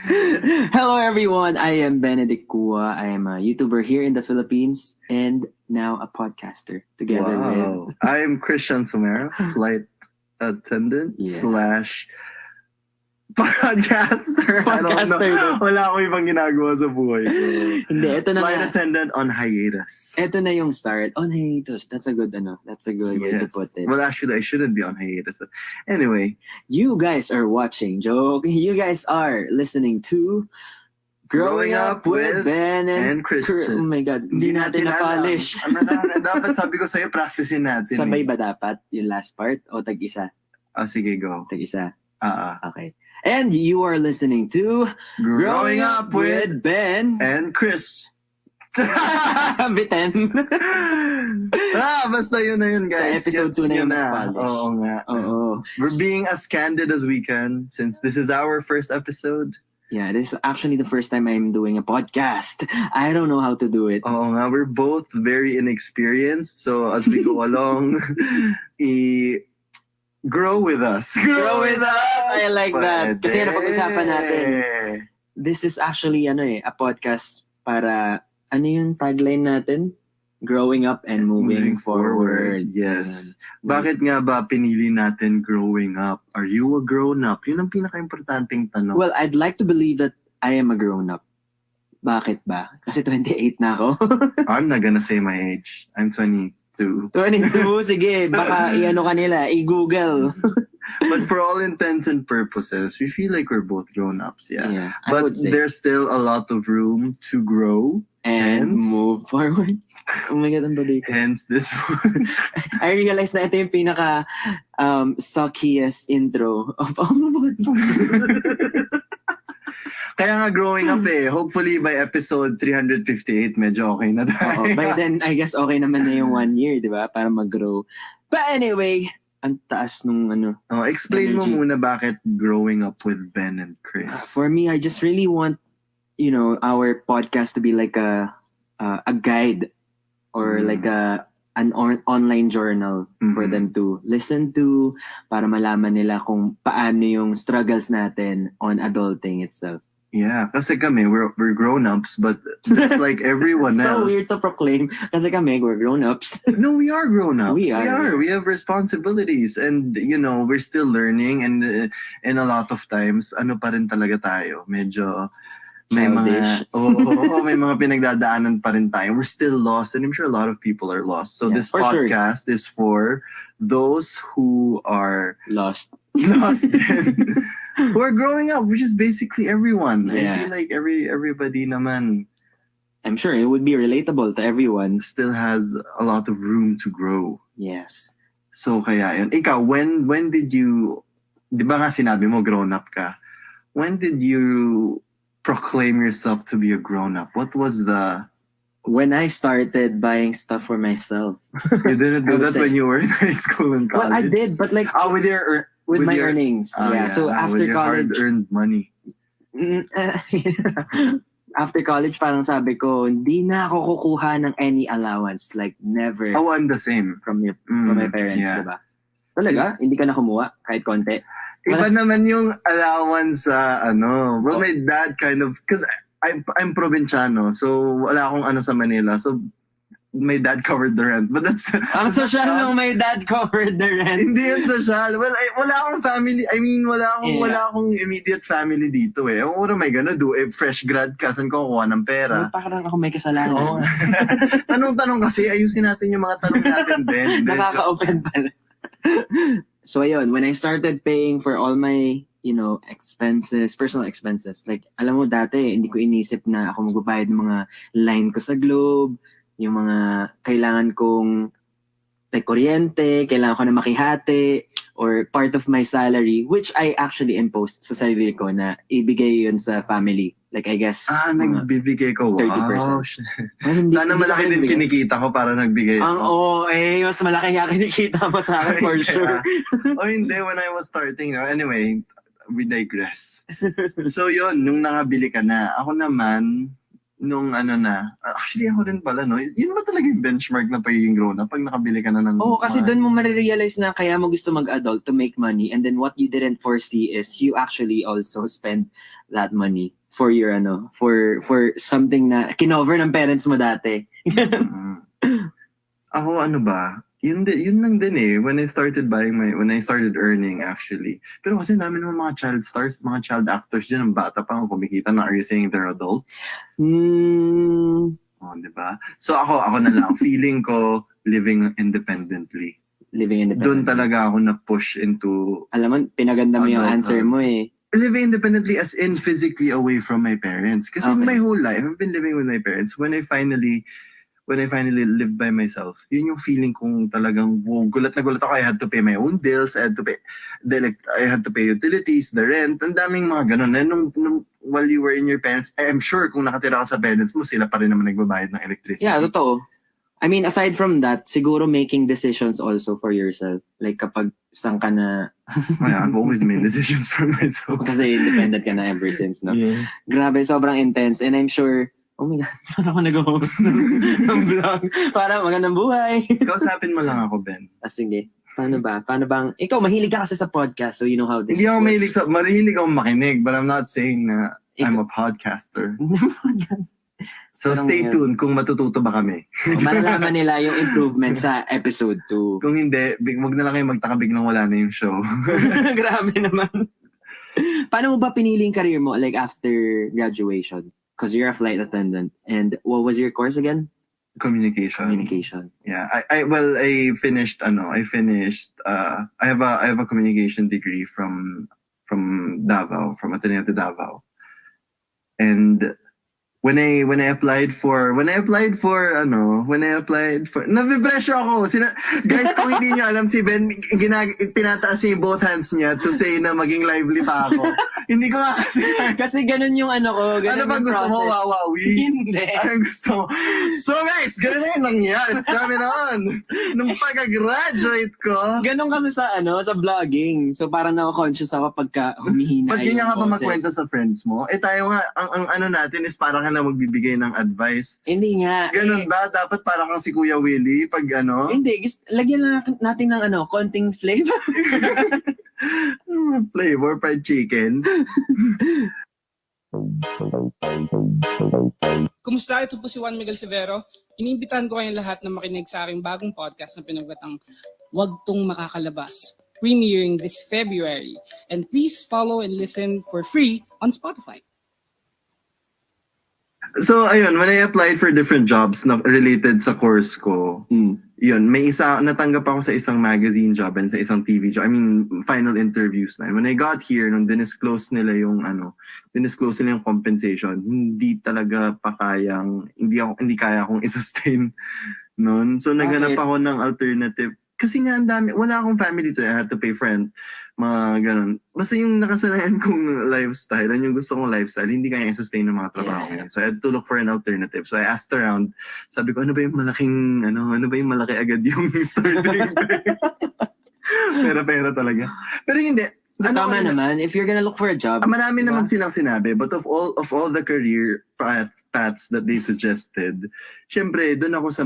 Hello everyone, I am Benedict Kua. I am a YouTuber here in the Philippines and now a podcaster together Wow. with I'm Christian Somero, flight attendant Yeah. slash podcaster. I don't Podcaster know. daw. Wala akong ibang ginagawa sa buhay ko. Hindi, ito na Flight nga. attendant on hiatus. Ito na yung start. On hiatus. That's a good way to put it. Well, actually, I shouldn't be on hiatus. But anyway, You guys are watching, Joe. You guys are listening to Growing Up with Ben and Christian. Oh my God, hindi natin na-polish. Dapat sabi ko sa'yo, practicein natin. Sabay ba dapat yung last part o tag-isa? Sige, go. Tag-isa. Okay. And you are listening to Growing Up with Ben and Chris. Biten. Basta yun na yun, guys. Sa episode 2 na yung mas polished. Oo nga. Oo. We're being as candid as we can since this is our first episode. Yeah, this is actually the first time I'm doing a podcast. I don't know how to do it. Oo nga, we're both very inexperienced. So as we go along, grow with us. Grow with us! I like that. Pwede. Kasi napag-usapan natin. This is actually a podcast para, ano yung tagline natin? Growing up and moving forward. Yes. Bakit nga ba pinili natin growing up? Are you a grown-up? Yun ang pinaka-importanting tanong. Well, I'd like to believe that I am a grown-up. Bakit ba? Kasi 28 na ako. I'm not gonna say my age. I'm 22. 22, sige. Baka i-ano kanila, i-google. But for all intents and purposes, we feel like we're both grown-ups, yeah. I But would say. there's still a lot of room to grow. And Hence- move forward. Oh my God, ang balik. Hence this I realized na ito yung pinaka suckiest intro of all the podcasts. Kaya nga growing up hopefully by episode 358 medyo okay na tayo. By then, I guess okay naman na yung 1 year, di ba? Para mag-grow. But anyway, ang taas nung ano. Explain Energy. mo muna bakit growing up with Ben and Chris. For me, I just really want, our podcast to be like a guide or like an online journal for them to listen to para malaman nila kung paano yung struggles natin on adulting itself. Yeah, kasi kami, we're grown-ups, but just like everyone So else. weird to proclaim kasi kami, we're grown-ups. No, we are grown-ups. We are. We have responsibilities and, we're still learning and a lot of times, ano pa rin talaga tayo. Medyo may Childish. may mga pinagdadaanan pa rin tayo. We're still lost and I'm sure a lot of people are lost. So Yeah, this for sure. podcast is for those who are Lost. lost and who are growing up, which is basically everyone. Yeah. I feel like everybody naman I'm sure it would be relatable to everyone. still has a lot of room to grow. Yes. So kaya yun. Ikaw, when did you, di ba nga sinabi mo grown up ka? When did you proclaim yourself to be a grown up? What was the... When I started buying stuff for myself. You didn't do I would that say- when you were in high school and college? Well, I did, but like With your... with my your- earnings. Yeah. So with after your college, hard-earned money. after college, parang sabi ko, hindi na ako kukuha ng any allowance. Like, never Oh, I'm the same. from my parents, yeah. diba? Talaga? Hindi ka na kumuha kahit konti? Iba naman yung allowance sa well, my dad kind of, because I'm probinsyano, so wala akong sa Manila, so my dad covered the rent. But that's... Ang social nung my dad covered the rent. Hindi yan social. Well, wala akong family. I mean, wala Yeah. akong immediate family dito eh. What am I gonna do? Fresh grad ka, saan ko kukuha ng pera? Parang ako may kasalanan. Oo. Tanong-tanong kasi, ayusin natin yung mga tanong natin din. Nakaka-open pala. So ayun, when I started paying for all my, expenses, personal expenses, like, alam mo dati, hindi ko inisip na ako magbabayad ng mga line ko sa Globe, yung mga kailangan kong, like, kuryente, kailangan ko na makihati, or part of my salary, which I actually imposed sa sarili ko na ibigay yun sa family. Like, I guess, mga Nagbibigay ko. Wow. 30%. Shit. Hindi- Sana hindi malaki ako din nagbigay. kinikita ko para nagbigay Ang ako. mas malaki nga kinikita mo sa akin for Yeah. sure. Hindi, when I was starting. Anyway, we digress. So yun, nung nakabili ka na, ako naman, nung ano na, actually ako rin pala, no? Yun ba talaga yung benchmark na pagiging grown up pag nakabili ka na ng Oo, kasi mga- doon mo marirealize na kaya mo gusto mag-adult to make money, and then what you didn't foresee is you actually also spend that money for your for something na kinover ng parents mo dati. Mm. Ako ano ba? Yun lang din eh. When I started earning actually. Pero kasi dami naman mga child stars, mga child actors dyan, ang bata pa ang kumikita na, are you saying they're adults? Hmm, Oh, di ba? So ako na lang, feeling ko living independently. living independently. Doon talaga ako na-push into Alam mo, pinaganda mo yung Adult, answer mo eh. living independently as in physically away from my parents. Kasi Okay. my whole life, I've been living with my parents. When I finally lived by myself, yun yung feeling kong talagang wow, gulat na gulat ako. I had to pay my own bills. I had to pay utilities, the rent. Ang daming mga ganun. And nung while you were in your parents, I'm sure kung nakatira ka sa parents mo, sila pa rin naman nagbabayad ng electricity. Yeah, totoo. I mean, aside from that, siguro making decisions also for yourself. Like kapag saan ka na, I've always made decisions for myself. kasi independent ka na ever since, no? Yeah. Grabe, sobrang intense. And I'm sure, oh my God, parang ako nag-host ng vlog. Parang magandang buhay. Kausapin mo lang ako, Ben. Sige. Paano ba? Paano bang, ikaw, mahilig ka kasi sa podcast, so you know how this Hindi ako works. mahilig ako makinig, but I'm not saying na I'm a podcaster. So Parang stay yan. tuned kung matututo ba kami. Malalaman nila yung improvement sa episode 2. Kung hindi, wag na lang kayo magtaka biglang wala na yung show. Grabe naman. Paano mo ba pinili yung career mo like after graduation? Because you're a flight attendant. And what was your course again? Communication. Communication. Yeah. I finished I have a communication degree from Davao, from Ateneo to Davao. And when I applied for nabipresyo ako. Guys, kung hindi niyo alam, si Ben tinataas niya yung both hands niya to say na maging lively pa ako. Hindi ko nga kasi Kasi ganun yung ano ko. ano Ganun ba yung gusto mo, process. wawawi? Hindi. Anong gusto mo? So guys, ganun na yung nangyari sa amin noon. Nung pagka-graduate ko, Ganun kasi sa sa vlogging. So parang na-conscious ako pagka humihina ba't ganyan ka pa boses. magkwento sa friends mo? Eh tayo nga, ang ano natin is parang ka na magbibigay ng advice. Hindi nga. Ganun ba? Dapat parang kang si Kuya Willie pag ano? Hindi. Lagyan lang natin ng konting flavor. Flavor fried chicken. Kumusta? Ito po si Juan Miguel Severo. Iniimbitahan ko kayong lahat na makinig sa aking bagong podcast na pinagkatang Wag Tong Makakalabas, premiering this February. And please follow and listen for free on Spotify. So ayun, when I applied for different jobs na related sa course ko, yun, natanggap ako sa isang magazine job and sa isang TV job. I mean, final interviews na. When I got here, nung dinisclose nila yung compensation, hindi talaga pa hindi kaya akong i-sustain noon. So naghanap ako ng alternative. Kasi nga ang dami, wala akong family to, I had to pay for rent, mga ganun. Basta yung nakasanayan kong lifestyle, and yung gusto kong lifestyle, hindi kaya i-sustain ng mga trabaho ko. So I had to look for an alternative. So I asked around, sabi ko, ano ba yung malaki agad yung starting pay? Pera talaga. Pero hindi. Tama naman. If you're gonna look for a job, Marami diba? naman silang sinabi, but of all the career paths that they suggested, syempre doon ako sa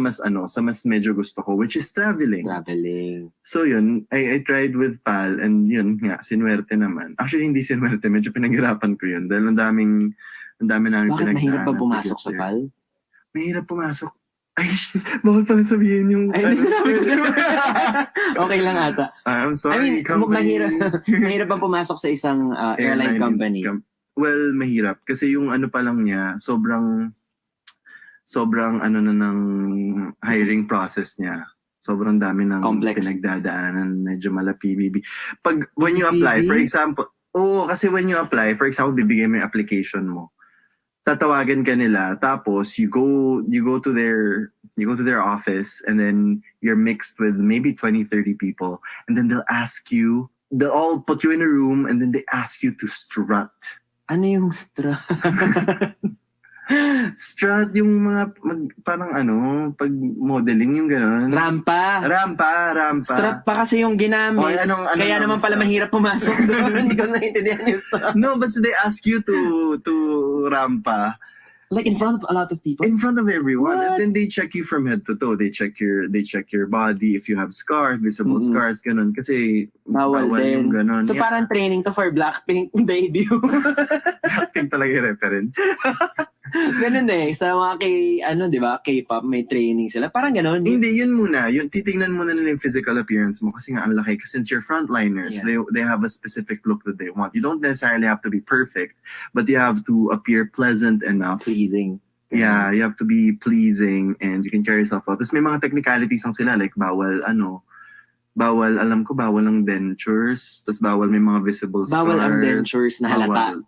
mas medyo gusto ko, which is traveling. So yun, I tried with PAL, and yun nga, sinuwerte naman. Actually hindi sinuwerte, medyo pinaghirapan ko yun dahil ang dami namin Bakit pinagdaanan. mahirap ba pumasok sa PAL? Mahirap pumasok. Ay, bawal pala sabihin yung... Ay, okay lang ata. I'm I sorry, mean, company. mahirap ba pumasok sa isang airline company? Well, mahirap. Kasi yung pa lang niya, sobrang ng hiring process niya. Sobrang dami ng Complex. Pinagdadaanan, medyo malapibibi. When you apply, for example, kasi when you apply, for example, bibigay mo yung application mo. Tatawagan ka nila, tapos you go to their office, and then you're mixed with maybe 20-30 people, and then they'll all put you in a room, and then they ask you to strut. Ano yung strut? Strut yung mga parang pag modeling yung gano'n. Rampa. Strut pa kasi yung ginamit. Kaya naman pala mahirap pumasok doon. Hindi ko naintindihan yung strut. No, but they ask you to rampa. Like in front of a lot of people? In front of everyone. What? And then they check you from head to toe. They check your body, if you have scars, visible Mm-mm. scars, ganun. Kasi Bawal din. yung ganun. So parang training to for Blackpink debut. Blackpink talaga yung reference. Ganun eh. Sa mga di ba, K-pop, may training sila. Parang ganun. Hindi, yun muna. Yun, titingnan muna nila yung physical appearance mo kasi nga ang laki. Kasi since you're frontliners, Yeah. they have a specific look that they want. You don't necessarily have to be perfect, but you have to appear pleasant enough. Pleasing. Yeah, you have to be pleasing and you can carry yourself out. Tapos may mga technicalities lang sila like bawal alam ko bawal ang dentures, tapos bawal may mga visible scars. Bawal ang dentures na halata. Bawal.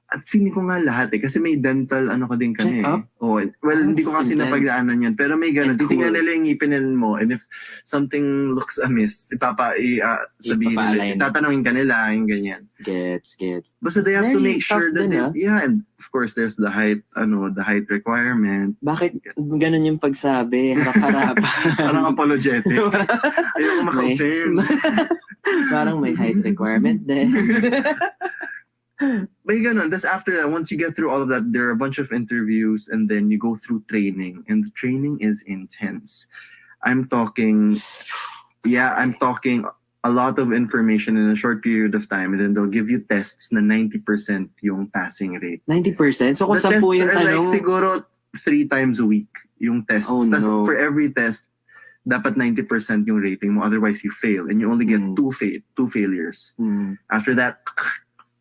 At feeling ko nga lahat kasi may dental ko din kami. Check up? Oh, well, hindi ko That's kasi intense. napagdaanan yan. Pero may gano'n. And Titingnan cool. nila yung ngipin mo and if something looks amiss, sabihin Ipapa-align. nila, tatanungin ka nila, yung ganyan. Gets. Basta they have to Very make sure tough that din, yeah, and of course there's the height requirement. Bakit ganun yung pagsabi? Harap-harap. Parang apologetic. Ayoko maka-offend. Parang may height requirement din. May ganun. That's after that, once you get through all of that, there are a bunch of interviews and then you go through training. And the training is intense. I'm talking a lot of information in a short period of time. And then they'll give you tests na 90% yung passing rate. 90%? So kung The 10 tests yung are like tanong, siguro 3 times a week yung tests. Oh, Tas no. for every test, dapat 90% yung rating mo. Otherwise, you fail. And you only get two failures. After that,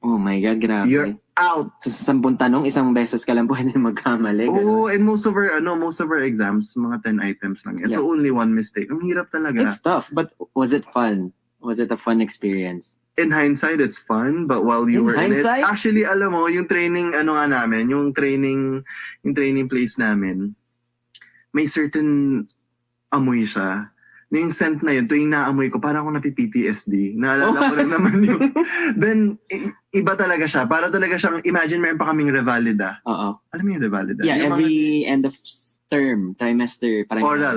oh my God, grabe. you're out. So sa 10 tanong, isang beses ka lang pwede magkamali. Oh, and most of our exams, mga 10 items lang yan. So only one mistake. Ang hirap talaga. It's tough, but was it fun? Was it a fun experience? In hindsight, it's fun, but while you In were hindsight? in it, actually, alam mo, yung training, yung training place namin, may certain amoy siya. Yung scent na yun, tuwing naamoy ko, parang ako napi-PTSD. Naalala ko lang naman yung... Then, iba talaga siya. Para talaga siyang, imagine meron pa kaming Revalida. Oo. Alam mo yung Revalida? Yeah, Yung every end of term, trimester, parang oral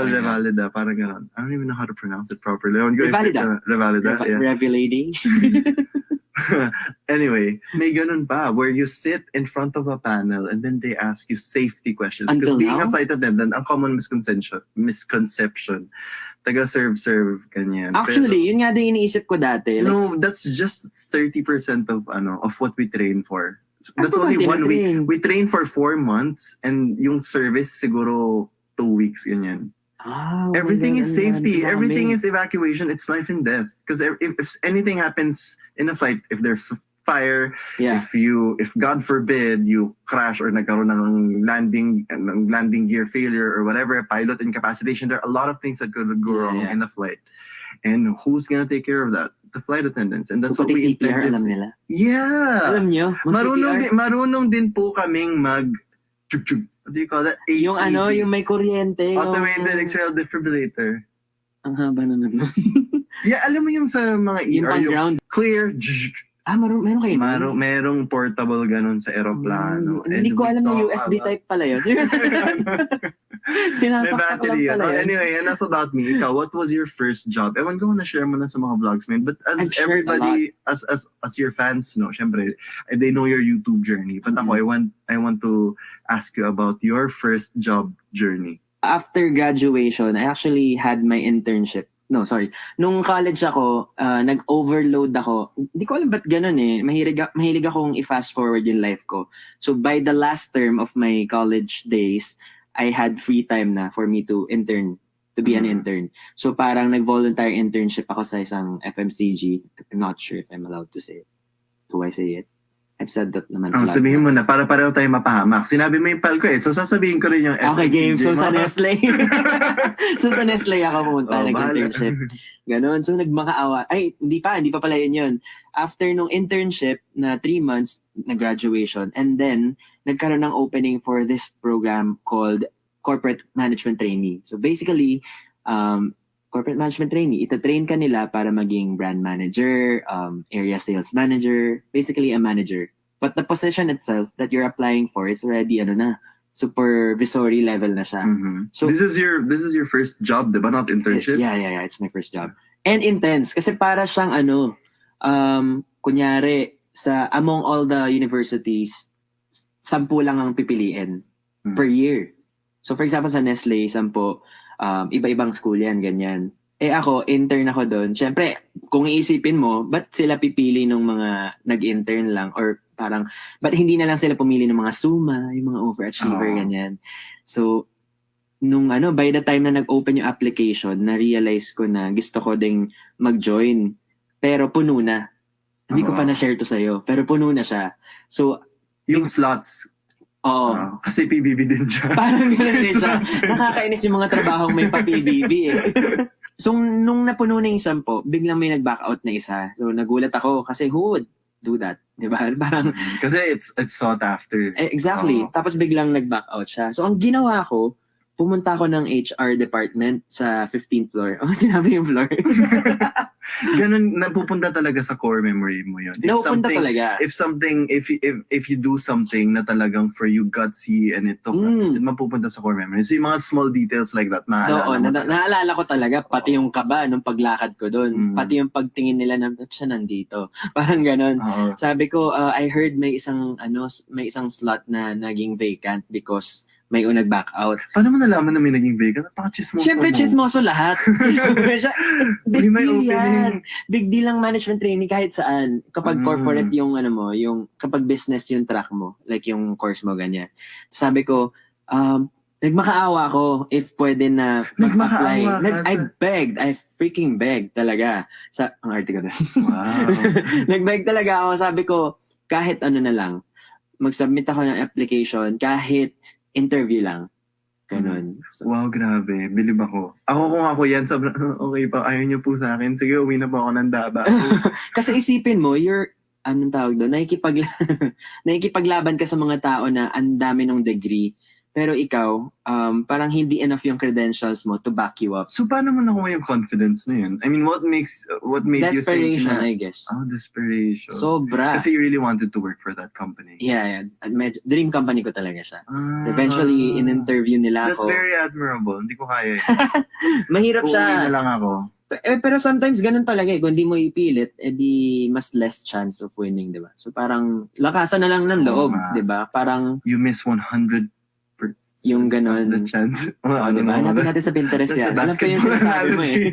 yeah. Revalida, parang gano'n. I don't even know how to pronounce it properly. Revalida. Revalida, yeah. Revelady. Anyway, may ganun pa where you sit in front of a panel and then they ask you safety questions. Until Because being now? a flight attendant, ang common misconception, taga-serve, ganyan. Actually, yun nga din iniisip ko dati. Pero, Like, no, that's just 30% of what we train for. That's Ano ba only 1 week. tinatrain? We train for 4 months and yung service siguro 2 weeks, ganyan. Everything is safety. Everything is evacuation. It's life and death. Because if anything happens in a flight, if there's fire, Yeah. if God forbid you crash or nagkaroon ng landing gear failure or whatever, pilot incapacitation, there are a lot of things that could go wrong Yeah. in a flight. And who's gonna take care of that? The flight attendants. And that's So what pati we CPR, intended. alam nila. Yeah. Alam nyo? Marunong din po kaming chug-chug. What do you call that? Yung AED. yung may kuryente. Automated external defibrillator. Ang haba naman nun. Yeah, alam mo yung sa mga Yung ER, yung pang-ground. clear, Meron kayo nun? merong portable ganun sa aeroplano. Hindi ko alam na USB type pala yun. May Sinasaksak lang battery yun. pala Oh, yun. anyway, enough about me. Ikaw, what was your first job? Ewan ko na share mo na sa mga vlogs, man. But as I've shared a everybody, as your fans, no, syempre, they know your YouTube journey. But ako, I want to ask you about your first job journey. After graduation, I actually had my internship. No, sorry. Nung college ako, nag-overload ako. Hindi ko alam ba't ganun eh. Mahilig akong i-fast forward yung life ko. So by the last term of my college days, I had free time na for me to intern, to be an intern. So parang nag-voluntary internship ako sa isang FMCG. I'm not sure if I'm allowed to say it. Do I say it? I've said that naman. Ang sabihin mo na, para pareho tayo mapahamak. Sinabi mo yung pal ko eh. So sasabihin ko rin yung Okay, game. So sa mo. Nestle. So sa Nestle ako pumunta, Oh, nag-internship. Ganon. So nagmakaawa. Ay, hindi pa pala yun. After nung internship na 3 months na graduation, and then nagkaroon ng opening for this program called Corporate Management Trainee. So basically, Corporate Management Trainee, ita-train ka nila para maging brand manager, area sales manager, basically a manager. But the position itself that you're applying for is already supervisory level na siya. Mhm. So This is your first job, diba? Not internship? Yeah. It's my first job. And intense. Kasi para siyang kunyari, among all the universities, 10 lang ang pipiliin Hmm. per year. So for example, sa Nestle, 10, iba-ibang school yan, ganyan. Ako, intern ako doon. Siyempre, kung iisipin mo, ba't sila pipili ng mga nag-intern lang? Or parang, ba't hindi na lang sila pumili ng mga suma, yung mga overachiever, Oo. ganyan. So, by the time na nag-open yung application, na-realize ko na gusto ko ding mag-join. Pero puno na. Hindi ko pa na-share to sa'yo. Pero puno na siya. So, Yung slots. oo. Kasi PBB din siya. Parang gano'n din siya. Nakakainis yung mga trabahong may pa-PBB eh. So, nung napuno na yung 10, biglang may nag-back out na isa. So, nagulat ako kasi who would do that? Diba? Parang, Kasi it's sought after. exactly. Oo. Tapos biglang nag-back out siya. So, ang ginawa ko, pumunta ako ng HR department sa 15th floor. Sinabi yung floor. Ganun, napupunta talaga sa core memory mo yun. Napupunta talaga. If you do something na talagang for you gutsy and it took, mapupunta sa core memory. So yung mga small details like that, Oo, naalala mo. naalala ko talaga, pati yung kaba nung paglakad ko doon. Mm. Pati yung pagtingin nila na, ba't siya nandito? Parang ganon. Oo. Sabi ko, I heard may isang slot na naging vacant because may nag-back out. Paano mo nalaman na may naging vacant? Napaka-chismoso Siyempre, mo. chismoso lahat. Big May deal opening. yan. Big deal lang management training kahit saan. Kapag Mm. corporate yung kapag business yung track mo, like yung course mo, ganyan. Sabi ko, nagmakaawa ako if pwede na mag-apply. Nagmakaawa ka I begged. I freaking begged talaga. Ang arte ko doon. Wow. Nag-beg talaga ako. Sabi ko, kahit ano na lang, mag-submit ako ng application, kahit interview lang. Ganun. So, Wow, grabe. Bilib ako. Kung ako yan, sobrang, okay pa, ayaw niyo po sa akin. Sige, uwi na po ako ng Davao. kasi isipin mo, anong tawag doon? Nakikipaglaban ka sa mga tao na ang dami ng degree. Pero ikaw, parang hindi enough yung credentials mo to back you up. So, paano mo nakuha yung confidence na yun? I mean, what made you think Desperation, na, I guess. desperation. Sobra. Kasi you really wanted to work for that company. Yeah. Dream company ko talaga siya. Ah, Eventually, in-interview nila that's ako. very admirable. Hindi ko kaya. Mahirap Uuwi siya. na lang ako. Pero sometimes ganun talaga eh. Kung di mo ipilit, di mas less chance of winning, di ba? So parang lakasan na lang ng loob, nga. di ba? Parang You miss 100% yung of the ganun. chance. Di ba? Hanapin natin sa Pinterest That's yan. a Alam ko yung basketball sinasabi mo eh. analogy.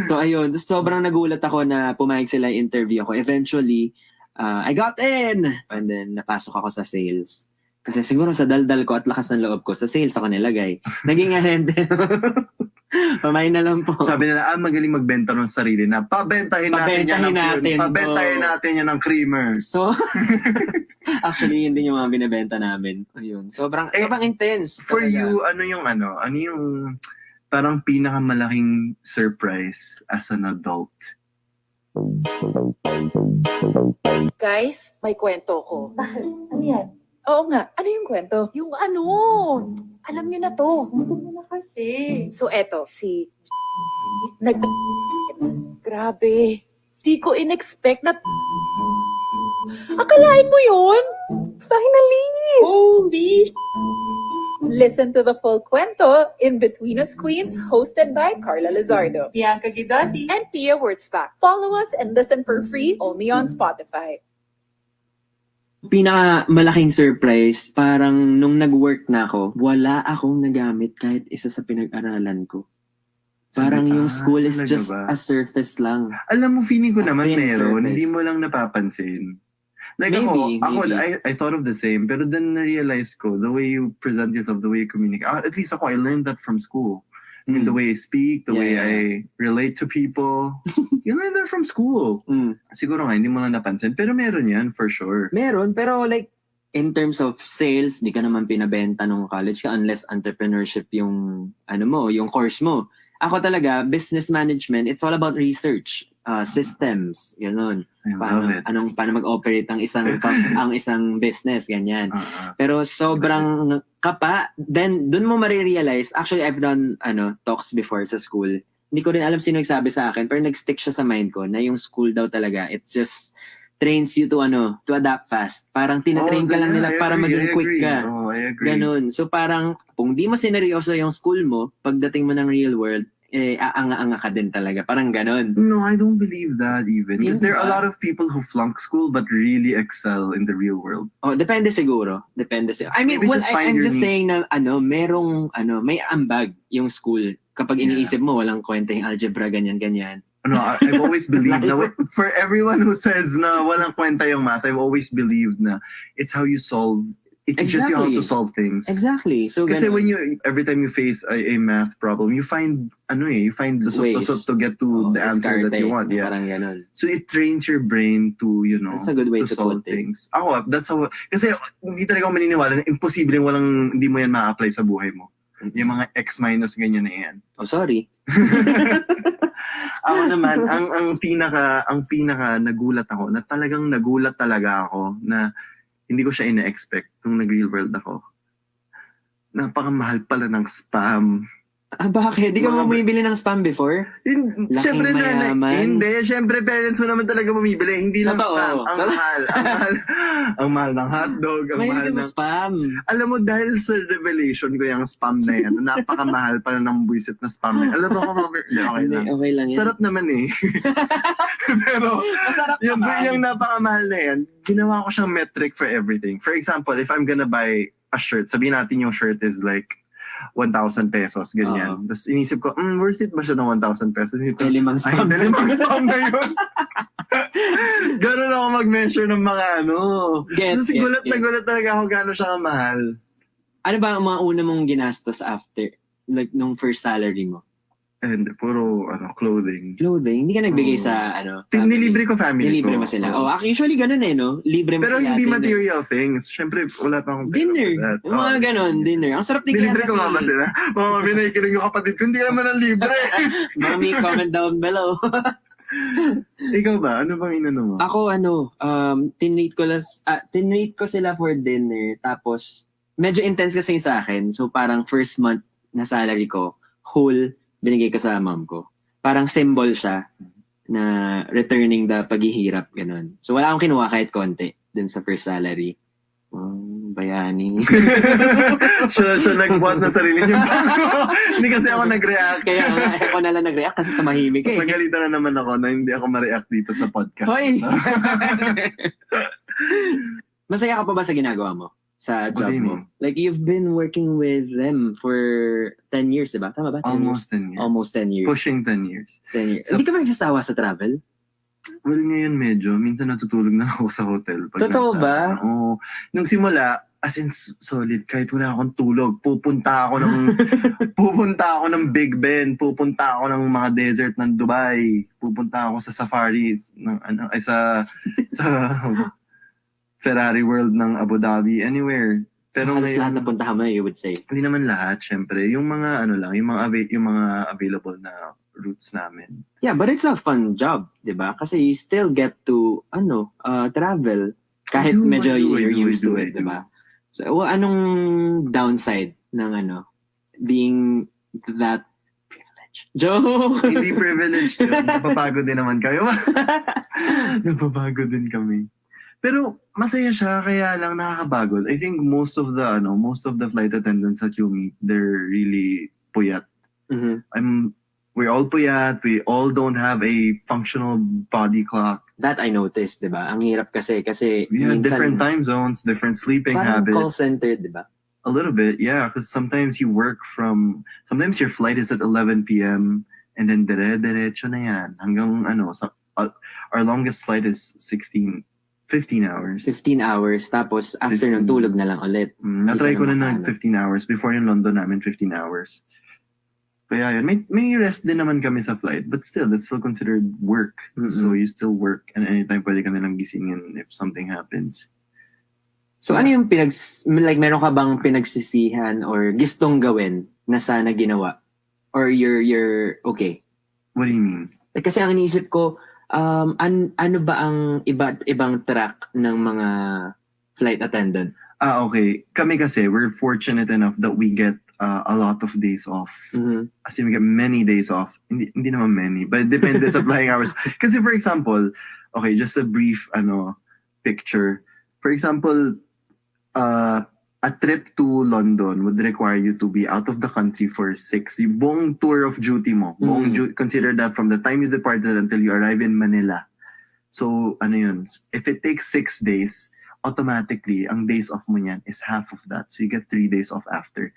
So ayun, sobrang nagulat ako na pumayag sila yung interview ako. Eventually, I got in! And then napasok ako sa sales. Kasi siguro sa daldal ko at lakas ng loob ko, sa sales ako nilagay. Naging ahente. Pamay na lang po. Sabi nila, magaling magbenta ng sarili na pabentahin natin yan ng creamer. So, actually, yun din yung mga binibenta namin. Ayun. Sobrang intense. For talaga. you, ano yung parang pinakamalaking surprise as an adult? Guys, may kwento ko. Bakit? Ano yan? Oo nga, ano yung kwento? Yung ano, alam niyo na to. Mundo mo na kasi. So eto, nag... Grabe. Di ko in-expect na... Akalain mo yun? Finally! Holy Listen to the full kwento in Between Us Queens, hosted by Carla Lizardo. Bianca Guidotti. And Pia Wurtzbach. Follow us and listen for free only on Spotify. Pinakamalaking surprise, parang nung nag-work na ako, wala akong nagamit kahit isa sa pinag-aralan ko. Parang yung school is talaga just ba? a surface lang. Alam mo, feeling ko naman Thin meron, surface. hindi mo lang napapansin. Like Maybe. I thought of the same, pero then na-realize ko, the way you present yourself, the way you communicate, at least ako, I learned that from school. I mean, the way I speak, the way I relate to people, you learn that from school. Siguro nga, hindi mo lang napansin, pero meron yan, for sure. Meron, pero like, in terms of sales, di ka naman pinabenta nung college ka unless entrepreneurship yung, yung course mo. Ako talaga, business management, it's all about research, systems, gano'n. I love it. Paano mag-operate ang isang business, ganyan. Pero sobrang kapa, then dun mo marirealize, actually I've done talks before sa school. Hindi ko rin alam sino nagsabi sa akin, pero nag-stick siya sa mind ko na yung school daw talaga, it's just trains you to adapt fast. Parang tinatrain ka lang nila para maging quick ka. I agree. Ganun. So parang kung di mo sineryoso yung school mo, pagdating mo ng real world, aanga-anga ka din talaga. Parang ganon. No, I don't believe that even. Because Hindi there are a ba? lot of people who flunk school but really excel in the real world. Oh, depende siguro. I mean, Maybe well, just find I'm your just niche. saying na, may ambag yung school. Kapag iniisip mo, walang kwenta yung algebra, ganyan-ganyan. No, I've always believed na for everyone who says na walang kwenta yung math, I've always believed na it's how you solve. It teaches you how Exactly. to solve things. Exactly. So, Kasi ganon. when every time you face a math problem, you find Ways. lusot to get to the answer that you want. Yeah. Parang ganon. So it trains your brain to, That's a good way to solve put it. things. Ako, that's how, kasi hindi talaga ako maniniwala na imposible hindi mo yan ma-apply sa buhay mo. Yung mga X minus ganyan na yan. Oh, sorry. Ako naman, ang pinaka nagulat ako, na talagang nagulat talaga ako na hindi ko siya ina-expect nung nag-real world ako. Napakamahal pala ng spam. Bakit? Di ka Mga- bumibili ng spam before? Siyempre mayaman. hindi. Siyempre parents mo naman talaga bumibili. Hindi lang Totoo. spam. Ang mahal. Ang mahal ng hotdog. Ang mahal Mahilig ka sa ng... spam. Alam mo, dahil sa revelation ko yung spam na yan, napakamahal pala ng buwisit na spam na yan. Alam mo ko, okay Hindi, lang. okay lang yan. Sarap naman eh. Pero, Masarap yung napakamahal na yan, ginawa ko siyang metric for everything. For example, if I'm gonna buy a shirt, sabihin natin yung shirt is like 1,000 pesos, ganyan. Tapos inisip ko, worth it ba siya ng 1,000 pesos? Inisip ko, May limang ay, spam. limang spam na yun. Ganun ako mag-measure ng mga Gets, Tapos gulat na gets. gulat talaga ako gano'n siya kamahal. Ano ba ang mga una mong ginastos after? Like, nung first salary mo? And puro clothing. Clothing? Hindi ka nagbigay Oo. sa, family? Nilibre ko family Nilibre ko. mo sila. Oo. Usually ganun no? Libre mo Pero sila. hindi dinner. material things. Siyempre, wala pa akong pera Dinner. for that. Yung mga ganon, dinner. Ang sarap ni Nilibre ko nga ba sila? Mga binakikinig yung kapatid ko, hindi naman ang libre. Mami, comment down below. Ikaw ba? Ano bang inano mo? Ako tinrate ko sila for dinner. Tapos, medyo intense kasi yung sa akin. So, parang first month na salary ko, whole, binigay ko sa mom ko. Parang symbol siya na returning the paghihirap, ganun. So, wala akong kinuha kahit konti dun sa first salary. Bayani. siya nagbuhat ng sarili niya. Hindi kasi ako nag-react. Kaya nga, ako na lang nag-react kasi tumahimik eh. Magalitan na naman ako na hindi ako ma-react dito sa podcast. Hoy! Masaya ka pa ba sa ginagawa mo? Sa job What do you mo? mean? Like, you've been working with them for 10 years, diba? Tama ba? 10 Almost years? 10 years. Almost 10 years. Pushing 10 years. 10 years. So- Hindi ka ba nagsasawa sa travel? Well, ngayon medyo. Minsan natutulog na ako sa hotel. Totoo ba? Oo. Nung simula, as in solid, kahit wala akong tulog, pupunta ako ng Big Ben, pupunta ako ng mga desert ng Dubai, pupunta ako sa safaris, sa Ferrari World ng Abu Dhabi, anywhere. Pero Pero halos lahat na ngayon, puntahan mo, you would say. hindi naman lahat, syempre. Yung mga yung mga available na routes namin. Yeah, but it's a fun job, di ba? Kasi you still get to, travel. Kahit I do, medyo I do, you're I do, used I to do, it, I di do. ba? So, anong downside ng being that privileged? Joke! Hindi privileged yun. Napapagod din naman kayo. Napapagod din kami. Pero masaya siya, kaya lang nakakabagod. I think most of the flight attendants that you meet, they're really puyat. Mhm. We're all puyat. We all don't have a functional body clock. That I noticed, di ba? Ang hirap kasi We have minsan, different time zones, different sleeping parang habits. call center, di ba? A little bit, yeah. Because sometimes sometimes your flight is at 11 p.m. and then dire-diretso na yan. Hanggang our longest flight is 15 hours. 15 hours, tapos after 15. ng tulog na lang ulit. Na-try Hindi ko ka na na ng 15 hours. Before in London namin, 15 hours. Kaya yun, may rest din naman kami sa flight. But still, that's still considered work. Mm-mm. So you still work and anytime pwede ka nilang gisingin if something happens. So ano yung meron ka bang pinagsisihan or gustong gawin na sana ginawa? Or you're okay? What do you mean? Like, kasi ang iniisip ko, ano ba ang ibang track ng mga flight attendant? Okay. Kami kasi, we're fortunate enough that we get a lot of days off. Mhm. As in, we get many days off. Hindi naman many, but it depends sa flying hours. Kasi for example, okay, just a brief picture. For example, a trip to London would require you to be out of the country for 6. Yung buong tour of duty mo. Consider that from the time you departed until you arrive in Manila. So, ano yun? If it takes 6 days, automatically, ang days off mo niyan is half of that. So, you get 3 days off after.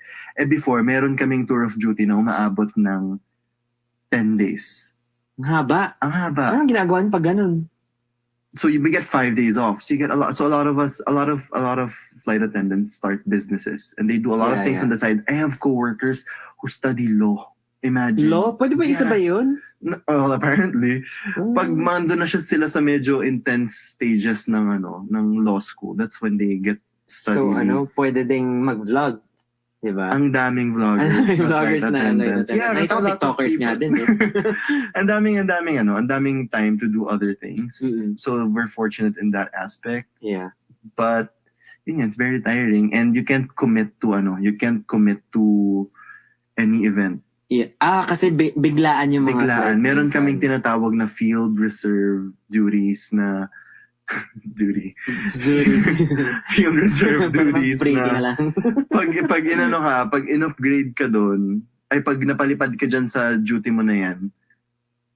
Before, meron kaming tour of duty na umaabot ng 10 days. Ang haba. Ang haba. Anong ginagawa niyo pag ganun? So we get 5 days off. So you get a lot. So a lot of flight attendants start businesses, and they do a lot of things on the side. I have coworkers who study law. Imagine. Law? Pwede ba isa ba yun? Well, apparently, pag mando na sila sa medyo intense stages ng law school, that's when they get studying. So pwede ding mag-vlog. Diba? Ang daming vloggers. Ang daming vloggers na attendants. Yeah, kasi a lot of TikTokers nga people. din eh. ang daming time to do other things. Mm-mm. So we're fortunate in that aspect. Yeah. But yun, it's very tiring, and you can't commit to any event. Yeah. Kasi biglaan yung mga Biglaan. flight Meron minsan. kaming tinatawag na field reserve duties na Zuri. field reserve duties Pretty na na lang. pag in-upgrade ka doon, ay pag napalipad ka dyan sa duty mo na yan,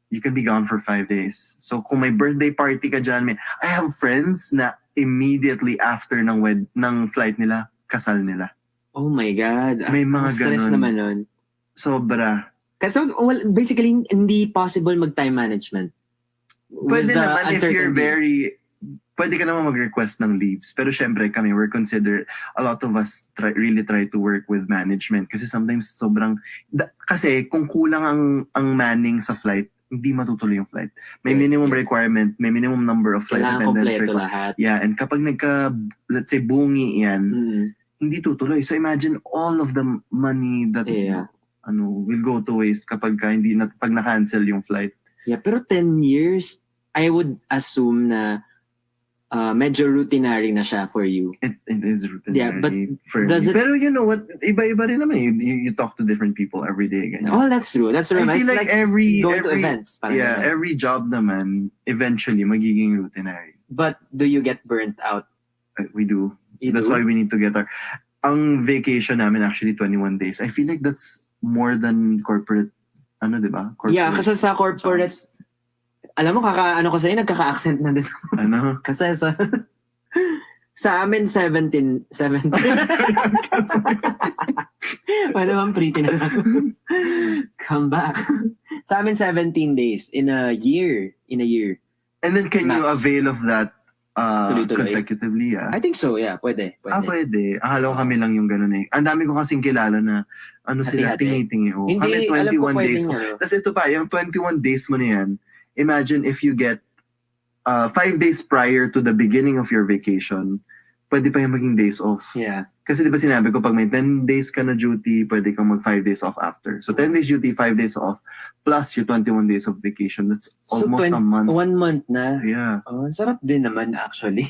you can be gone for 5 days. So kung may birthday party ka dyan, I have friends na immediately after ng flight nila, kasal nila. Oh my God. May mga stress ganun. naman nun. Sobra. Kasi basically, hindi possible mag-time management. Pwede With the naman if you're uncertainty. pwede ka naman mag-request ng leaves. Pero syempre kami, a lot of us really try to work with management kasi sometimes kasi kung kulang ang manning sa flight, hindi matutuloy yung flight. May minimum requirement, may minimum number of flight Kailangan attendants kompleto required. lahat. Yeah, and kapag let's say bungi yan, hindi tutuloy. So imagine all of the money that will go to waste kapag pag na-cancel yung flight. Yeah, pero 10 years, I would assume na medyo routinary na siya for you. It is routinary Yeah, but for me. does it- Pero you know what? Iba-iba rin naman. You talk to different people every day. Ganyan. Oh, that's true. That's true. I feel It's like every going to events. Parang ganun. every job naman eventually magiging routinary. But do you get burnt out? We do. You That's do? why we need to get ang vacation namin actually 21 days. I feel like that's more than corporate diba? Corporate Yeah, kasi sa corporate, jobs. alam mo, ko sa'yo, nagkaka-accent na din. Ano? Kasi sa amin, 17. Wala naman pretty na lang. Come back. Sa amin, 17 days in a year. And then can you Max. avail of that Tuloy-tuloy. consecutively? Yeah. I think so, yeah. Pwede. Pwede. Akala ko kami lang yung ganun eh. Ang dami ko kasing kilala na sila, Hati-hati. tingi-tingi. Oh. Hindi, Kami alam ko 21 days. pwedeng Tapos ito pa, yung 21 days mo na yan, imagine if you get 5 days prior to the beginning of your vacation, pwede pa yung maging days off. Yeah. Kasi di ba sinabi ko, pag may 10 days ka na duty, pwede kang mag 5 days off after. So 10 days duty, 5 days off, plus your 21 days of vacation. That's almost a month. 1 month na. Yeah. Oh, sarap din naman actually.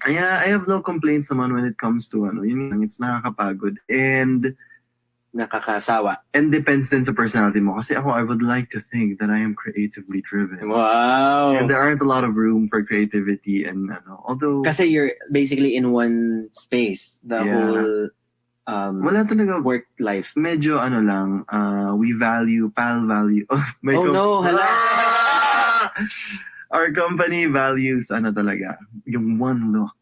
Kaya I have no complaints naman when it comes to yun lang, it's nakakapagod. And Nakakasawa. depends din sa personality mo. Kasi ako, I would like to think that I am creatively driven. Wow. And there aren't a lot of room for creativity and although Kasi you're basically in one space. The Yeah. whole wala talaga work life. medyo lang, we value, PAL value. Oh, no, hala. Our company values talaga, yung one look.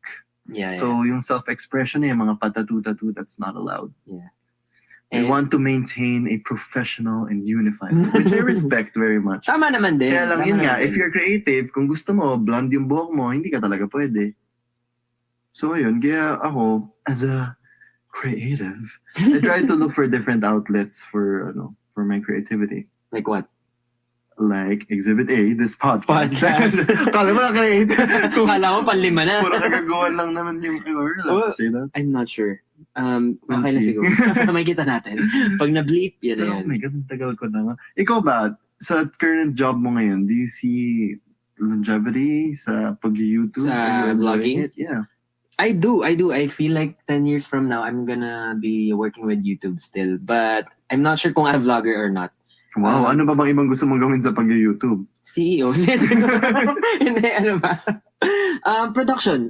Yeah, So yung self-expression yung mga patatu-tatu, that's not allowed. yeah. We And- want to maintain a professional and unified look, which I respect very much. Tama naman din. Kaya lang Tama yun nga, naman if din. you're creative, kung gusto mo, blonde yung buhok mo, hindi ka talaga pwede. So yun, kaya ako, as a creative, I try to look for different outlets for my creativity. Like what? Like Exhibit A, this podcast. Podcast. Kala mo na creative. Kung Kala ko panlima na. puro kagagawan lang naman yung Oh, say that. I'm not sure. We'll Okay na see. siguro. Makikita natin. Pag na-bleep, yan na Pero, yan. oh my God, ang tagal ko na nga. Ikaw ba, sa current job mo ngayon, do you see longevity sa pag-YouTube? Sa Are you enjoying vlogging? it? Yeah. I do. I feel like 10 years from now, I'm gonna be working with YouTube still. But I'm not sure kung I'm a vlogger or not. Wow, ano ba bang ibang gusto mong gawin sa pag-YouTube? CEO. Hindi, ano ba? Production.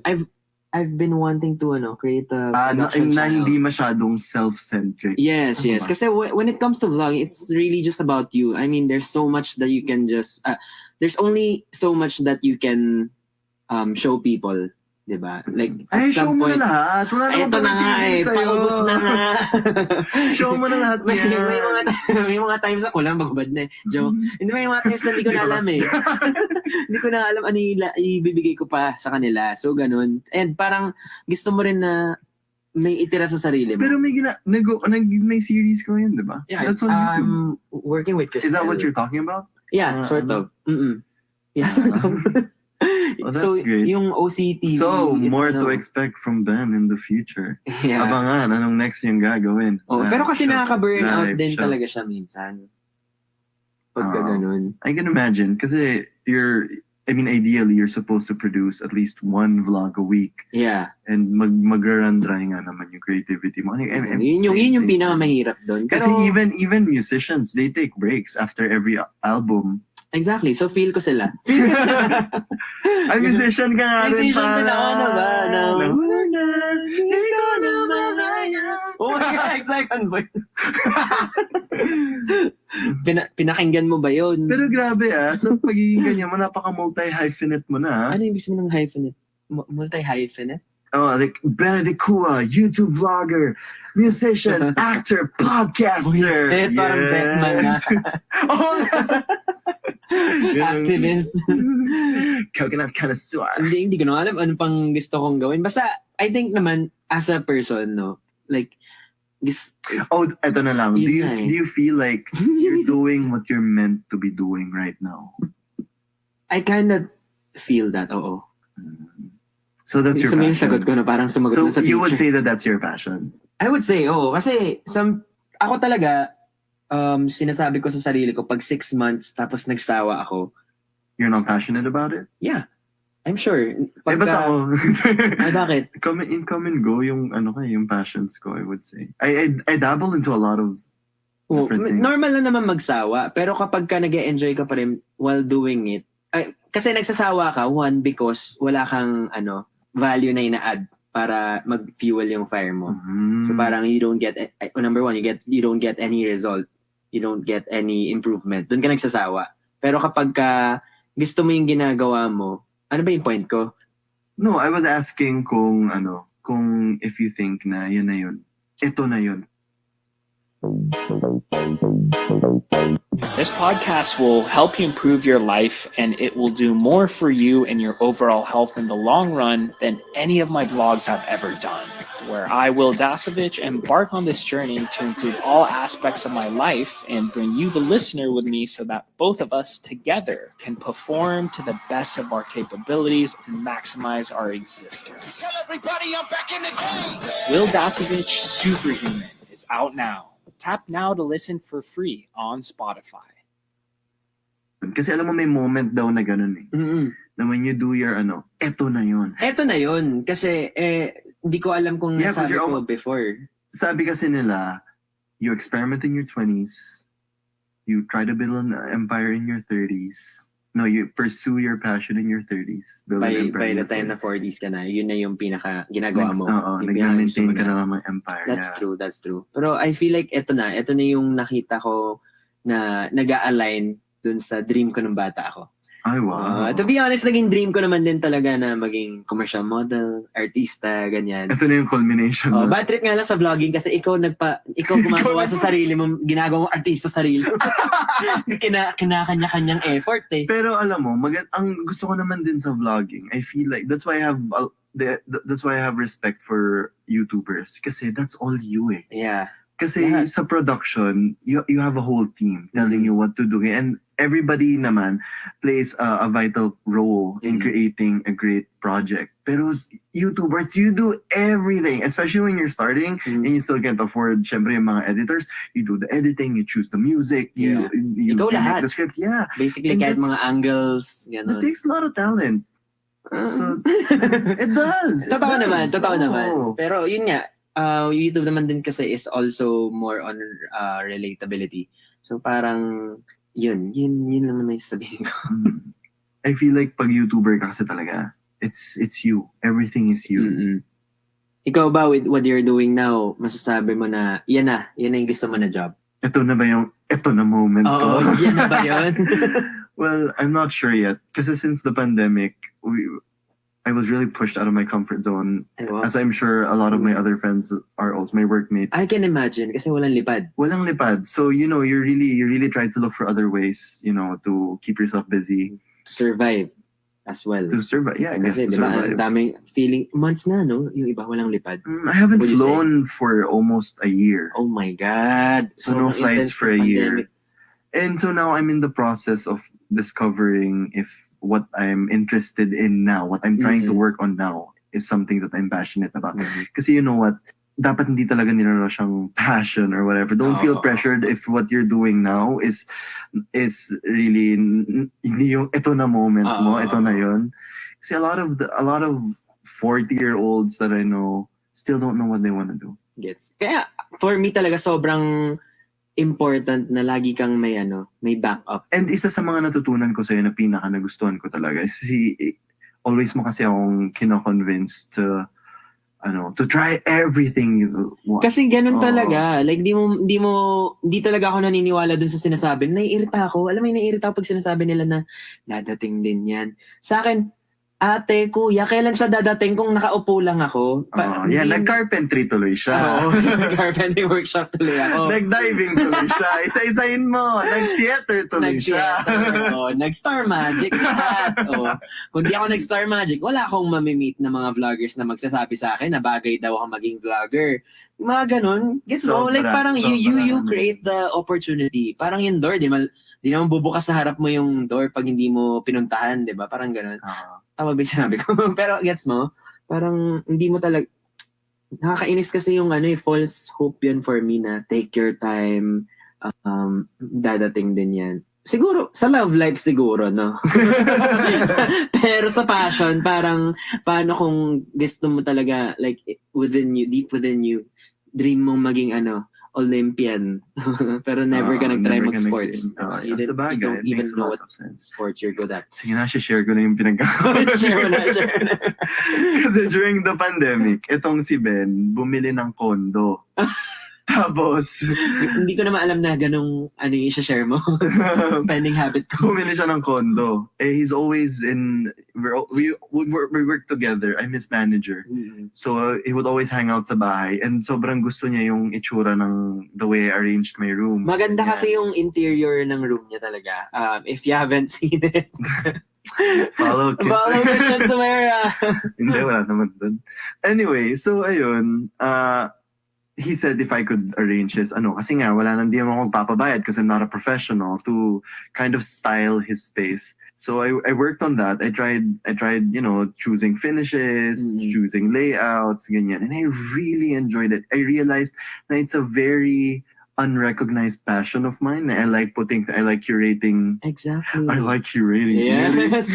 I've been wanting to create a Na production channel. hindi masyadong self-centric. Yes, Ano yes. ba? Kasi when it comes to vlogging, it's really just about you. I mean, there's so much that you can just there's only so much that you can show people, 'di ba? Like at Ay, show some mo point, na lahat. Wala ay, namang ito na nga tumitigil sa'yo. paubos na nga. Show mo na lahat may, yan. may mga times ako lang bagbad na eh. Joke. Hindi, may mga times na hindi ko na alam eh. Hindi ko na alam ano yung ibibigay ko pa sa kanila. So, ganun. And parang gusto mo rin na may itira sa sarili mo. Pero may series ko yun, di ba? yeah, That's on YouTube. working with Crystal. Is that what you're talking about? Yeah, sort of. Yeah, sort of. Oh, that's so, great. yung OCTV. So, it's more to expect from them in the future. Yeah. Abangan, anong next yung gagawin. Oh, pero kasi Live nakaka-burn show. out Live din show. talaga siya minsan. Pagka Oo. ganun. I can imagine. Kasi ideally, you're supposed to produce at least one vlog a week. Yeah. And mag-run dry nga naman yung creativity mo. Yun yung pinakamahirap doon. Kasi even musicians, they take breaks after every album. Exactly. So, feel ko sila. Ay, musician ka nga rin Musician din ako na ba? Oh my God, second voice. Pinakinggan mo ba yun? Pero grabe sa pagiging ganyan mo, napaka-multi-hyphenate mo na. Ano yung ibig sabihin ng hyphenate? Multi-hyphenate? Oh, like Benedict Kua, YouTube vlogger, musician, actor, podcaster. Buisit, parang Batman na. Oh, Activist. Coconut connoisseur. Hindi ko na alam ano pang gusto kong gawin. Basta, I think naman, as a person, no, like, Oh, eto na lang. Yun na eh. Do you feel like you're doing what you're meant to be doing right now? I kind of feel that, oo. So that's your Gusto mo yung passion. sagot ko na parang sumagot So na sa you would teacher. say that that's your passion? I would say, oo. Kasi, ako talaga, sinasabi ko sa sarili ko, pag 6 months, tapos nagsawa ako, You're not passionate about it? yeah, I'm sure. Ba't ako? Ay, bakit? come and go yung yung passions ko, I would say. I dabble into a lot of Oh, different things. normal na naman magsawa, pero kapag ka nag-enjoy ka pa rin while doing it, kasi nagsasawa ka, one, because wala kang value na ina-add para mag-fuel yung fire mo. So parang you don't get, number one, you don't get any result. You don't get any improvement. Doon ka nagsasawa. Pero kapag ka gusto mo yung ginagawa mo, ano ba yung point ko? No, I was asking kung if you think na yun na yun. Ito na yun. This podcast will help you improve your life, and it will do more for you and your overall health in the long run than any of my vlogs have ever done. Where I, Will Dasovich, embark on this journey to improve all aspects of my life and bring you, the listener, with me so that both of us together can perform to the best of our capabilities and maximize our existence. Tell everybody I'm back in the game. Will Dasovich Superhuman is out now. Tap now to listen for free on Spotify. Kasi alam mo may moment daw na ganun eh. Mm-mm. Na when you do your eto na yun. Eto na yun. Kasi, hindi ko alam kung Yeah, 'cause nasabi you're ko before. Sabi kasi nila, you experiment in your 20s, you try to build an empire in your 30s. No, you pursue your passion in your 30s. Build an empire By in the your time na 40s. 40s ka na, yun na yung pinaka ginagawa mo. Oo, Yung pinaka gusto nag-maintain mo ka na. na ng empire. That's yeah. true, that's true. Pero I feel like ito na yung nakita ko na nag-a-align dun sa dream ko nung bata ako. Ay, wow. To be honest, naging dream ko naman din talaga na maging commercial model, artista, ganyan. Ito na yung culmination. Oh, na. bad trip nga lang sa vlogging kasi ikaw gumagawa sa sarili mo, ginagawa mo artista sa sarili mo. Kinakanya-kanyang effort eh. Pero alam mo, ang gusto ko naman din sa vlogging, I feel like that's why I have respect for YouTubers kasi that's all you eh. Yeah. Kasi Lahat. sa production, you have a whole team telling you what to do and everybody naman plays a vital role in creating a great project. Pero YouTubers, you do everything, especially when you're starting and you still can't afford syempre yung mga editors. You do the editing, you choose the music, you Ikaw make lahat. the script. Yeah. Basically, And kahit that's- mga angles, It gano'n. takes a lot of talent. So, it does. Totoo It naman, does. totoo Oo. naman. Pero yun nga, YouTube naman din kasi is also more on relatability. So parang, yun lang naman yung sabihin ko. I feel like pag YouTuber ka kasi talaga, it's you. Everything is you. Mm-mm. Ikaw ba, with what you're doing now, masasabi mo na, yan na yung gusto mo na job? Ito na moment ko. Oo, yan na ba yun? Well, I'm not sure yet. Kasi since the pandemic, I was really pushed out of my comfort zone. Ay, wow. As I'm sure a lot of my other friends are also, my workmates. I can imagine, kasi walang lipad. Walang lipad. So, you really try to look for other ways, to keep yourself busy, To survive as well. to survive. Yeah, I guess Kasi to diba, survive. ang daming feeling, months na, no? Yung iba walang lipad. I haven't Would you say? flown for almost a year. Oh my God. So no Sobrang flights intense for a ng year. pandemic. And so now I'm in the process of discovering if what I'm interested in now, what I'm trying to Mhm. work on now, is something that I'm passionate about. Mhm. Kasi you know what? Dapat hindi talaga nilarush ang passion or whatever. Don't feel Oo. pressured if what you're doing now is really hindi yung ito na moment mo, Oo. ito na yun. Kasi a lot of 40-year-olds that I know still don't know what they want to do. Gets. Kaya, for me talaga, sobrang important na lagi kang may backup. And isa sa mga natutunan ko sa'yo na pinaka nagustuhan ko talaga is always mo kasi akong kino-convince to try everything you want. Kasi ganun Oo. talaga. Like, di talaga ako naniniwala dun sa sinasabi. Naiirita ako. Alam mo, naiirita ako pag sinasabi nila na dadating din yan. Sa akin, ate, kuya, kailan siya dadating kung nakaupo lang ako? Yeah, nag-carpentry tuloy siya. Oo, carpentry workshop tuloy ako. Nag-diving tuloy siya. Isa-isahin mo. Nag-theater tuloy siya. Nag-Star Magic lahat. Kung di ako nag-Star Magic, wala akong mamimit na mga vloggers na magsasabi sa akin na bagay daw ako maging vlogger. Mga ganun. Guess mo? Like parang you create the opportunity. Parang yung door, di naman bubukas sa harap mo yung door pag hindi mo pinuntahan, di ba? Parang ganun. Tama ba yung sinabi ko? Pero gets mo? Parang hindi mo talaga, nakakainis kasi yung false hope yun for me na take your time, dadating din yan. Siguro, sa love life siguro, no? Pero sa passion, parang, paano kung gusto mo talaga, like, within you, deep within you, dream mong maging Olympian. Pero never ka nag-try mag-sports. You Sa bagay, don't it even makes a know lot what of sense. sports you're good at. Sige na, share ko na yung pinagkakaroon. Share mo na. Kasi during the pandemic, itong si Ben, bumili ng kondo. Tapos, Hindi ko naman alam na ganung yung i-share mo. Spending habit ko. bumili siya ng kondo. He's always we work together. I'm his manager. So, he would always hang out sa bahay. And sobrang gusto niya yung itsura ng the way I arranged my room. Maganda Ganyan. kasi yung interior ng room niya talaga. If you haven't seen it, Follow Kit. follow Christian Sumera. Hindi, wala naman dun. Anyway, so ayun, he said if I could arrange his, kasi nga, wala nang di naman akong papabayad because I'm not a professional to kind of style his space. So I worked on that. I tried, choosing finishes, choosing layouts, ganyan. And I really enjoyed it. I realized that it's a very unrecognized passion of mine. I like curating. Exactly. I like curating. Yes,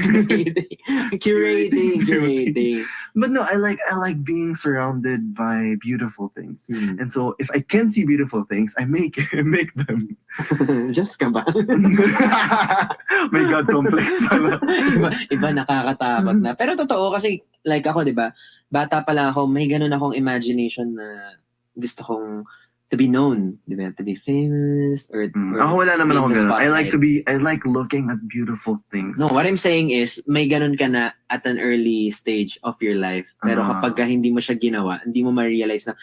curating. But no, I like being surrounded by beautiful things. And so if I can see beautiful things, I make them. Just ka ba? My God complex pala. iba nakakatakot na. Pero totoo kasi like ako, 'di ba? Bata pa lang ako, may ganun akong imagination na gusto kong to be known, di ba? To be famous or Ako wala naman ako in the ganun. spotlight. I like looking at beautiful things. No, what I'm saying is, may ganun ka na at an early stage of your life. Pero kapag ka hindi mo siya ginawa, hindi mo ma-realize na,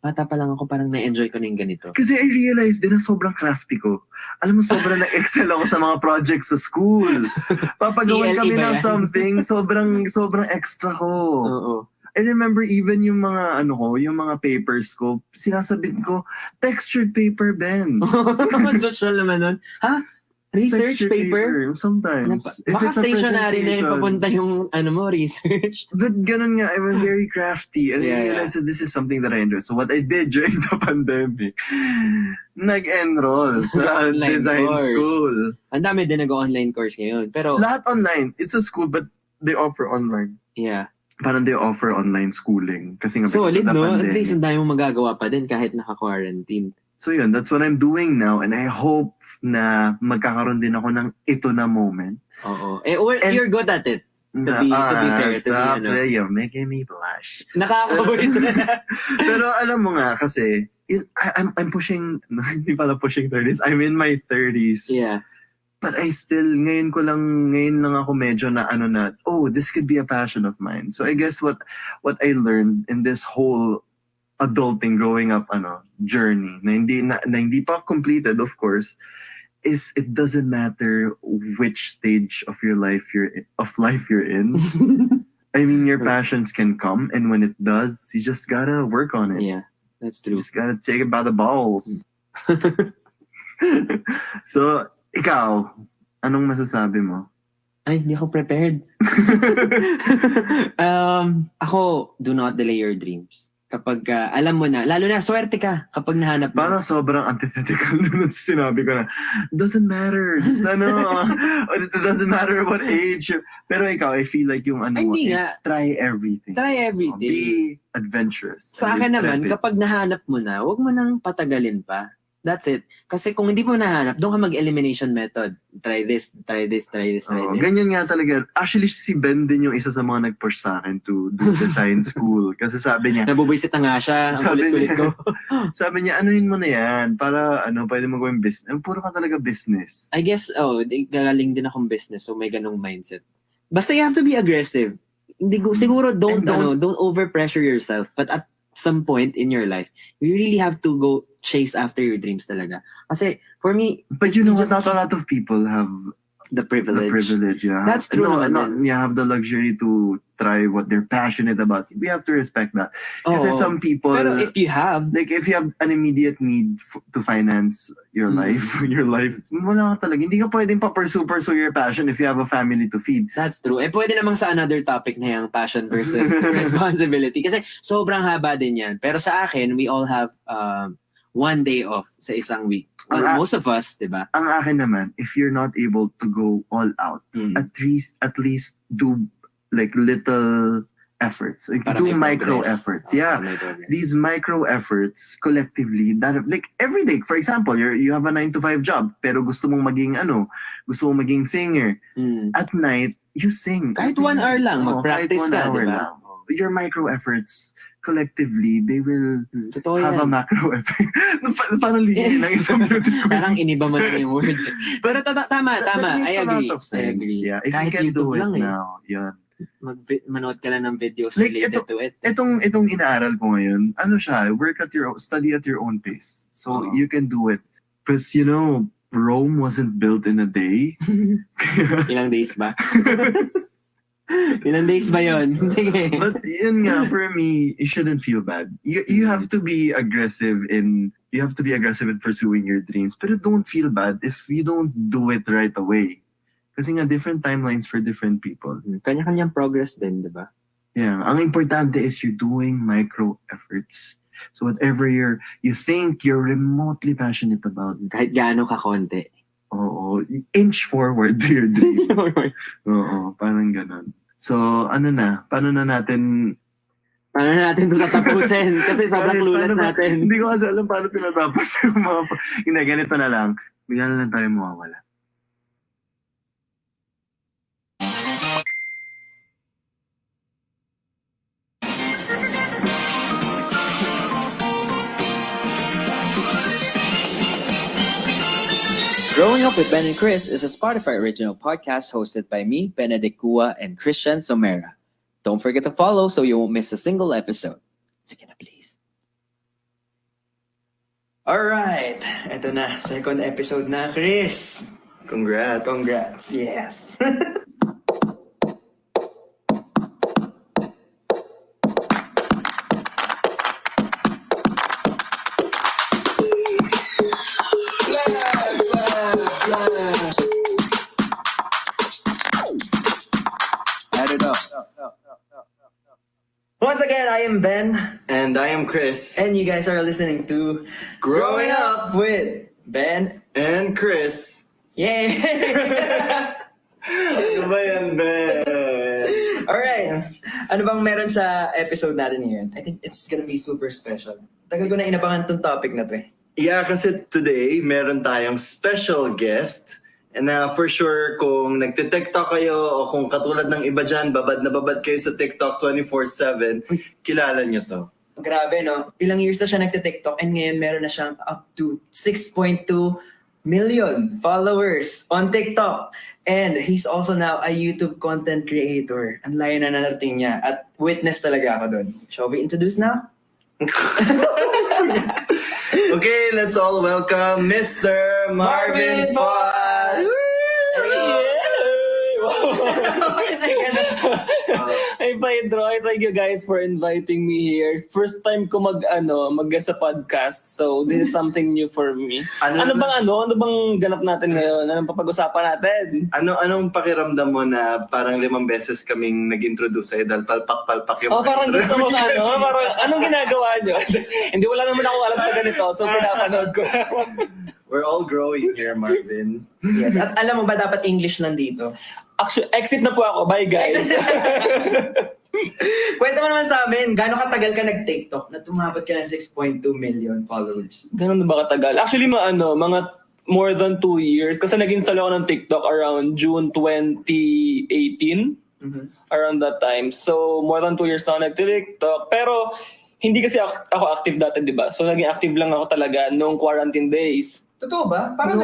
bata pa lang ako, parang na-enjoy ko na yung ganito. Kasi I realized din na sobrang crafty ko. Alam mo, sobrang na-excel ako sa mga projects sa school. Papagawan ELE kami ba ng yan? something, sobrang extra ko. Oo. I remember even yung mga yung mga papers ko, sinasabit ko, textured paper, Ben. Social naman nun. Ha? Research Textured paper? Sometimes. If Baka it's a stationary na yung presentation. papunta yung research. But ganun nga, I was very crafty. And Yeah, I realized that this is something that I enjoy. So what I did during the pandemic, nag-enroll sa Online design course. school. Ang dami din nag-online course ngayon. Pero, Lahat online. It's a school, but they offer online. yeah. Parang they offer online schooling. Kasi nga Solid, because of the no? At pandemic. least ang dami mong magagawa pa din kahit naka-quarantine. So yun, that's what I'm doing now. And I hope na magkakaroon din ako ng ito na moment. Oo. And- You're good at it. To be fair, to be stop ano. it. You're making me blush. Nakaka-voice. Pero alam mo nga kasi, I'm pushing, no, hindi pala pushing 30s. I'm in my 30s. Yeah. But I still, ngayon lang ako medyo na this could be a passion of mine. So I guess what I learned in this whole adulting growing up journey na hindi pa completed, of course, is it doesn't matter which stage of your life you're in. I mean, your passions can come, and when it does, you just gotta work on it. Yeah, that's You true. just gotta take it by the balls. So, ikaw, anong masasabi mo? Ay, hindi ako prepared. Ako, do not delay your dreams. Kapag alam mo na, lalo na, swerte ka kapag nahanap mo. Parang sobrang antithetical nun sa sinabi ko na, doesn't matter, just it doesn't matter what age. Pero ikaw, I feel like yung Ay, hindi is nga. try everything. Try everything. Be adventurous. Sa akin naman, Intrepid. kapag nahanap mo na, huwag mo nang patagalin pa. That's it. Kasi kung hindi mo nahanap, doon ka mag-elimination method. Try this, try this, try this, try Oo, this. ganyan nga talaga. Actually, si Ben din yung isa sa mga nag-push sa akin to do design school. Kasi sabi niya, Nabubuisit na nga siya. Ang Sabi ulit-ulit niya, ko. sabi niya, anuhin mo na yan para pwede mo gawin business. Puro ka talaga business. I guess, gagaling din akong business, so may ganong mindset. Basta you have to be aggressive. Hindi siguro don't overpressure yourself, but at some point in your life, you really have to go chase after your dreams talaga. Kasi for me, But you know what? Not a lot of people have the privilege. the privilege. Yeah. That's true naman din. You have the luxury to try what they're passionate about. We have to respect that. Kasi Oo. some people, Pero if you have, like if you have an immediate need to finance your life, wala ka talaga. Hindi ka pwedeng pursue your passion if you have a family to feed. that's true. Pwede namang sa another topic na yung passion versus responsibility. Kasi sobrang haba din yan. Pero sa akin, we all have one day off sa isang week. Well, most of us, di ba? Ang akin naman, if you're not able to go all out, at least do like little efforts. Like, Para do may micro progress. efforts. Yeah. May progress. These micro efforts collectively that like every day, for example, you have a 9 to 5 job pero gusto mong maging singer. Mm. At night you sing Kahit 1 hour lang, Oo, mag-practice kahit 1 ka, hour di ba? lang. Your micro efforts collectively, they will Totoo have a yan. macro effect. Parang lihin ng isang beauty queen. Parang iniba mo na yung word. Pero tama. That I makes a agree. lot of I sense. agree. Yeah. If Kahit you can YouTube do it lang now, yun. Manood ka lang ng videos Like, related to it. Itong inaaral ko ngayon, siya, study at your own pace. So, Oo. you can do it. Because, Rome wasn't built in a day. Ilang days ba? Ilang days ba yun? Sige. But yun nga, for me, you shouldn't feel bad. You have to be aggressive in pursuing your dreams. But don't feel bad if you don't do it right away. Kasi nga, different timelines for different people. Kanya-kanyang progress din, di ba? Yeah. Ang importante is you're doing micro efforts. So whatever you think you're remotely passionate about, Kahit gaano ka konti. oo, inch forward to your dream. Oo, parang ganun. So, paano na natin... Paano natin ito tatapusin? Kasi sobrang clueless natin. Hindi ko kasi alam paano tinatapos yung mga... Hindi, ganito na lang. Bigla na lang tayo mawawala. Growing Up with Ben and Chris is a Spotify original podcast hosted by me, Benedict Kua, and Christian Somera. Don't forget to follow so you won't miss a single episode. Sige na, please. Alright, eto na, second episode na, Chris. Congrats. Yes. Once again, I am Ben, And I am Chris. and you guys are listening to Growing Up with Ben. And Chris. Yay! Ano ba yan, Ben? Alright, ano bang meron sa episode natin ngayon? I think it's gonna be super special. Tagal ko na inabangan tong topic na to eh. Yeah, kasi today, meron tayong special guest. And for sure, kung nagte-TikTok kayo o kung katulad ng iba dyan, babad na babad kayo sa TikTok 24/7, kilala nyo to. Grabe, no? Ilang years na siya nagte-TikTok and ngayon meron na siyang up to 6.2 million followers on TikTok. And he's also now a YouTube content creator. Ang layo na narating niya. At witness talaga ako doon. Shall we introduce now? Okay, let's all welcome Mr. Marvin Foss! Hey, Pedro, I thank you guys for inviting me here. First time ko mag sa podcast, so this is something new for me. Ano bang ganap natin ngayon? Anong papag-usapan natin? Anong pakiramdam mo na parang 5 beses kaming nag-introduce sa'yo dahil palpak-palpak yung Parang intro? gusto mo parang anong ginagawa nyo? Hindi, wala naman ako alam sa ganito, so pinapanood ko. We're all growing here, Marvin. Yes. At alam mo ba dapat English lang dito? Actually, exit na po ako. Bye, guys. Kwento mo naman sa amin, gaano katagal ka nag-TikTok na tumabot ka ng 6.2 million followers? Ganun na ba katagal? Actually, mga more than 2 years. Kasi nag-install ako ng TikTok around June 2018. Around that time. So, more than 2 years na ako nag-TikTok. Pero, hindi kasi ako active dati, di ba? So, naging active lang ako talaga noong quarantine days. Totoo ba? Parang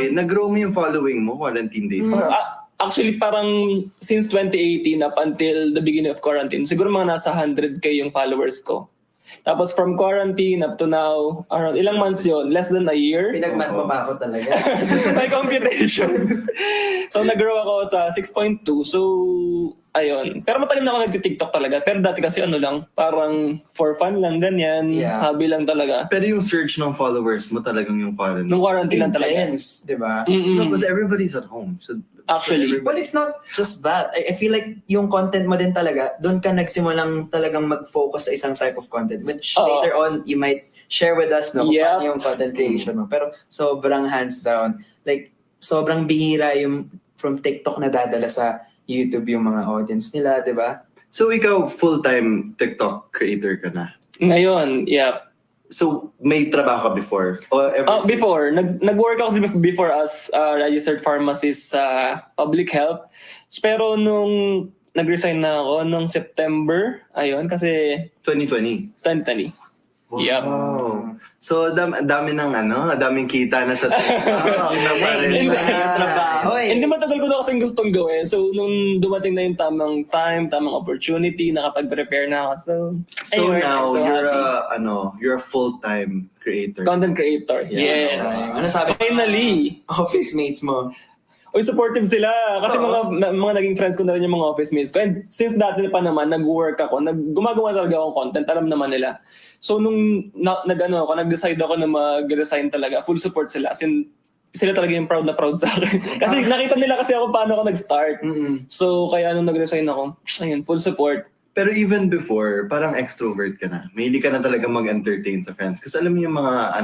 nag-grow mo yung following mo, quarantine days. Actually, parang since 2018 up until the beginning of quarantine, siguro mga nasa 100k yung followers ko. Tapos from quarantine up to now, around ilang months yon, less than a year. Pinagmat mo pa ako talaga. May computation. So nag-grow ako sa 6.2. So, ayun. Pero matagal na ako nag-TikTok talaga. Pero dati kasi parang for fun lang, ganyan. Yeah. Hobby lang talaga. Pero yung search ng followers mo talagang yung quarantine. Nung quarantine lang talaga. Intense, di ba? No, because everybody's at home. So Actually. Well, it's not just that. I feel like yung content mo din talaga, doon ka nagsimulang talagang mag-focus sa isang type of content, which later on, you might share with us, no? Kung paano yung content creation mo. Pero sobrang hands down. Like, sobrang bihira yung from TikTok na dadala sa YouTube yung mga audience nila, di ba? So ikaw, full-time TikTok creator ka na? Ngayon, yeah. So may trabaho ka before? Or ever since? Before. Nag-work ako before as registered pharmacist sa public health. Pero nung nag-resign na ako nung September, ayun, kasi 2020? 2020. Wow. Yep. So dami ng daming kita na sa TikTok. Hindi matagal ko na kasing gustong gawin. So nung dumating na yung tamang time, tamang opportunity, nakapag-prepare na ako. So anyway, now so you're a full-time creator. Content creator. Yeah. Yes. Ano sabi? Finally. Office mates mo. Uy, supportive sila. Kasi mga naging friends ko na rin yung mga office mates ko. And since dati pa naman, nag-work ako, gumagawa talaga akong content, alam naman nila. So nung nag-decide ako na mag-resign talaga, full support sila. As in, sila talaga yung proud na proud sa akin. Kasi nakita nila kasi ako paano ako nag-start. So kaya nung nag-resign ako, ayun, full support. Pero even before, parang extrovert ka na. Mahilig ka na talaga mag-entertain sa friends. Kasi alam mo yung mga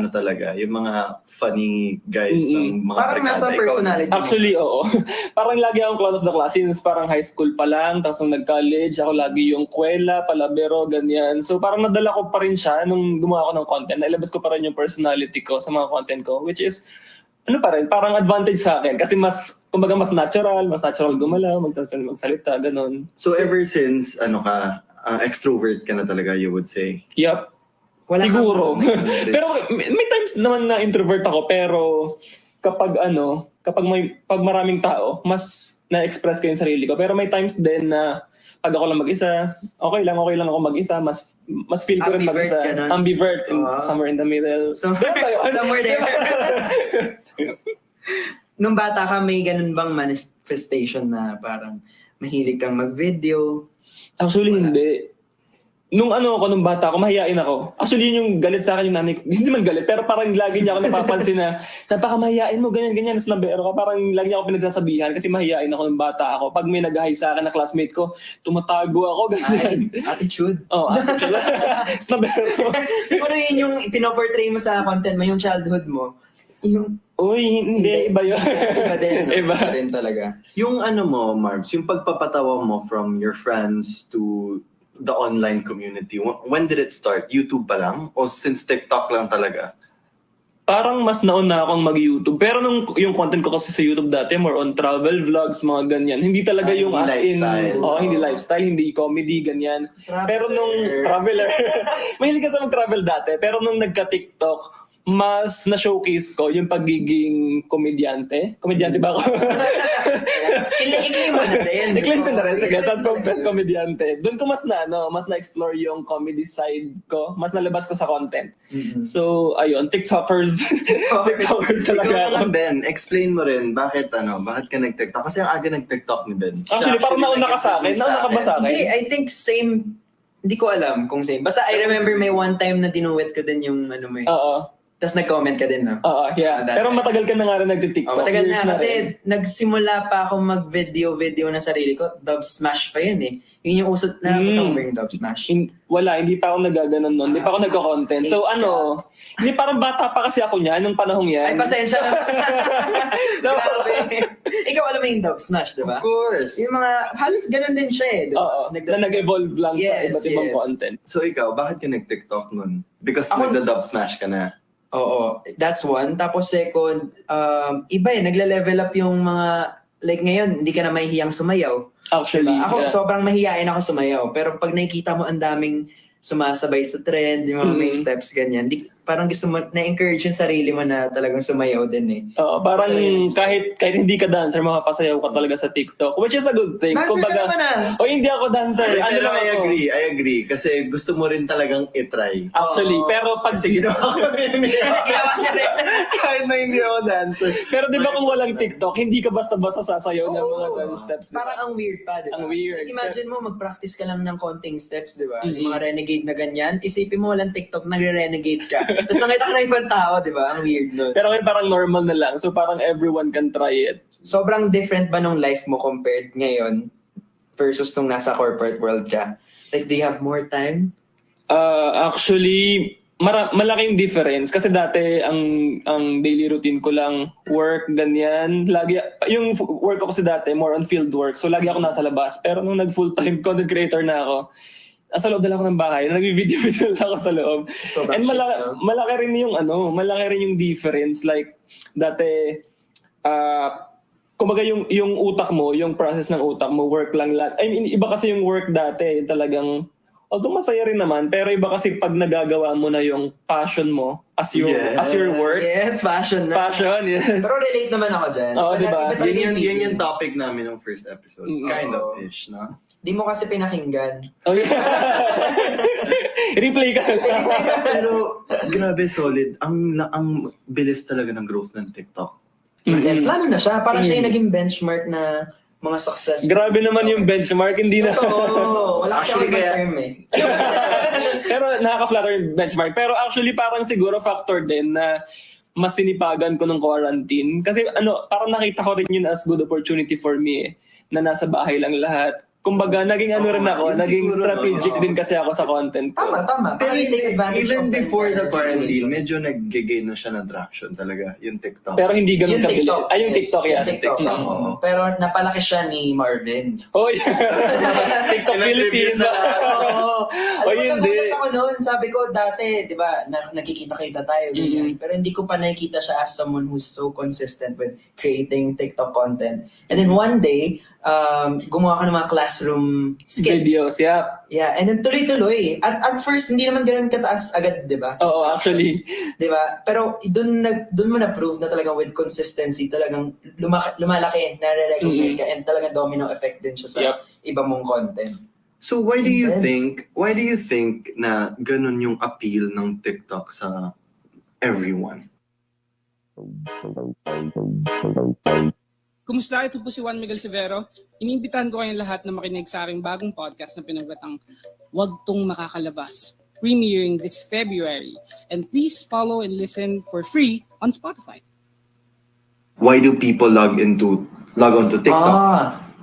yung mga funny guys ng mga Parang nasa personality. Actually, oo. Parang lagi akong clown of the class since parang high school pa lang. Tapos nung nag-college, ako lagi yung kwela, palabero, ganyan. So parang nadala ko pa rin siya nung gumawa ko ng content. Nailabas ko pa rin yung personality ko sa mga content ko. Which is, parang advantage sa akin. Kasi mas natural gumalaw, magsalita, ganun. So ever since, extrovert ka na talaga, you would say? Yup. Siguro. Pero may times naman na introvert ako, pero kapag pag maraming tao, mas na-express ko yung sarili ko. Pero may times din na pag ako lang mag-isa, okay lang ako mag-isa, mas feel ko rin mag-isa. Ambivert, somewhere in the middle. Somewhere there. Nung bata ka, may ganun bang manifestation na parang mahilig kang mag-video? Actually, hindi. Nung bata ako, mahihain ako. Actually, yun yung galit sa akin yung nanay ko. Hindi man galit, pero parang lagi niya ako napapansin na napaka-mahihain mo, ganyan, snabero ka. Parang lagi niya ako pinagsasabihan kasi mahihain ako nung bata ako. Pag may nag-hi sa akin na classmate ko, tumatago ako, ganyan. Attitude. Attitude. Snabero. Siguro yun yung pinoportray mo sa content mo, yung childhood mo. Hindi, iba yun. Iba din. Iba rin talaga. Yung mo, Marbs, yung pagpapatawa mo from your friends to the online community, when did it start? YouTube pa lang? O since TikTok lang talaga? parang mas nauna akong mag-YouTube. Pero yung content ko kasi sa YouTube dati, more on travel vlogs, mga ganyan. Hindi talaga yung Hindi as in, lifestyle. hindi lifestyle, hindi comedy, ganyan. Pero nung traveler, mahilig ka sa mag-travel dati, pero nung nagka-TikTok, mas na-showcase ko yung pagiging komedyante. Komedyante ba ako? I-claim mo na din. I-claim ko na rin. Sige, saan ko best komedyante? Doon ko mas na-explore yung comedy side ko. Mas nalabas ko sa content. So, ayun, TikTokers. TikTokers talaga Ikaw ako. naman, Ben, explain mo rin bakit ka nag-TikTok? Kasi ang aga nag-TikTok ni Ben. Actually, parang nauna ka sa akin. Nauna ka ba sa Hindi, akin? I think same. Hindi ko alam kung same. Basta I remember may one time na dinuwit ko din yung ano mo eh. Oo. Tapos nag-comment ka din, no? Oo, yeah. That Pero time. matagal ka na nga rin nagtitiktok. Matagal Years na kasi rin. nagsimula pa ako mag-video na sarili ko. Dub Smash pa yun eh. Yun yung usot na mo yung Dub Smash. Wala, hindi pa ako nagaganon nun. Hindi pa ako nagko-content. So hindi parang bata pa kasi ako niyan nung panahong yan. Ay, pasensya na. No. Grabe. Ikaw alam mo yung Dub Smash, di ba? Of course. Yung mga, halos ganun din siya eh. Di ba? Oo, na nag-evolve lang sa Yes, iba't ibang yes. content. So ikaw, bakit ka nag-TikTok nun? Because Ako- nagda-dub smash ka na. Oo, that's one. Tapos second, iba eh, nagle-level up yung mga, like ngayon, hindi ka na mahihiyang sumayaw. Actually, Ako, yeah. sobrang mahihain ako sumayaw. Pero pag nakikita mo ang daming sumasabay sa trend, yung mga may steps, ganyan, parang gusto mo, na-encourage yung sarili mo na talagang sumayaw din eh. Oo, parang Talaga. kahit hindi ka dancer, mapapasayaw ka talaga sa TikTok. Which is a good thing. Dancer ka naman ah! O hindi ako dancer. Ano Pero lang I ako? agree. Kasi gusto mo rin talagang itry. Actually, Oo. pero pag Ginawa ko rin. Ginawa niya rin. Kahit na hindi ako dancer. Pero di ba kung walang TikTok, hindi ka basta-basta sasayaw ng mga dance steps. Di ba? Parang ang weird pa, di ba? Ang weird. Like, imagine mo, mag-practice ka lang ng konting steps, di ba? Mhm. Yung mga renegade na ganyan. Isipin mo walang TikTok, nagre-renegade ka. Tapos nakita ka na ibang tao, di ba? Ang weird nun. Pero ngayon parang normal na lang. So parang everyone can try it. Sobrang different ba nung life mo compared ngayon versus nung nasa corporate world ka? Like, do you have more time? Actually, malaking difference. Kasi dati, ang daily routine ko lang, work, ganyan. Lagi, yung work ko kasi dati, more on field work. So lagi ako nasa labas. Pero nung nag-full-time content creator na ako, nasa loob na lang ako ng bahay. Nag-video lang ako sa loob. Sobrang And shift, no? malaki rin yung difference. Like, dati, kumbaga yung utak mo, yung process ng utak mo, work lang lahat. I mean, iba kasi yung work dati, talagang, although masaya rin naman, pero iba kasi pag nagagawa mo na yung passion mo as your work. Yes, passion na. Passion, yes. Pero relate naman ako dyan. Oo, Iba diba? talaga Yun feeling. yung topic namin ng first episode. Mm. Kind Oo. of ish, no? Di mo kasi pinakinggan. Oh, yeah. Replay ka. Pero grabe solid. Ang bilis talaga ng growth ng TikTok. Yes, lalo na siya. Parang siya yung naging benchmark na mga success. Grabe naman yung benchmark, hindi na. Oo. Wala kasi Actually, ako kaya- term eh. Pero nakaka-flatter yung benchmark. Pero actually parang siguro factor din na mas sinipagan ko ng quarantine. Kasi parang nakita ko rin yun as good opportunity for me eh, na nasa bahay lang lahat. Kumbaga, naging rin ako, yun naging siguro, strategic no? din kasi ako sa content ko. Tama. Pero Parang take advantage even of before the that quarantine, situation. medyo nag-gain na siya ng traction talaga, yung TikTok. Pero hindi ganun Yung kabili. TikTok. Ay, yung TikTok, yes. Yung TikTok. Mm. Oo. Pero napalaki siya ni Marvin. Oh, yeah. TikTok Philippines. Oo. O, Alam mo, hindi. nagulat ako noon. Sabi ko dati, di ba, nakikita-kita tayo. Ganyan. Pero hindi ko pa nakikita siya as someone who's so consistent with creating TikTok content. And then one day, gumawa ka ng mga classroom skits. Videos, yeah. Yeah, and then tuloy-tuloy. At first, hindi naman ganun kataas agad, di ba? Oo, actually. Di ba? Pero dun mo na-prove na talagang with consistency, talagang lumalaki, nare-recognize ka, and talagang domino effect din siya sa Yep. iba mong content. So why do you Intense. think na ganun yung appeal ng TikTok sa everyone? Kumusta? Ito po si Juan Miguel Severo. Iniimbitahan ko kayong lahat na makinig sa aking bagong podcast na pinaggatang Wag Tong Makakalabas, premiering this February. And please follow and listen for free on Spotify. Why do people log onto TikTok?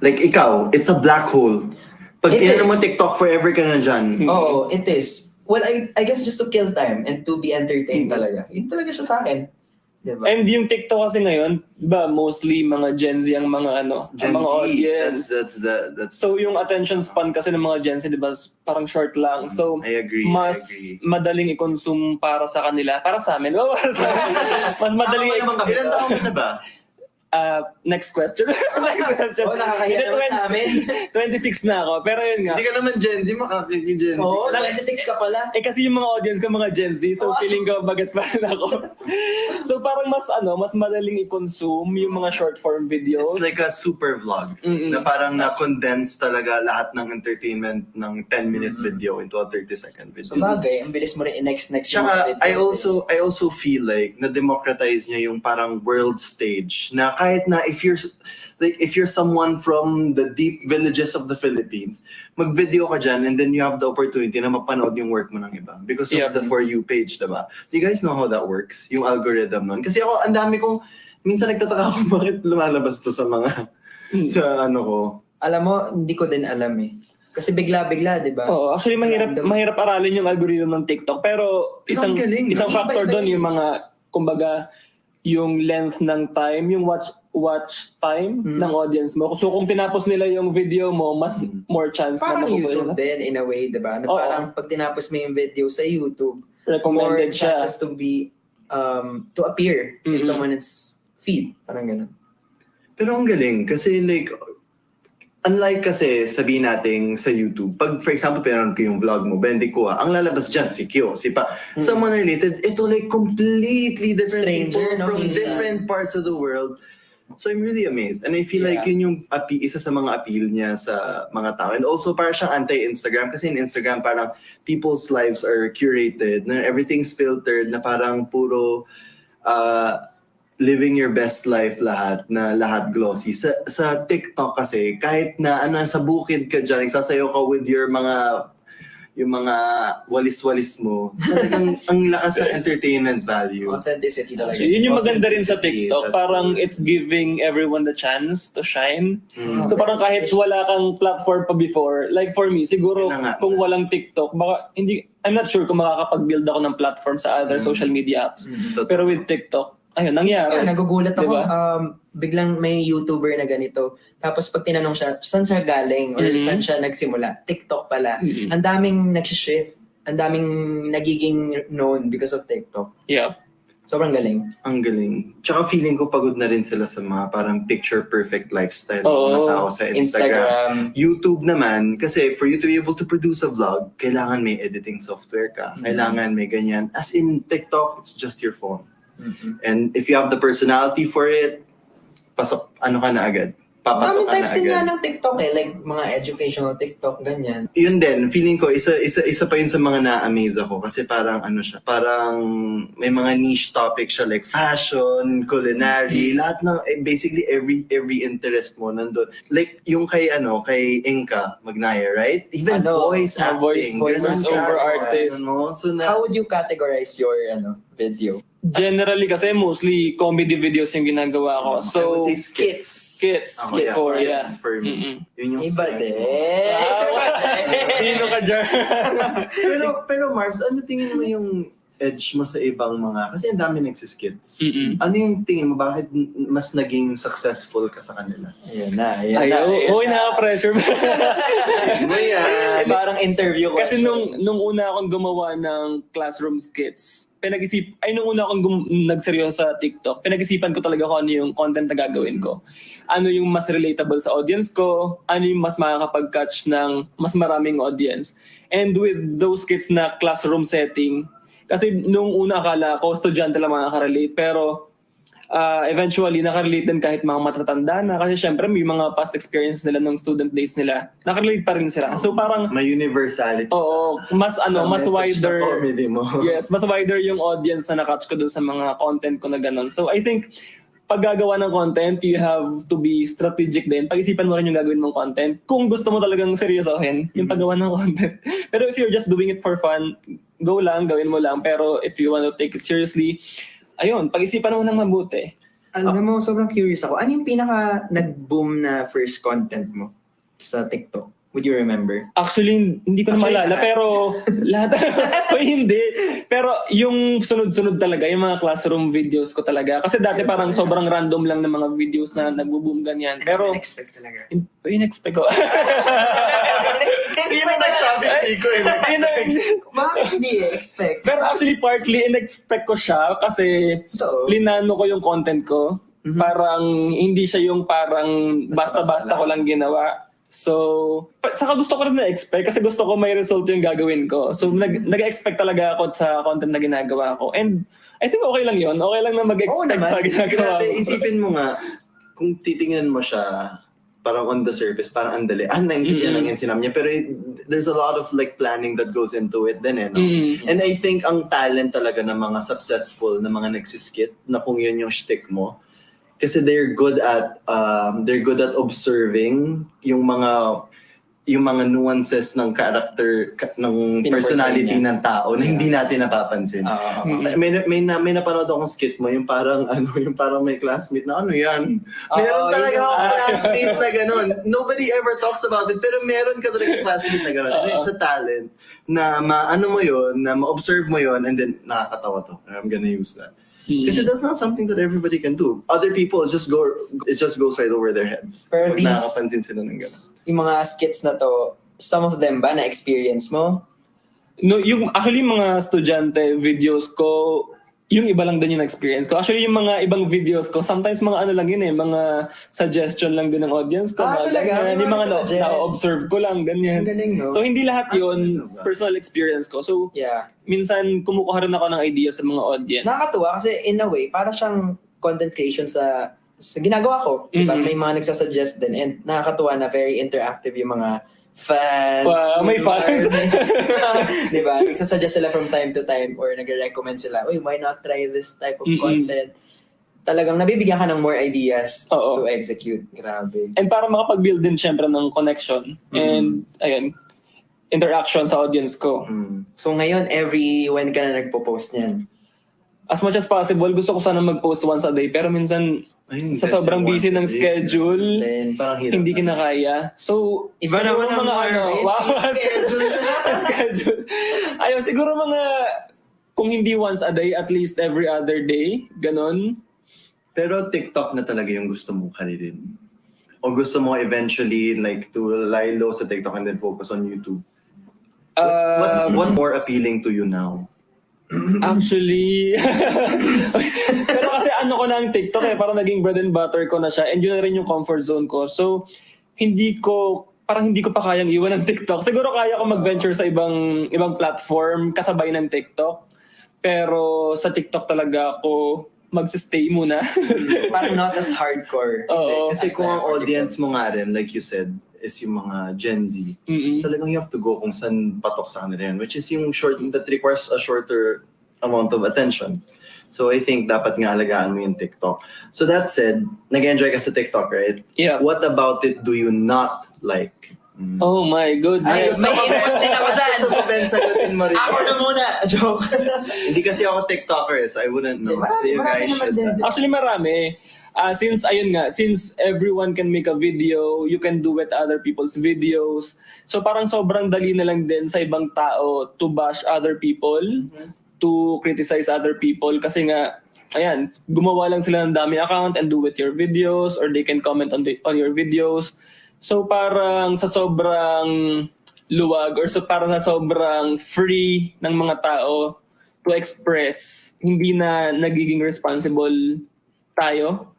Like ikaw, it's a black hole. Pag It tinanong mo is. TikTok, forever ka na dyan. Oo, it is. Well, I guess just to kill time and to be entertained talaga. Yun talaga siya sa akin. Diba? And yung TikTok kasi ngayon, ba mostly mga Gen Z ang mga Gen ang mga Z, audience. that's So yung attention span kasi ng mga Gen Z, di ba, parang short lang. So I agree. mas I agree. madaling i-consume para sa kanila. Para sa amin. Mas madaling naman kami. Ilan taon ka na ba? Next question. Next question. Nakakahiya naman sa amin. 26 na ako. Pero yun nga. Hindi ka naman Gen Z, makakinig Gen Z. Oo, 26 ka pala. Kasi yung mga audience ko mga Gen Z, so feeling ko bagets pa rin ako. So parang mas madaling i-consume yung mga short form videos. It's like a super vlog na parang na-condense talaga lahat ng entertainment ng 10-minute video into a 30-second video. So bagay, ang bilis mo rin i-next yung Tsaka, mga videos. I also feel like na-democratize niya yung parang world stage na kahit na if you're someone from the deep villages of the Philippines, mag-video ka dyan and then you have the opportunity na mapanood yung work mo ng iba because of the For You page, diba? Do you guys know how that works? Yung algorithm nun? Kasi ako, ang dami kong, minsan nagtataka ako bakit lumalabas to sa mga, sa ano ko. Alam mo, hindi ko din alam eh. Kasi bigla-bigla, di ba? Oh, actually mahirap aralin yung algorithm ng TikTok, pero isang galing, isang no? factor Iba-iba doon yung mga kumbaga yung length ng time, yung watch time ng audience mo. So kung tinapos nila yung video mo, mas more chance Parang na makukuha YouTube nila. din in a way, di ba? Na Oo. parang pag tinapos mo yung video sa YouTube, Recommended more siya. chances to be, to appear in someone's feed. Parang ganun. Pero ang galing kasi like unlike kasi sabihin natin sa YouTube, pag for example pinanood ko yung vlog mo, Bendy Kua, ang lalabas dyan si Kyo, si Pa, someone related, ito like completely different Stranger, people no? from different parts of the world. So I'm really amazed. And I feel like yun yung isa sa mga appeal niya sa mga tao. And also parang siyang anti-Instagram kasi in Instagram parang people's lives are curated, na everything's filtered, na parang puro living your best life lahat glossy. Sa TikTok kasi, kahit na sa bukid ka dyan, nagsasayaw ka with yung mga walis-walis mo, talagang ang lakas ng entertainment value. Authenticity talaga. So, yun yung maganda rin sa Authenticity, TikTok. that's Parang true. it's giving everyone the chance to shine. So parang kahit wala kang platform pa before, like for me, siguro Yun na nga. kung walang TikTok, baka I'm not sure kung makakapag-build ako ng platform sa other social media apps. Pero with TikTok, ayun, nangyari. Nagugulat ako, Diba? biglang may YouTuber na ganito. Tapos pag tinanong siya, saan siya galing? Or saan siya nagsimula? TikTok pala. Ang daming nag-shift. Ang daming nagiging known because of TikTok. Yeah. Sobrang galing. Ang galing. Tsaka feeling ko pagod na rin sila sa mga parang picture-perfect lifestyle ng Oo. mga tao sa Instagram. Instagram. YouTube naman, kasi for you to be able to produce a vlog, kailangan may editing software ka. Kailangan may ganyan. As in TikTok, it's just your phone. And if you have the personality for it, pasok, ka na agad. Papatok Daming ka na types din nga agad. ng TikTok eh. Like mga educational TikTok, ganyan. Yun din, feeling ko, isa pa yun sa mga na-amaze ako. Kasi parang parang may mga niche topic siya like fashion, culinary, lahat ng, basically every interest mo nandun. Like yung kay Inka Magnaya, right? Even voice acting. voice ganun over ka, artist. So How would you categorize your video? Generally kasi mostly comedy videos yung ginagawa ko. So, I would say skits. skits. Ako, Skits. For, skits yeah. for me. Yun yung Iba strength din. mo. Sino ka dyan? pero Marbs, ano tingin mo yung edge mo sa ibang mga, kasi ang dami nagsiskits. Mm-mm. Ano yung tingin mo, bakit mas naging successful ka sa kanila? Ayan na. Uy, nakaka-pressure. Parang interview ko. Kasi nung una akong gumawa ng classroom skits, nung una akong nagseryoso sa TikTok, pinag-isipan ko talaga kung ano yung content na gagawin ko. Ano yung mas relatable sa audience ko, ano yung mas makakapag-catch ng mas maraming audience. And with those skits na classroom setting, kasi nung una akala ko, estudyante lang makaka-relate, pero eventually nakarelate din kahit mga matatanda na kasi syempre may mga past experience nila ng student days nila. Nakarelate pa rin sila. So parang May universality. oo, mas sa mas message wider. na comedy mo. Yes, mas wider yung audience na nakatch ko dun sa mga content ko na ganun. So I think pag gagawa ng content, you have to be strategic din. Pag-isipan mo rin yung gagawin mong content. Kung gusto mo talagang seryosohin yung paggawa ng content. Pero if you're just doing it for fun, go lang, gawin mo lang. Pero if you want to take it seriously, ayun, pag-isipan mo nang mabuti. Alam mo, sobrang curious ako. Ano yung pinaka nag-boom na first content mo sa TikTok? Would you remember? Actually, hindi ko na maalala, pero lahat, hindi. Pero yung sunod-sunod talaga, yung mga classroom videos ko talaga. Kasi dati parang sobrang random lang ng mga videos na nagbo-boom ganyan. Pero, Expect talaga. in-expect ko. Sino nagsabi Nico eh? Bakit hindi expect? Pero actually, partly, in-expect ko siya kasi Totoo. plinano ko yung content ko. Parang, hindi siya yung parang basta-basta ko lang ginawa. So, saka gusto ko rin na-expect kasi gusto ko may result yung gagawin ko. So, nag-expect talaga ako sa content na ginagawa ko. And I think okay lang yun. Okay lang na mag-expect sa ginagawa Grabe, ko. isipin mo nga, kung titingnan mo siya, parang on the surface, parang andali. Naintindihan lang yung sinabi niya. Pero there's a lot of like planning that goes into it din eh. No? And I think ang talent talaga ng mga successful, na mga nagsiskit, na kung yun yung shtick mo, kasi they're good at observing yung mga nuances ng character ng personality ng tao na hindi natin napapansin. May napanood akong skit mo yung parang may classmate na yan. Meron talaga akong classmate na gano'n. Nobody ever talks about it pero meron ka talaga classmate na gano'n. And it's a talent na maano mo yun, na ma-observe mo yun and then nakakatawa to. I'm gonna use that. Kasi that's not something that everybody can do. Other people, it just goes right over their heads. Pero Pag nakakapansin sila ng gano'n. Yung mga skits na to, some of them ba na-experience mo? No, yung actually mga estudyante videos ko, yung iba lang din yung experience ko. Actually, yung mga ibang videos ko, sometimes mga ano lang yun eh, mga suggestion lang din ng audience ko. Talaga? Ganyan. Yung mga na-observe ko lang, ganyan. Ang galing, no? So, hindi lahat yun personal experience ko. So, Yeah. minsan kumukuha rin ako ng idea sa mga audience. Nakakatuwa kasi in a way, para siyang content creation sa ginagawa ko. Diba? May mga nagsasuggest din and nakakatuwa na very interactive yung mga fans. Wow, may fans. Diba? Nagsasuggest sila from time to time or nag-recommend sila, uy, why not try this type of content? Talagang nabibigyan ka ng more ideas to execute. Grabe. And para makapag-build din syempre ng connection and ayun, interaction sa audience ko. So ngayon, when ka na nagpo-post niyan? As much as possible, gusto ko sana mag-post once a day pero minsan sa sobrang busy ng schedule, hindi kinakaya. So, Iba naman ang schedule. Ayun, siguro mga, kung hindi once a day, at least every other day, ganon. Pero TikTok na talaga yung gusto mong kalilin? O gusto mo eventually like to lie low sa TikTok and then focus on YouTube? What's more appealing to you now? Actually, pero kasi ano ko na ang TikTok eh, parang naging bread and butter ko na siya and yun na rin yung comfort zone ko. So, hindi ko pa kayang iwan ng TikTok. Siguro kaya ko mag-venture sa ibang platform kasabay ng TikTok. Pero sa TikTok talaga ako mag-stay muna. Parang not as hardcore. Kasi kung ang audience mo nga rin, like you said, is yung mga Gen Z, talagang you have to go kung saan patok sa kanila yan, which is yung that requires a shorter amount of attention. So I think dapat nga alagaan mo yung TikTok. So that said, nag-enjoy ka sa TikTok, right? Yeah. What about it do you not like? Oh my goodness. May input din ako dyan. Ben, sagutin mo rin. Ako na muna. Joke. Hindi kasi ako TikToker, so I wouldn't know. So you guys should. Actually, marami. Since everyone can make a video, you can do it other people's videos. So parang sobrang dali na lang din sa ibang tao to bash other people, to criticize other people. Kasi nga, ayan, gumawa lang sila ng dami account and do with your videos or they can comment on your videos. So parang sa sobrang luwag or so parang sa sobrang free ng mga tao to express, hindi na nagiging responsible tayo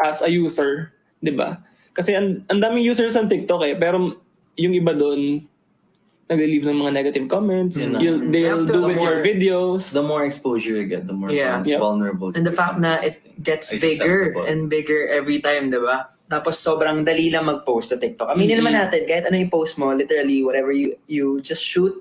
as a user, 'di ba? Kasi ang daming users ng TikTok eh, pero yung iba doon nagli-leave ng mga negative comments. They'll do with your videos. The more exposure you get, the more vulnerable. And the fact na it gets bigger and bigger every time, 'di ba? Tapos sobrang dali lang mag-post sa TikTok. Aminin naman natin, kahit ano yung post mo, literally whatever you just shoot,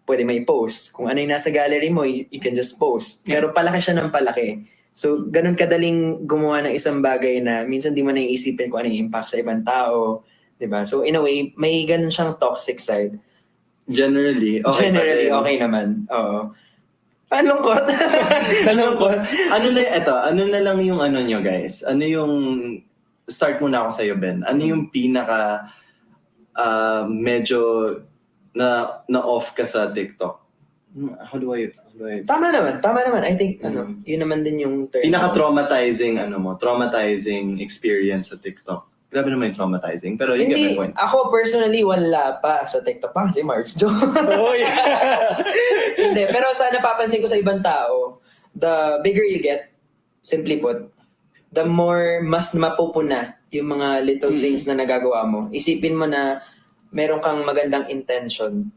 pwede may post. Kung ano yung nasa gallery mo, you can just post. Pero palaki siya ng palaki. So, ganun kadaling gumawa ng isang bagay na minsan di mo naiisipin kung ano yung impact sa ibang tao. Diba? So, in a way, may ganun siyang toxic side. Generally, okay naman. Oo. Lungkot. Ano na lang yung ano nyo, guys? Ano yung, start muna ako sa'yo, Ben. Ano yung pinaka medyo na off ka sa TikTok? How do I Tama naman. I think, yun naman din yung term. pinaka-traumatizing, traumatizing experience sa TikTok? Grabe naman yung traumatizing, pero you get Hindi, my point. ako personally, wala pa sa TikTok pa kasi Marv's joke. Oy. Hindi, pero sa napapansin ko sa ibang tao, the bigger you get, simply put, the more mas mapupuna yung mga little things na nagagawa mo. Isipin mo na meron kang magandang intention,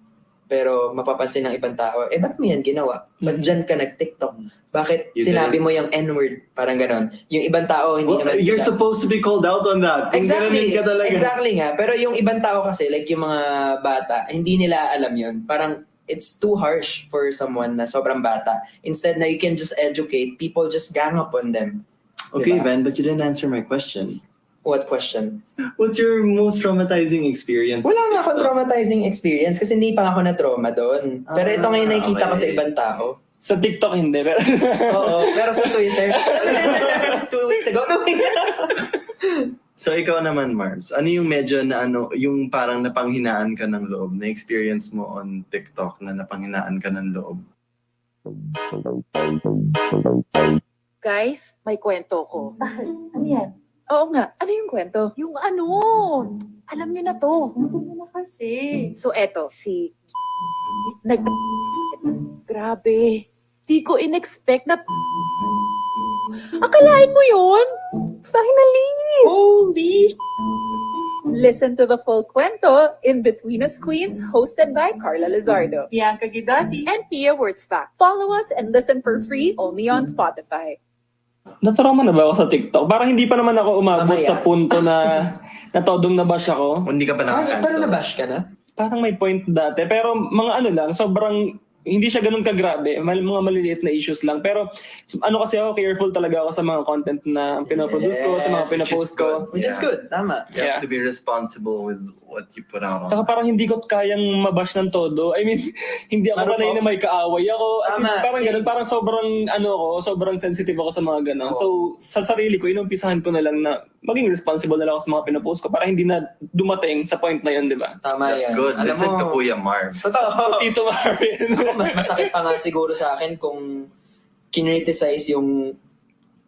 pero mapapansin ng ibang tao, ba't mo yan ginawa? Ba't dyan ka nag-TikTok? Bakit You sinabi mo yung N-word? Parang ganon. Yung ibang tao, hindi Well, naman you're sila. supposed to be called out on that. Kung Exactly. ginanin ka talaga. Exactly nga. Pero yung ibang tao kasi, like yung mga bata, hindi nila alam yun. Parang it's too harsh for someone na sobrang bata. Instead na you can just educate, people just gang up on them. Okay, Diba? Ben, but you didn't answer my question. What question? What's your most traumatizing experience? Wala nga akong traumatizing experience kasi hindi pa ako na-trauma doon. Pero ito ngayon nakikita ko sa okay. ibang tao. Sa TikTok hindi, pero Oo, pero sa Twitter. 2 weeks ago. So ikaw naman, Marbs, ano yung medyo na yung parang napanghinaan ka ng loob, na experience mo on TikTok na napanghinaan ka ng loob? Guys, may kwento ko. Ano yan? Oo nga. Ano yung kwento? Yung ano, alam niyo na to. Ano mo na kasi? So eto, nag grabe. Di ko in-expect na akalain mo yun? Finally! Holy Listen to the full kwento in Between Us Queens, hosted by Carla Lizardo Bianca Gidati. and Pia Wurtzbach. Follow us and listen for free only on Spotify. natrauma na ba ako sa TikTok? Parang hindi pa naman ako umabot Mamaya. sa punto na natodong nabash ako. Hindi ka pa Pero nakakancel. nabash ka na? Parang may point dati. Pero mga ano lang, sobrang hindi siya ganun kagrabe. Mga maliliit na issues lang. Pero ano kasi ako, careful talaga ako sa mga content na pinoproduce ko, sa mga Yes, pinopost ko. Which is good. Tama. You have Yeah. to be responsible with what you put out on. Saka parang hindi ko kayang mabash ng todo. I mean, hindi ako Ano sanay po? na may kaaway ako. As in, Tama, parang same. ganun, parang sobrang sensitive ako sa mga ganun. So, sa sarili ko, inumpisahan ko na lang na maging responsible na lang ako sa mga pinopost ko para hindi na dumating sa point na yun, di ba? Tama That's yan. good. Alam Listen mo, to Kuya Marbs. totoo. Tito Marvin. Ako, mas masakit pa nga siguro sa akin kung kinriticize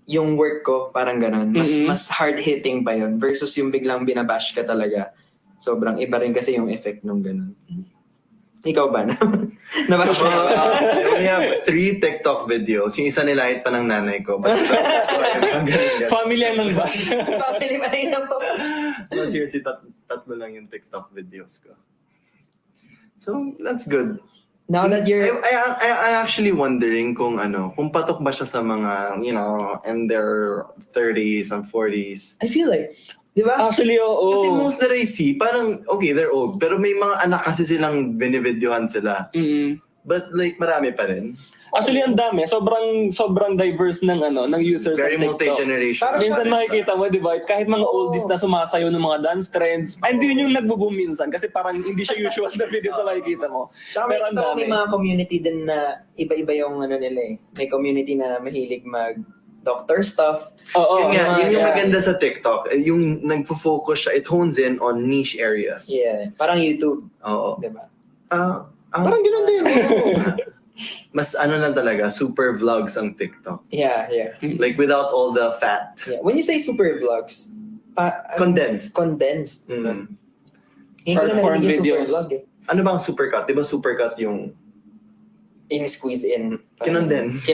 yung work ko, parang ganun. Mas hard-hitting pa yun versus yung biglang binabash ka talaga. Sobrang iba rin kasi yung effect nung ganun. Ikaw ba? Nabash ka na ba? I only have 3 TikTok videos. Yung isa nilahit pa ng nanay ko. But, Family ang nang bash. Family ba rin ako? no, seriously, tatlo lang yung TikTok videos ko. So, that's good. Now that you're... I actually wondering kung patok ba siya sa mga, in their 30s and 40s. I feel like, di ba? Actually, Kasi oo. most that I see, parang, okay, they're old. Pero may mga anak kasi silang binivideohan sila. But like, marami pa rin. Actually, ang dami. Sobrang diverse ng users Very ng TikTok. multi-generational. Minsan makikita mo, di ba? Kahit mga oldies na sumasayaw ng mga dance trends, hindi yun yung nagbo-boom minsan kasi parang hindi siya usual na videos na makikita mo. Tsaka Pero ang makikita mo may dami. mga community din na iba-iba yung nila eh. May community na mahilig mag-doctor stuff. Oo. Yun yung yeah. maganda sa TikTok. Yung nagfo-focus siya, it hones in on niche areas. Yeah. Parang YouTube. Oo. Di ba? Parang ganoon din. Mas lang talaga, super vlogs ang TikTok. Yeah. Like without all the fat. Yeah. When you say super vlogs, Condensed. Condensed. Mm. Hindi ko na Short form narinig yung super videos. vlog eh. Ano bang supercut? Di ba supercut yung In-squeeze in. Kinondense?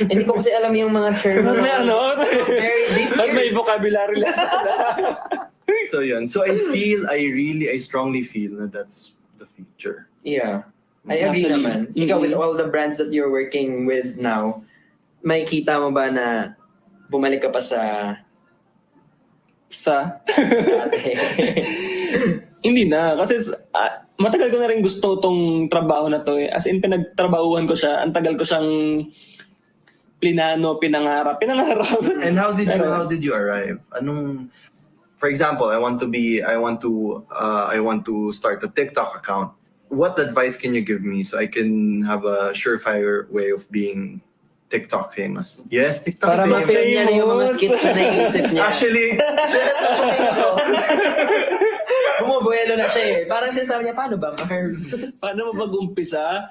Hindi ko kasi alam yung mga term. May Very deep. Ba't may vocabulary lang sana? So yun. So I strongly feel na that's the future. Yeah. I agree Actually, naman. Ikaw, with all the brands that you're working with now, may kita mo ba na bumalik ka pa sa dati? Hindi na. Kasi matagal ko na rin gusto tong trabaho na to eh. As in, pinagtrabahuhan ko siya. Ang tagal ko siyang pinangarap. And how did you arrive? For example, I want to start a TikTok account. What advice can you give me so I can have a surefire way of being TikTok famous? Yes, TikTok Para famous. ma-film niya na yung mga skits na naisip niya. Actually, Bumubuelo na siya eh. Parang sinasabi niya, paano ba, Mars? Paano mo mag-umpisa?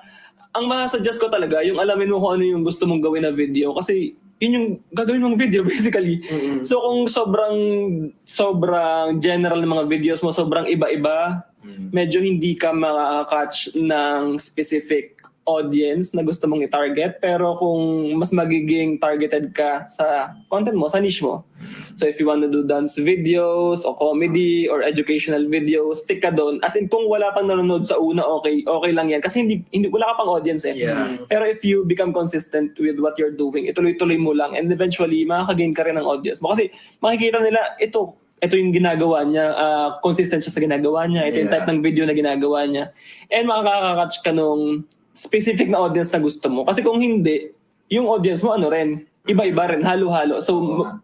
Ang masasuggest ko talaga, yung alamin mo kung ano yung gusto mong gawin na video. Kasi yun yung gagawin mong video basically. So kung sobrang general ng mga videos mo, sobrang iba-iba, medyo hindi ka makaka-catch ng specific audience na gusto mong i-target. Pero kung mas magiging targeted ka sa content mo, sa niche mo. So if you want to do dance videos o comedy or educational videos, stick ka doon. As in, kung wala pang nanonood sa una, okay lang yan. Kasi hindi wala ka pang audience eh. Yeah. Pero if you become consistent with what you're doing, ituloy-tuloy mo lang, and eventually, makaka-gain ka rin ng audience mo. Kasi makikita nila, ito yung ginagawa niya, consistent siya sa ginagawa niya, ito yung type ng video na ginagawa niya. And makaka-catch ka nung specific na audience na gusto mo. Kasi kung hindi, yung audience mo ano rin, iba-iba rin, halo-halo. So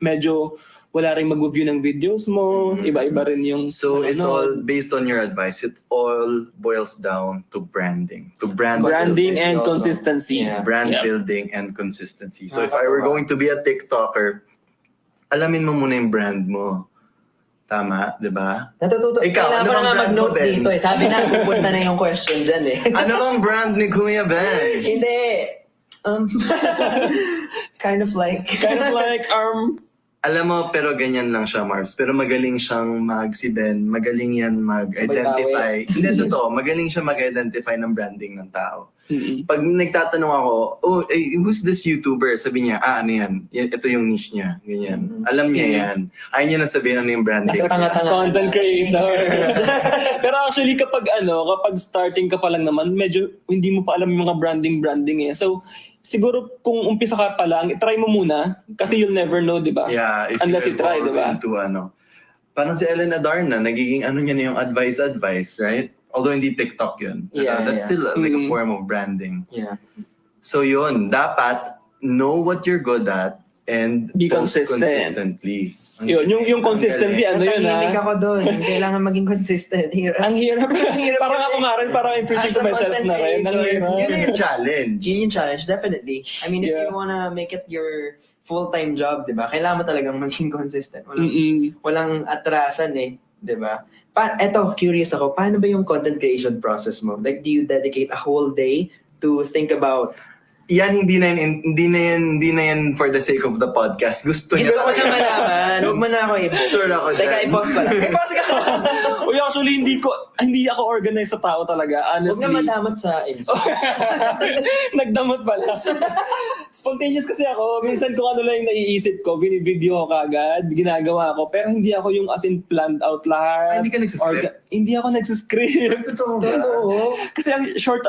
medyo wala rin mag-view ng videos mo, iba-iba rin yung... So it all, based on your advice, it all boils down to branding. To branding and also. consistency. Yeah. brand building and consistency. So if I were going to be a TikToker, alamin mo muna yung brand mo. Tama, di ba? Natututo. Ikaw, Kailangan ano ko na bang nga brand mag-notes mo, Ben? dito eh. Sabi na, pupunta na yung question dyan eh. Ano bang brand ni Kuya Ben? Hindi. Kind of like... Alam mo, pero ganyan lang siya, Mars. Pero magaling siyang si Ben, magaling yan mag-identify. Hindi, totoo. Magaling siya mag-identify ng branding ng tao. Pag nagtatanong ako, who's this YouTuber? Sabi niya, ano yan? Ito yung niche niya. Ganyan. Alam niya yan. Ayaw niya na sabihin ano yung branding. Nasa tanga-tanga. Content creator. Pero actually, kapag starting ka pa lang naman, medyo hindi mo pa alam yung mga branding eh. So, siguro kung umpisa ka pa lang, try mo muna. Kasi you'll never know, di ba? Yeah, if Unless you you try, evolve di ba? into parang si Ellen Adarna, nagiging niya na yung advice, right? Although hindi TikTok yun. That's still like a form of branding. Yeah. So yun, dapat know what you're good at and Be post consistent. consistently. Yun, yung consistency, ano yun Natahimik ha? ako doon. Kailangan maging consistent. Ang hirap. Parang ako nga rin, parang I'm preaching As to a myself content na rin. Ang creator, hirap. Yun yung challenge. Yun yung challenge, definitely. I mean, if you wanna make it your full-time job, di ba? Kailangan mo talagang maging consistent. Walang atrasan eh, di ba? Eto, curious ako, paano ba yung content creation process mo? Like, do you dedicate a whole day to think about... Yan, hindi na yan for the sake of the podcast. Gusto Gusto ko niya. na malaman. Huwag mo na ako i-post. Sure ako dyan. Teka, i-post ko lang. I-post ka lang. Uy, actually, hindi ako organized sa tao talaga. Huwag Honestly. na madamot sa Insta. Nagdamot pala. Spontaneous kasi ako. Minsan kung ano lang yung naiisip ko, binivideo ko kagad, ginagawa ko. Pero hindi ako yung as in planned out lahat. Hindi ka nagsiscript? Hindi ako nagsiscript. Totoo. Kasi ang short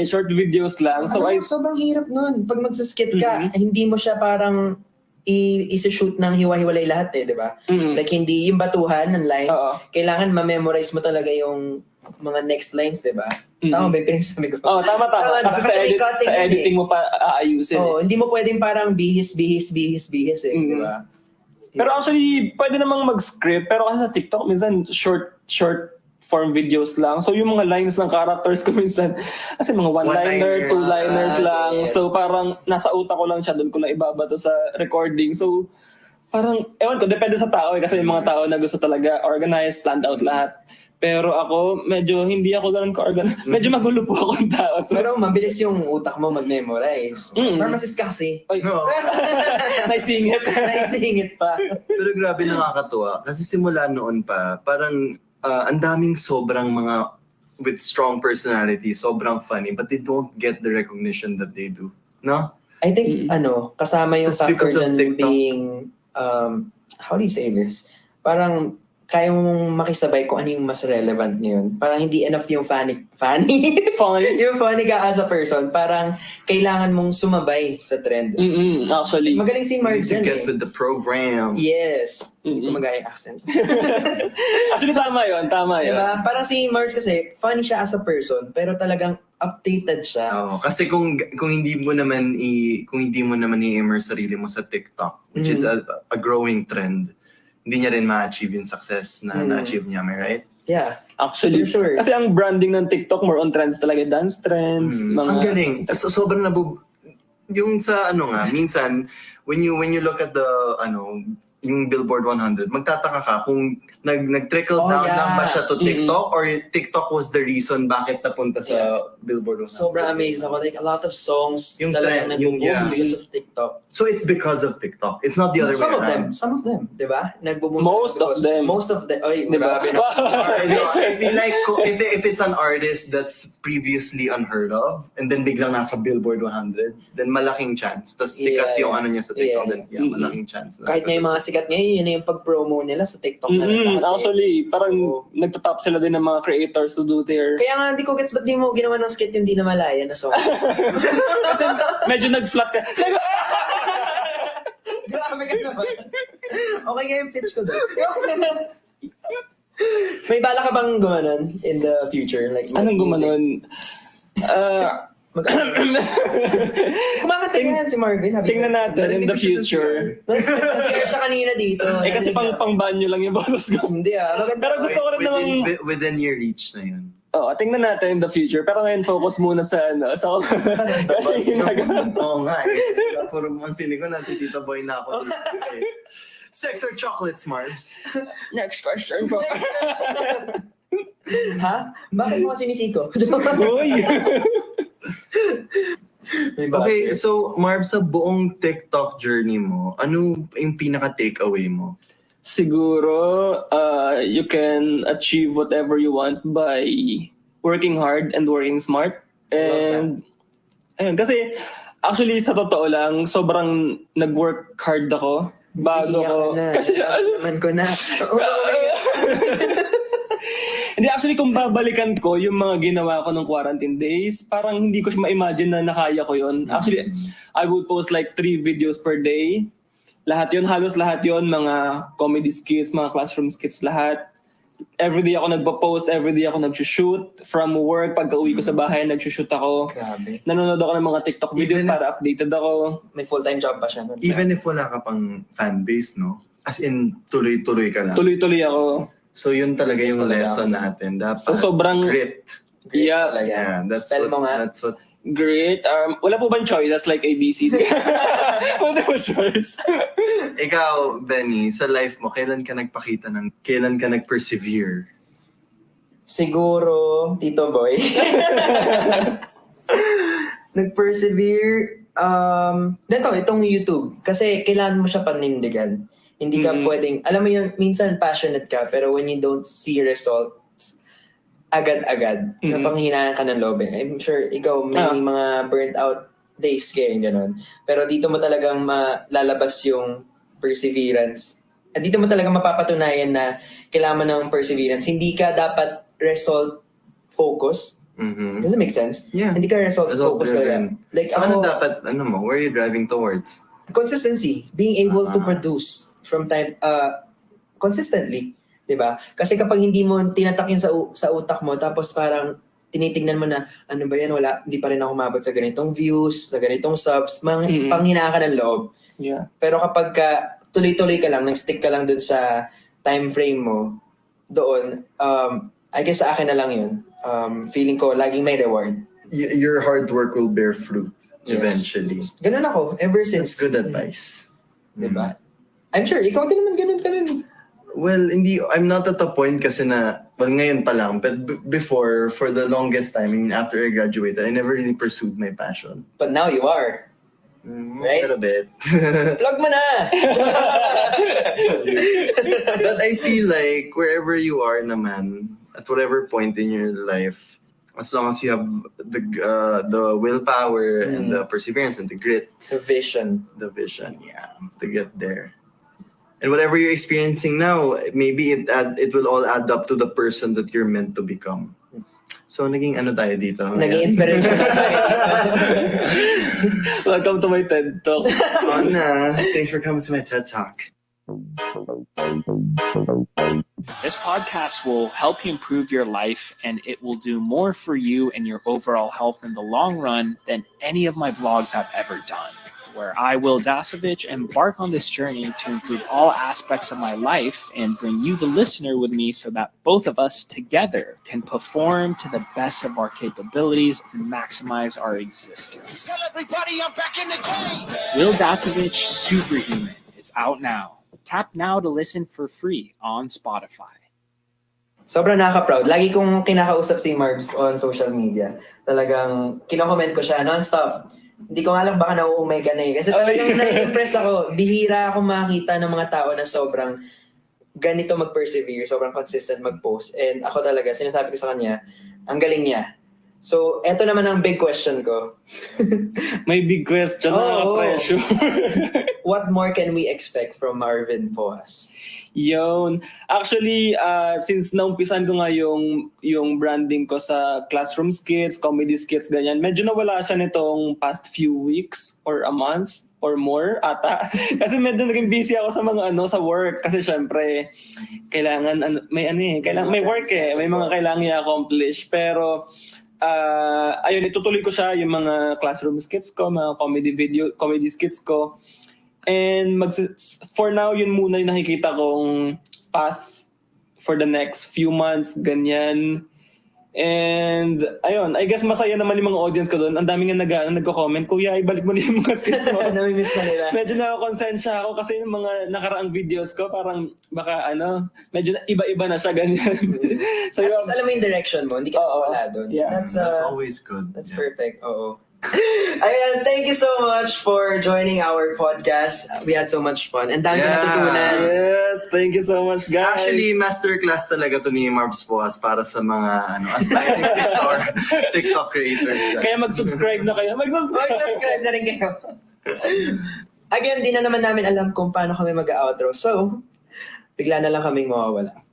short videos lang. So Sobrang hirap nun. Pag magsaskit ka, hindi mo siya parang i-shoot ng hiwa-hiwalay lahat eh, di ba? Like hindi yung batuhan ng lines, kailangan ma-memorize mo talaga yung mga next lines, di ba? Tama ba yung pinagsasabi ko? Tama. Kasi sa editing mo pa aayusin. Hindi mo pwedeng parang bihis eh, di ba? Pero actually, pwede namang mag-script. Pero kasi sa TikTok, minsan short form videos lang. So yung mga lines ng characters ko minsan, kasi mga one-liner, two-liners lang. Yes. So parang nasa utak ko lang siya, doon ko lang ibabato sa recording. So parang, ewan ko, depende sa tao eh. Kasi yung mga tao na gusto talaga organized, planned out lahat. Pero ako, medyo hindi ako ganun ka-organized. Medyo magulo po akong tao. So, Pero mabilis yung utak mo mag-memorize. Pharmacist kasi. No. naisingit. Naisingit pa. Pero grabe nakakatuwa. Kasi simula noon pa, parang ang daming sobrang mga with strong personality, sobrang funny, but they don't get the recognition that they do. No? I think, kasama yung Just factor because of dyan TikTok. being, how do you say this? Parang, kaya mong makisabay kung ano yung mas relevant ngayon. Parang hindi enough yung funny. Yung funny ka as a person. Parang, kailangan mong sumabay sa trend. Actually. Magaling si Mark To dyan get eh. with the program. Yes. Hindi ko magaya accent. Actually, tama yun. Diba? Parang si Mars kasi, funny siya as a person, pero talagang updated siya. Oo, kasi kung hindi mo naman i-immerse sarili mo sa TikTok, which is a growing trend, hindi niya rin ma-achieve yung success na na-achieve niya, am I right? Yeah. Actually, For sure. kasi ang branding ng TikTok more on trends talaga, dance trends, mga... Ang galing. Sobrang yung sa minsan when you look at the yung Billboard 100, magtataka ka kung nag-trickle Oh, down yeah. lang ba siya to TikTok or TikTok was the reason bakit napunta sa Billboard 100. Sobrang amazed ako. Like, a lot of songs Yung talagang trend, yung- nag-boom yeah. because of TikTok. So it's because of TikTok. It's not the other Some way of them, around. di ba? Nag-boom Most of them. Most of them. Oy, Di ba? grabe na. I feel like if it's an artist that's previously unheard of and then biglang nasa Billboard 100, then malaking chance. Tapos sikat yung ano niya sa TikTok, then malaking chance. Kahit na yung mga sikat ngayon, yun na yung pag-promo nila sa TikTok na lahat. Actually, parang nagtatap sila din ng mga creators to do their... Kaya nga, hindi ko gets ba't di mo ginawa ng skit yung di na malaya na song. Kasi medyo nag-flat ka. Grabe ka naman. Okay nga yung pitch ko doon. May bala ka bang gumanon in the future? Like, Anong gumanon? Kumakanta yan si Marvin. Tingnan natin in the future. Nag-share siya kanina dito. Kasi pang banyo lang yung boses ko. Hindi Maganda. Pero gusto ko rin namang... Within your reach na yun. Tingnan natin in the future. Pero ngayon, focus muna sa sa ginagawa. Oo nga eh. Puro mga feeling ko natitita boy na ako. Sex or chocolates, Marbs? Next question po. Ha? Bakit mo sinisiko? Uy! Okay, so Marbs, sa buong TikTok journey mo, ano yung pinaka-takeaway mo? Siguro, you can achieve whatever you want by working hard and working smart. And, ayun, kasi actually sa totoo lang, sobrang nag-work hard ako bago ko. Kasi, naman ko na. Hindi, actually, kung babalikan ko yung mga ginawa ko ng quarantine days, parang hindi ko ma-imagine na nakaya ko yun. Actually, I would post like 3 videos per day. Lahat yun, halos lahat yun, mga comedy skits, mga classroom skits, lahat. Everyday ako nagpo-post, everyday ako nag-shoot. From work, pagka-uwi ko sa bahay, nag-shoot ako. Grabe. Nanonood ako ng mga TikTok videos para updated ako. May full-time job pa siya nun. Even if wala ka pang fan base, no? As in, tuloy-tuloy ka lang. Tuloy-tuloy ako. So yun talaga yung Talaga. lesson natin. Dapat So, sobrang grit. Yeah. Talaga. Yeah, that's Spell mo nga. That's what great. Wala po bang choice? That's like ABC. Wala po choice. Ikaw, Benny, sa life mo, kailan ka nag-persevere? Siguro, Tito Boy. Nag-persevere. Itong YouTube. Kasi kailangan mo siya panindigan. Hindi ka pwedeng, alam mo yun, minsan passionate ka, pero when you don't see results, agad-agad, napanghinaan ka ng loob. I'm sure ikaw may mga burnt out days kayo, gano'n. Pero dito mo talagang malalabas yung perseverance. At dito mo talaga mapapatunayan na kailangan mo ng perseverance. Hindi ka dapat result focus. Does it make sense? Yeah. Hindi ka result focus talaga. Like So ako, ano dapat, where are you driving towards? consistency, being able to produce from time consistently, 'di ba? Kasi kapag hindi mo tinatak yun sa utak mo tapos parang tinitingnan mo na ano ba yan, hindi pa rin ako umabot sa ganitong views, sa ganitong subs, panghinaan ka ng loob. Yeah. Pero kapag tuloy-tuloy ka lang, nag-stick ka lang dun sa time frame mo, doon, I guess sa akin na lang yun. Feeling ko laging may reward. Your hard work will bear fruit eventually. Ganun ako, ever since. That's good advice. Diba? I'm sure, ikaw din naman ganun ka rin. Well, I'm not at the point kasi ngayon pa lang, but before, for the longest time, after I graduated, I never really pursued my passion. But now you are. Right? A little bit. Plug mo na! But I feel like wherever you are naman, at whatever point in your life, as long as you have the willpower and the perseverance and the grit, The vision. yeah, to get there. And whatever you're experiencing now, maybe it will all add up to the person that you're meant to become. So naging tayo dito? Naging inspiration na tayo. Welcome to my TED Talk. Thanks for coming to my TED Talk. This podcast will help you improve your life, and it will do more for you and your overall health in the long run than any of my vlogs have ever done. Where I, Will Dasovich, embark on this journey to improve all aspects of my life and bring you, the listener, with me so that both of us together can perform to the best of our capabilities and maximize our existence. Tell everybody I'm back in the game. Will Dasovich Superhuman is out now. Tap now to listen for free on Spotify. Sobrang nakaka-proud. Lagi kong kinakausap si Marbs on social media. Talagang kino-comment ko siya non-stop. Hindi ko nga lang baka nauumay ka na eh. Kasi talagang na-impress ako. Bihira ako makita ng mga tao na sobrang ganito mag-persevere, sobrang consistent mag-post. And ako talaga, sinasabi ko sa kanya, ang galing niya. So, eto naman ang big question ko. May big question, nakaka-pressure. What more can we expect from Marvin Poas? Yun. Actually, since naumpisan ko nga yung branding ko sa classroom skits, comedy skits, ganyan, medyo nawala siya nitong past few weeks or a month or more ata. Kasi medyo naging busy ako sa mga sa work. Kasi syempre, kailangan, may work eh. May mga kailangan i-accomplish. Pero, ayun, itutuloy ko siya yung mga classroom skits ko, mga comedy skits ko. And for now, yun muna yung nakikita kong path for the next few months, ganyan. And ayun, I guess masaya naman yung mga audience ko doon. Ang daming nga nagko-comment, Kuya, ibalik mo na yung mga skits mo. Namimiss na nila. Medyo nakakonsensya ako kasi yung mga nakaraang videos ko, parang baka medyo iba-iba na siya, ganyan. So, at least alam mo yung direction mo, hindi ka wala doon. Yeah. That's always good. That's perfect. Oo. Ayan, thank you so much for joining our podcast. We had so much fun. And dami natutunan. Yes, thank you so much, guys. Actually, masterclass talaga to ni Marbs Poas para sa mga aspiring TikTok creators. Kaya mag-subscribe na kayo. Mag-subscribe na rin kayo. Again, di na naman namin alam kung paano kami mag-outro. So, bigla na lang kaming mawawala.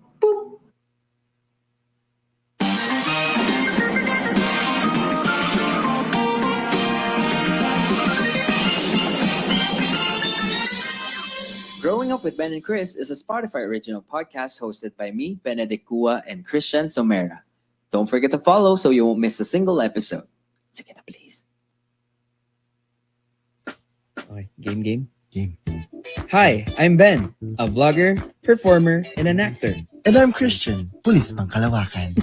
Growing Up with Ben and Chris is a Spotify original podcast hosted by me, Benedict Kua, and Christian Somera. Don't forget to follow so you won't miss a single episode. Sige na, please. Okay, game. Hi, I'm Ben, a vlogger, performer, and an actor. And I'm Christian, pulis pang Kalawakan.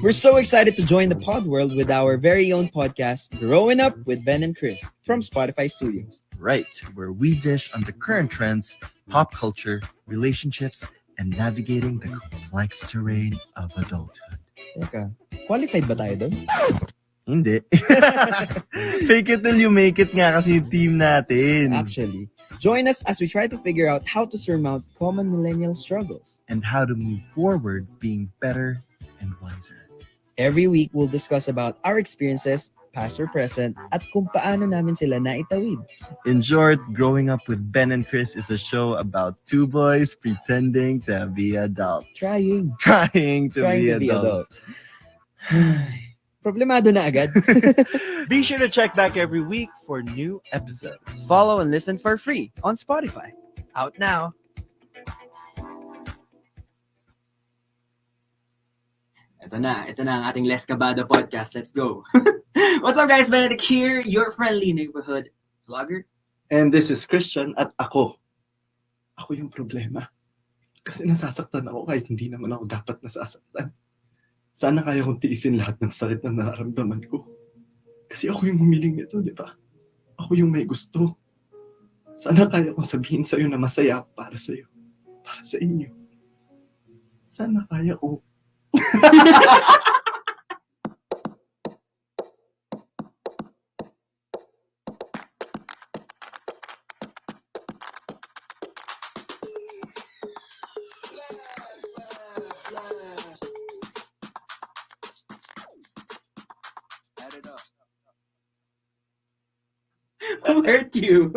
We're so excited to join the pod world with our very own podcast, Growing Up with Ben and Chris, from Spotify Studios. Right, where we dish on the current trends, pop culture, relationships, and navigating the complex terrain of adulthood. Teka, qualified ba tayo doon? Hindi. Fake it till you make it nga kasi yung team natin. Actually, join us as we try to figure out how to surmount common millennial struggles. And how to move forward being better and wiser. Every week, we'll discuss about our experiences, past or present, at kung paano namin sila naitawid. In short, Growing Up with Ben and Chris is a show about two boys pretending to be adults. Trying to be adults. Problemado na agad. Be sure to check back every week for new episodes. Follow and listen for free on Spotify. Out now. Ito na ang ating Les Cabado podcast. Let's go. What's up, guys? Benedict here, your friendly neighborhood vlogger. And this is Christian at ako yung problema. Kasi nasasaktan ako kahit hindi naman ako dapat nasasaktan. Sana kaya kong tiisin lahat ng sakit na nararamdaman ko. Kasi ako yung humiling nito, di ba? Ako yung may gusto. Sana kaya kong sabihin sa'yo na masaya ako para sa'yo. Para sa inyo. Sana kaya ko. Who hurt you?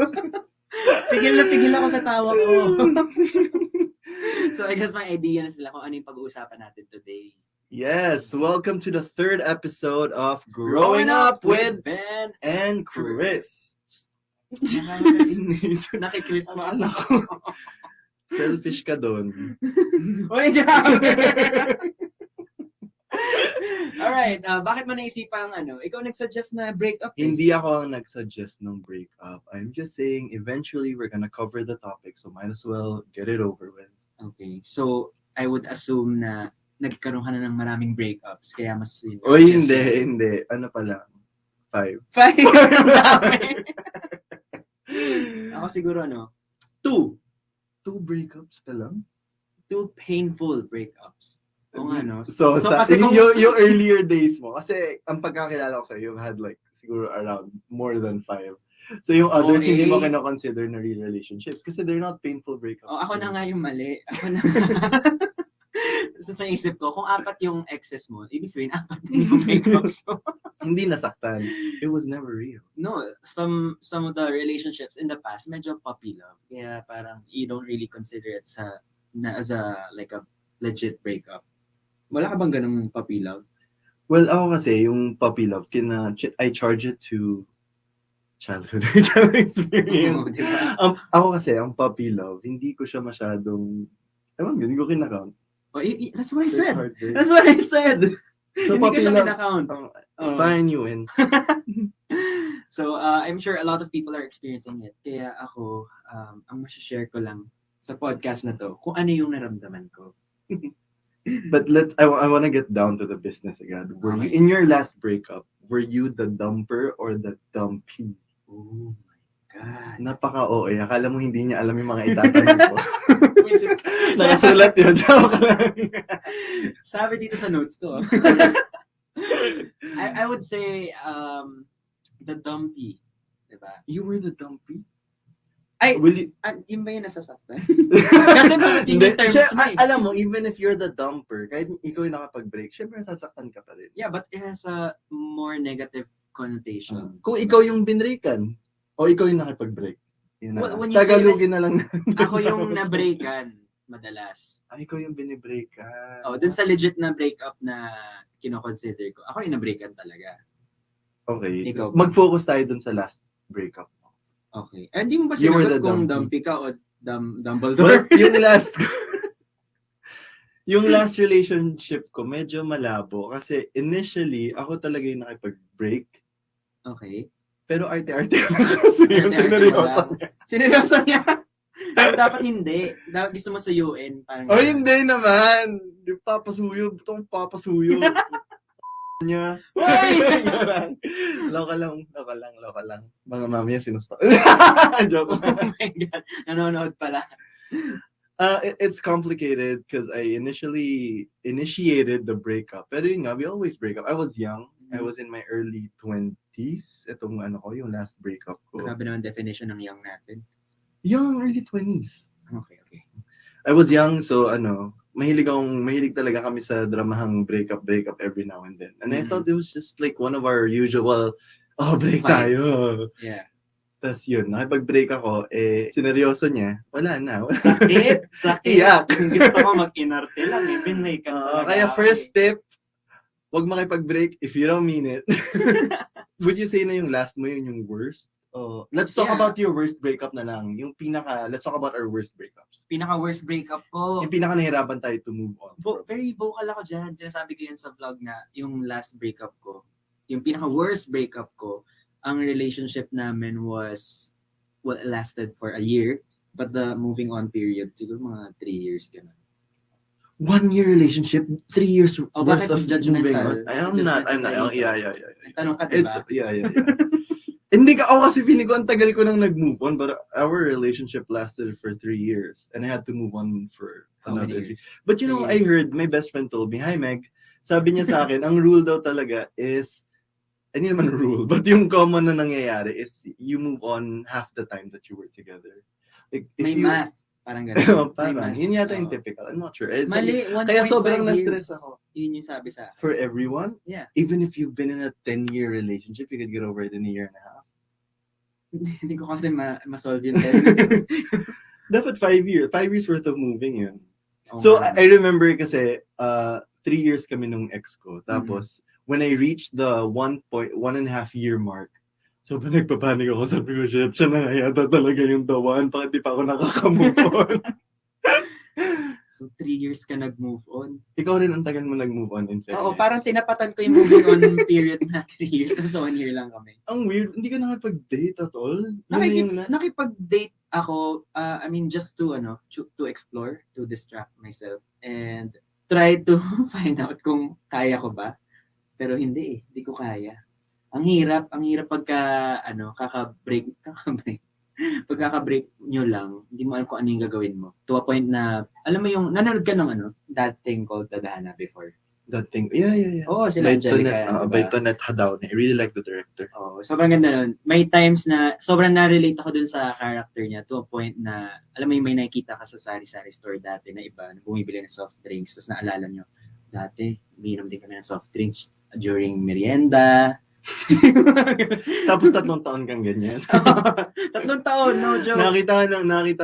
Pigil ako sa tawa ko. So I guess my idea na sila kung ano yung pag-uusapan natin today. Yes, welcome to the third episode of Growing Up with Ben and Chris. Nakikris mo. Ako. Selfish ka doon. Oy, grabe! Alright, bakit mo naisipang ikaw nag-suggest na breakup? Hindi ako ang nag-suggest ng breakup. I'm just saying, eventually we're gonna cover the topic, so might as well get it over with. Okay, so I would assume na nagkaroon ka na ng maraming breakups, kaya mas... Oy, hindi. Ano pa lang? 5. 5? Dami. Ako siguro, 2. 2 breakups ka lang? 2 painful breakups. O nga, no? So kasi kung... yung earlier days mo, kasi ang pagkakilala ko sa'yo, you've had like siguro around more than 5. So yung others, hindi mo kina-consider na real relationships kasi they're not painful breakups. ako na nga yung mali. Ako na So naisip ko, kung 4 yung exes mo, ibig sabihin 4 din yung breakups mo. Hindi nasaktan. It was never real. No, some of the relationships in the past, medyo puppy love. Kaya parang you don't really consider it as a like a legit breakup. Wala ka bang ganung puppy love? Well, ako kasi, yung puppy love, I charge it to childhood experience. Diba? Ako kasi, ang puppy love, hindi ko siya masyadong, hindi ko kinakount. That's what I said. That's what I said. So, hindi ko puppy siya love, kinakount. fine, you win. So, I'm sure a lot of people are experiencing it. Kaya ako, ang masashare ko lang sa podcast na to, kung ano yung naramdaman ko. But I want to get down to the business again. Were you, in your last breakup, were you the dumper or the dumpy? Oh my God. Napaka-OA. Akala mo hindi niya alam yung mga itatanong ko. Nakasulat yun. Joke lang. Sabi dito sa notes ko. I would say the dumpy. Diba? You were the dumpy? Ay, yun ba yung nasasaktan? Kasi parating yung terms mo eh. Alam mo, even if you're the dumper, kahit ikaw yung nakapag-break, syempre nasasaktan ka pa rin. Yeah, but it has a more negative connotation. Kung ikaw yung binreakan, o ikaw yung nakipag-break. When you Tagalogin na lang. Ako yung na-breakan, madalas. Ikaw yung binibreakan. Dun sa legit na breakup na kino-consider ko, ako yung na-breakan talaga. Okay. Ikaw. Mag-focus tayo dun sa last breakup. Okay. Hindi mo ba sinagot kung dumpy ka o Dumbledore? But yung last relationship ko, medyo malabo. Kasi initially, ako talaga yung nakipag-break. Okay. Pero arte-arte lang kasi yung sineryosa niya. Sineryosa niya? Dapat hindi. Gusto mo suyuin. Hindi naman. Papasuyo. Itong papasuyo. niya. Loka lang. Mga mami yung sinusta. Joke. Oh my God. Nanonood pala. It's complicated because I initially initiated the breakup. Pero yun nga, we always break up. I was young. I was in my early 20s. Itong yung last breakup ko. Grabe naman definition ng young natin. Young, early 20s. Okay. I was young, so mahilig talaga kami sa dramahang breakup every now and then. And I thought it was just like one of our usual, break Fights. tayo. Yeah. Tapos yun, nakipag-break ako, sineryoso niya, wala na. Sakit. Iyak. Gusto ko mag-inarte lang, binay ka. Kaya first step, wag makipag-break if you don't mean it. Would you say na yung last mo yun yung worst? Let's talk about your worst breakup na lang. Let's talk about our worst breakups. Pinaka-worst breakup ko. Yung pinaka-nahirapan tayo to move on. Very vocal ako dyan. Sinasabi ko yun sa vlog na yung last breakup ko, yung pinaka-worst breakup ko, ang relationship namin lasted for a year, but the moving on period, siguro mga 3 years ganun. 1 year relationship, 3 years worth bakit of moving on. I'm not. Yeah. Tanong ka, diba? Yeah. Hindi ka, kasi feeling ko ang tagal ko nang nag-move on, but our relationship lasted for 3 years, and I had to move on for another 3. But I heard, my best friend told me, hi Meg, sabi niya sa akin, ang rule daw talaga is, hindi naman rule, but yung common na nangyayari is, you move on half the time that you were together. Like, if may math, parang gano'n. parang, yun yata yung typical, I'm not sure. Mali, 1.5 kaya sobrang years. na-stress ako. Yun yung sabi sa akin. For everyone? Yeah. Even if you've been in a 10-year relationship, you could get over it in a year and a half. Hindi ko kasi ma-solve yun. 10 Dapat 5 years. 5 years worth of moving yun. So, I remember kasi 3 years kami nung ex ko. Tapos, when I reached the 1.5 year mark, so nagpapanik ako. Sabi ko, shit, siya na yata talaga yung the one. Bakit di pa ako nakakamove on? So, 3 years ka nag-move on. Ikaw rin ang tagal mo nag-move on in fairness. Oo, parang tinapatan ko yung moving on period na 3 years. So, 1 year lang kami. Ang weird. Hindi ka nakipag-date at all? Nakipag-date ako, just to explore, to distract myself, and try to find out kung kaya ko ba. Pero hindi ko kaya. Ang hirap pagka, kaka-break. pagkaka-break nyo lang, hindi mo alam kung ano yung gagawin mo. To a point na, alam mo yung, nanonood ka ng that thing called Tadhana before. That thing. Yeah. Oo, sila Angelica. By Tonet Hadaone. I really like the director. Oo, sobrang ganda nun. May times na, sobrang na-relate ako dun sa character niya to a point na, alam mo yung may nakikita ka sa sari-sari store dati na iba, na bumibili ng soft drinks, tapos naalala nyo, dati, umiinom din kami ng soft drinks during merienda. Tapos 3 taon kang ganyan. 3 taon, no joke. nakita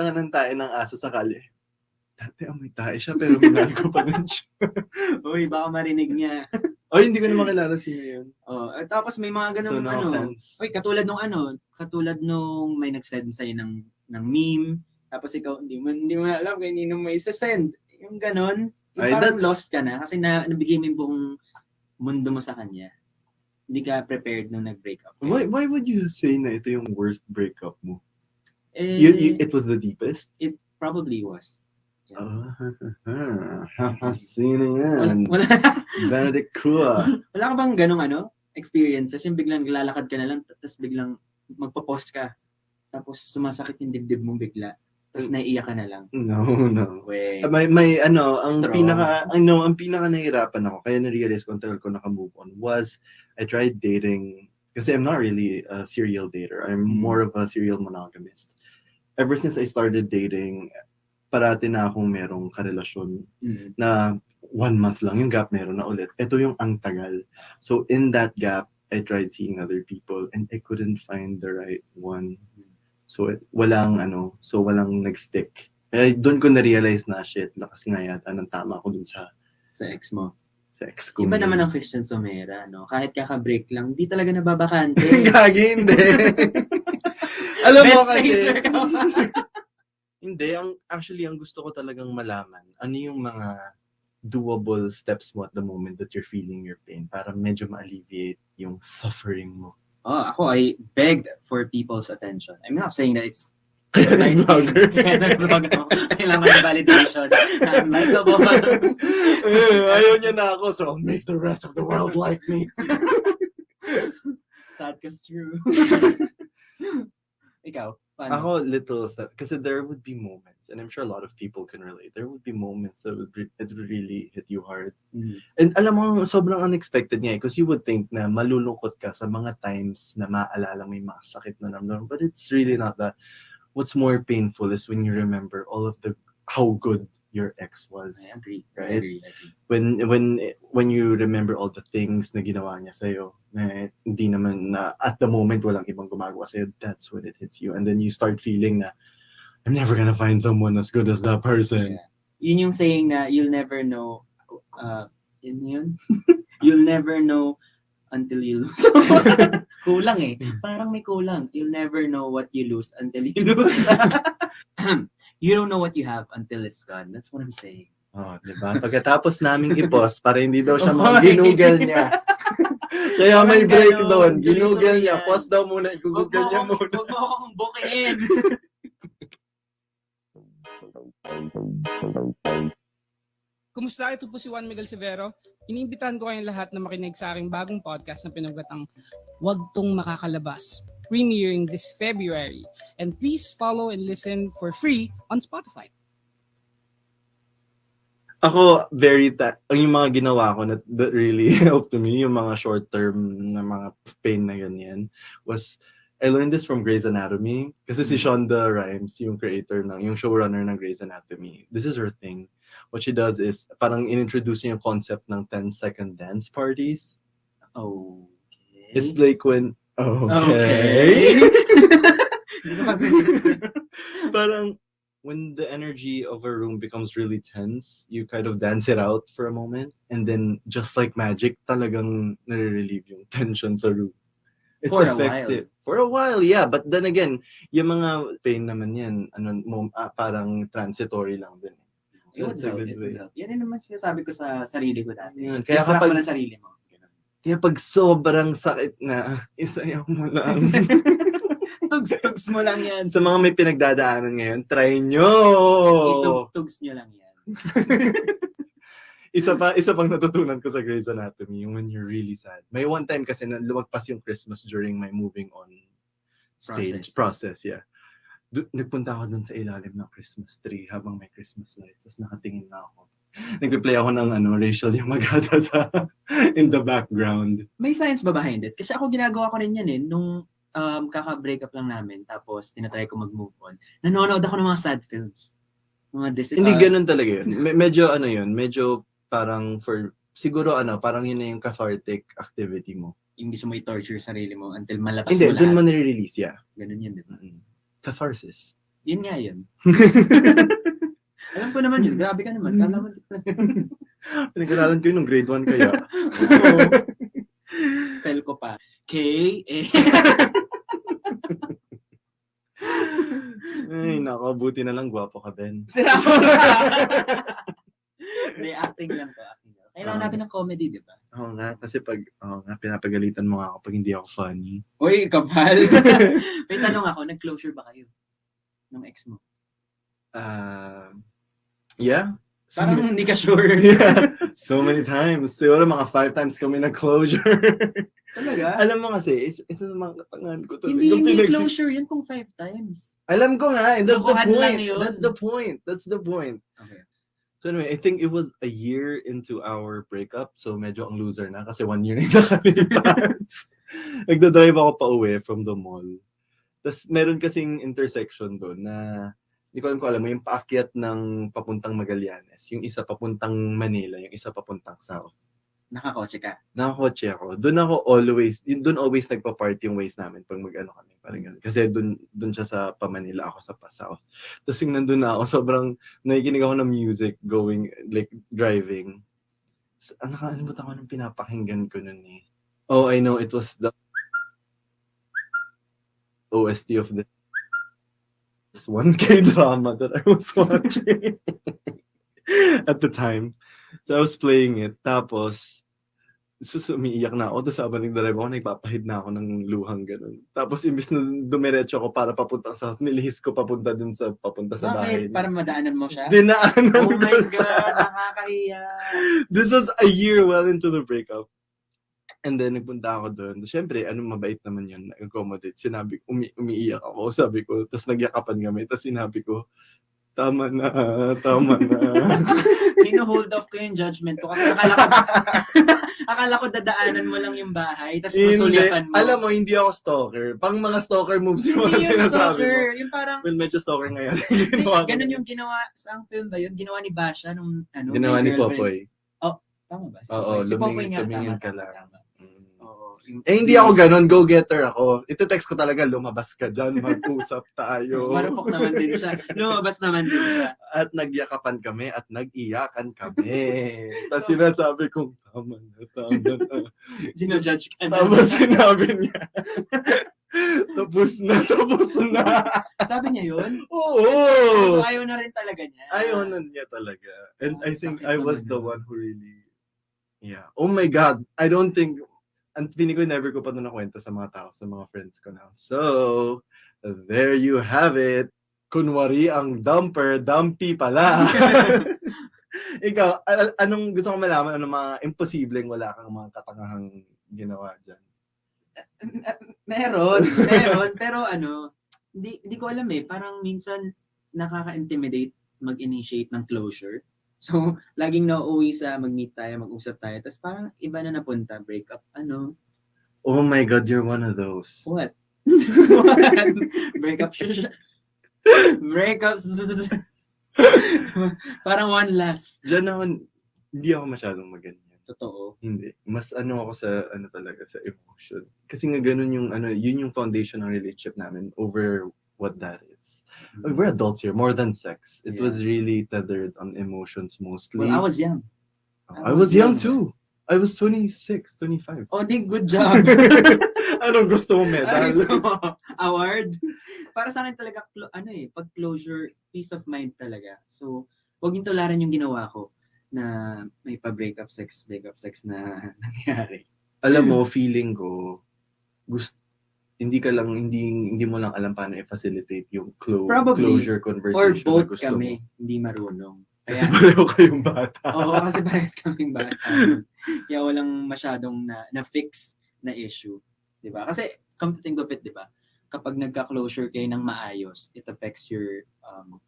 ka ng tae ng aso sa kalye. Dati amoy tae siya pero minahal ko pa rin siya. Uy, baka marinig niya. Oy, hindi ko na makilala sino yun. Tapos may mga ganung So, no offense. Uy, katulad nung may nag-send sa'yo ng meme, tapos ikaw hindi mo na alam kung hindi mo isa-send. Yung ganon, yung parang lost ka na kasi nabigay mo yung buong mundo mo sa kanya. Hindi ka prepared nung nag-break up. Why would you say na ito yung worst breakup mo? It was the deepest? It probably was. Sino yan? Benedict Kua. Wala ka bang ganong experiences? Yung biglang lalakad ka na lang, tapos biglang magpo-post ka. Tapos sumasakit yung dibdib mo bigla. Tapos naiiyak ka na lang. No. Wait. Ang pinaka nahirapan ako, kaya na-realize ko until ko naka-move on, was I tried dating, kasi I'm not really a serial dater. I'm more of a serial monogamist. Ever since I started dating, parati na akong merong karelasyon na 1 month lang yung gap, meron na ulit. Ito yung ang tagal. So in that gap, I tried seeing other people and I couldn't find the right one. So walang nag-stick. Kaya doon ko na-realize na shit, lakas nga yata ng tama ko dun sa ex mo. Sa ex ko. Iba naman ang Christian Somera, no? Kahit kaka-break lang, di talaga nababakante. Gagi, hindi. Alam mo kasi, hindi, actually, ang gusto ko talagang malaman, ano yung mga doable steps mo at the moment that you're feeling your pain para medyo ma-alleviate yung suffering mo. I begged for people's attention. I'm not saying that it's Nag-vlogger. Nag-vlog ako. Kailangan ng validation. I'm likable. Ayaw niya na ako, so I'll make the rest of the world like me. Sad cause true. Ikaw? Paano? Ako, little sad. Kasi there would be moments, and I'm sure a lot of people can relate, there would be moments that would really hit you hard. And alam mo, sobrang unexpected niya because you would think na malulungkot ka sa mga times na maaalala mo yung masakit na namdaman. But it's really not that. What's more painful is when you remember all of how good your ex was. I agree. Right? I agree. When you remember all the things na ginawa niya sa'yo, hindi naman na at the moment walang ibang gumagawa sa'yo, that's when it hits you. And then you start feeling na, I'm never gonna find someone as good as that person. Yeah. Yun yung saying na you'll never know, yun? You'll never know until you lose. Kulang eh. Parang may kulang. You'll never know what you lose until you lose. You don't know what you have until it's gone. That's what I'm saying. Oh, diba? Pagkatapos naming i-pause, para hindi daw siya ginugel niya. Kaya may break doon. Ginugel niya. Pause daw muna. Igugugel niya muna. Huwag mo akong bukiin. Kumusta? Ito po si Juan Miguel Severo. Iniimbitahan ko kayong lahat na makinig sa aking bagong podcast na pinagkatang Wag Tong Makakalabas, premiering this February. And please follow and listen for free on Spotify. Ako, yung mga ginawa ko that really helped me, yung mga short-term na mga pain na ganyan, was, I learned this from Grey's Anatomy. Kasi si Shonda Rhimes, yung showrunner ng Grey's Anatomy, this is her thing. What she does is, parang inintroduce niya yung concept ng 10-second dance parties. Oh. It's like when, okay. Parang, when the energy of a room becomes really tense, you kind of dance it out for a moment, and then just like magic, talagang nare-relieve yung tension sa room. It's For effective. For a while, yeah. But then again, yung mga pain naman yan, parang transitory lang din. That's a good way. Yan din naman sinasabi ko sa sarili ko dati. Kaya kapag mo ng sarili mo. Kaya pag sobrang sakit na, isayaw mo lang. Tugs mo lang yan. Sa mga may pinagdadaanan ngayon, try nyo! Itugtugs nyo lang yan. Isa pang natutunan ko sa Grey's Anatomy, yung when you're really sad. May one time kasi na lumagpas yung Christmas during my moving on process, yeah. nagpunta ako dun sa ilalim ng Christmas tree habang may Christmas lights. Tapos nakatingin na ako. Nag-play ako ng Rachel Yamagata in the background. May science ba behind it? Kasi ako ginagawa ko rin yan nung kaka-break up lang namin tapos tinatry ko mag-move on. Nanonood ako ng mga sad films. Mga This Is Hindi Us. ganun talaga yun. Medyo parang siguro parang yun na yung cathartic activity mo. Yung gusto mo i-torture sarili mo until malabas Hindi, mo lahat. dun mo nire-release, yeah. Ganun yun, di ba? Catharsis. Yun nga yun. Alam ko naman yun. Grabe ka naman. Kala mo. Pinag-aralan ko yun nung grade 1 kaya. Oo. Spell ko pa. K-A. Ay, nako, buti na lang gwapo ka, Ben. Sira mo. Hindi, acting lang to. Kailangan natin ng comedy, di ba? Oo nga, kasi pinapagalitan mo nga ako pag hindi ako funny. Uy, kapal. May tanong ako, nag-closure ba kayo? Ng ex mo? Yeah. Parang hindi ka sure. Yeah. So many times. Siguro mga 5 times kami nag-closure. Talaga? Alam mo kasi, isa sa mga katangan ko. Hindi closure yun kung 5 times. Alam ko nga, and that's the Lokohan lang point. yun. That's the point. Okay. So anyway, I think it was a year into our breakup. So medyo ang loser na kasi 1 year na yung nakalipas. Nagdadrive ako pa uwi from the mall. Tapos meron kasing intersection doon na hindi ko alam mo yung paakyat ng papuntang Magallanes. Yung isa papuntang Manila, yung isa papuntang South. Nakakotse ka? Nakakotse ako. Doon always nagpa-party yung ways namin pag mag-ano kami. Parang ganun. Kasi doon siya sa pa-Manila, ako sa pa-South. Tapos yung nandun na ako, sobrang nakikinig ako ng music going, like, driving. Nakalimutan ko nung pinapakinggan ko nun eh. Oh, I know, it was the OST of this 1K drama that I was watching at the time. So I was playing it. Tapos, umiiyak na ako. Tapos habang nagdarive ako, nagpapahid na ako ng luhang ganun. Tapos imbis na dumiretso ako para papunta sa nilihis ko papunta sa bahay. Bakit? Para madaanan mo siya? Dinaanan Oh ko my siya. God, nakakahiya. This was a year well into the breakup. And then nagpunta ako doon. Siyempre, mabait naman yun. Nag-accommodate. Sinabi, umiiyak ako. Sabi ko, tapos nagyakapan kami. Tapos sinabi ko, tama na. Hino-hold off ko yung judgment ko kasi akala ko dadaanan mo lang yung bahay tapos Hindi. susulyapan mo. Alam mo, hindi ako stalker. Pang mga stalker moves yung mga Hindi yung sinasabi stalker. mo. Yung parang, Well, medyo stalker ngayon. ganun yung ginawa sa film ba yun? Ginawa ni Basha nung Ginawa may ni girlfriend. Popoy. Oh, tama ba? Oo, Si Popoy nga, tumingin tama, ka tama, lang. tama. Oo. Hindi ako ganun, go-getter ako. Ito-text ko talaga, lumabas ka dyan, mag-usap tayo. Marupok naman din siya. Lumabas naman din siya. At nagyakapan kami at nag-iyakan kami. Tapos sinasabi kong, tama na. Gino-judge ka na. Tapos sinabi niya, tapos na. Sabi niya yun? Oo. So ayaw na rin talaga niya. Ayaw na niya talaga. And I think sakit I was naman the yun. one who really, yeah. Oh my God. I don't think, ang feeling ko never ko pa ito nakwento sa mga tao, sa mga friends ko now. So, there you have it. Kunwari ang dumpy pala. Ikaw, anong gusto ko malaman? Anong mga imposibleng wala kang mga katangahang ginawa dyan? Meron, pero hindi ko alam eh. Parang minsan nakaka-intimidate mag-initiate ng closure. So, laging nauuwi sa mag-meet tayo, mag-usap tayo. Tapos parang iba na napunta, breakup, Oh my God, you're one of those. What? Breakup siya. Breakup. Parang one last. Diyan ako, hindi ako masyadong maganyan. Totoo. Hindi. Mas ako sa, talaga, sa emotion. Kasi nga ganun yung, yun yung foundation ng relationship namin over what that is. We're adults here, more than sex. It was really tethered on emotions mostly. Well, I was young. I was young too. I was 26, 25. Oh, good job. Anong gusto mo, medal? Award? Para sa akin talaga, pag closure, peace of mind talaga. So, huwag yung tularan yung ginawa ko na may pa-breakup sex na nangyari. Alam mo, feeling ko, hindi mo lang alam paano i-facilitate yung closure conversation. Or both na gusto kami, mo. hindi marunong. Kasi pareho kayong bata. Oo, kasi parehas kaming bata. Kaya walang masyadong na-fix na issue. Diba? Kasi, come to think of it, diba? kapag nagka-closure kayo ng maayos, it affects your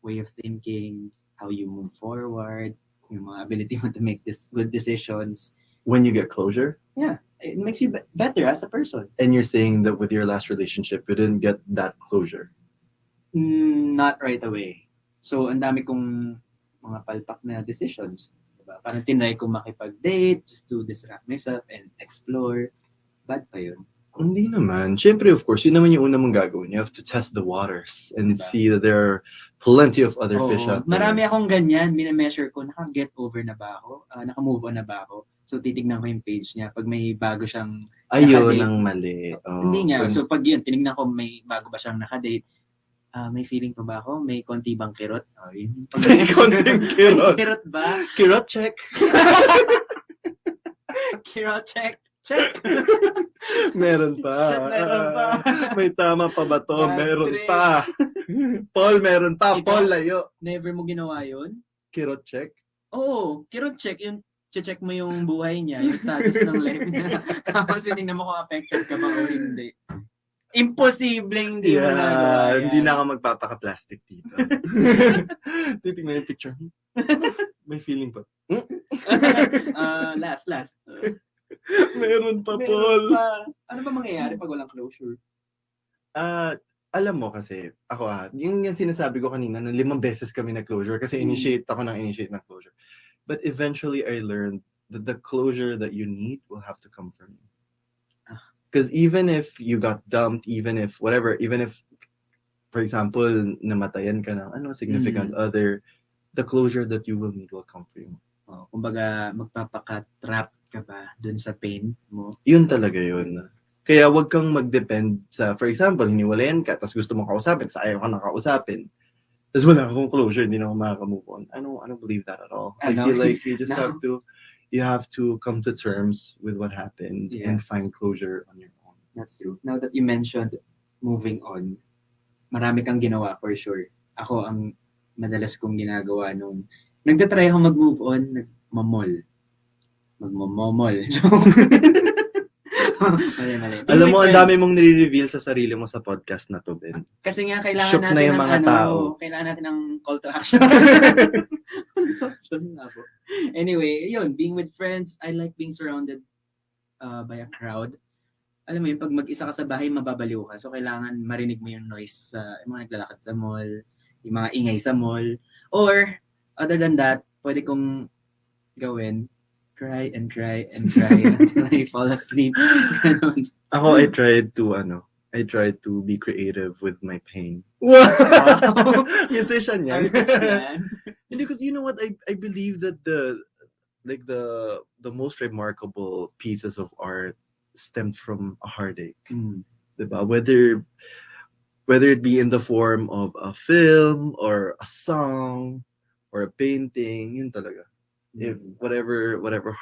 way of thinking, how you move forward, yung mga ability mo to make good decisions. When you get closure? Yeah, it makes you better as a person. And you're saying that with your last relationship, you didn't get that closure? Not right away. So, ang dami kong mga palpak na decisions. Diba? Parang tinry ko makipag-date just to distract myself and explore. Bad pa yun. Hindi naman. Siyempre, of course, yun naman yung una mong gagawin. You have to test the waters and Diba? see that there are plenty of other fish out there. Marami akong ganyan. Minemeasure ko, naka-get over na ba ako? Naka-move on na ba ako? So, titignan ko yung page niya. Pag may bago siyang Ayun nakadate. ang mali. Oh, Hindi nga. So, pag yun, tinignan ko may bago ba siyang nakadate. May feeling pa ba ako? May konti bang kirot? Oh, yun. May konting kirot. Kirot ba? Kirot check. Kirot check. Check. Meron pa. Shit, meron pa. May tama pa ba to? Bad Meron trip. pa. Paul, meron pa. Ikaw? Paul, layo. Never mo ginawa yun? Kirot check. Oo. Kirot check. Yung check mo yung buhay niya, yung status ng life niya. Tapos tinignan mo kung affected ka ba o hindi. Imposibleng hindi mo nagawa yan. Hindi na ako magpapaka-plastic dito. Titignan yung picture. May feeling pa. Last. Meron pa, Meron Paul. pa. Ano ba mangyayari pag walang closure? Alam mo kasi, ako yung sinasabi ko kanina, na 5 beses kami na closure kasi initiate ng closure. But eventually I learned that the closure that you need will have to come from you. Because even if you got dumped, even if, for example, namatayan ka ng significant other, the closure that you will need will come from you. Kumbaga, magpapaka-trap ka ba dun sa pain mo? Yun talaga yun. Kaya wag kang mag-depend sa, for example, hiniwalayan ka, tapos gusto mong kausapin, sa ayaw ka nang kausapin. Tapos wala akong closure, hindi na ako makaka-move on. I don't believe that at all. I feel like you just have to come to terms with what happened and find closure on your own. That's true. Now that you mentioned moving on, marami kang ginawa for sure. Ako, ang madalas kong ginagawa nung nagtatry ako mag-move on, magmamol. Mali. Alam mo, ang dami mong nire-reveal sa sarili mo sa podcast na to, Ben. Kasi nga, kailangan Shook na natin yung ng mga tao. kailangan natin ng call to action. Anyway, yun, being with friends, I like being surrounded by a crowd. Alam mo yun, pag mag-isa ka sa bahay, mababaliw ka. So, kailangan marinig mo yung noise sa yung mga naglalakad sa mall, yung mga ingay sa mall. Or, other than that, pwede kong gawin, cry and cry and cry until I fall asleep. Ako, I tried to be creative with my pain. Wow. Musician yan. Artist yan. Because you know what, I believe that the most remarkable pieces of art stemmed from a heartache. Diba? Whether it be in the form of a film or a song or a painting, yun talaga. If whatever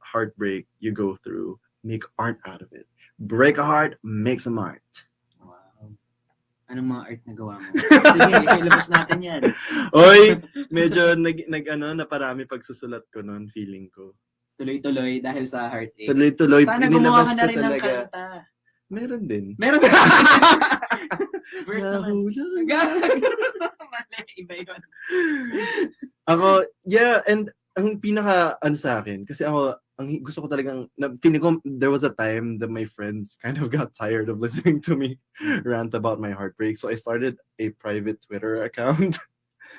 heartbreak you go through, make art out of it. Break a heart, make some art. Wow. Anong mga art na gawa mo? Sige, ilabas natin yan. Oy, medyo naparami pagsusulat ko noon, feeling ko. Tuloy-tuloy dahil sa heartache. Tuloy-tuloy, Sana gumawa ka na inilabas ko rin ng talaga. kanta. Meron din. Meron. Verse naman. Mali, iba yun. Ako, and ang pinaka sa akin, kasi ako, ang gusto ko talagang, feeling ko, there was a time that my friends kind of got tired of listening to me rant about my heartbreak. So I started a private Twitter account.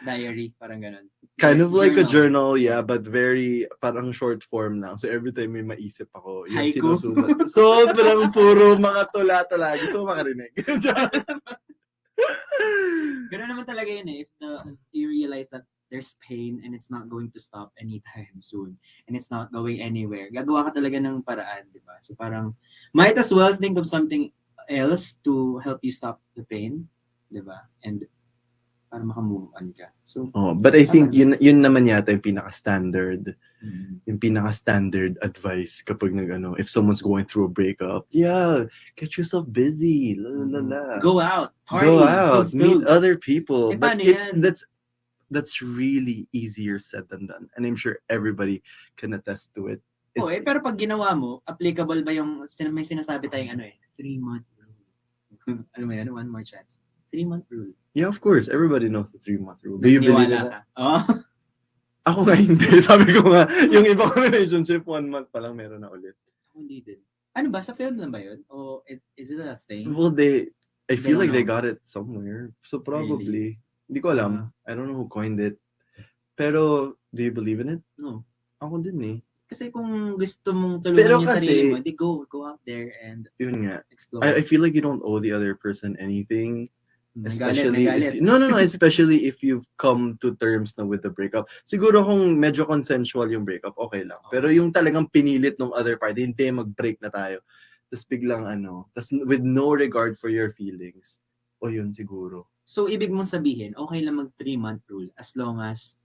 Diary, parang ganun. Kind of like a journal, yeah, but very, parang short form lang. So every time may maisip ako, yun Haiku? sinusulat. Sobrang puro mga tula-tula. Gusto ko makarinig. Ganun naman talaga yun eh. If you realize that there's pain and it's not going to stop anytime soon and it's not going anywhere, gagawa ka talaga ng paraan, di ba? So parang, might as well think of something else to help you stop the pain, di ba? And para makamove on ka. So, but I think yun naman yata yung pinaka-standard. Yung pinaka-standard advice kapag if someone's going through a breakup, get yourself busy. Go out, party, Go out, meet toads. other people. But paano yan? that's really easier said than done. And I'm sure everybody can attest to it. Pero pag ginawa mo, applicable ba yung may sinasabi tayong 3-month rule? Ano mo yan? 1 more chance. 3-month rule. Yeah, of course. Everybody knows the 3-month rule. Do you believe in Naniniwala that? ka? Oo. Ako nga hindi. Sabi ko nga, yung iba ko relationship, 1 month pa lang meron na ulit. Hindi din. Ano ba? Sa film na ba yun? O is it a thing? Well, I feel don't like they know. got it somewhere. So probably. Hindi ko alam. I don't know who coined it. Pero, do you believe in it? No. Ako din eh. Kasi kung gusto mong tulungan Pero yung kasi- sarili mo, di go out there and Yun nga. explore. I feel like you don't owe the other person anything. Nagalit, Especially nagalit. no, especially if you've come to terms na with the breakup. Siguro kung medyo consensual yung breakup, okay lang. Pero yung talagang pinilit ng other party, hindi mag-break na tayo. Tapos biglang tapos with no regard for your feelings. O yun siguro. So, ibig mong sabihin, okay lang mag 3-month rule as long as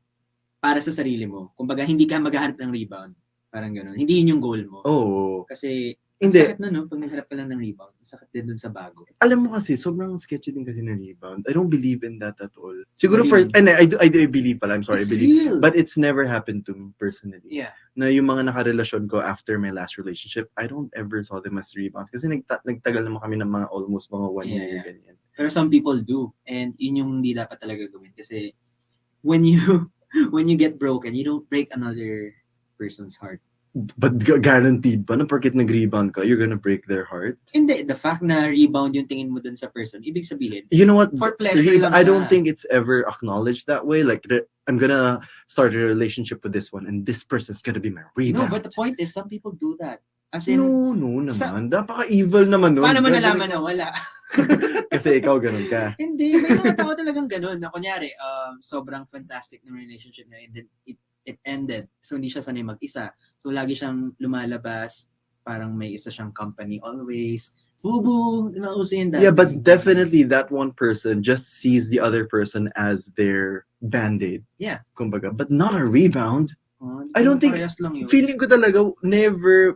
para sa sarili mo. Kumbaga, hindi ka maghahanap ng rebound. Parang gano'n. Hindi yun yung goal mo. Oo. Kasi, Hindi. sakit na no, pag nagharap ka lang ng rebound. Sakit din dun sa bago. Alam mo kasi, sobrang sketchy din kasi na rebound. I don't believe in that at all. Siguro Really? I do believe pala. I'm sorry, It's I believe. real. But it's never happened to me personally. Yeah. Na yung mga nakarelasyon ko after my last relationship, I don't ever saw them as rebounds. Kasi nagtagal naman kami ng mga almost mga 1 year, Yeah. ganyan. Pero some people do. And yun yung hindi dapat talaga gawin. Kasi, when you get broken, you don't break another person's heart. But guaranteed ba na porket nag-rebound ka, you're gonna break their heart? Hindi, the fact na rebound yung tingin mo dun sa person, ibig sabihin, You know what? for pleasure lang I na. don't think it's ever acknowledged that way. Like, I'm gonna start a relationship with this one and this person's gonna be my No, rebound. but the point is, some people do that. As in, No naman. Napaka-evil naman nun. paano mo nalaman na wala? Kasi ikaw ganun ka. Hindi, may mga tao talagang ganun. Na kunyari, sobrang fantastic ng relationship niya and then it ended. So hindi siya sanay mag-isa. So lagi siyang lumalabas, parang may isa siyang company always. Fubu, nauso yun dati. Yeah, but definitely that one person just sees the other person as their band-aid. Yeah. Kumbaga, but not a rebound. Oh, I don't think, parehas lang yun. feeling ko talaga,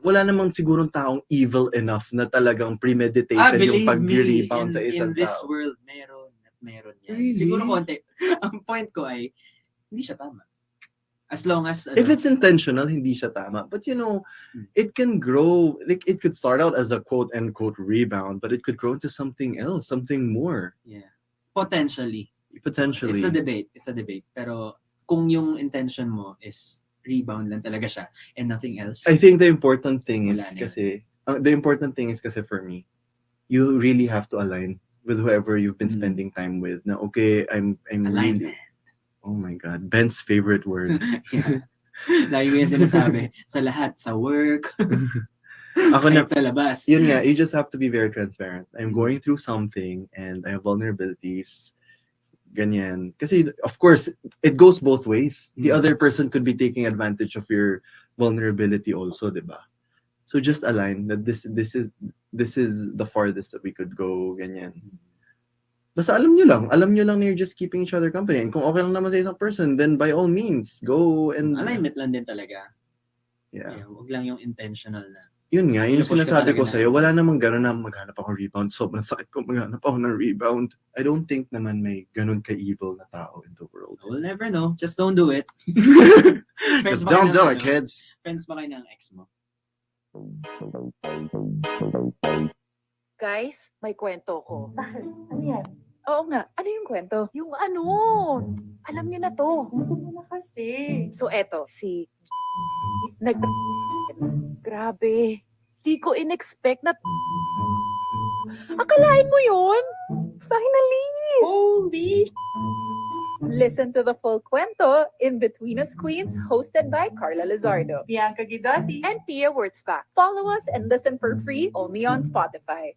wala namang sigurong taong evil enough na talagang premeditated yung Believe me, pag-rebound sa isang in this tao. world, meron yan. Really? Siguro konti. Ang point ko ay, hindi siya tama. As long as, If it's intentional, hindi siya tama. But it can grow, like it could start out as a quote-unquote rebound, but it could grow into something else, something more. yeah. Potentially. Potentially. It's a debate. Pero kung yung intention mo is rebound lang talaga siya and nothing else. I think the important thing is Wala na kasi for me, you really have to align with whoever you've been spending time with. Na okay, I'm alignment. Oh my God, Ben's favorite word. Yeah. Lagi ko yung sinasabi, sa lahat, sa work, Ako na, kahit sa labas. yun nga, you just have to be very transparent. I'm going through something and I have vulnerabilities. Ganyan. Kasi, of course, it goes both ways. The other person could be taking advantage of your vulnerability also, diba? So just align that this is the farthest that we could go, ganyan. Basta alam nyo lang na you're just keeping each other company. And kung okay lang naman sa isang person, then by all means, go and... Alignment lang din talaga. Yeah. Yeah, wag lang yung intentional na. Yun nga, yung Pinupush ka sinasabi ko talaga sa'yo, na- wala namang gano'n na maghanap akong rebound. Sobrang sakit ko maghanap ako ng rebound. I don't think naman may ganun ka-evil na tao in the world. We'll never know. Just don't do it. Just ba don't kayo do ng it, kids. Friends ba kayo ng ex mo? Guys, may kwento ko. Ano yan? Oo nga, ano yung kwento? Yung ano, alam niyo na to. Ito mo na kasi. So eto, si nag Grabe. Di ko in-expect na akalain mo yun? Finally! Holy Listen to the full kwento in Between Us Queens, hosted by Carla Lizardo, Bianca Guidotti, And Pia Wurtzbach. follow us and listen for free only on Spotify.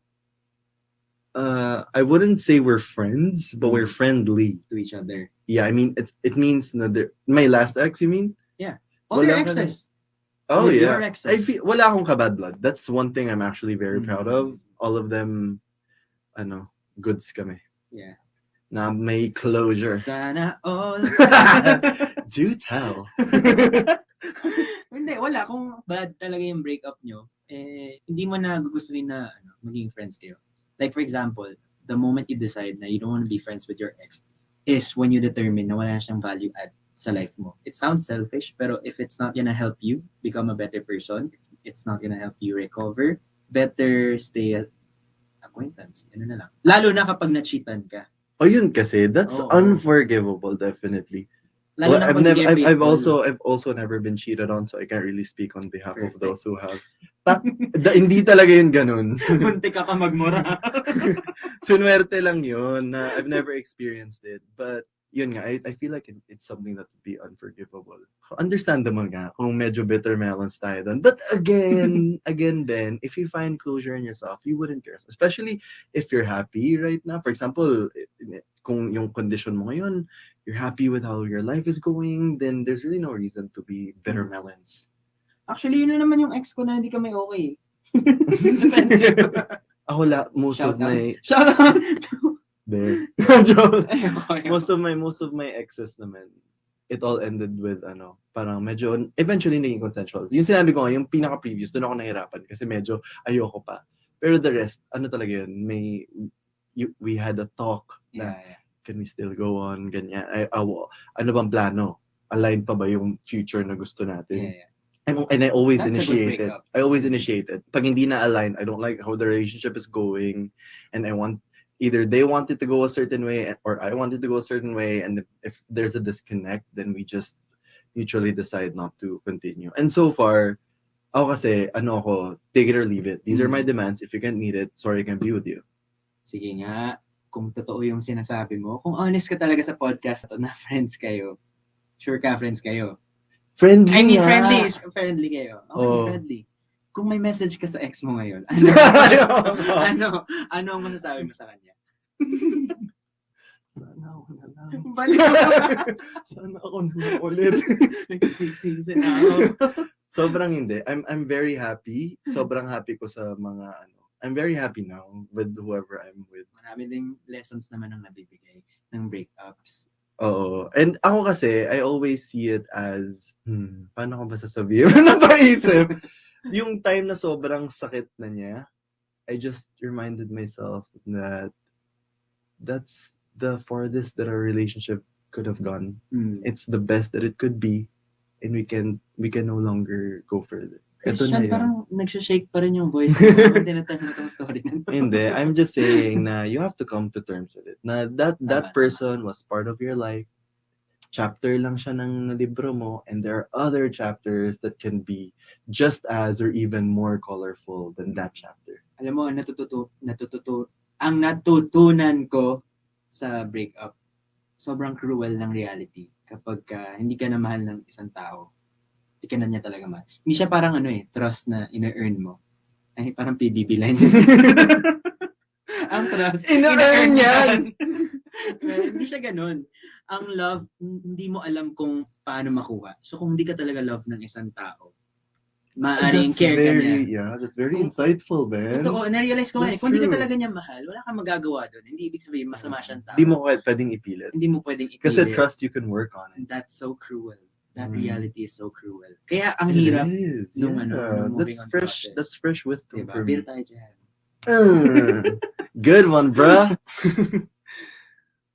I wouldn't say we're friends, but we're friendly. To each other. Yeah, I mean, it means na my last ex, you mean? All your Wala ka exes. Oh, With yeah. your exes. I feel, wala akong kabad blood. That's one thing I'm actually very Mm. proud of. All of them, goods kami. Yeah. Na may closure. Sana all. Do tell. Hindi, wala. Kung bad talaga yung breakup nyo, hindi mo na gugustuhin na maging friends kayo. Like for example, the moment you decide na you don't want to be friends with your ex is when you determine na wala na siyang value add sa life mo. It sounds selfish, pero if it's not gonna help you become a better person, it's not gonna help you recover, better stay as acquaintance. Ano na lang. Lalo na kapag na-cheatan ka. Oh, yun kasi, that's Oo. unforgivable, definitely. Lalo Well, na I've pag never, hindi I've faithful. also never been cheated on, so I can't really speak on behalf of Perfect. those who have. Hindi talaga yun ganun. Munti ka pa magmura. Sinuwerte lang yun na I've never experienced it. But yun nga, I feel like it's something that would be unforgivable. Understandable nga kung medyo bitter melons tayo doon. But again, Ben, if you find closure in yourself, you wouldn't care. Especially if you're happy right now. For example, kung yung condition mo ngayon, you're happy with how your life is going, then there's really no reason to be bitter melons. Actually, yun na naman yung ex ko na hindi kami okay. Defensive. Ako most of my Shout out. there. Joke. most of my exes naman, it all ended with parang medyo eventually naging consensual. Yung sinabi ko nga, yung pinaka-previous, doon ako nahirapan kasi medyo ayoko pa. Pero the rest, talaga yun, we had a talk na can we still go on, ganyan. Ano bang plano? Align pa ba yung future na gusto natin? Yeah. And I always That's a good initiate it. breakup. I always initiate it. Pag hindi na aligned, I don't like how the relationship is going, and I want either they want it to go a certain way or I want it to go a certain way, and if there's a disconnect, then we just mutually decide not to continue. And so far, ako kasi, take it or leave it. These are my demands. If you can't meet it, sorry, I can't be with you. Sige nga, kung totoo yung sinasabi mo, kung honest ka talaga sa podcast na friends kayo, sure ka friends kayo. Friendly I mean, nga. friendly kayo. Okay, Oh. friendly. Kung may message ka sa ex mo ngayon, ano ang masasabi mo sa kanya? Sana ako na lang. Balik mo. Sana ako na lang ulit. Nagsiksiksi na ako. Sobrang hindi. I'm very happy. Sobrang happy ko sa mga I'm very happy now with whoever I'm with. Marami ding lessons naman ang nabibigay ng breakups. Oo. And ako kasi, I always see it as, paano ko ba sasabihin? Napaisip. Yung time na sobrang sakit na niya, I just reminded myself that that's the farthest that our relationship could have gone. It's the best that it could be, and we can no longer go further. Ito na Christian, yun. parang nagsha-shake pa rin yung voice mo. Parang tinatanong itong story na. Hindi, I'm just saying na you have to come to terms with it. Na that person was part of your life. Chapter lang siya ng libro mo, and there are other chapters that can be just as or even more colorful than that chapter. Alam mo, ang natutunan ko sa breakup, sobrang cruel ng reality kapag hindi ka na mahal ng isang tao. Hindi ka na niya talaga mahal. Hindi siya parang trust na ina-earn mo. Ay, parang PBB line. Ang trust, Ina-earn yan! Hindi siya ganun. Ang love, hindi mo alam kung paano makuha. So kung hindi ka talaga love ng isang tao, maaaring care ka niya. Yeah, that's very insightful, man. Totoo, na-realize ko That's kung hindi ka true. talaga niya mahal, wala kang magagawa doon. Hindi ibig sabihin masama siyang tao. Hindi mo pwedeng ipilit. Hindi mo pwedeng ipilit. Kasi trust, you can work on it. And that's so cruel. That Mm. reality is so cruel. Kaya ang It hirap is, nung yeah. nung moving That's on fresh. process. That's fresh wisdom Diba? for Beer me. tayo dyan. Good one, bruh.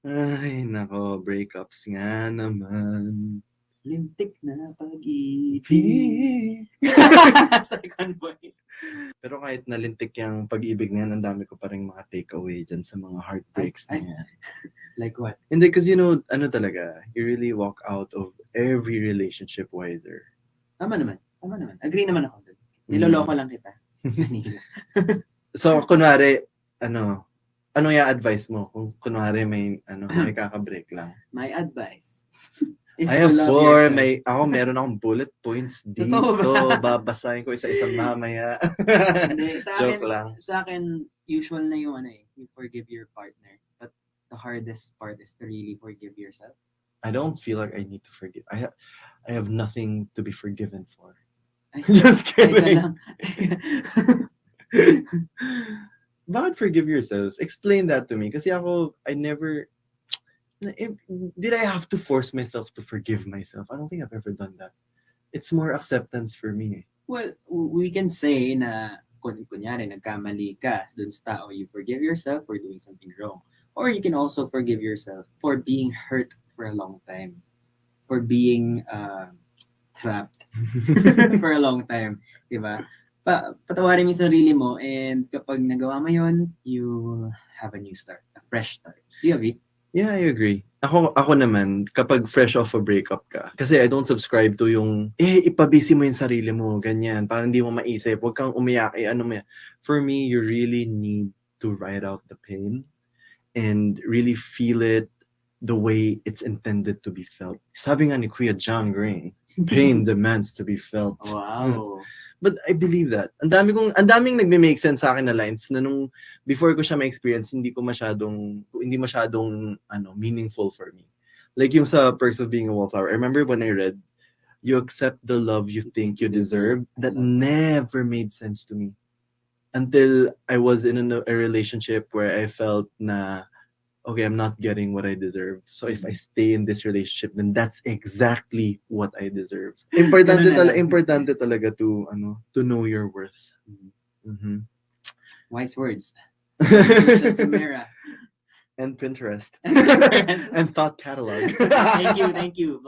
Ay, nako, breakups nga naman. Lintik na pag-ibig. Second voice. Pero kahit nalintik yung pag-ibig na yan, ang dami ko pa rin mga takeaway dyan sa mga heartbreaks na yan. Like what? Hindi, because talaga, you really walk out of every relationship wiser. Tama naman. Agree naman ako doon. Niloloko lang kita. Kanina. So, kunwari, ano yung advice mo kung kunwari may kaka-break lang? My advice is I to have love 4. yourself. Meron akong bullet points dito. Totoo ba? Babasahin ko isa-isang mamaya. Hindi, Joke lang. Sa akin, usual na yung you forgive your partner. But the hardest part is to really forgive yourself. I don't feel like I need to forgive. I have nothing to be forgiven for. Ay, Just ay, kidding. lang. Bakit forgive yourself? Explain that to me. Kasi ako, did I have to force myself to forgive myself? I don't think I've ever done that. It's more acceptance for me. Well, we can say na kunyari, nagkamali ka dun sa tao, you forgive yourself for doing something wrong. Or you can also forgive yourself for being hurt for a long time. For being trapped for a long time. Diba? patawarin mo yung sarili mo, and kapag nagawa mo yun, you have a new start, a fresh start. Do you agree? Yeah, I agree. Ako naman, kapag fresh off a breakup ka, kasi I don't subscribe to yung, ipabisi mo yung sarili mo, ganyan, parang hindi mo maisip, huwag kang umiyak, ano mo yan. For me, you really need to ride out the pain and really feel it the way it's intended to be felt. Sabi nga ni Kuya John Gray, pain demands to be felt. Wow. But I believe that. Ang daming nagme-make sense sa akin na lines na nung before ko siya ma-experience, hindi masyadong meaningful for me. Like yung sa Perks of Being a Wallflower. I remember when I read, you accept the love you think you deserve. That never made sense to me. Until I was in a relationship where I felt na, okay, I'm not getting what I deserve. So if I stay in this relationship, then that's exactly what I deserve. Importante talaga to know your worth. Mm-hmm. Wise words. And Pinterest. And Thought Catalog. Thank you.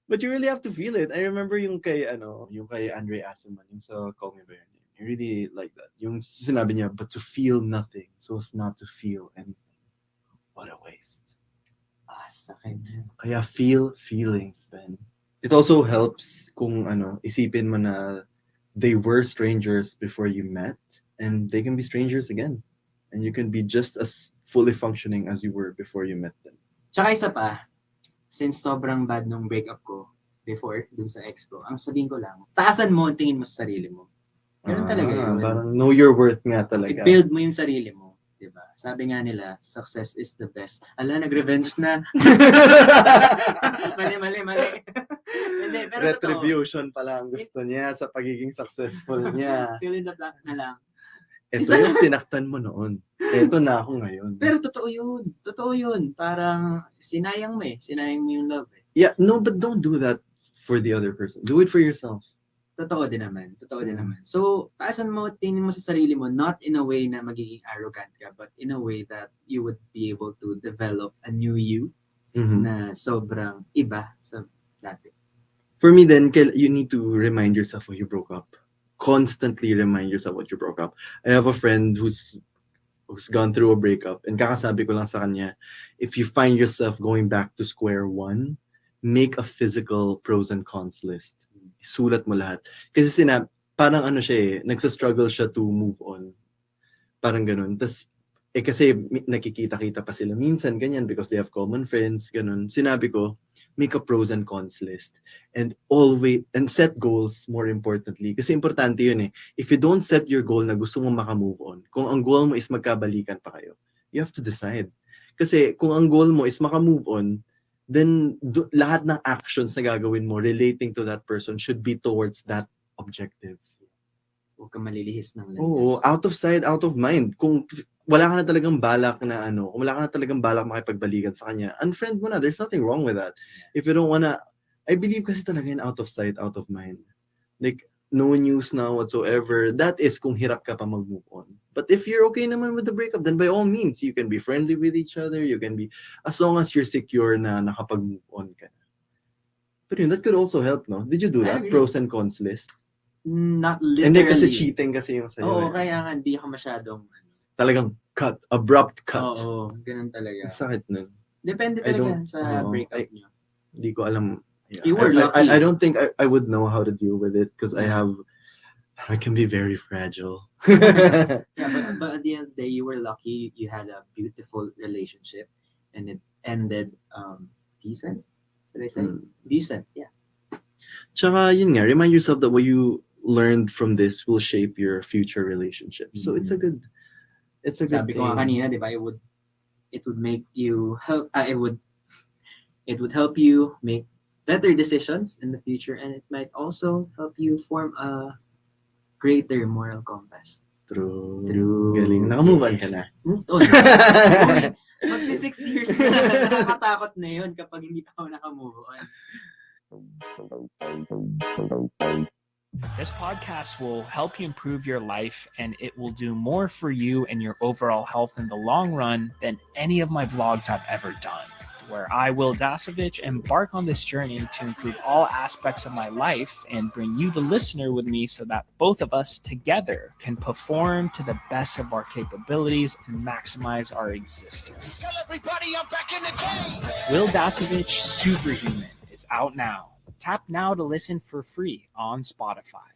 But you really have to feel it. I remember yung kay Andre Asaman, yung sa Call Me By Your Name. I really like that. Yung sinabi niya, but to feel nothing so as not to feel anything. What a waste. Sakit. Kaya feel feelings, Ben. It also helps kung isipin mo na they were strangers before you met, and they can be strangers again. And you can be just as fully functioning as you were before you met them. Tsaka isa pa, since sobrang bad nung breakup ko before, dun sa ex ko, ang sabihin ko lang, taasan mo ang tingin mo sa sarili mo. Ganun talaga yun. Parang know your worth nga talaga. I-build mo yung sarili mo. Diba? Sabi nga nila, success is the best. Ala, nag-revenge na. mali. Hindi, pero retribution pala ang gusto niya sa pagiging successful niya. Fill in the blank na lang. Ito yung sinaktan mo noon. Ito na ako ngayon. Pero totoo yun. Parang sinayang mo yung love eh. Yeah, no, but don't do that for the other person. Do it for yourself. Totoo din naman. So, taasan mo, tingin mo sa sarili mo, not in a way na magiging arrogant ka, but in a way that you would be able to develop a new you na sobrang iba sa dati. For me then, you need to remind yourself when you broke up. Constantly remind yourself what you broke up. I have a friend who's gone through a breakup, and kakasabi ko lang sa kanya, if you find yourself going back to square one, make a physical pros and cons list. Isulat mo lahat. Kasi parang siya nagsa-struggle siya to move on. Parang ganun. Tas, kasi nakikita-kita pa sila minsan, ganyan, because they have common friends, ganun. Sinabi ko, make a pros and cons list. And set goals, more importantly. Kasi importante yun eh. If you don't set your goal na gusto mo maka-move on, kung ang goal mo is magkabalikan pa kayo, you have to decide. Kasi kung ang goal mo is maka-move on, then lahat ng actions na gagawin mo relating to that person should be towards that objective. Huwag ka malilihis ng landas. Oo, out of sight, out of mind. Kung wala ka na talagang balak na kung wala ka na talagang balak makipagbalikan sa kanya, unfriend mo na. There's nothing wrong with that. If you don't wanna, I believe kasi talaga in out of sight, out of mind. Like, no news now whatsoever. That is kung hirap ka pa mag-move on. But if you're okay naman with the breakup, then by all means, you can be friendly with each other. You can be, as long as you're secure na nakapag-move on ka na. But that could also help, no? Did you do that? Pros and cons list? Not literally. Hindi kasi cheating kasi yung sa'yo. Oo, kaya nga, hindi ako masyadong talagang cut, abrupt cut. Oo, ganun talaga. Sakit nun. Depende talaga sa breakup niyo. Hindi ko alam. Yeah. You were lucky. I don't think I would know how to deal with it because I can be very fragile. Yeah, but at the end of the day, you were lucky. You had a beautiful relationship, and it ended decent. Did I say decent? Yeah. Tsaka yun nga, remind yourself that what you learned from this will shape your future relationship. So it's a good Sabi ko nga kanina, di ba? It would make you help. It would help you make better decisions in the future, and it might also help you form a greater moral compass. True. Galing. Naka-move on ka na. Moved on. Magsi 6 years na. Nakakatakot na yun kapag hindi pa ako naka-move on. This podcast will help you improve your life, and it will do more for you and your overall health in the long run than any of my vlogs have ever done. where I, Will Dasovich, embark on this journey to improve all aspects of my life and bring you, the listener, with me so that both of us together can perform to the best of our capabilities and maximize our existence. Will Dasovich Superhuman is out now. Tap now to listen for free on Spotify.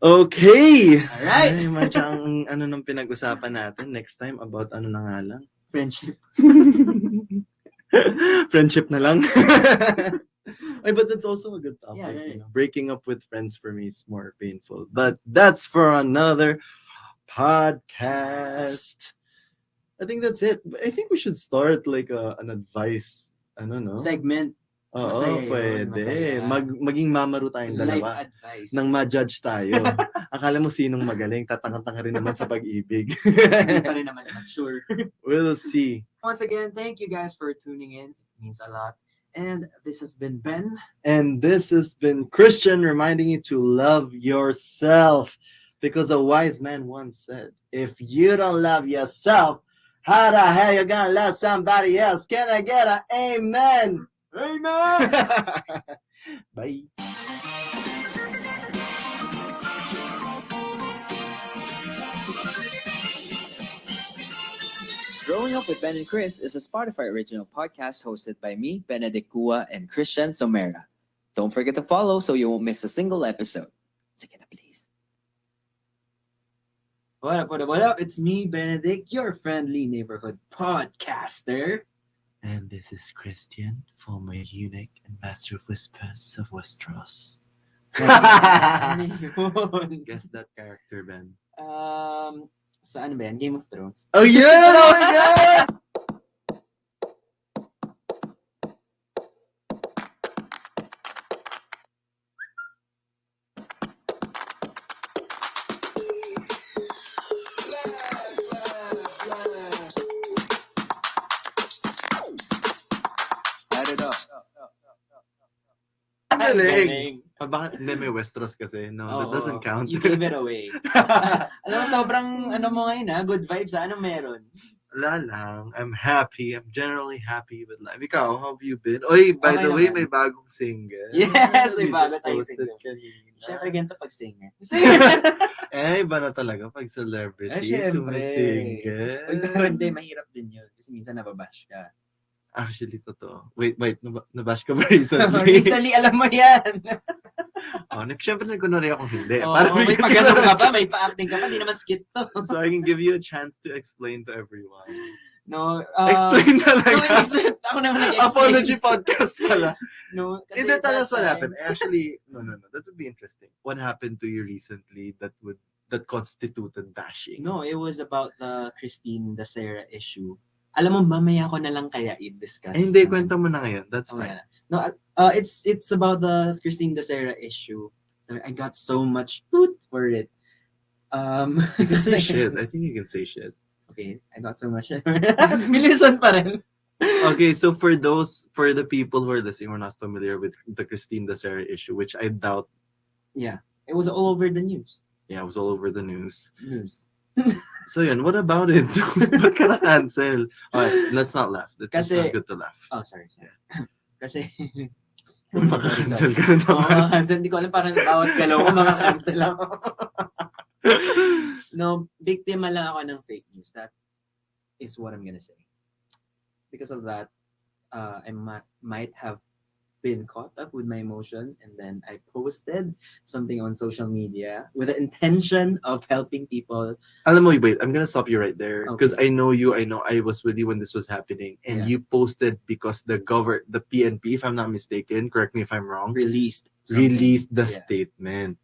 Okay! Alright! Ay, medyo ang ano nung pinag-usapan natin next time about ano na nga lang. Friendship. Friendship na lang. Ay, but that's also a good topic. Yeah, that you know. is. Breaking up with friends for me is more painful. But that's for another podcast. I think that's it. I think we should start like an advice. Ano, no? Segment. Oo, Masaya yun, pwede. masaya. Maging mamaro tayong Life dalawa. advice. Nang ma-judge tayo. Akala mo sinong magaling. Tatanga-tanga rin naman sa pag-ibig. Hindi pa rin naman mature. We'll see. Once again, thank you guys for tuning in. It means a lot. And this has been Ben. And this has been Christian reminding you to love yourself. Because a wise man once said, if you don't love yourself, how the hell you gonna love somebody else? Can I get an amen? Amen! Bye. Growing Up with Ben and Chris is a Spotify original podcast hosted by me, Benedict Kua, and Christian Somera. Don't forget to follow so you won't miss a single episode. Sige na, please. What up? It's me, Benedict, your friendly neighborhood podcaster. And this is Christian, former eunuch and master of whispers of Westeros. Ano yun? Guess that character, Ben. Sa ano ba yan? Game of Thrones. Oh yeah! Oh my God! Add it up. Galing. Bakit hindi may Westeros kasi? No, that doesn't count. You gave it away. Alam mo, sobrang ano mo ngayon ha? Good vibes ha? Anong meron? Wala lang. I'm happy. I'm generally happy with life. Ikaw, how have you been? Oy, by Okay the way, naman. may bagong single. Yes, may We bago just tayong posted single. kanina. Siyempre, ganito pag singer. Eh, iba na talaga pag celebrity. Siyempre. Sumisingle. Pag nakarande, mahirap din yun. Kasi minsan nababash ka. Actually, totoo. Wait, nabash ka ba recently? Recently, alam mo yan. Siyempre, nagkunwari akong hindi. Oo, Para may bigyan pag-ano ka ka pa, ng may chance. pa-acting ka pa, di naman skit to. So I can give you a chance to explain to everyone. No, Explain talaga. No, explain. Ako naman nag-explain. Apology podcast pala. No, kasi Hindi, tell that us what time- happened. Actually, no. That would be interesting. What happened to you recently that constituted bashing? No, it was about the Christine, the Sarah issue. Alam mo, mamaya ko na lang kaya i-discuss. Eh, hindi, kwento mo na ngayon. That's Oh, fine. yeah. No, it's about the Christine, the Sarah issue. I got so much food for it. You can say shit. I think you can say shit. Okay, I got so much. Milisan pa rin. Okay, so for the people who are listening, who are not familiar with the Christine the Sarah issue, which I doubt. Yeah, it was all over the news. Yeah, it was all over the news. So yun, what about it? Ba't ka na-cancel? Alright, let's not laugh. It's Kasi- not good to laugh. Oh, sorry. Kasi... Maka-cancel ka na Oo, naman. cancel. Hindi ko alam, parang bawat galaw ko maka-cancel ako. No, biktima lang ako ng fake news. That is what I'm gonna say. Because of that, I might have been caught up with my emotion, and then I posted something on social media with the intention of helping people. Alam mo, wait, I'm gonna stop you right there. Because Okay. I know I was with you when this was happening. And Yeah. you posted because the PNP, if I'm not mistaken, correct me if I'm wrong, Released something. released the Yeah. statement.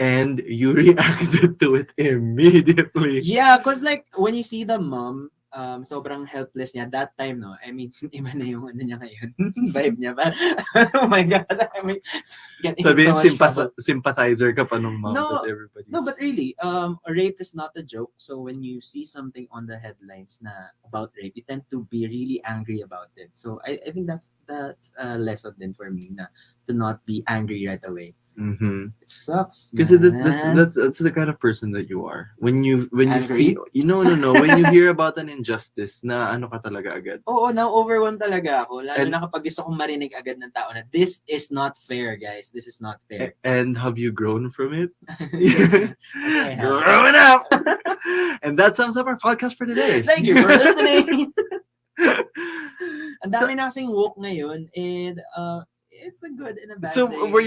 And you reacted to it immediately. Yeah, because like when you see the mom, sobrang helpless niya that time, no? I mean, iba na yung ano niya ngayon. Vibe niya. But, oh my God. I mean, getting Sabihin, so much trouble. sympathizer ka pa nung mom No, that everybody. No, but really, rape is not a joke. So when you see something on the headlines na about rape, you tend to be really angry about it. So I think that's a lesson then for me na to not be angry right away. Mm-hmm. It sucks, Because man. that's the kind of person that you are. When you Angry? feel, no, when you hear about an injustice, na ano ka talaga agad. Oo, na-overwhelm talaga ako. Lalo And- na kapag gusto kong marinig agad ng tao na, this is not fair, guys. This is not fair. And have you grown from it? Okay, I have. Growing up. And that sums up our podcast for today. Thank you for listening. Ang So- dami na kasing woke ngayon, and it's a good and a bad So thing. were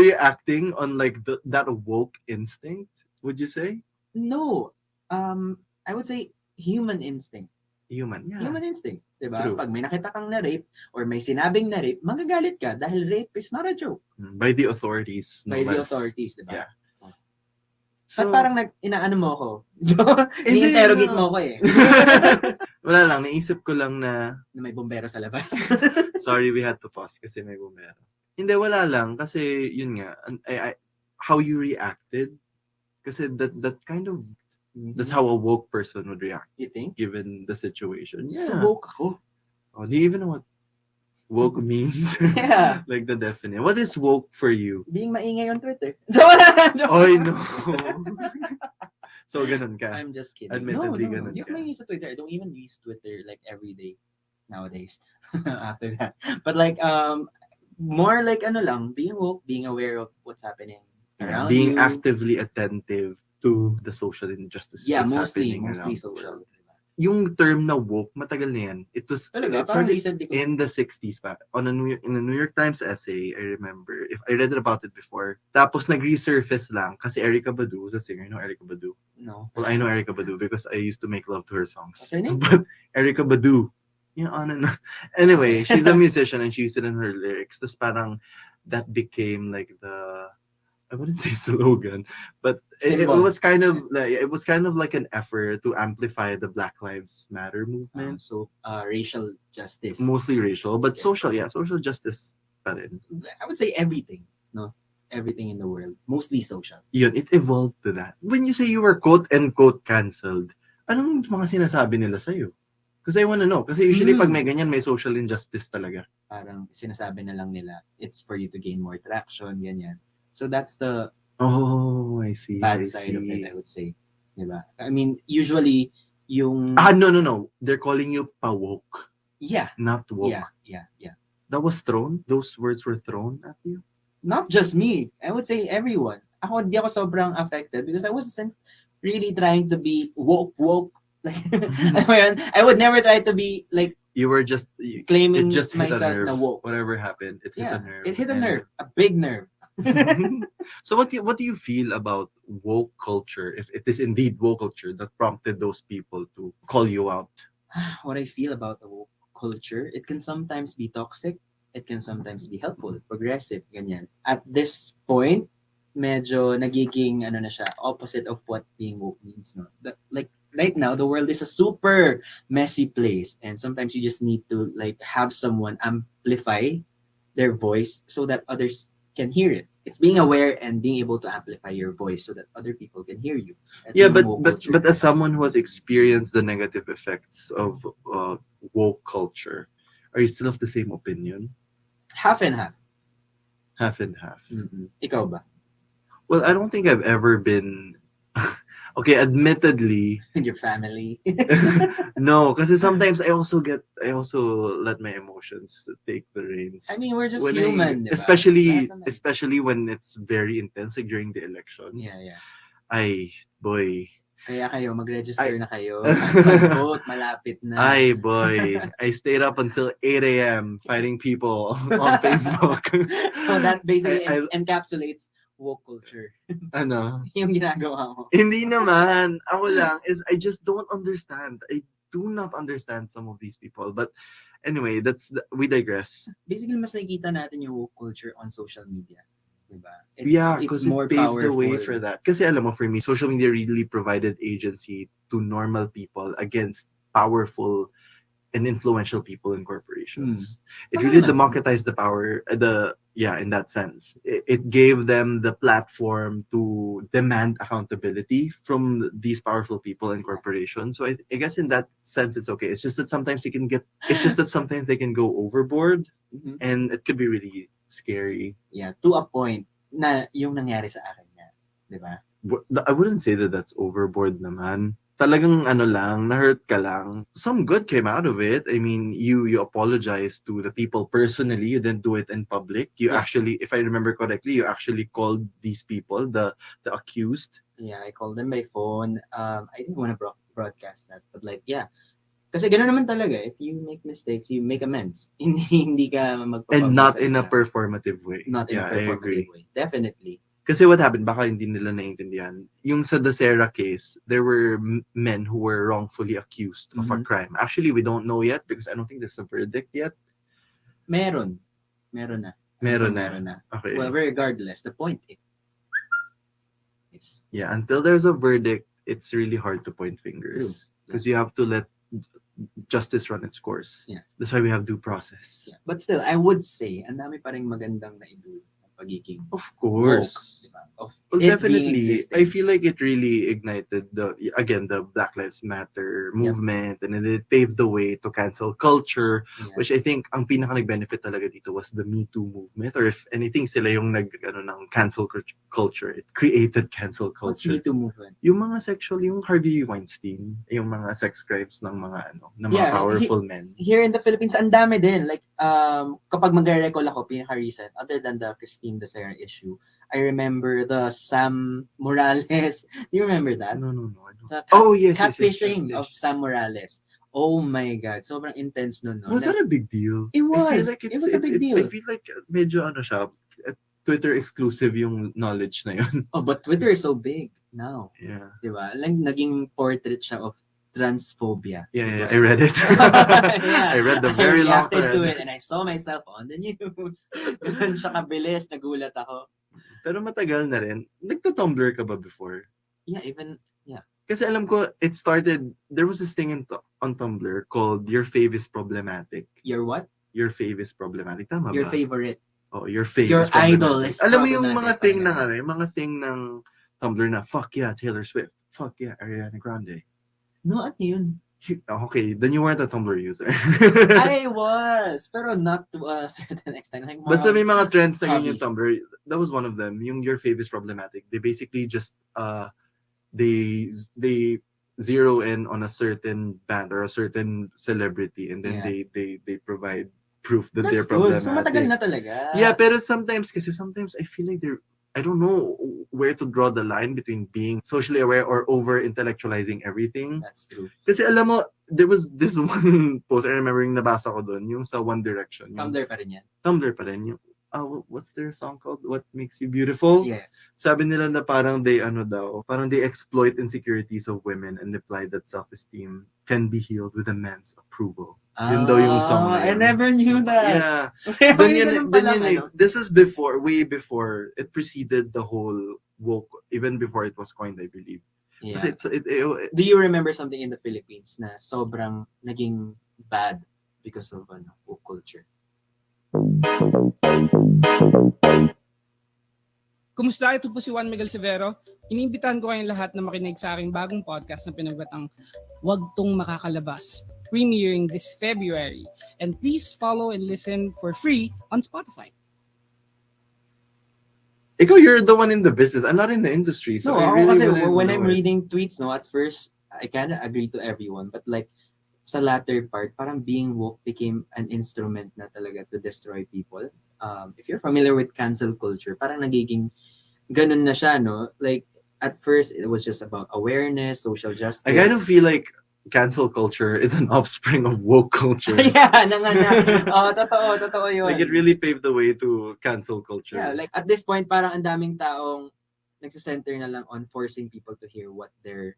you acting on like that woke instinct? Would you say No. I would say human instinct. human? Yeah. Human instinct. Diba? True. Pag may nakita kang na-rape or may sinabing na-rape, magagalit ka dahil rape is not a joke By the authorities. No by the less. authorities. Diba? Yeah. Ba't parang inaano mo ako? Hindi, Ni-interrogate no. mo ako eh. Wala lang, naisip ko lang na Na may bombero sa labas. sorry, we had to pause kasi may bumero. Hindi, wala lang kasi yun nga, how you reacted kasi that kind of that's how a woke person would react You think? given the situation. So Yeah. woke ako. Oh, do you even know what woke means? Yeah. Like the definition. What is woke for you? Being maingay on Twitter. Oy, no. So, ganun ka. I'm just kidding. Admittedly, no. ganun Hindi ako ka. maingay sa Twitter. I don't even use Twitter like every day nowadays. After that. But like, more like ano lang, being woke, being aware of what's happening around Being you. actively attentive to the social injustices Yeah, that's mostly happening around the social. world. Yung term na woke, matagal na yan. It Talaga, parang started recently ko. in the 60s pa. In a New York Times essay, I remember. If I read it about it before. Tapos nag-resurface lang kasi Erykah Badu was a singer. You know Erykah Badu? No. Well, I know Erykah Badu because I used to make love to her songs. What's her name? But Erykah Badu, yung ano na. Anyway, she's a musician and she used it in her lyrics. Tapos parang that became like I wouldn't say slogan, but it Symbol. was kind of like an effort to amplify the Black Lives Matter movement. So, racial justice. Mostly racial, but Yeah. social justice pa rin. I would say everything, no? Everything in the world. Mostly social. Yun, it evolved to that. When you say you were quote-unquote cancelled, anong mga sinasabi nila sa'yo? Because I wanna know. Kasi usually pag may ganyan, may social injustice talaga. Parang sinasabi na lang nila, it's for you to gain more traction, ganyan. So that's the Oh, I see. bad I side of see. it, I would say. Diba? I mean, usually, yung... No. They're calling you pa-woke, Yeah. not woke. Yeah. That was thrown? Those words were thrown at you? Not just me. I would say everyone. Ako, di ako sobrang affected because I wasn't really trying to be woke. Like, alam mo yun? I would never try to be like You were just claiming it just hit a myself nerve. na woke. Whatever happened, it hit Yeah, a nerve. it hit a And- nerve. A big nerve. So what do you feel about woke culture, if it is indeed woke culture that prompted those people to call you out? What I feel about the woke culture, it can sometimes be toxic, it can sometimes be helpful, progressive, ganyan. At this point, medyo nagiging ano na siya, opposite of what being woke means, no? Like right now, the world is a super messy place, and sometimes you just need to like have someone amplify their voice so that others can hear it. It's being aware and being able to amplify your voice so that other people can hear you. That's Yeah, being but woke but culture. but as someone who has experienced the negative effects of woke culture, are you still of the same opinion? half and half. Half and half. Ikaw ba? Well, I don't think I've ever been. Okay, admittedly, Your family. no, because sometimes I also let my emotions take the reins. I mean, we're just When human, diba? especially Lahat naman. especially when it's very intense, like during the elections. Yeah. Ay, boy. Kaya kayo, mag-register Ay. na kayo. Mag-vote, malapit na. Ay, boy. I stayed up until 8 a.m. fighting people on Facebook. So that basically I- encapsulates woke culture. Ano? Yung ginagawa mo. Hindi naman. Ako lang is I just don't understand. I do not understand some of these people. But anyway, we digress. Basically, mas nakikita natin yung woke culture on social media. Diba? Yeah, it's because more it paved the powerful. way for that. Kasi alam mo, for me, social media really provided agency to normal people against powerful and influential people in corporations. It Tama really naman. democratized the power, in that sense. It gave them the platform to demand accountability from these powerful people and corporations. So I guess in that sense, it's okay. It's just that sometimes they can go overboard, Mhm. and it could be really scary. Yeah, to a point. na yung nangyari sa akin nga. Di ba? I wouldn't say that that's overboard naman. Talagang na-hurt ka lang. Some good came out of it. I mean, you apologized to the people personally. You didn't do it in public. You actually, if I remember correctly, you actually called these people, the accused. Yeah, I called them by phone. I didn't want to broadcast that. But like, yeah. Kasi gano'n naman talaga. If you make mistakes, you make amends. Hindi ka magpapabusa. And not in a performative way. Not in a performative way. Definitely. Kasi what happened, baka hindi nila naiintindihan. Yung sa Dacera case, there were men who were wrongfully accused of a crime. Actually, we don't know yet because I don't think there's a verdict yet. Meron na. Meron na. Okay. Well, regardless, the point is... Yeah, until there's a verdict, it's really hard to point fingers. Because you have to let justice run its course. Yeah. That's why we have due process. Yeah. But still, I would say, ang dami pa ring magandang naidulot ng pagiging Of course. woke, diba? Of Well, it definitely. being existing. I feel like it really ignited the Black Lives Matter movement, and it paved the way to cancel culture, which I think ang pinaka nag-benefit talaga dito was the Me Too movement, or if anything, sila yung ng cancel culture. It created cancel What's culture. Me Too movement? Yung mga sexual, yung Harvey Weinstein, yung mga sex crimes ng mga ng mga powerful men. Here in the Philippines, ang dami din. Like, kapag magre-recall ako, pinaka-recent, other than the Christine Dacera issue, I remember the Sam Morales. Do you remember that? No. Yes. Catfishing of Sam Morales. Oh my God. Sobrang intense nun. No? Was that a big deal? It was. I feel like It was a big deal. I feel like medyo siya, Twitter exclusive yung knowledge na yun. Oh, but Twitter is so big now. Yeah. Diba? Like, naging portrait siya of transphobia. Yeah, I read it. Yeah. I read the very long reacted to thread. it and I saw myself on the news. Ganun siya kabilis, nagulat ako. Pero matagal na rin. Nagta-Tumblr ka ba before? Yeah, even, yeah. Kasi alam ko, it started, there was this thing on Tumblr called Your Fave is Problematic. Your what? Your Fave is Problematic. Tama Your ba? favorite. Oh, your fave Your is problematic. idol is Alam mo yung problematic, mga thing parang ng yung mga thing ng Tumblr na, fuck yeah, Taylor Swift. Fuck yeah, Ariana Grande. No, ano yun? Okay, then you weren't a Tumblr user. I was, pero not to a certain extent. Like, Basta may mga trends na hobbies. yun yung Tumblr. That was one of them. Yung Your Fave is Problematic. They basically just, they zero in on a certain band or a certain celebrity, and then they provide proof that they're That's good. problematic. So matagal na talaga. Yeah, pero sometimes I feel like I don't know where to draw the line between being socially aware or over-intellectualizing everything. That's true. Kasi alam mo, there was this one post, I remember yung nabasa ko doon, yung sa One Direction. Yung, Tumblr pa rin yan. Tumblr pa rin. Yung, what's their song called? What Makes You Beautiful? Yeah. Sabi nila na parang they exploit insecurities of women and imply that self-esteem can be healed with a man's approval. Yun daw yung song na I yun. never knew that. Yeah. Ganun pala, This is before, way before, it preceded the whole woke, even before it was coined, I believe. Yeah. Kasi Do you remember something in the Philippines na sobrang naging bad because of woke culture? Kumusta? Ito po si Juan Miguel Severo. Iniimbitahan ko kayong lahat na makinig sa aking bagong podcast na pinagbatang Wag Tong Makakalabas, premiering this February. And please follow and listen for free on Spotify. Ikaw, you're the one in the business. I'm not in the industry. So No, I ako really kasi wouldn't when know I'm it. reading tweets, at first, I kind of agree to everyone. But like, sa latter part, parang being woke became an instrument na talaga to destroy people. If you're familiar with cancel culture, parang nagiging ganun na siya, no? Like, at first, it was just about awareness, social justice. I kind of feel like cancel culture is an offspring of woke culture. Yeah, nanganak. Totoo yun. Like it really paved the way to cancel culture. Yeah, like at this point, parang ang daming taong nagsisenter na lang on forcing people to hear what their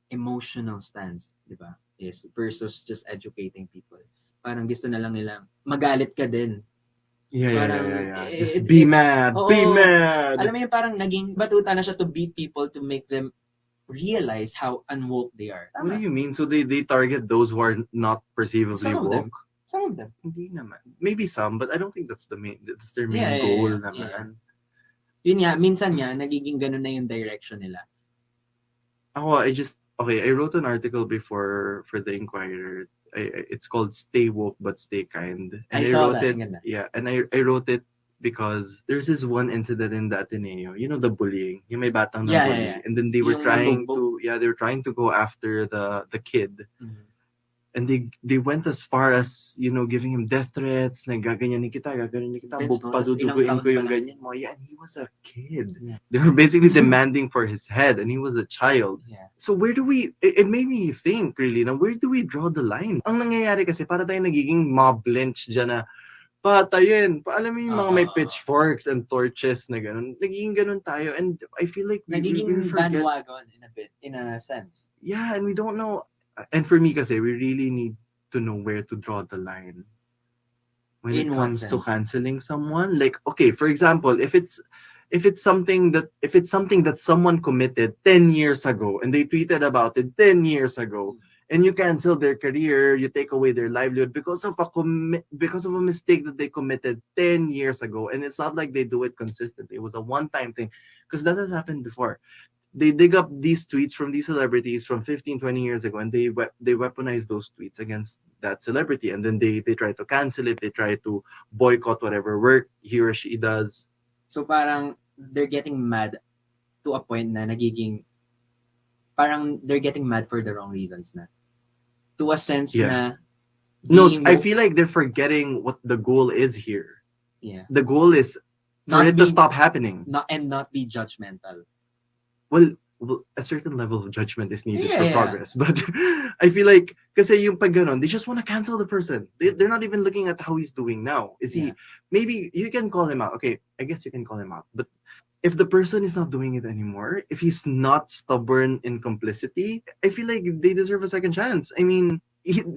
emotional stance, di ba, is versus just educating people. Parang gusto na lang nilang magalit ka din. Yeah. Just be mad. Be mad. Alam mo yun, parang naging batuta na siya to beat people to make them realize how unwoke they are. What do you mean? So they target those who are not perceivably Some of them. woke? Some of them. Hindi naman. Maybe some, but I don't think that's their main Yeah, goal yeah. naman. Yun nga, minsan nga, nagiging ganun na yung direction nila. I wrote an article before for the Inquirer. It's called Stay Woke but Stay Kind. And I saw wrote that. it. Ang ganda. Yeah, and I wrote it because there's this one incident in the Ateneo, you know, the bullying, yung may batang Yeah, bully, yeah. and then they were Yung trying nabugbog. they were trying to go after the kid. And they went as far as, you know, giving him death threats, gaganyanin kita, That's no, tas paduduguin ilang ko taon yung pa lang ganyan mo. Yeah, and he was a kid. Yeah. They were basically demanding for his head, and he was a child. Yeah. So where do it made me think, really, na where do we draw the line? Ang nangyayari kasi, para tayo nagiging mob lynch dyan na, patayin, alam mo yung mga may pitchforks and torches na ganun. Nagiging ganun tayo, and I feel like we Nagiging forget. bandwagon in a sense. Yeah, and we don't know. And for me kasi, we really need to know where to draw the line when In it what comes to sense? canceling someone. Like, okay, for example, if it's something that someone committed 10 years ago and they tweeted about it 10 years ago, and you cancel their career, you take away their livelihood because of a mistake that they committed 10 years ago, and it's not like they do it consistently. It was a one-time thing, because that has happened before. They dig up these tweets from these celebrities from 15, 20 years ago, and they weaponize those tweets against that celebrity, and then they try to cancel it, they try to boycott whatever work he or she does. So parang they're getting mad to a point na nagiging parang they're getting mad for the wrong reasons na. To a sense Yeah. na No, being I woke- feel like they're forgetting what the goal is here. yeah. The goal is for Not it to being- stop happening. Not be judgmental. Well, a certain level of judgment is needed Yeah, for yeah. progress. But I feel like, kasi yung pag ganon, they just want to cancel the person. They're not even looking at how he's doing now. Is he, Yeah. maybe you can call him out. Okay, I guess you can call him out. But if the person is not doing it anymore, if he's not stubborn in complicity, I feel like they deserve a second chance. I mean,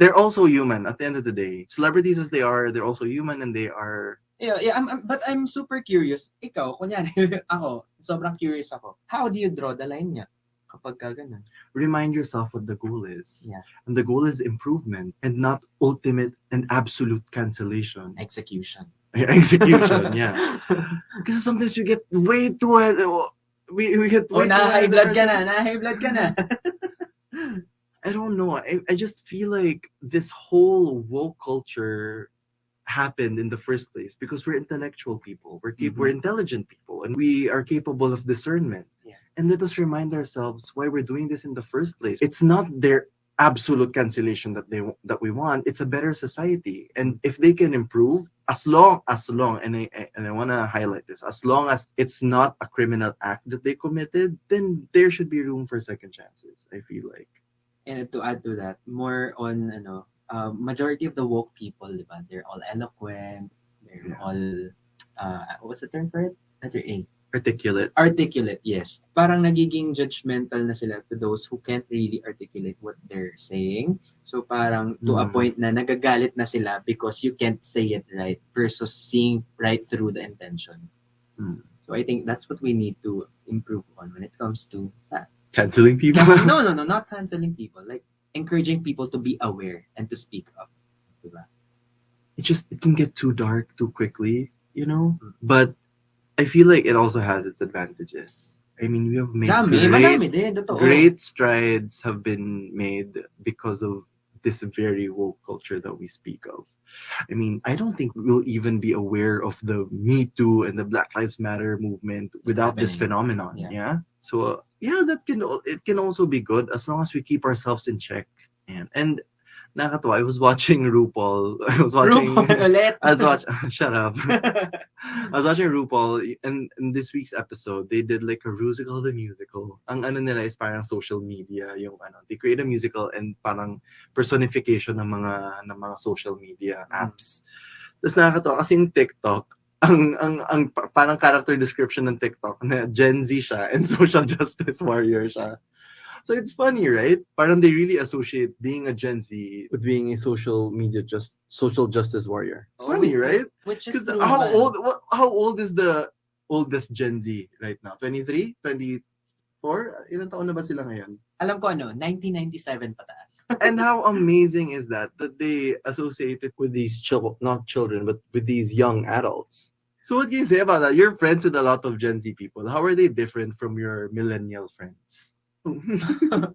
they're also human at the end of the day. Celebrities as they are, they're also human, and they are... Yeah, but I'm super curious. Ikaw, kunyari, ako, sobrang curious ako. How do you draw the line niya kapag ka ganun? Remind yourself what the goal is. Yeah. And the goal is improvement and not ultimate and absolute cancellation. Execution. Execution, yeah. Because sometimes you get way too ahead. We get way too Naka-high ahead of blood ka na, ourselves. naka-high blood ka na. I don't know. I just feel like this whole woke culture happened in the first place because we're intellectual people. We're intelligent people, and we are capable of discernment. Yeah. And let us remind ourselves why we're doing this in the first place. It's not their absolute cancellation that we want. It's a better society, and if they can improve, as long, and I want to highlight this, as long as it's not a criminal act that they committed, then there should be room for second chances. I feel like. And to add to that, more on majority of the woke people, diba? They're all eloquent, they're all what's the term for it? Letter A. Articulate. Articulate, yes. Parang nagiging judgmental na sila to those who can't really articulate what they're saying. So parang to a point na nagagalit na sila because you can't say it right versus seeing right through the intention. So I think that's what we need to improve on when it comes to that. Canceling people? No, not canceling people. Like encouraging people to be aware and to speak up. Diba? It can get too dark too quickly, you know? But I feel like it also has its advantages. I mean, we have made Madami din, totoo. great strides have been made because of this very woke culture that we speak of. I mean, I don't think we'll even be aware of the Me Too and the Black Lives Matter movement without this Happening. phenomenon. Yeah. Yeah. So it can also be good as long as we keep ourselves in check. And nakakatawa, I was watching RuPaul. I was watching shut up. I was watching RuPaul, and in this week's episode, they did like a Rusical the musical. Ang ano nila is parang social media, they create a musical and parang personification ng mga social media apps. Tapos nakakatawa kasi yung TikTok, ang parang character description ng TikTok na Gen Z siya and social justice warrior siya. So it's funny, right? Parang they really associate being a Gen Z with being a social justice warrior. It's funny, right? Which is Because true how naman. old is the oldest Gen Z right now? 23? 24? Ilan taon na ba sila ngayon? Alam ko 1997 pataas. And how amazing is that they associate it with these not children, but with these young adults. So what can you say about that? You're friends with a lot of Gen Z people. How are they different from your millennial friends?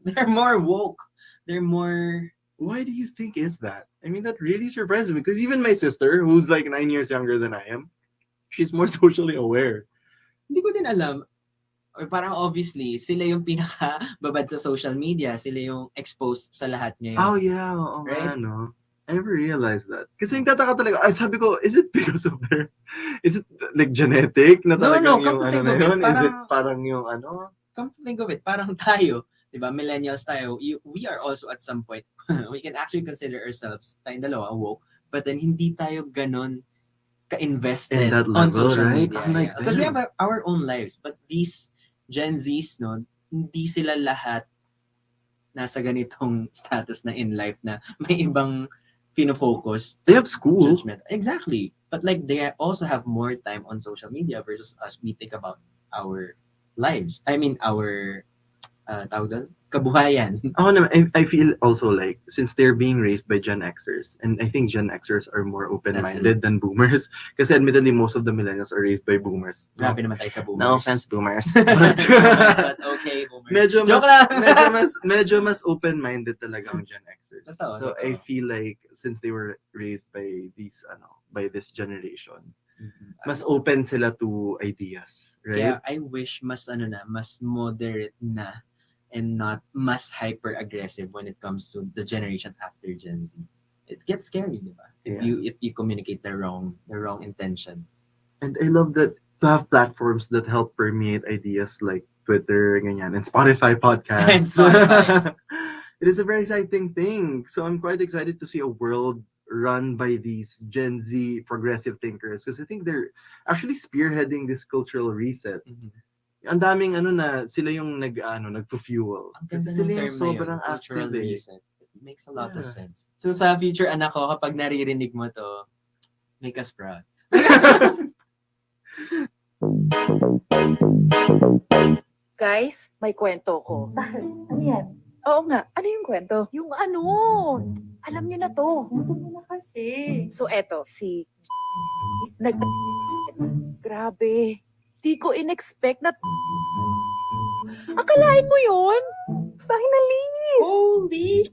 They're more woke. They're more... Why do you think is that? I mean, that really surprises me because even my sister, who's like 9 years younger than I am, she's more socially aware. Hindi ko din alam. Or parang obviously, sila yung pinaka-babad sa social media. Sila yung exposed sa lahat ngayon. Oh yeah, oo Right? nga, no? I never realized that. Kasi nagtataka talaga, ay sabi ko, is it because of is it like genetic na No, talagang come yung to ano think na of it, yun? Is it parang- parang yung ano? Come to think of it, parang tayo, di ba, millennials tayo, we are also at some point, we can actually consider ourselves, tayong dalawa, woke, but then hindi tayo ganon ka-invested In that on level, social right? media. Unlike Because we them. have our own lives, but these Gen Zs, no, hindi sila lahat nasa ganitong status na in life na may ibang pinofocus. They have school. Judgment. Exactly. But like they also have more time on social media versus us. We think about our lives. I mean, our tawag doon? Kabuhayan. Ako naman, I feel also like, since they're being raised by Gen Xers, and I think Gen Xers are more open-minded than boomers, kasi admittedly, most of the millennials are raised by boomers. Grabe naman tayo sa boomers. No offense, boomers. But okay, boomers. Joke lang. medyo mas open-minded talaga ang Gen Xers. Totoo, So totoo. I feel like, since they were raised by by this generation, mas open sila to ideas, right? Kaya I wish mas mas moderate na and not mas hyper-aggressive when it comes to the generation after Gen Z. It gets scary, di ba? If you communicate the wrong intention. And I love that to have platforms that help permeate ideas like Twitter, ganyan, and Spotify podcasts. And Spotify. It is a very exciting thing. So I'm quite excited to see a world run by these Gen Z progressive thinkers because I think they're actually spearheading this cultural reset. Ang daming sila yung nagpo-fuel. Ang Kasi ganda sila ng yung term na yun, sobrang cultural active. reset. It makes a lot of Yeah. sense. So sa future anak ko, kapag naririnig mo to, make us proud. Guys, may kwento ko. Ano yan? Oo nga, ano yung kwento? Yung ano, alam niyo na to. Ito mo na kasi. So eto, si nag grabe. Di ko in-expect na akalain mo yun? Finally! Holy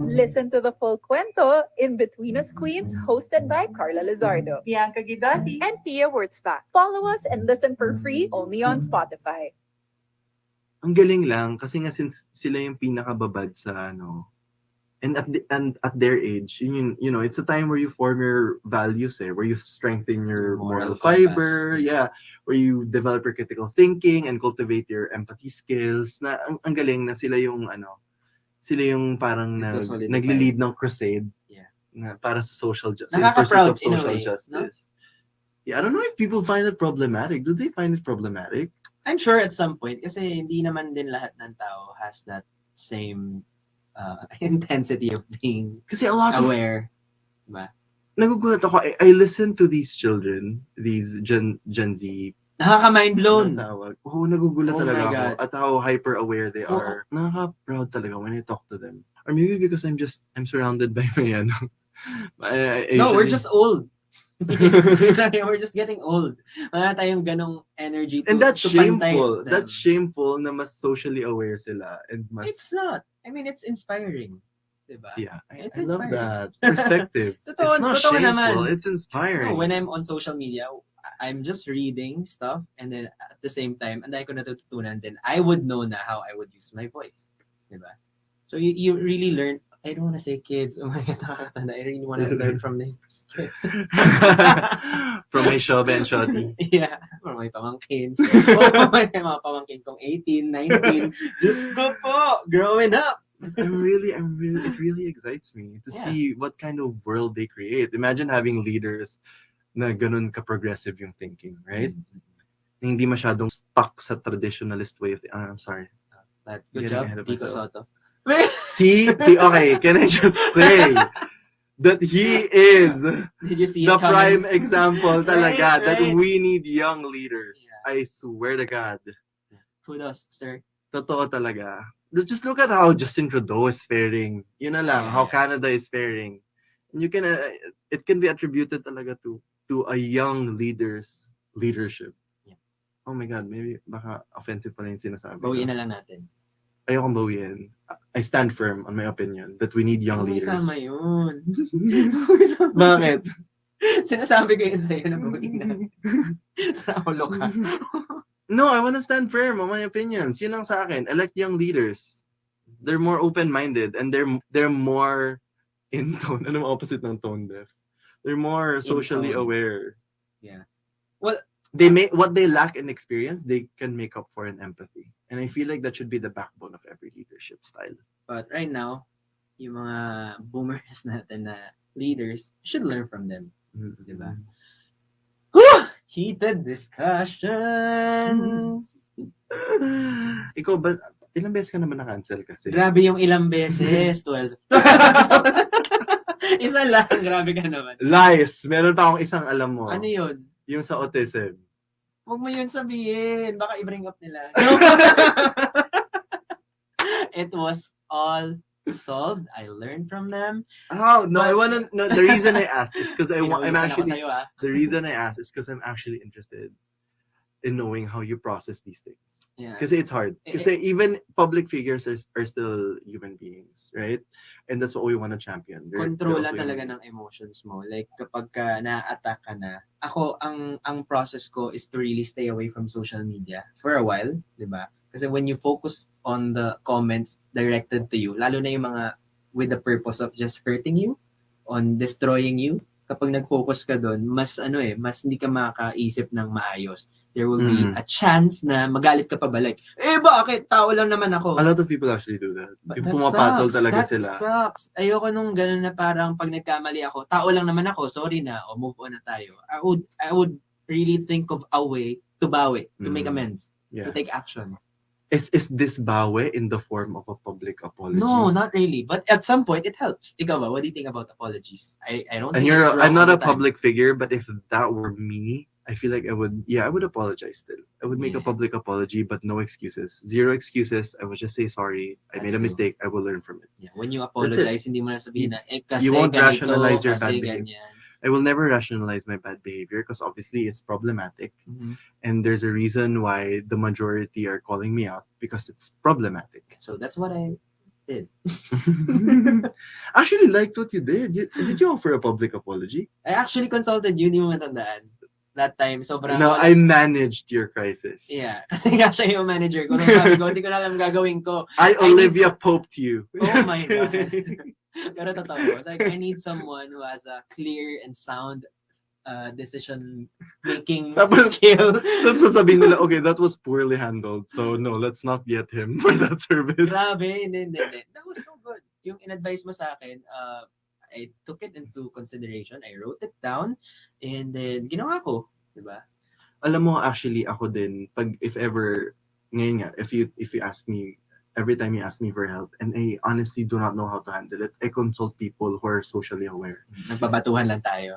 Listen to the full kwento in Between Us Queens, hosted by Carla Lizardo Bianca Guidotti. and Pia Wurtzbach. Follow us and listen for free only on Spotify. Ang galing lang kasi nga since sila yung pinakababad sa and at their age, it's a time where you form your values, where you strengthen your moral fiber, where you develop your critical thinking and cultivate your empathy skills. Na ang galing na sila yung parang It's so solidified. nagli-lead ng crusade. Yeah. Na para sa social justice, Nakaka-proud pursuit of in a social way, justice. Yeah, I don't know if people find it problematic. Do they find it problematic? I'm sure at some point, kasi hindi naman din lahat ng tao has that same intensity of being Kasi a lot aware. Diba? Nagugulat ako. I listen to these children, these Gen Z. Nakaka-mind blown. Tawag. Oo, nagugulat Oh talaga my ako God. at how hyper-aware they are. Nakaka-proud talaga when I talk to them. Or maybe because I'm surrounded by my No, we're just old. We're just getting old. Wala tayong ganong energy to, and that's to pantay shameful. them. That's shameful na mas socially aware sila and mas It's not. I mean, it's inspiring. Diba? yeah. It's I love inspiring. that perspective. Totoo- It's not totoo shameful. naman. It's inspiring. No, when I'm on social media, I'm just reading stuff and then at the same time, and I ko natututunan, then I would know na how I would use my voice. Diba? So you really learn. I don't want to say kids. Oh my God, nakakatanda. I really want to learn from these kids. From my show, Ben Shotty. Yeah, from my pamangkins. Oh, my mga pamangkin kong 18, 19. Just go po, growing up. it really excites me to Yeah. see what kind of world they create. Imagine having leaders na ganun ka-progressive yung thinking, right? Na hindi masyadong stuck sa traditionalist way of I'm sorry. But good Getting job, ahead of Vico myself. Soto. See, okay, can I just say that he is Did you see the it coming? prime example talaga that right. we need young leaders. I swear to God. Kudos, sir. Totoo talaga. Just look at how Justin Trudeau is faring. Yun na lang, how Canada is faring. And you can, it can be attributed talaga to a young leader's leadership. Yeah. Oh my God, maybe baka offensive pala yung sinasabi. Bawiin na lang natin. Ayokong bawiin. I stand firm on my opinion that we need young leaders. Sama yun. Bakit? Sinasabi ko yun sa'yo na buhay na. Sa ulo ka. No, I want to stand firm on my opinions. Yun ang sa akin. Elect young leaders. They're more open-minded and they're more in tone. Ano ang opposite ng tone deaf? They're more socially tone. aware. Yeah. Well, They may what they lack in experience, they can make up for in empathy. And I feel like that should be the backbone of every leadership style. but right now, yung mga boomers natin na leaders should learn from them. Diba? Heated discussion. Ikaw ba, ilang beses ka naman na-cancel kasi? Grabe yung ilang beses. 12. Isa lang. Grabe ka naman. Lies! Meron pa akong isang alam mo. Ano yun? Yung sa autism. Huwag mo yun sabihin. Baka i-bring up nila. It was all solved. I learned from them. Oh, no, I wanna, no, the reason I asked is because I'm Pinawisan ako actually, sa'yo, ah. the reason I asked is because I'm actually interested in knowing how you process these things. Yeah. Because it's hard. Kasi even public figures are still human beings, right? And that's what we want to champion. They're Kontrola also talaga human ng emotions mo. Like, kapag ka na-attack ka na, ako, ang process ko is to really stay away from social media for a while, di ba? Kasi when you focus on the comments directed to you, lalo na yung mga with the purpose of just hurting you, on destroying you, kapag nag-focus ka doon, mas mas hindi ka makakaisip ng maayos. There will be a chance na magalit ka pa balik. Bakit? Tao lang naman ako. A lot of people actually do that. But Yung that pumapatol sucks. talaga That sila. sucks. Ayoko nung ganun na parang pag nagkamali ako, tao lang naman ako, sorry na, o move on na tayo. I would really think of a way to bawi, to make amends, Yeah. to take action. Is this bawi in the form of a public apology? No, not really. But at some point, it helps. Ikaw ba? What do you think about apologies? I don't And think it's wrong I'm not all a the time. public figure, but if that were me, I feel like I would apologize still. I would make a Yeah. public apology, but no excuses. Zero excuses. I would just say sorry. I made That's a true. mistake. I will learn from it. Yeah, when you apologize, hindi mo na sabihin na, kasi You won't ganito, rationalize your kasi bad behavior. ganyan. I will never rationalize my bad behavior because obviously it's problematic. Mhm. And there's a reason why the majority are calling me out because it's problematic. So that's what I did. Actually liked what you did. Did you offer a public apology? I actually consulted you, hindi mo matandaan. That time, sobrang... No, I managed your crisis. Yeah. Kasi nga siya yung manager ko. Nung sabi ko, hindi ko na alam gagawin ko. I I need Olivia Poped you. Oh my God. Pero totoo. Like, I need someone who has a clear and sound decision-making Tapos, skill. Tapos sasabihin nila, okay, that was poorly handled. So, no, let's not get him for that service. Grabe. Hindi. That was so good. Yung in-advise mo sa akin, I took it into consideration. I wrote it down. And then, ginawa ko. Diba? Alam mo, actually, ako din, if ever, ngayon nga, if you ask me, every time you ask me for help, and I honestly do not know how to handle it, I consult people who are socially aware. Nagpabatuhan lang tayo.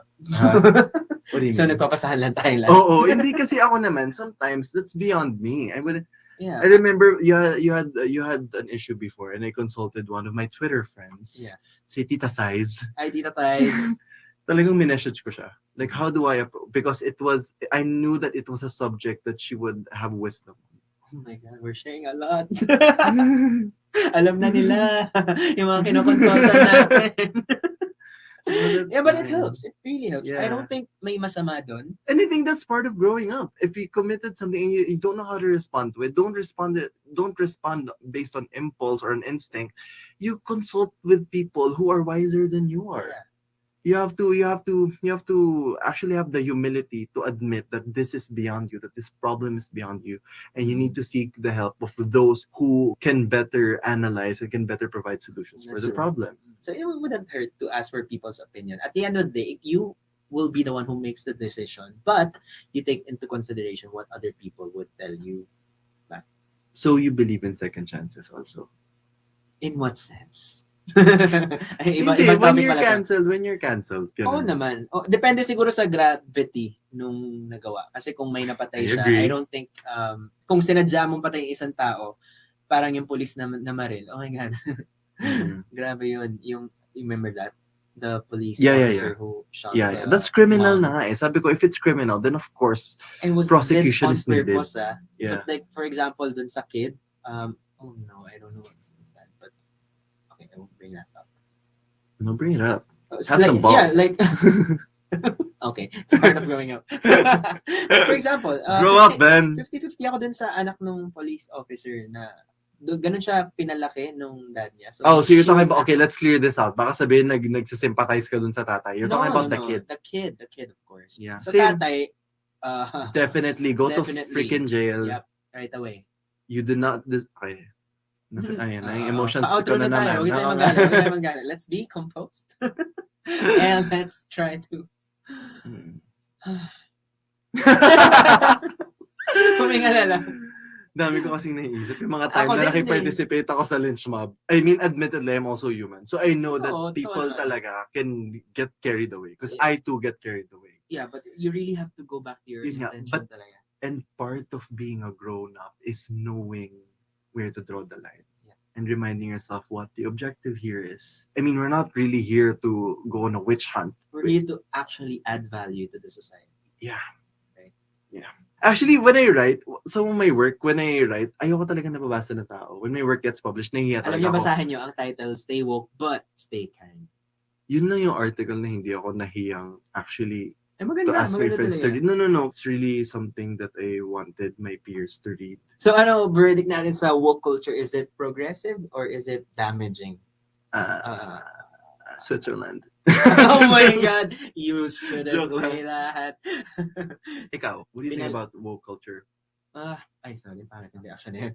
What do you So, mean? nagpapasahan lang tayo lang. Oo, hindi kasi ako naman, sometimes, that's beyond me. Yeah. I remember you had an issue before, and I consulted one of my Twitter friends. Yeah. Si Tita Thighs. Ay, Tita Thighs. Talagang minessage ko siya. Like, how do I because I knew that it was a subject that she would have wisdom. Oh my God, we're sharing a lot. Alam na nila yung mga kinokonsultan natin. Yeah, but it helps. It really helps. I Yeah. don't think may masama doon. And I think that's part of growing up. If you committed something and you don't know how to respond to it, don't respond based on impulse or an instinct. You consult with people who are wiser than you are. Yeah. You have to actually have the humility to admit that this is beyond you, that this problem is beyond you, and you need to seek the help of those who can better analyze and can better provide solutions for That's the true. problem. So it wouldn't hurt to ask for people's opinion. At the end of the day, you will be the one who makes the decision, but you take into consideration what other people would tell you. So you believe in second chances also? In what sense? Hindi, Ibang topic pala to. when you're canceled. Oo naman. Depende siguro sa gravity nung nagawa. Kasi kung may napatay I siya, agree. I don't think, kung sinadya mong patay isang tao, parang yung police na maril. Oh my God. Grabe yun. You remember that? The police officer who shot the That's criminal mom. na nga eh. Sabi ko, if it's criminal, then of course, And was prosecution dead on is needed. purpose, Yeah. But like, for example, dun sa kid, oh no, I don't know what's that, but okay, I won't bring that up. No, bring it up. It's Have some balls. Yeah, like, Okay, it's part of growing up. For example, Grow up, Ben. 50-50 ako dun sa anak nung police officer na ganun siya pinalaki nung dad niya. So You're she talking was about, okay, let's clear this out. Baka sabihin nagsisympathize ka dun sa tatay. You're talking about the kid. The kid, of course. Yeah. So Same. tatay, Definitely go to freaking jail. Yep, right away. You did not okay. Ayun, yung emotions Pa-outro ko na na tayo. naman. Huwag tayo magana. Let's be composed. And let's try to huminga na lang. Dami ko kasing naiisip. Yung mga time Ako na din nakiparticipate ako sa lynch mob. I mean, admittedly, I'm also human. So I know that Oo, people totoo. talaga can get carried away. Because Yeah. I too get carried away. Yeah, but you really have to go back to your Yun nga, intention but- talaga. And part of being a grown-up is knowing where to draw the line. Yeah. And reminding yourself what the objective here is. I mean, we're not really here to go on a witch hunt. We're here to actually add value to the society. Yeah. Right. Yeah. Actually, when I write, so my work, when I write, ayoko talaga nababasa ng tao. When my work gets published, nahihiya Alam talaga niyo, ako. basahin niyo ang title, Stay Woke But Stay Kind. Yun lang yung article na hindi ako nahiyang actually Eh, to maganda, ask my maganda friends to talaga. read. No. It's really something that I wanted my peers to read. So ano, verdict natin sa woke culture, is it progressive or is it damaging? Switzerland. Oh my God, you shouldn't Joke say lang. that. Ikaw, what do you think about woke culture? Ay, sorry, parang hindi action na yun.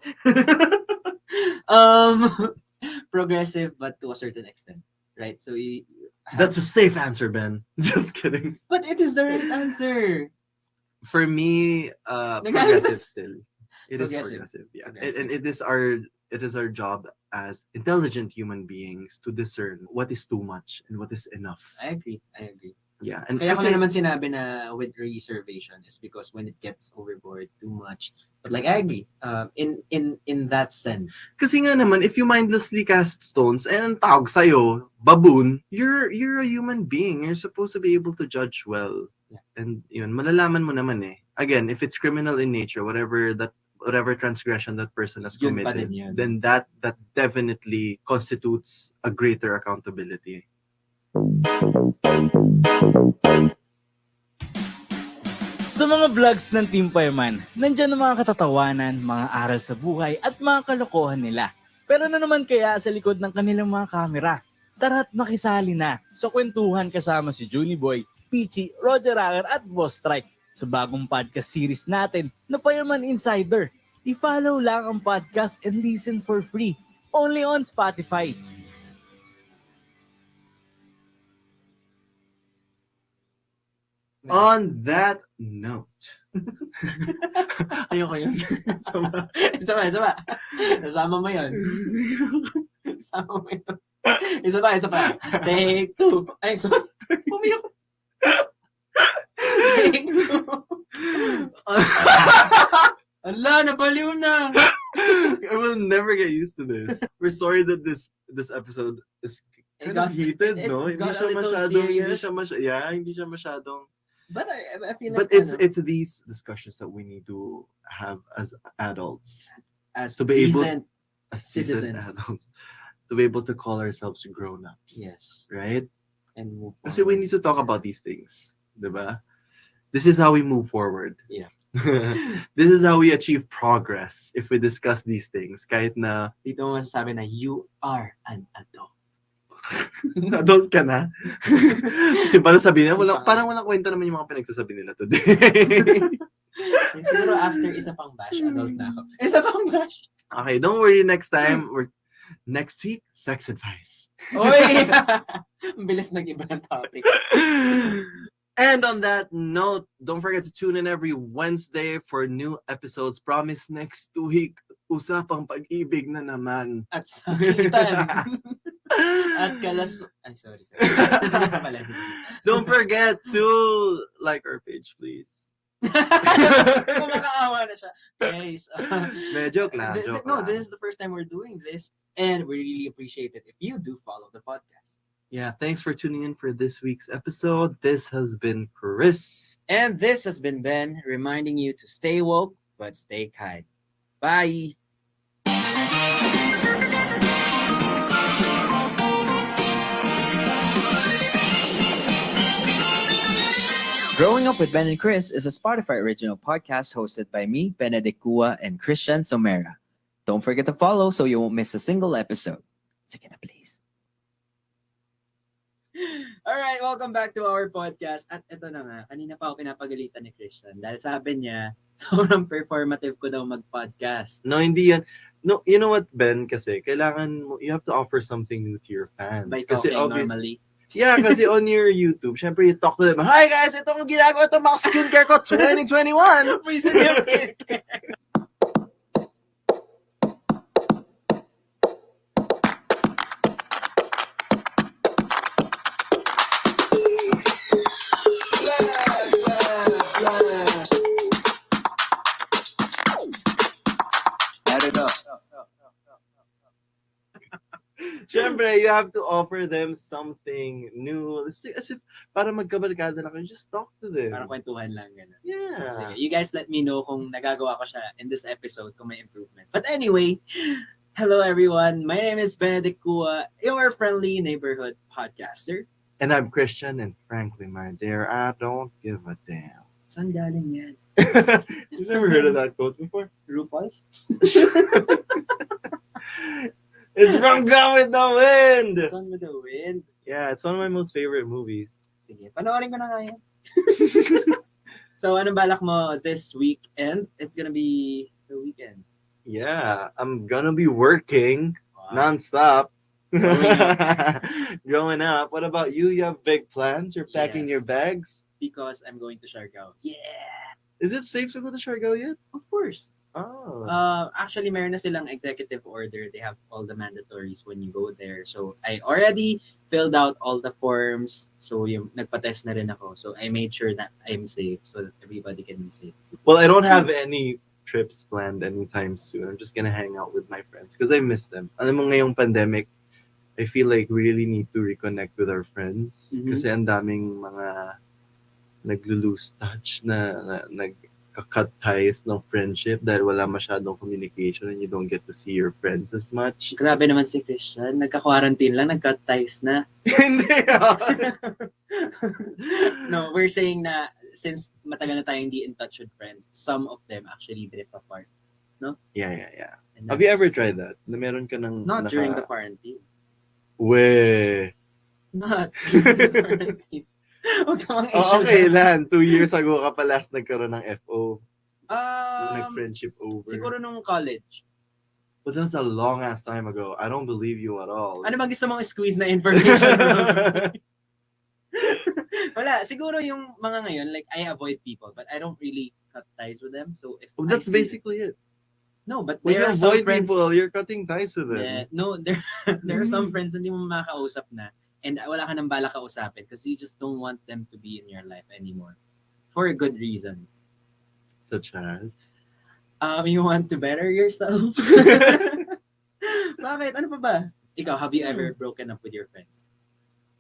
Progressive, but to a certain extent, right? So you That's a safe answer, Ben. Just kidding. but it is the right answer. For me, Nagalit. progressive still. It is Progressive. progressive, yeah. Progressive. And it is our job as intelligent human beings to discern what is too much and what is enough. I agree. Yeah. And Kaya ko kasi- na naman sinabi na with reservation is because when it gets overboard too much. But like I agree. In that sense. Kasi nga naman, if you mindlessly cast stones and ang tawag sa'yo, baboon, you're a human being. You're supposed to be able to judge well. Yeah. And yun, malalaman mo naman eh. Again, if it's criminal in nature, whatever transgression that person has Yun pa committed, din yun. then that definitely constitutes a greater accountability. Sa mga vlogs ng Team Fireman, nandyan ang mga katatawanan, mga aral sa buhay at mga kalokohan nila. Pero ano naman kaya sa likod ng kanilang mga kamera? Tara't makisali na sa kwentuhan kasama si Juni Boy, Peachy, Roger Ranger at Boss Strike sa bagong podcast series natin na Fireman Insider. I-follow lang ang podcast and listen for free. Only on Spotify. On that note, ayoko yun. Isa pa. Nasama mo yun. Sama mo yun. Isa pa. Take two. Ay, sorry. Umiyak. Take two. Ala, nabaliw na. I will never get used to this. We're sorry that this episode is kind of heated, no? It got a little serious. Hindi siya masyadong. But I feel like But it's these discussions that we need to have as adults, as to be able decent as seasoned citizens. adults, to be able to call ourselves grown-ups. Yes. Right? And move Kasi we need to talk about these things, diba? This is how we move forward. Yeah. This is how we achieve progress if we discuss these things. Kahit na Dito mo masasabi na you are an adult. adult ka na. Kasi parang sabihin nila, parang walang kwenta naman yung mga pinagsasabi nila today. Siguro after isa pang bash, adult na ako. Isa pang bash. Okay, don't worry, next week, sex advice. Oy! Bilis nag-iba ng topic. And on that note, don't forget to tune in every Wednesday for new episodes. Promise next week, usapang pag-ibig na naman. At sakitan. At kalas... Ay, sorry. Don't forget to like our page, please. Kumakaawa na siya. Guys. Joke lang, joke No, lang. this is the first time we're doing this. And we really appreciate it if you do follow the podcast. Yeah, thanks for tuning in for this week's episode. This has been Chris. And this has been Ben, reminding you to stay woke, but stay kind. Bye! Growing Up with Ben and Chris is a Spotify original podcast hosted by me, Benedict Kua, and Christian Somera. Don't forget to follow so you won't miss a single episode. Sige na, please. Alright, welcome back to our podcast. At ito na nga, kanina pa ako pinapagalitan ni Christian dahil sabi niya, sobrang performative ko daw mag-podcast. No, hindi yan. No, you know what, Ben? Kasi kailangan mo, you have to offer something new to your fans. By Kasi talking normally. Yeah, kasi on your YouTube, syempre you talk to them, hi guys, ito ang ginagawa ito mga skincare ko 2021. Present yung skincare. Syempre, you have to offer them something new. As if, para magkabarkada na kayo, just talk to them. Parang kwentuhan lang. Ganun. Yeah. Sige, you guys let me know kung nagagawa ko siya in this episode, kung may improvement. But anyway, hello everyone. My name is Benedict Kua, your friendly neighborhood podcaster. And I'm Christian, and frankly, my dear, I don't give a damn. Saan galing yan? You've never heard of that quote before? RuPaul's? It's from Gone with the Wind! Gone with the Wind? Yeah, it's one of my most favorite movies. Sige, panoorin ko na nga yan. So, anong balak mo this weekend? It's gonna be the weekend. Yeah, I'm gonna be working nonstop. Growing up. What about you? You have big plans? You're packing your bags? Because I'm going to Siargao. Yeah! Is it safe to go to Siargao yet? Of course. Oh. Actually, meron na silang executive order. They have all the mandatories when you go there. So, I already filled out all the forms. So, yung nagpa-test na rin ako. So, I made sure that I'm safe so that everybody can be safe. Well, I don't have any trips planned anytime soon. I'm just gonna hang out with my friends because I miss them. Alam mo ngayong pandemic, I feel like we really need to reconnect with our friends kasi ang daming mga naglo-lose touch na nagka-cut ties ng friendship dahil wala masyadong communication and you don't get to see your friends as much. Grabe naman si Christian. Nagka-quarantine lang, nagka-cut ties na. Hindi. No, we're saying na since matagal na tayo hindi in touch with friends, some of them actually drift apart. No? Yeah. And Have you that's- ever tried that? Na meron ka ng Not during the quarantine. We. Not during the quarantine. Okay lang. 2 years ago ka pa last nagkaroon ng FO. Um, Nag-friendship over. Siguro nung college. But that's a long ass time ago. I don't believe you at all. Ano bang gusto mong squeeze na information? Wala. Siguro yung mga ngayon, like, I avoid people, but I don't really cut ties with them. So if That's I see- basically it. No, but When you there are some avoid friends. people, you're cutting ties with them. Yeah, no, there are some friends na hindi mo makakausap na and wala ka nang balak kausapin because you just don't want them to be in your life anymore. For good reasons. Such as? You want to better yourself? Bakit? Ano pa ba? Ikaw, have you ever broken up with your friends?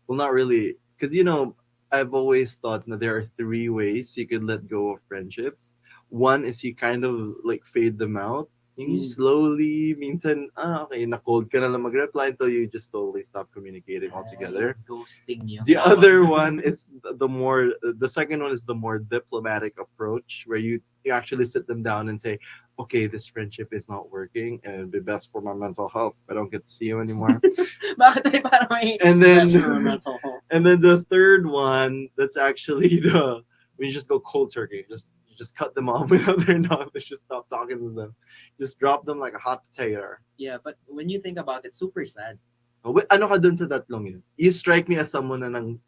Well, not really. Because, you know, I've always thought that there are 3 ways you could let go of friendships. One is you kind of like fade them out. You slowly, minsan, okay, na-cold ka na lang mag-reply until you just totally stop communicating altogether. Ghosting you. The other one is the second one is the more diplomatic approach where you actually sit them down and say, okay, this friendship is not working and it'd be best for my mental health. I don't get to see you anymore. Bakit tayo parang may And then, best for mental health? and then the third one, that's actually when you just go cold turkey, you just cut them off without their knowledge, just stop talking to them. Just drop them like a hot potato. Yeah, but when you think about it, super sad. Oh, wait, ano ka dun sa tatlong yun? You strike me as someone na nang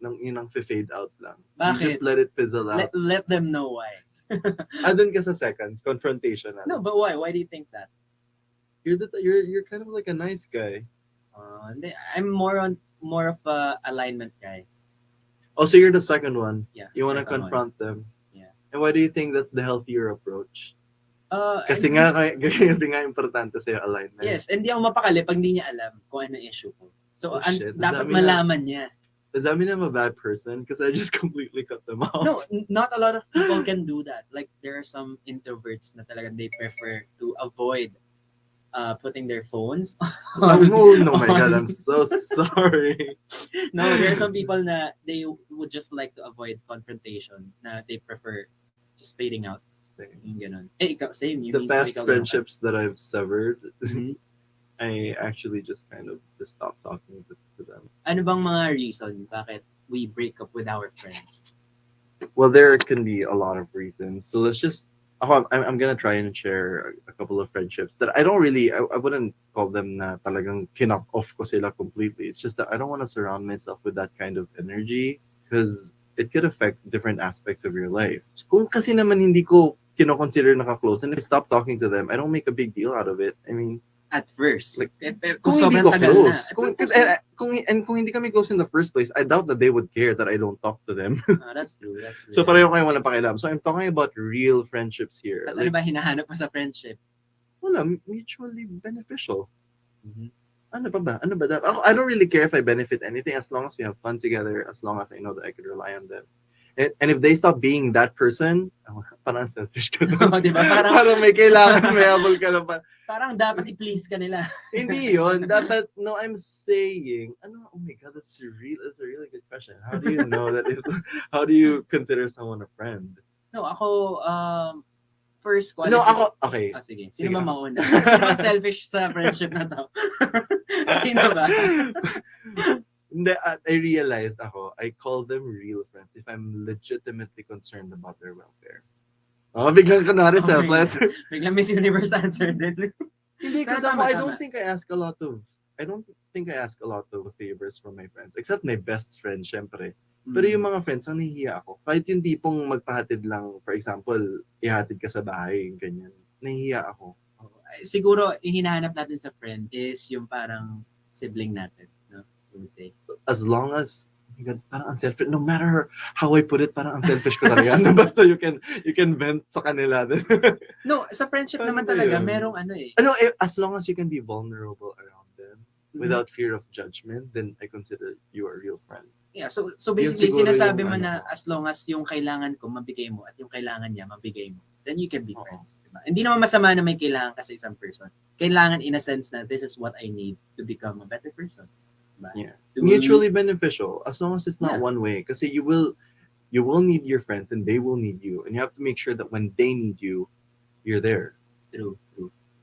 fade out lang. Bakit? You just let it fizzle out. Let them know why. Dun ka sa second, confrontation. No, but why? Why do you think that? You're kind of like a nice guy. I'm more of a alignment guy. Oh, so you're the second one. Yeah. You want to second confront them. Yeah. And why do you think that's the healthier approach? Kasi I- nga importante sa'yo alignment. Yes, hindi ako mapakali pag hindi niya alam kung ano issue ko. So, Oh, shit. Does dapat that mean malaman niya. Does that mean I'm a bad person? Because I just completely cut them off. No, not a lot of people can do that. Like, there are some introverts na talagang they prefer to avoid putting their phones. Oh my God, I'm so sorry. No, there are some people na they would just like to avoid confrontation, na they prefer just fading out. Yung ganun. Eh, ikaw, same. You The mean past ikaw ganun ka? friendships that I've severed, I actually just kind of just stopped talking to them. Ano bang mga reason bakit we break up with our friends? Well, there can be a lot of reasons. So let's just. I'm gonna try and share a couple of friendships that I don't really. I wouldn't call them na talagang kinok off ko sila completely. It's just that I don't want to surround myself with that kind of energy because it could affect different aspects of your life. Kung kasi naman hindi ko kino-consider naka-close and if I stop talking to them, I don't make a big deal out of it. I mean, at first, like, kung kung hindi sobrang ko tagal close, na. kung hindi kami close in the first place, I doubt that they would care that I don't talk to them. That's true. That's true. So pareho kayo walang pakialam. So I'm talking about real friendships here. At ano ba hinahanap mo sa friendship? Wala, mutually beneficial. Ano ba? I don't really care if I benefit anything as long as we have fun together, as long as I know that I could rely on them. And if they stop being that person, parang selfish ka na. Diba? Parang may kailangan, may habol ka lang pa. Parang dapat i-please ka nila. Hindi yun. Dapat, no, I'm saying, oh my God, that's a really good question. How do you know that how do you consider someone a friend? No, ako, first quality. No, ako, okay. Sige. Sino ba mauna? Sino ba selfish sa friendship na to? Sino ba? Hindi, I realized I call them real friends if I'm legitimately concerned about their welfare. Biglang ka na rin selfless. Biglang Miss Universe answer din. Hindi, kasi I don't think I ask a lot of favors from my friends. Except my best friend, syempre. Pero yung mga friends, nahihiya ako. Kahit yung tipong magpahatid lang, for example, ihatid ka sa bahay, ganyan. Nahihiya ako. Siguro, yung hinahanap natin sa friend is yung parang sibling natin. I would say. As long as, oh my God, parang unselfish, no matter how I put it, parang unselfish ko talaga. Basta you can vent sa kanila. No, sa friendship naman talaga, merong as long as you can be vulnerable around them without fear of judgment, then I consider you a real friend. Yeah, so basically, sinasabi mo na as long as yung kailangan ko mabigay mo at yung kailangan niya mabigay mo, then you can be friends. Diba? Hindi naman masama na may kailangan ka sa isang person. Kailangan in a sense na this is what I need to become a better person. Yeah, mutually beneficial as long as it's not one way. Because you will need your friends and they will need you, and you have to make sure that when they need you, you're there. True.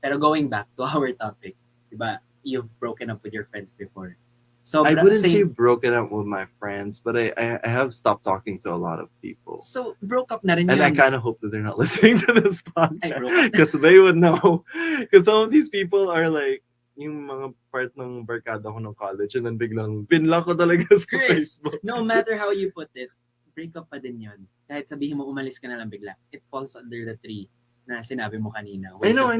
Pero going back to our topic, diba, you've broken up with your friends before. So I wouldn't say broken up with my friends, but I have stopped talking to a lot of people. So broke up na rin and yun. I kind of hope that they're not listening to this podcast because they would know. Because some of these people are like. Yung mga part ng barkada ko ng college and then biglang binlock ko talaga sa Chris, Facebook. No matter how you put it, break up pa din yun. Kahit sabihin mo umalis ka na lang bigla. It falls under the tree na sinabi mo kanina. I know.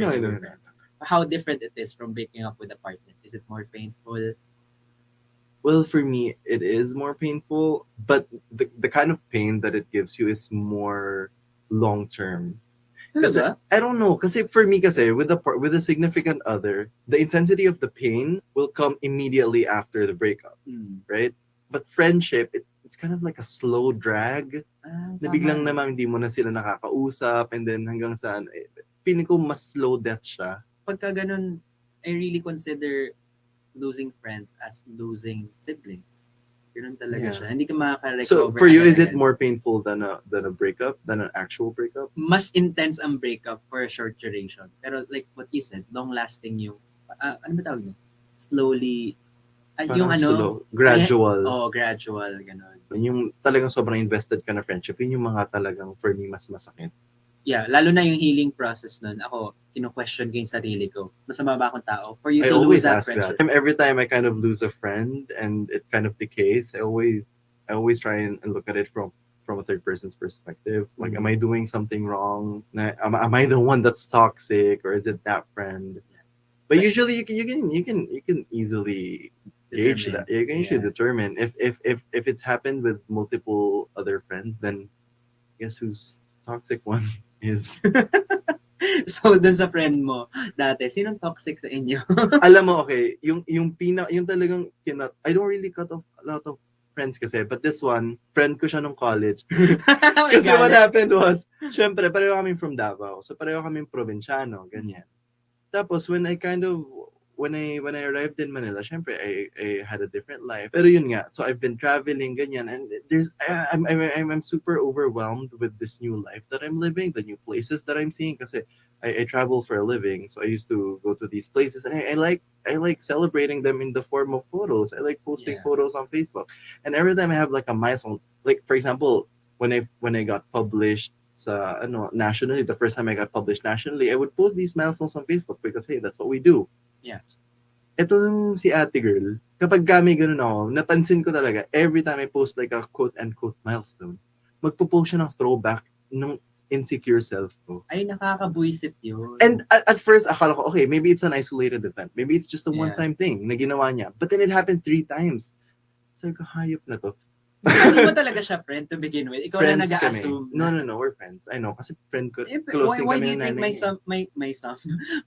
How different it is from breaking up with a partner. Is it more painful? Well, for me, it is more painful, but the kind of pain that it gives you is more long-term. Kasi, I don't know. Kasi for me, with a significant other, the intensity of the pain will come immediately after the breakup, right? But friendship, it's kind of like a slow drag. Na biglang naman hindi mo na sila nakakausap, and then hanggang saan, feeling ko mas slow death siya. Pagka ganun, I really consider losing friends as losing siblings. Ganun talaga siya. Hindi ka makaka-recover. So for you, is it more painful than a breakup, than an actual breakup? Mas intense ang breakup for a short duration. Pero like what you said, long-lasting yung, ano ba tawag niya? Slowly, yung slow, gradual. Gradual, gano'n. Yung talagang sobrang invested ka na friendship, yun yung mga talagang for me mas masakit. Yeah, lalo na yung healing process nun. Ako, kino-question ko yung sarili ko. Masama ba akong tao? For you I to always lose that ask friendship. that. Every time I kind of lose a friend and it kind of decays, I always try and look at it from a third person's perspective. Like, am I doing something wrong? Am I the one that's toxic, or is it that friend? But usually you can easily gauge that. You can usually determine if it's happened with multiple other friends, then guess who's toxic one is. So, dun sa friend mo, dati, sinong toxic sa inyo? Alam mo, okay, yung talagang, I don't really cut off a lot of friends kasi, but this one, friend ko siya nung college. Kasi what happened was, syempre, pareho kami from Davao. So, pareho kami probinsyano, ganyan. Tapos when I arrived in Manila, syempre I had a different life. Pero yun nga, so I've been traveling ganyan, and I'm super overwhelmed with this new life that I'm living, the new places that I'm seeing kasi I travel for a living. So I used to go to these places, and I like celebrating them in the form of photos. I like posting photos on Facebook. And every time I have like a milestone, like for example, when I got published sa nationally, the first time I got published nationally, I would post these milestones on Facebook because hey, that's what we do. Yeah. Itong si ate girl, kapag kami ganun ako, napansin ko talaga, every time I post like a quote-unquote milestone, magpo-post siya ng throwback ng insecure self ko. Ay, nakakabuisit yun. And at first, akala ko, okay, maybe it's an isolated event. Maybe it's just a one-time thing na ginawa niya. But then it happened 3 times. Sabi ko, hayop na to. Hindi mo talaga siya friend to begin with. Ikaw na nag-a-assume. No, we're friends. I know, kasi friend ko. Why do you think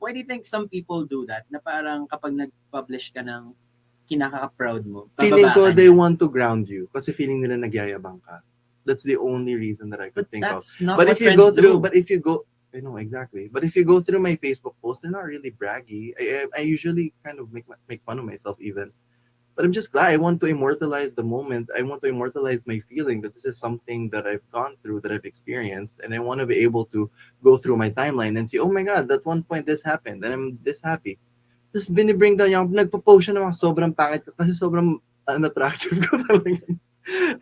why do you think some people do that? Na parang kapag nag-publish ka ng kinaka-proud mo, feeling ko they want to ground you kasi feeling nila nagyayabang ka. That's the only reason that I could think of. But if you go through, I know exactly. But if you go through my Facebook posts, they're not really braggy. I usually kind of make fun of myself even. But I'm just glad I want to immortalize the moment. I want to immortalize my feeling that this is something that I've gone through, that I've experienced, and I want to be able to go through my timeline and see, oh my God, at one point this happened, and I'm this happy. Just binibring down yung nagpo-post siya ng mga sobrang pangit kasi sobrang unattractive ko talaga.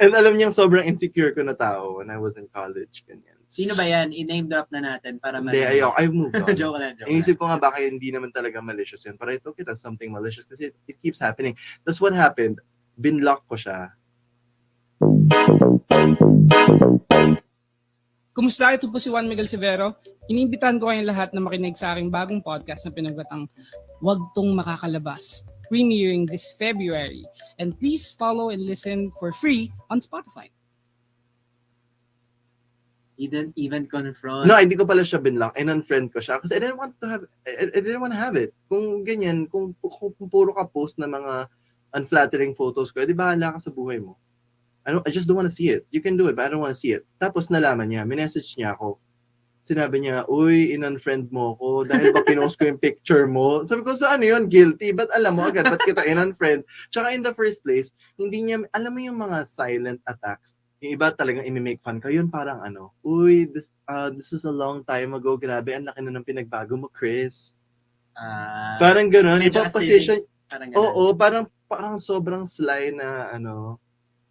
And alam niyang sobrang insecure ko na tao when I was in college. Ganyan. Sino ba yan? I-name drop na natin para Hindi, I've moved on. Joke lang. Inisip ko nga baka hindi naman talaga malicious yun. But I took it as something malicious kasi it keeps happening. That's what happened. Binlock ko siya. Kumusta? Ito po si Juan Miguel Severo. Iniimbitahan ko kayong lahat na makinig sa aking bagong podcast na pinagkatang Wag Tong Makakalabas, premiering this February. And please follow and listen for free on Spotify. You didn't even confront. No, hindi ko pala siya binlock. In-unfriend ko siya kasi I didn't want to have it. Kung ganyan, kung puro ka post na mga unflattering photos ko, di ba hala ka sa buhay mo? I just don't want to see it. You can do it, but I don't want to see it. Tapos nalaman niya, minessage niya ako. Sinabi niya, uy, in-unfriend mo ko dahil ba pinost ko yung picture mo? Sabi ko, so ano yun? Guilty. But alam mo agad, ba't kita in-unfriend? Tsaka in the first place, hindi niya, alam mo yung mga silent attacks. Yung iba talagang imi-make fun ka. Yun parang uy, this was a long time ago. Grabe, ang laki na ng pinagbago mo, Chris. Parang gano'n. Ipaposition. Oo, parang sobrang sly na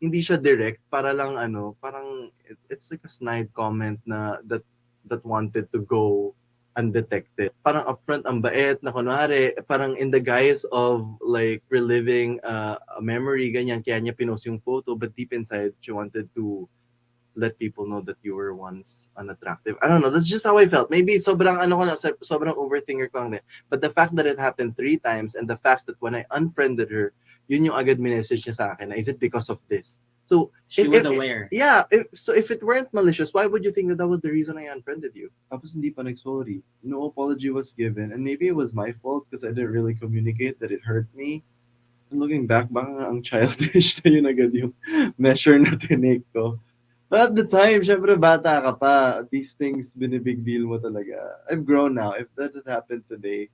hindi siya direct. Para lang parang it's like a snide comment na that wanted to go undetected. Parang upfront ang bait na kunwari, parang in the guise of like reliving a memory, ganyan, kaya niya pinost yung photo, but deep inside, she wanted to let people know that you were once unattractive. I don't know, that's just how I felt. Maybe sobrang sobrang overthinker ko lang din. But the fact that it happened 3 times, and the fact that when I unfriended her, yun yung agad minessage niya sa akin, is it because of this? So she was aware. If it weren't malicious, why would you think that was the reason I unfriended you? Tapos hindi pa nag-sorry. No apology was given. And maybe it was my fault because I didn't really communicate that it hurt me. And looking back, baka ang childish na yun agad yung measure na tinake ko. But at the time, syempre bata ka pa. These things, binibig deal mo talaga. I've grown now. If that had happened today,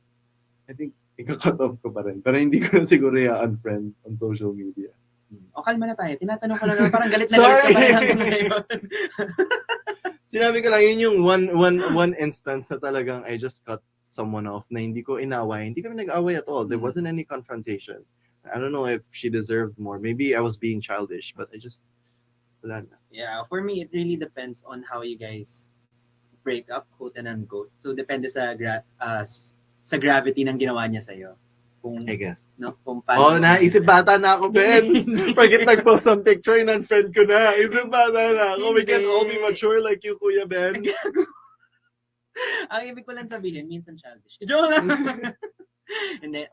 I think ika-cut off ko pa rin. Pero hindi ko siguro i-unfriend on social media. O, kalma na tayo. Tinatanong ko lang naman, parang galit na galit ka ba hanggang ngayon? Sinabi ko lang, yun yung one instance na talagang I just cut someone off na hindi ko inaway. Hindi kami nag-away at all. There wasn't any confrontation. I don't know if she deserved more. Maybe I was being childish, but I just, wala na. Yeah, for me, it really depends on how you guys break up, quote and unquote. So, depende sa gravity ng ginawa niya sa'yo. I guess. No? Kung paano naisip bata na ako, Ben. Pagkat nag-post ng picture, in-unfriend ko na. Isip bata na ako. We can all be mature like you, Kuya Ben. Ang ibig ko lang sabihin, minsan childish. Joke lang. Hindi.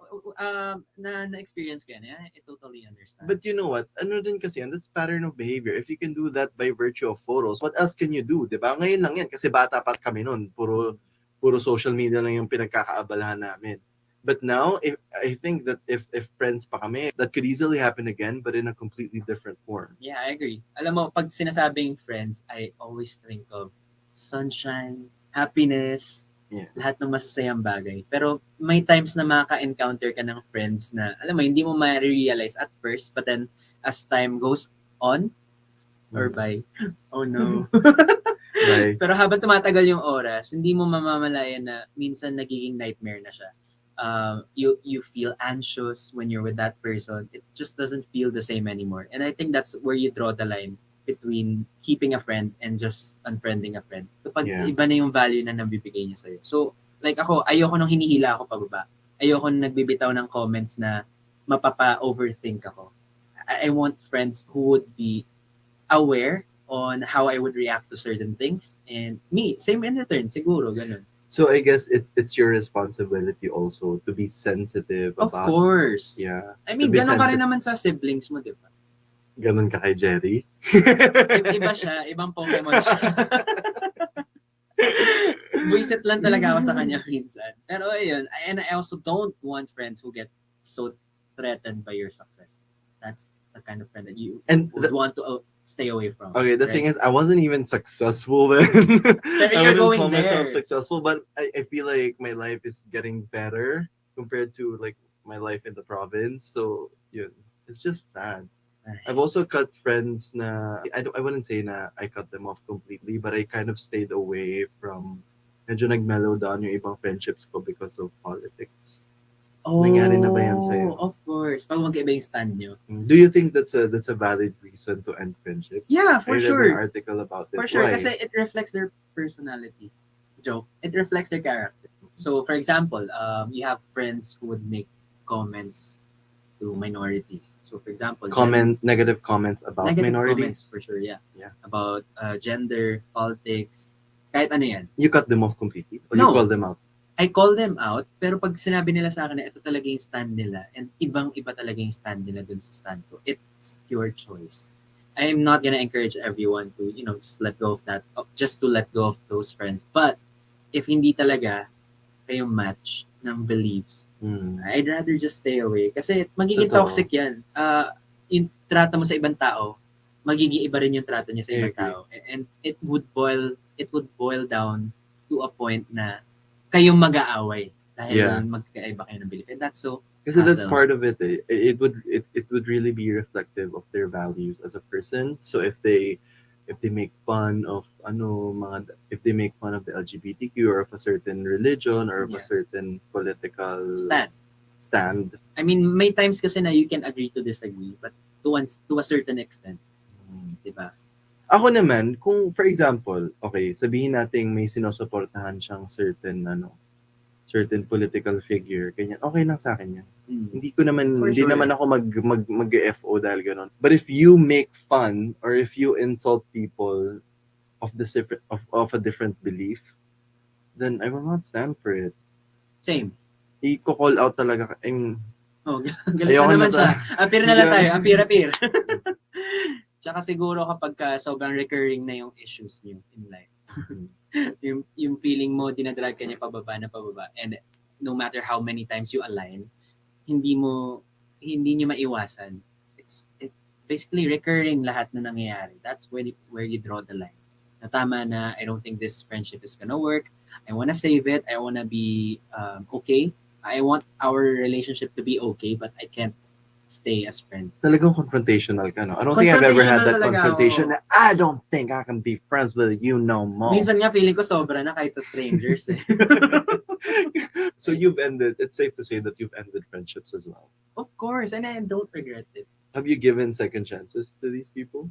Na-experience ko yan. I totally understand. But you know what? Ano din kasi yan? That's pattern of behavior. If you can do that by virtue of photos, what else can you do? Diba? Ngayon lang yan. Kasi bata pa kami nun. Puro social media lang yung pinagkakaabalahan namin. But now, I think that if friends pa kami, that could easily happen again, but in a completely different form. Yeah, I agree. Alam mo, pag sinasabing friends, I always think of sunshine, happiness, Yeah. lahat ng masasayang bagay. Pero may times na makaka-encounter ka ng friends na, alam mo, hindi mo ma-realize at first, but then as time goes on, or by, oh no. Right. Pero habang tumatagal yung oras, hindi mo mamamalayan na minsan nagiging nightmare na siya. You feel anxious when you're with that person. It just doesn't feel the same anymore. And I think that's where you draw the line between keeping a friend and just unfriending a friend. Kapag iba na yung value na nabibigay niya sa'yo. So, like ako, ayoko nung hinihila ako pababa. Ayoko nung nagbibitaw ng comments na mapapa-overthink ako. I want friends who would be aware on how I would react to certain things. And me, same in return, siguro, ganun. So I guess it's your responsibility also to be sensitive Of about... course. Yeah. I mean, ganun ka rin naman sa siblings mo, di ba? Ganun ka kay Jerry? Iba siya, ibang Pokemon siya. Buisit lang talaga ako sa kanya minsan. Pero ayun, and I also don't want friends who get so threatened by your success. That's the kind of friend that you would want to stay away from. Okay, the right? thing is, I wasn't even successful then. Pero I you're wouldn't going call myself there. successful, but I feel like my life is getting better compared to like my life in the province. So, yun, it's just sad. I've also cut friends na, I wouldn't say na I cut them off completely, but I kind of stayed away from, medyo nag-mellow down yung ibang friendships ko because of politics. Nangyari na ba yan sa'yo? Of course. Pag magkaiba yung stand nyo. Do you think that's a valid reason to end friendships? Yeah, for I read sure. an article about it. For sure, Why? kasi it reflects their personality. Joke. It reflects their character. So, for example, you have friends who would make comments to minorities. So, for example, Negative comments about negative minorities. comments, for sure, yeah. Yeah. About gender, politics, kahit ano yan. You cut them off completely? Or No. you call them out? I call them out, pero pag sinabi nila sa akin na ito talaga yung stand nila, and ibang-iba talaga yung stand nila dun sa stand ko, it's your choice. I am not gonna encourage everyone to, just let go of that, just to let go of those friends. But, if hindi talaga kayong match ng beliefs, I'd rather just stay away. Kasi magiging Totoo. toxic yan. Yung trato mo sa ibang tao, magiging iba rin yung trato niya sa ibang tao. And it would boil down to a point na kayong mag-aaway dahil magkaiba kayo ng belief. And that's so Kasi that's hassle. part of it. It would really be reflective of their values as a person. So if they make fun of if they make fun of the LGBTQ or of a certain religion or of a certain political stand. I mean, may times kasi na you can agree to disagree, but to a certain extent. Diba? Ako naman, kung for example, okay, sabihin natin may sinusuportahan siyang certain political figure, ganyan, okay lang sa akin yan. Hindi naman ako mag-FO dahil ganon. But if you make fun or if you insult people of a different belief, then I will not stand for it. Same. I-call out talaga. Galit na naman siya. Appear na lang tayo. Appear. Tsaka siguro kapag sobrang recurring na yung issues niyo in life. yung feeling mo, dinadrag ka niya pababa na pababa. And no matter how many times you align, hindi niyo maiwasan. It's basically recurring lahat na nangyayari. That's where you draw the line. Na tama na, I don't think this friendship is gonna work. I wanna save it. I wanna be okay. I want our relationship to be okay, but I can't stay as friends. Talagang confrontational ka, no? I don't think I've ever had that Confrontational talaga, confrontation oo. na, I don't think I can be friends with you no more. Minsan nga feeling ko sobra na kahit sa strangers eh. So it's safe to say that you've ended friendships as well. Of course, and I don't regret it. Have you given second chances to these people?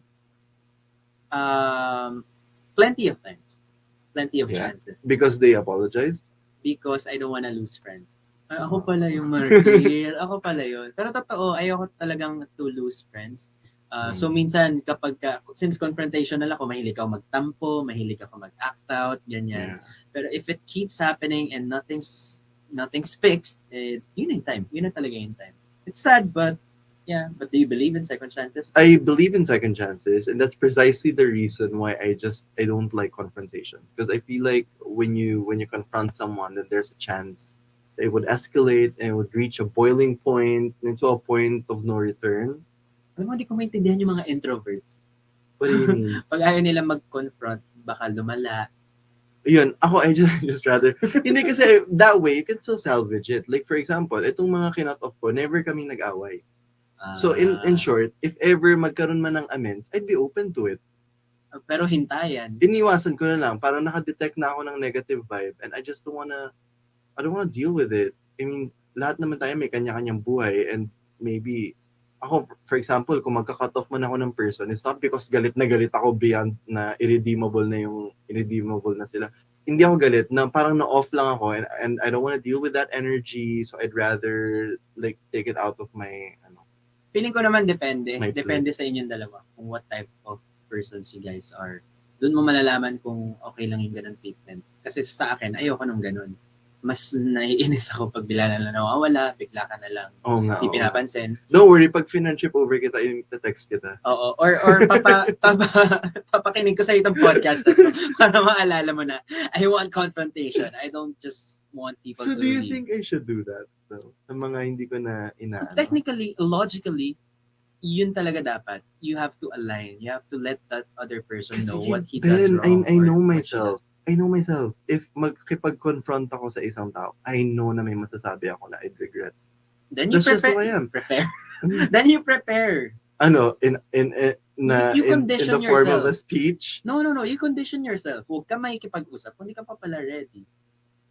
Plenty of times. Plenty of Yeah. chances. Because they apologized? Because I don't wanna lose friends. Ako pala yung martir. Ako pala yun. Pero totoo, ayoko talagang to lose friends. So minsan since confrontational ako, mahilig ako magtampo, mahilig ako mag-act out, ganyan. Pero if it keeps happening and nothing's fixed, yun yung time. Yun na talaga yung time. It's sad, but yeah. But do you believe in second chances? I believe in second chances, and that's precisely the reason why I don't like confrontation. Because I feel like when you confront someone, then there's a chance it would escalate and it would reach a boiling point into a point of no return. Alam mo, hindi ko maintindihan yung mga introverts. What do you mean? Pag ayaw nila mag-confront, baka lumala. Yun, ako, I just rather, hindi kasi that way, you can still salvage it. Like, for example, itong mga kinot off ko, never kaming nag-away. So, in short, if ever magkaroon man ng amends, I'd be open to it. Pero hintayan. Iniwasan ko na lang, parang nakadetect na ako ng negative vibe, and I just don't wanna deal with it. I mean, lahat naman tayo may kanya-kanyang buhay, and maybe, ako, for example, kung magka-cut off man ako ng person, it's not because galit na galit ako beyond na irredeemable na sila. Hindi ako galit, na parang na-off lang ako, and I don't wanna deal with that energy, so I'd rather, like, take it out of my, Feeling ko naman depende. My Depende sa inyong dalawa kung what type of persons you guys are. Doon mo malalaman kung okay lang yung ganun treatment. Kasi sa akin, ayoko nung ganun. Mas naiinis ako pag bila na nawawala, bigla ka na lang. Hindi pinapansin. Don't worry, pag friendship over kita, yung text kita. Oo. Or papakinig ko sa itong podcast na to para maalala mo na I want confrontation. I don't just want people So to do you leave. think I should do that? So, sa mga hindi ko na inaano. Technically, logically, yun talaga dapat. You have to align. You have to let that other person know what he does Ben, wrong. I or know what she myself. I know myself. If magkipag-confront ako sa isang tao, I know na may masasabi ako na I'd regret. Then you That's just who I prepare. am. Then you prepare. Ano, in You condition the form of a yourself. speech? No. You condition yourself. Huwag ka makikipag-usap kung di ka pa pala ready.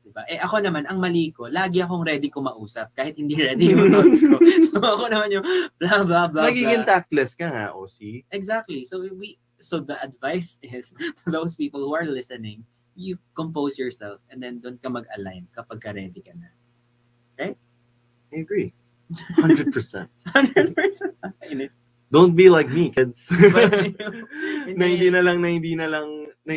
Diba? Ako naman, ang mali ko, lagi akong ready kumausap kahit hindi ready yung thoughts ko. So ako naman yung blah, blah, blah, Magiging blah. tactless ka nga, OC. Exactly. So the advice is to those people who are listening, you compose yourself and then doon ka mag-align kapag ka ready ka na. Right? I agree. 100%. 100%. Inis. Don't be like me, kids. Hindi. na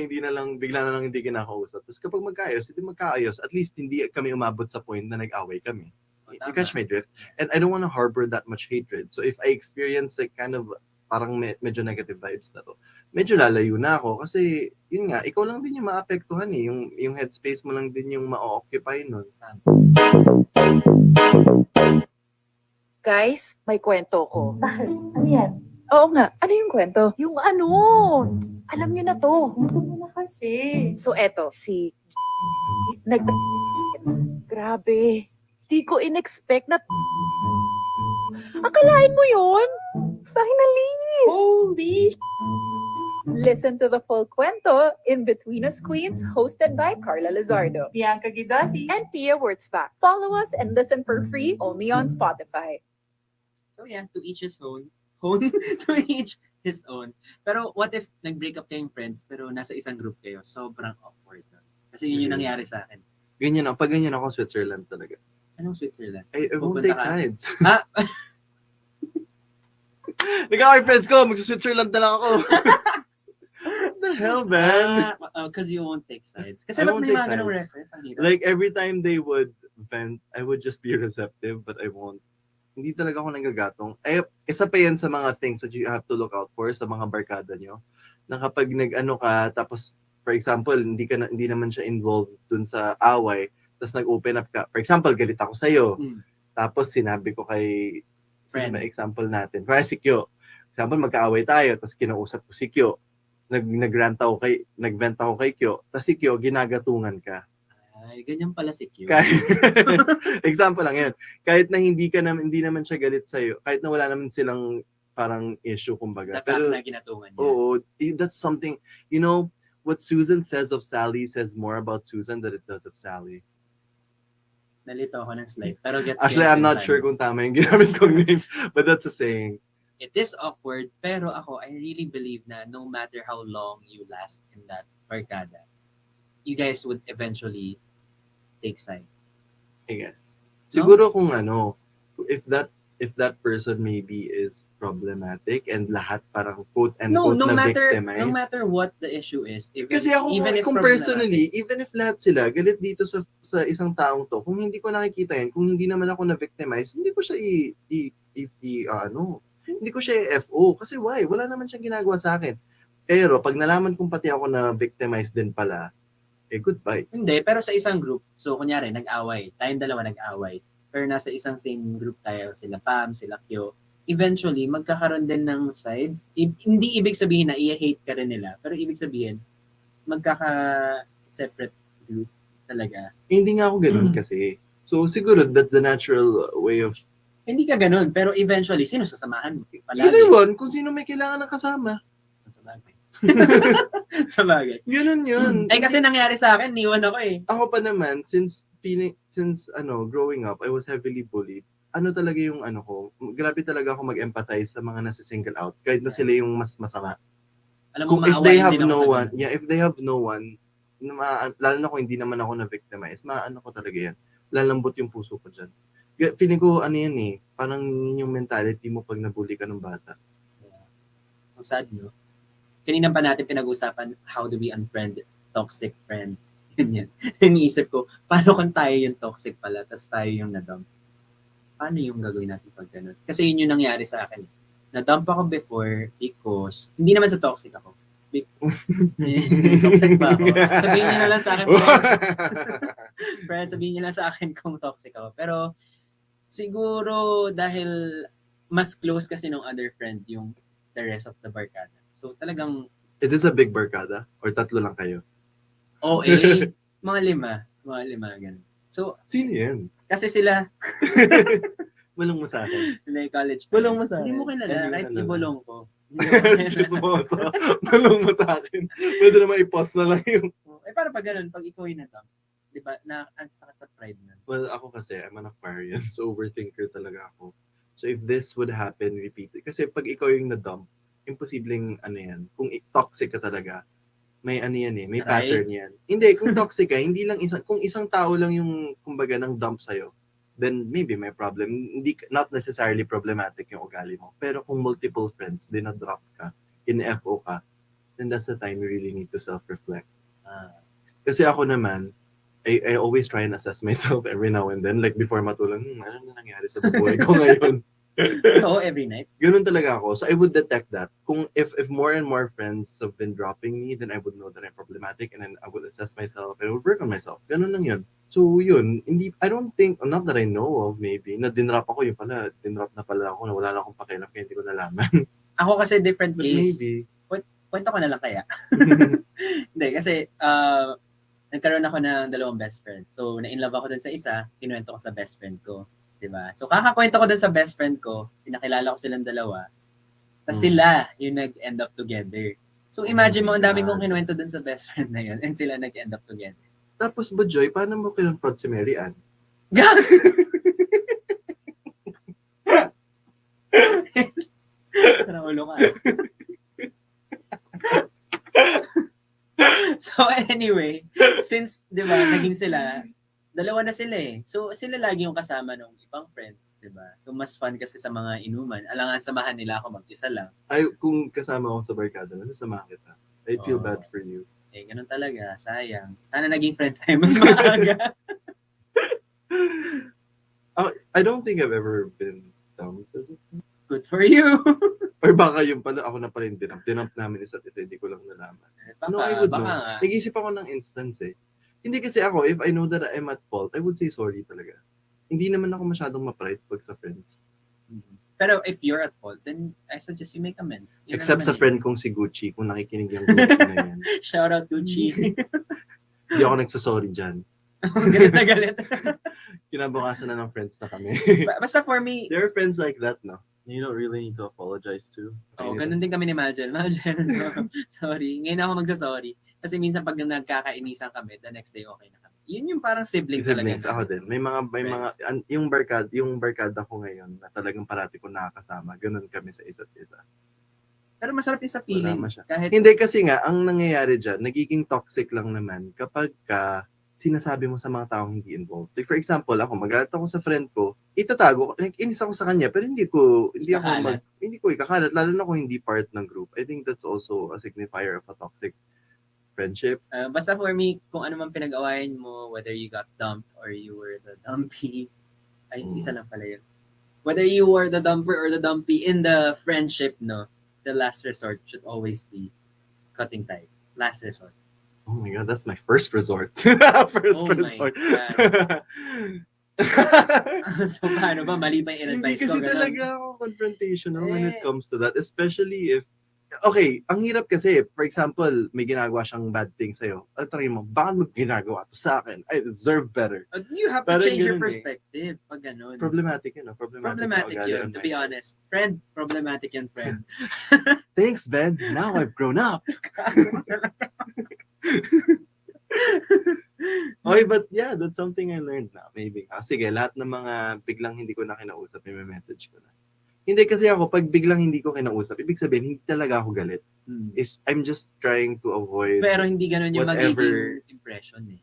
hindi na lang bigla na lang hindi kinakausap. Tapos kapag magkaayos, hindi magkaayos. At least hindi kami umabot sa point na nag-away kami. You catch my drift? And I don't want to harbor that much hatred. So if I experience like kind of parang medyo negative vibes na to, medyo lalayo na ako kasi yun nga, ikaw lang din yung maapektuhan eh. Yung headspace mo lang din yung ma-occupy nun. Guys, may kwento ko. Bakit? Ano yan? Oo nga, ano yung kwento? Yung ano, alam niyo na to. Ito mo na kasi. So eto, si nag Grabe. Di ko in-expect na akalain mo yun? Finally! Holy Listen to the full kwento in Between Us Queens, hosted by Carla Lizardo Bianca Guidotti. and Pia Wurtzbach. Follow us and listen for free only on Spotify. So yeah, to each his own. To each his own. Pero what if nag-break up kayong friends pero nasa isang group kayo? Sobrang awkward. Kasi yun yung nangyari sa akin. Ganyan ako. Pag ganyan ako, Switzerland talaga. Anong Switzerland? I won't Pupunta take ka? sides. Ah! Nagkakay friends ko, mag-Switzerland na lang ako. What the hell, man? Because you won't take sides. Kasi I ba't won't may take mga ganong sides. reference? Ang hirap. Like, every time they would vent, I would just be receptive, but I won't. Hindi talaga ako nagagatong. Isa pa yan sa mga things that you have to look out for sa mga barkada nyo. Na kapag nag-ano ka, tapos, for example, hindi naman siya involved dun sa away, tapos nag-open up ka. For example, galit ako sa'yo. Tapos sinabi ko kay, Friend. Example natin, para si Kyo. Example, magkaaway tayo, tapos kinausap ko si Kyo. Nag-vent ako kay Kyo, tapos si Kyo, ginagatungan ka. Ay, ganyan pala si Q. Example lang yun. Kahit na hindi naman siya galit sa'yo, kahit na wala naman silang parang issue, kumbaga. The fact na ginatungan niya. Oo, that's something, what Susan says of Sally says more about Susan than it does of Sally. Nalito ako ng slide. Pero gets Actually, I'm not sure kung tama yung ginamit kong names, but that's a saying. It is awkward, pero ako, I really believe na no matter how long you last in that barkada, you guys would eventually take sides. I guess. Siguro kung if that person maybe is problematic and lahat parang quote and quote No na matter victimized. what the issue is, Kasi ako, kung personally, even if lahat sila galit dito sa isang taong to, kung hindi ko nakikita yan, kung hindi naman ako na-victimize, hindi ko siya hindi ko siya FO. Kasi why? Wala naman siyang ginagawa sa akin. Pero pag nalaman kong pati ako na-victimize din pala, goodbye. Hindi, pero sa isang group, so kunyari, nag-away, tayong dalawa nag-away, pero nasa isang same group tayo, sila Pam, sila Kyo, eventually, magkakaroon din ng sides. Hindi ibig sabihin na i-hate ka rin nila, pero ibig sabihin, separate group talaga. Hindi nga ako ganun kasi. So siguro that's the natural way of... Hindi ka ganun, pero eventually, sino sasamahan mo? Either one, kung sino may kailangan ng kasama. Sa bagay. Sa bagay. Ganun yun. Kasi nangyari sa akin, niwan ako eh. Ako pa naman, since growing up, I was heavily bullied. Ano talaga yung ko, grabe talaga ako mag-empathize sa mga nasa single out, kahit na sila yung mas masama. Alam mo, If they have maawain din ako no sa one, if they have no one, lalo na kung hindi naman ako na-victimize, ko talaga yan. Lalambot yung puso ko dyan. Feeling ko, yan eh, parang yun yung mentality mo pag nabully ka ng bata. Ang sad, no? Kanina pa natin pinag-usapan, how do we unfriend toxic friends? Yan. Iniisip ko, paano kung tayo yung toxic pala, tapos tayo yung na-dump? Paano yung gagawin natin pag gano'n? Kasi yun yung nangyari sa akin. Na-dump ako before because, hindi naman sa toxic ako. Toxic ba ako? Sabihin niyo na lang sa akin, friends, sabihin niyo lang sa akin kung toxic ako. Pero, siguro dahil mas close kasi nung other friend yung the rest of the barkada. So talagang... Is this a big barkada? Or tatlo lang kayo? Mga lima, ganun. So, sino yan? Kasi sila... Walang mo sa akin. College. Walang mo sa akin. Hindi mo kilala, kahit ibulong ko. Chismoso. Walang mo sa akin. Pwede naman i-post na lang yung... Para pag ganun, pag ikaw yun na to, di ba, na ang sakit sa pride na. Well, ako kasi, I'm an Aquarian, so overthinker talaga ako. So if this would happen, repeat it. Kasi pag ikaw yung na-dump, imposibleng yan. Kung toxic ka talaga, may may pattern yan. Hindi, kung toxic ka, hindi lang kung isang tao lang yung, kumbaga, nang dump sa'yo, then maybe may problem. Hindi, not necessarily problematic yung ugali mo. Pero kung multiple friends, dinadrop ka, in-FO ka, then that's the time you really need to self-reflect. Kasi ako naman, I always try and assess myself every now and then. Like before matulog, ano na nangyari sa buhay ko ngayon? Oo, every night. Ganun talaga ako. So I would detect that. Kung if more and more friends have been dropping me, then I would know that I'm problematic and then I would assess myself and I would work on myself. Ganun lang yun. So yun, I don't think, not that I know of maybe, na dinrop ako, yun pala, dinrop na pala ako, na wala na akong pakialam kaya hindi ko nalaman. Ako kasi different case. Maybe. Kwento ko na lang kaya. Hindi, kasi nagkaroon ako ng dalawang best friend. So, na-inlove ako dun sa isa, kinuwento ko sa best friend ko. Diba? So, kakakwento ko dun sa best friend ko, pinakilala ko silang dalawa, tapos sila yung nag-end up together. So, imagine mo, ang dami kong kinuwento dun sa best friend na yun, and sila nag-end up together. Tapos ba, Joy, paano mo kinonfront si Mary Ann? Naulo ka. So anyway, since 'di ba, naging sila, dalawa na sila eh. So sila lagi yung kasama ng ibang friends, 'di ba? So mas fun kasi sa mga inuman. Alangan samahan nila ako mag-isa lang. Ay, kung kasama ako sa barkada, nasasama kita. I feel bad for you. Eh, ganun talaga. Sayang. Sana naging friends tayo mas maaga. I don't think I've ever been dumped. Good for you. Or baka yung pala, ako na pala yung dinamp. Dinamp namin isa't isa, hindi ko lang nalaman. No, I would know. Nag-isip ako ng instance eh. Hindi kasi ako, if I know that I'm at fault, I would say sorry talaga. Hindi naman ako masyadong ma-pride pag sa friends. Pero if you're at fault, then I suggest you make amends. Except sa friend kong si Gucci, kung nakikinig yung Gucci na yan. Shout out Gucci. Hindi ako nagsasorry dyan. Galit na galit. Kinabukasan na ng friends na kami. Basta for me, there are friends like that, no? You don't really need to apologize to. Ganun din kami ni Majel. Sorry. Ngayon ako magsasorry. Kasi minsan pag nagkakainisan kami, the next day okay na kami. Yun yung parang siblings talaga. Ako din. May mga yung barkada ko ngayon na talagang parati ko nakakasama. Ganun kami sa isa't isa. Pero masarap yung sa feeling. Kahit... Hindi kasi nga, ang nangyayari dyan, nagiging toxic lang naman kapag sinasabi mo sa mga taong hindi involved. Like for example, ako, magalit ako sa friend ko, itatago, inis ako sa kanya, pero hindi ko ikakalat, lalo na kung hindi part ng group. I think that's also a signifier of a toxic friendship. Basta for me, kung ano man pinag-awayan mo, whether you got dumped or you were the dumpy, isa lang pala yun. Whether you were the dumper or the dumpy in the friendship, no, the last resort should always be cutting ties. Last resort. Oh my God, that's my first resort. First resort. So paano ba? Mali ba yung advice ko? Kasi talaga ako confrontational when it comes to that. Especially if, okay, ang hirap kasi, for example, may ginagawa siyang bad thing sa'yo. At tangin mo, bakit mo ginagawa to sa akin? I deserve better. You have to Parang change your ganun eh. perspective pag ganun. Problematic yun, no? Problematic na ugali yun, on to my be side. honest. Friend, problematic yun, friend. Thanks, Ben. Now I've grown up. Okay, but yeah, that's something I learned now. Maybe. Sige, lahat ng mga biglang hindi ko na kinausap, may message ko na. Hindi kasi ako, pag biglang hindi ko kinausap, ibig sabihin, hindi talaga ako galit. I'm just trying to avoid Pero hindi ganun yung whatever. magiging impression eh.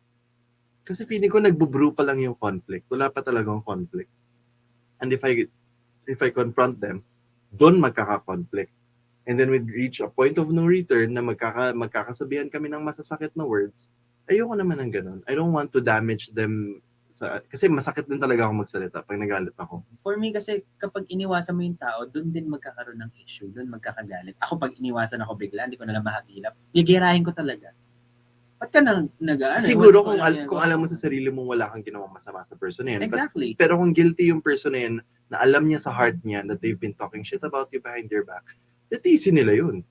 Kasi feeling ko nagbubrew pa lang yung conflict. Wala pa talagang conflict. And if I confront them, doon magkaka-conflict. And then we'd reach a point of no return na magkakasabihan kami ng masasakit na words. Ayoko naman ng ganun. I don't want to damage them. Kasi masakit din talaga ako magsalita pag nagalit ako. For me kasi kapag iniwasan mo yung tao, doon din magkakaroon ng issue, doon magkakagalit. Ako pag iniwasan ako bigla, hindi ko na lang mahagilap. Gigirahin ko talaga. Ba't ka nang nag-ano? Siguro kung alam mo sa sarili mong wala kang ginawang masama sa person na yun. Exactly. Pero kung guilty yung person na yun, na alam niya sa heart niya that they've been talking shit about you behind your back, titiisin nila yun.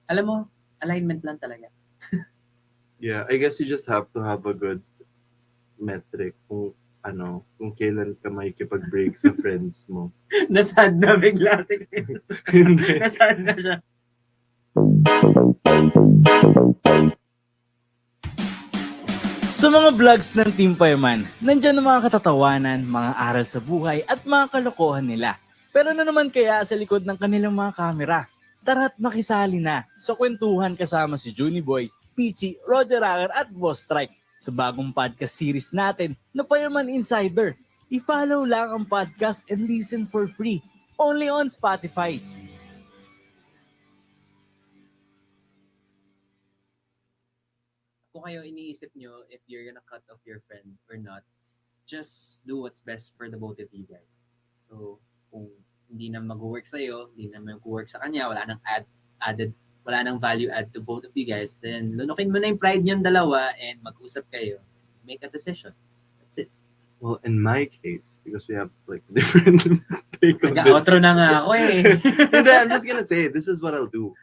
Alam mo, alignment lang talaga. Yeah, I guess you just have to have a good metric kung kailan ka makikipag-break sa friends mo. Nasad na bigla si Chris. Nasad na siya. Sa mga vlogs ng Team Payaman, nandyan ang mga katatawanan, mga aral sa buhay at mga kalokohan nila. Pero ano naman kaya sa likod ng kanilang mga kamera? Tara't makisali na sa kwentuhan kasama si Juni Boy, Peachy, Roger Anger at Boss Strike sa bagong podcast series natin na Payaman Insider. I-follow lang ang podcast and listen for free. Only on Spotify. Kung kayo iniisip nyo if you're gonna cut off your friend or not, just do what's best for the both of you guys. So, kung hindi na mag-work sa'yo, hindi na mag-work sa kanya, wala nang value add to both of you guys, then lunukin mo na yung pride niyong dalawa and mag-usap kayo. Make a decision. That's it. Well, in my case, because we have like different take on this. Nag-outro na nga ako eh. I'm just gonna say, this is what I'll do.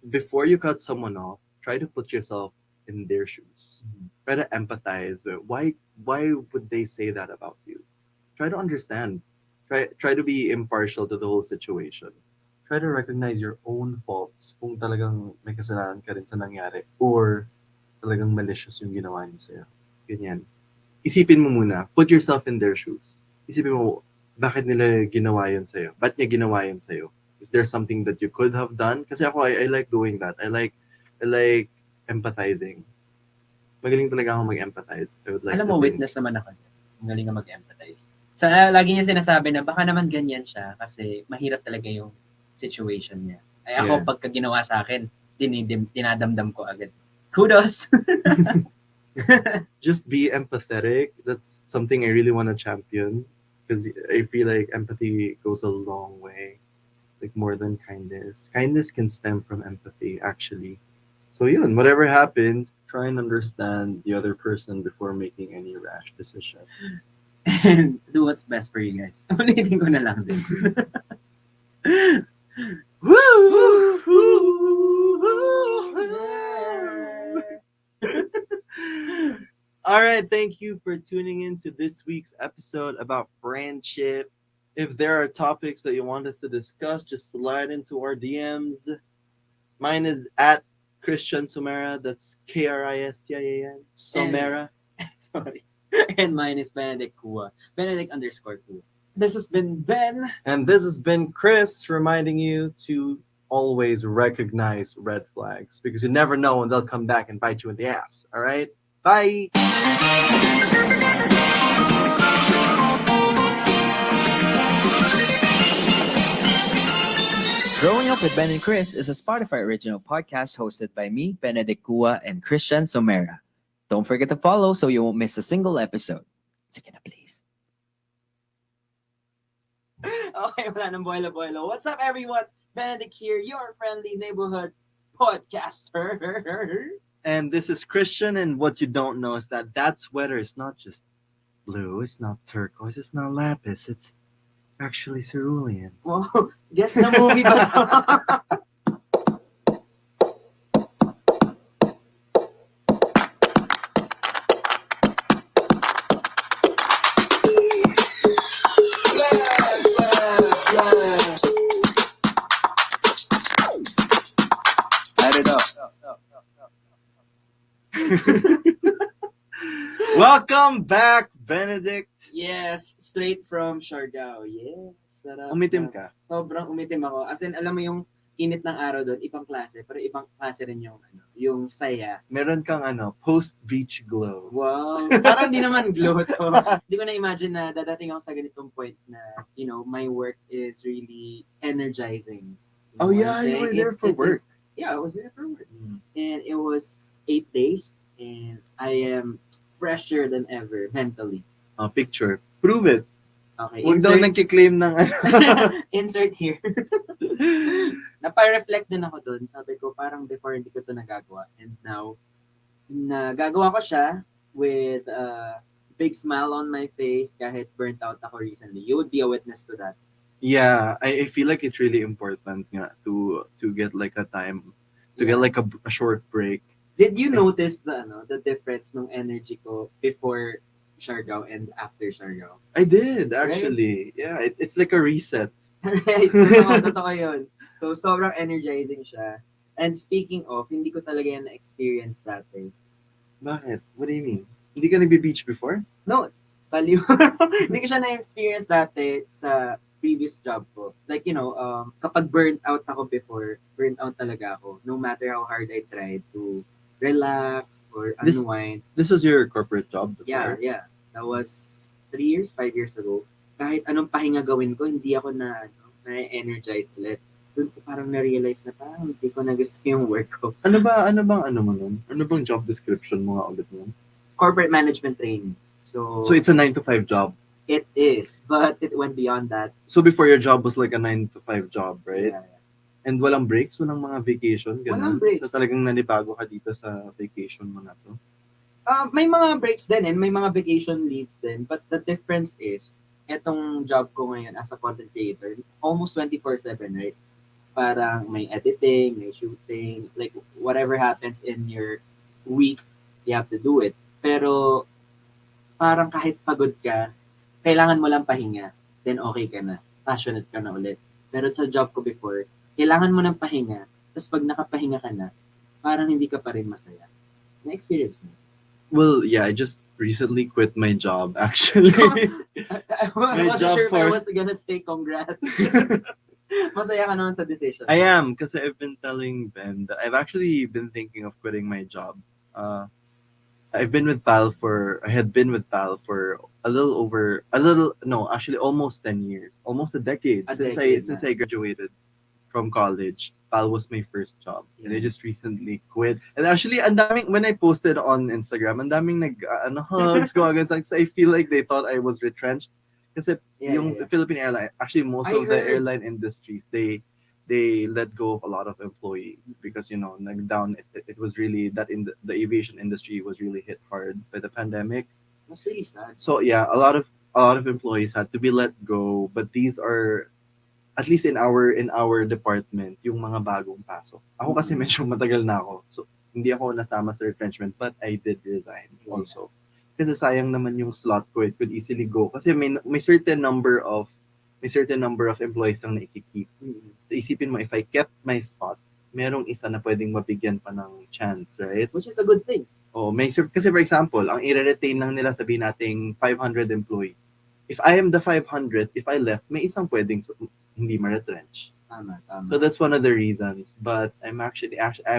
Before you cut someone off, try to put yourself in their shoes. Try to empathize. Why would they say that about you? Try to understand. Try to be impartial to the whole situation. Try to recognize your own faults kung talagang may kasalanan ka rin sa nangyari or talagang malicious yung ginawa niya sa'yo. Ganyan. Isipin mo muna, put yourself in their shoes. Isipin mo, bakit nila ginawa yun sa'yo? Ba't niya ginawa yun sa'yo? Is there something that you could have done? Kasi ako, I like doing that. I like empathizing. Magaling talaga ako mag-empathize. Alam mo, witness naman ako. Magaling ka mag-empathize. Lagi niya sinasabi na baka naman ganyan siya kasi mahirap talaga yung situation niya. Ay ako, pagka ginawa sa akin, dinadamdam ko agad. Kudos! Just be empathetic. That's something I really want to champion because I feel like empathy goes a long way. Like more than kindness. Kindness can stem from empathy, actually. So yun, whatever happens, try and understand the other person before making any rash decision. And do what's best for you guys. Ulitin ko na lang din. All right, thank you for tuning in to this week's episode about friendship. If there are topics that you want us to discuss, just slide into our DMs. Mine is at Christian Somera. That's Kristian Somera. Sorry. And mine is Benedict Kua. Benedict_Kua. This has been Ben. And this has been Chris reminding you to always recognize red flags because you never know when they'll come back and bite you in the ass. All right? Bye! Growing Up with Ben and Chris is a Spotify original podcast hosted by me, Benedict Kua, and Christian Somera. Don't forget to follow so you won't miss a single episode. Sige na, please. Okay, wala nang boilo-boilo. What's up, everyone? Benedict here, your friendly neighborhood podcaster. And this is Christian, and what you don't know is that sweater is not just blue, it's not turquoise, it's not lapis, it's Actually, cerulean. Wow, guess na movie ba to? Add it up. Welcome back, Benedict. Yes, straight from Siargao. Yes, sarap. Umitim ka. Sobrang umitim ako. As in, alam mo yung init ng araw doon, ibang klase, pero ibang klase rin yung yung saya. Meron kang post-beach glow. Wow. Parang di naman glow to. Di ko na-imagine na dadating ako sa ganitong point na, my work is really energizing. You know Oh what yeah, I'm you saying? were there for work. Yeah, I was there for work. And it was 8 days, and I am fresher than ever mentally. Picture. Prove it. Okay, Huwag daw nagkiklaim ng insert here. Napa-reflect din ako doon. Sabi ko, parang before hindi ko to nagagawa. And now, nagagawa ko siya with a big smile on my face kahit burnt out ako recently. You would be a witness to that. Yeah, I feel like it's really important nga to get like a time, to get like a short break. Did you notice the difference ng energy ko before Siargao and after Siargao? I did, actually. Right? Yeah, it's like a reset. Right. Totoo yun. So, sobrang energizing siya. And speaking of, hindi ko talaga yan na-experience dati. Bakit? What do you mean? Hindi ka nagbe-beach before? No, baliw. Hindi ko siya na-experience dati sa previous job ko. Like, kapag burnt out ako before, burnt out talaga ako. No matter how hard I tried to relax or unwind. This was your corporate job Yeah. before? That was 5 years ago. Kahit anong pahinga gawin ko, hindi ako na-energize ulit. Doon ko parang na-realize na parang hindi ko na gusto yung work ko. Ano mo nun? Ano bang job description mo nga ulit nun? Corporate management training. So it's a 9 to 5 job? It is, but it went beyond that. So before your job was like a 9 to 5 job, right? Yeah. And walang breaks? Walang mga vacation? Ganun? Walang breaks. So talagang nanibago ka dito sa vacation mo na to? May mga breaks din and may mga vacation leave din. But the difference is, etong job ko ngayon as a content creator, almost 24/7, right? Parang may editing, may shooting, like whatever happens in your week, you have to do it. Pero parang kahit pagod ka, kailangan mo lang pahinga, then okay ka na. Passionate ka na ulit. Pero sa job ko before, kailangan mo ng pahinga, tapos pag nakapahinga ka na, parang hindi ka pa rin masaya. Na-experience mo? Well, yeah, I just recently quit my job, actually. I wasn't sure if I was gonna say congrats. Masaya ka naman sa decision. I am, kasi I've been telling Ben that I've actually been thinking of quitting my job. I had been with PAL for almost 10 years, almost a decade since I graduated from college. PAL was my first job, and I just recently quit. And actually, when I posted on Instagram, ang daming hugs ko agad. I feel like they thought I was retrenched. Kasi Philippine airline, actually most of the airline industries, they let go of a lot of employees because it was really the aviation industry was really hit hard by the pandemic. That's really sad. So yeah, a lot of employees had to be let go, but these are, at least in our department, yung mga bagong pasok. Ako kasi medyo matagal na ako, so hindi ako nasama sa retrenchment, but I did resign also. Kasi sayang naman yung slot ko, it could easily go. Kasi may certain number of employees ang naikikeep. So isipin mo, if I kept my spot, merong isa na pwedeng mabigyan pa ng chance, right? Which is a good thing. Oh, kasi for example, ang i-retain lang nila, sabihin nating 500 employees. If I am the 500, if I left, may isang pwedeng hindi ma-retrench. Tama. So that's one of the reasons. But I've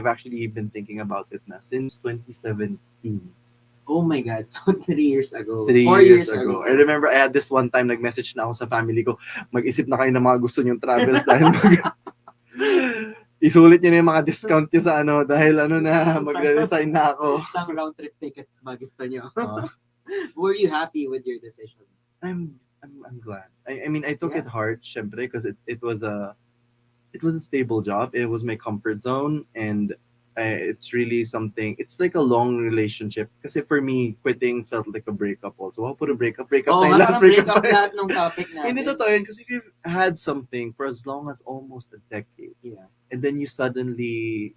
actually been thinking about it na since 2017. Oh my God, so 3 years ago. 3 4 years ago. I remember I had this one time, nag-message na ako sa family ko, mag-isip na kayo ng mga gusto nyong travels dahil isulit niyo na yung mga discount niyo sa dahil magre-resign na ako. Isang round trip tickets ba gusto niyo? Were you happy with your decision? I'm glad. I mean, I took it hard, syempre, because it was a stable job. It was my comfort zone, and it's really something, it's like a long relationship. Kasi for me, quitting felt like a breakup also. Wow, puro breakup Oo, tayo. parang Last breakup. breakup lahat ng topic natin. Hindi totoo yun kasi you've had something for as long as almost a decade. Yeah. And then you suddenly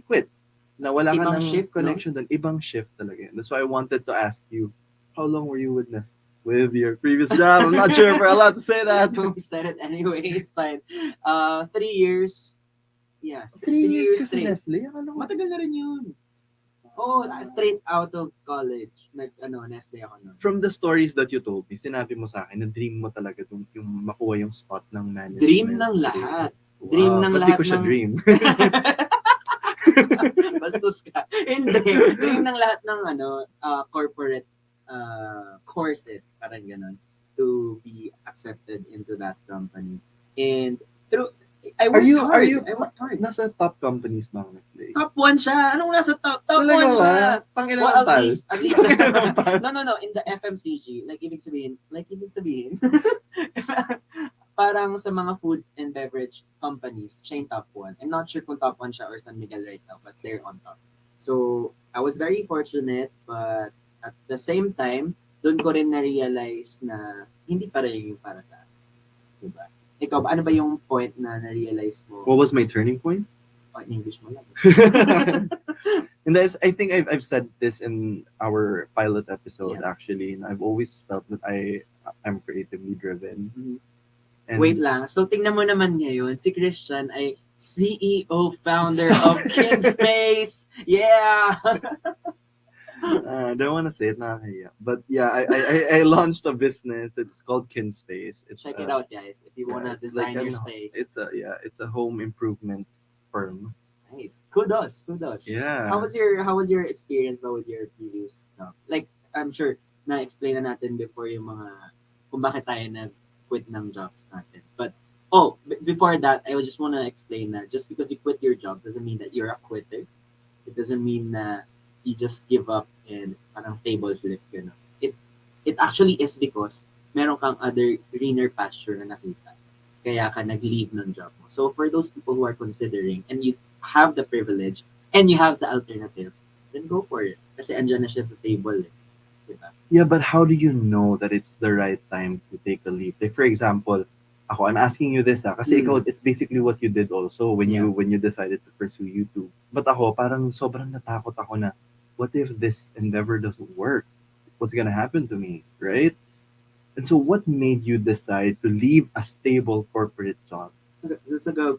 quit. Na wala ka Ibang ng shift, connection doon. Ibang shift talaga. That's why I wanted to ask you, how long were you with your previous job? I'm not sure if we're allowed to say that. We said it anyway. It's fine. 3 years. Yeah, 3 years kasi straight. Nestle? Akala ko- Matagal na rin yun. Oh, straight out of college. Nestle ako nun. From the stories that you told me, sinabi mo sa akin na dream mo talaga yung makuha yung spot ng management. Dream ng lahat. Wow, Dream ng ba't lahat di ko siya ng... dream? Bastos ka. Hindi. Dream ng lahat ng corporate courses, parang ganun, to be accepted into that company. And through, I worked hard. I worked hard. Nasa top companies ba ang Nestle? Top 1 siya. Anong nasa top? Top 1 Talaga ba? siya. Pangilan Well, ng at pal? least. No. In the FMCG, like ibig sabihin, parang sa mga food and beverage companies, siya yung top 1. I'm not sure kung top 1 siya or San Miguel right now, but they're on top. So, I was very fortunate, but at the same time, doon ko rin na-realize na hindi pa rin yung para sa akin. Diba? Ikaw, ano ba yung point na na-realize mo? What was my turning point? Oh, in English mo lang. And I think I've said this in our pilot episode actually, and I've always felt that I'm creatively driven. And Wait lang. So, tingnan mo naman ngayon, si Christian ay CEO, founder of KidSpace. Yeah! I don't want to say it nakakahiya. But yeah, I launched a business. It's called KidSpace. Check it out, guys. If you wanna it's design your an- space. It's a home improvement firm. Nice. Kudos. Yeah. How was your experience ba with your previous job? Like, I'm sure na-explain na natin before yung mga kung bakit tayo nag-quit ng jobs natin. But before that, I just want to explain that just because you quit your job doesn't mean that you're a quitter. It doesn't mean na you just give up and parang table flip, you know. It actually is because meron kang other greener pasture na nakita. Kaya ka nag-leave ng job mo. So for those people who are considering and you have the privilege and you have the alternative, then go for it. Kasi andyan na siya sa table. Diba? Yeah, but how do you know that it's the right time to take a leap? Like for example, I'm asking you this kasi ikaw, it's basically what you did also when you decided to pursue YouTube. But ako, parang sobrang natakot ako na, what if this endeavor doesn't work? What's gonna happen to me, right? And so what made you decide to leave a stable corporate job That's a good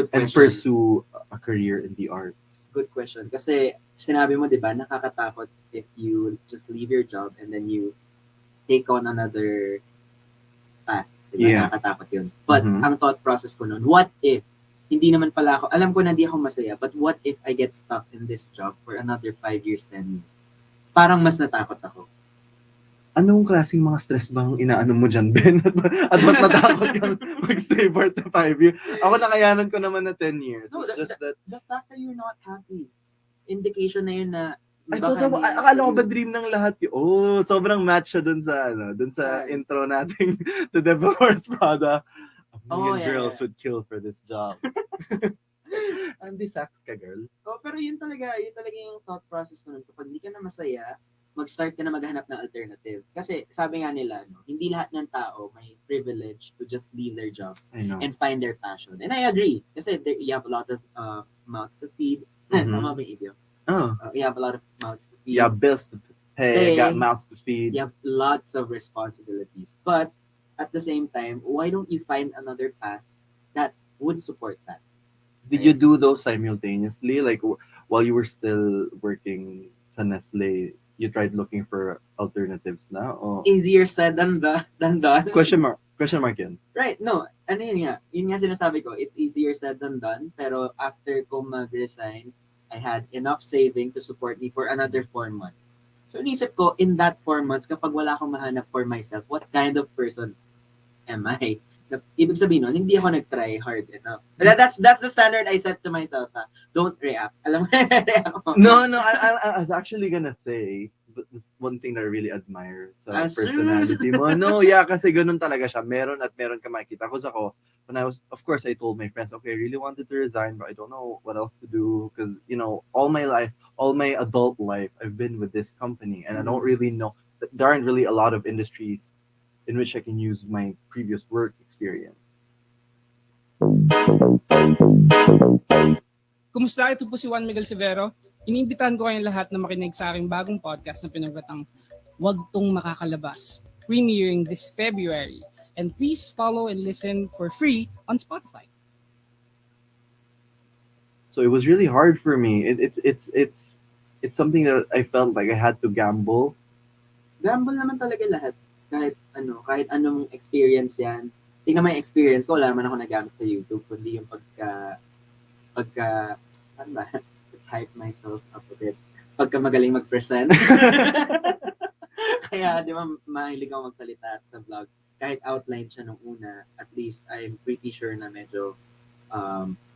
question. and pursue a career in the arts? Good question. Kasi sinabi mo, di ba, nakakatakot if you just leave your job and then you take on another path. Di ba? Yeah. Nakakatakot yun. But ang thought process ko noon, what if, hindi naman pala ako, alam ko na hindi ako masaya, but what if I get stuck in this job for another 5 years, 10 years? Parang mas natakot ako. Anong klaseng mga stress bang inaano mo dyan, Ben? At ba't natakot kang mag-stay for 5 years? Ako nakayanan ko naman na 10 years. No, It's just that the fact that you're not happy, indication na yun na akala ko ba dream ng lahat yun? Oh, sobrang match siya dun sa intro nating The Devil Wears Prada. A million girls would kill for this job. Andy Sachs ka, girl. Pero yun talaga yung thought process ko nun. Kapag hindi ka na masaya, mag-start ka na maghanap ng alternative. Kasi sabi nga nila, hindi lahat ng tao may privilege to just leave their jobs I know. and find their passion. And I agree. Kasi you have a lot of mouths to feed. Tama ba yung idiom? Oh. You have a lot of mouths to feed. You have bills to pay, got mouths to feed. You have lots of responsibilities. But at the same time, why don't you find another path that would support that? Did you do those simultaneously? Like while you were still working sa Nestle, you tried looking for alternatives na? Oh. Easier said than done. Question mark yun. Right, no. Ano yun nga? Yun nga sinasabi ko, it's easier said than done. Pero after ko mag-resign, I had enough saving to support me for another 4 months. So inisip ko, in that 4 months, kapag wala akong mahanap for myself, what kind of person am I? Ibig sabihin nun, hindi ako nag-try hard enough. That's the standard I set to myself. Don't react. Alam mo, react ako. No, I was actually gonna say, but that's one thing that I really admire sa personality mo. No, yeah, kasi ganun talaga siya. Meron at meron ka makikita. Ako, when I was, of course, I told my friends, okay, I really wanted to resign, but I don't know what else to do because, all my life, all my adult life, I've been with this company and I don't really know, there aren't really a lot of industries in which I can use my previous work experience. Kumusta? Ito po si Juan Miguel Severo. Iniimbitahan ko kayong lahat na makinig sa aking bagong podcast na pinagkatang Wag Tong Makakalabas, premiering this February. And please follow and listen for free on Spotify. So it was really hard for me. It's something that I felt like I had to gamble. Gamble naman talaga lahat. Kahit anong experience yan. Tingnan mo yung experience ko, wala naman ako nagamit sa YouTube, kundi yung ano ba? Let's hype myself up a bit. Pagka magaling mag-present. Kaya, di ba, mahilig ako magsalita sa vlog. Kahit outline siya nung una, at least I'm pretty sure na medyo,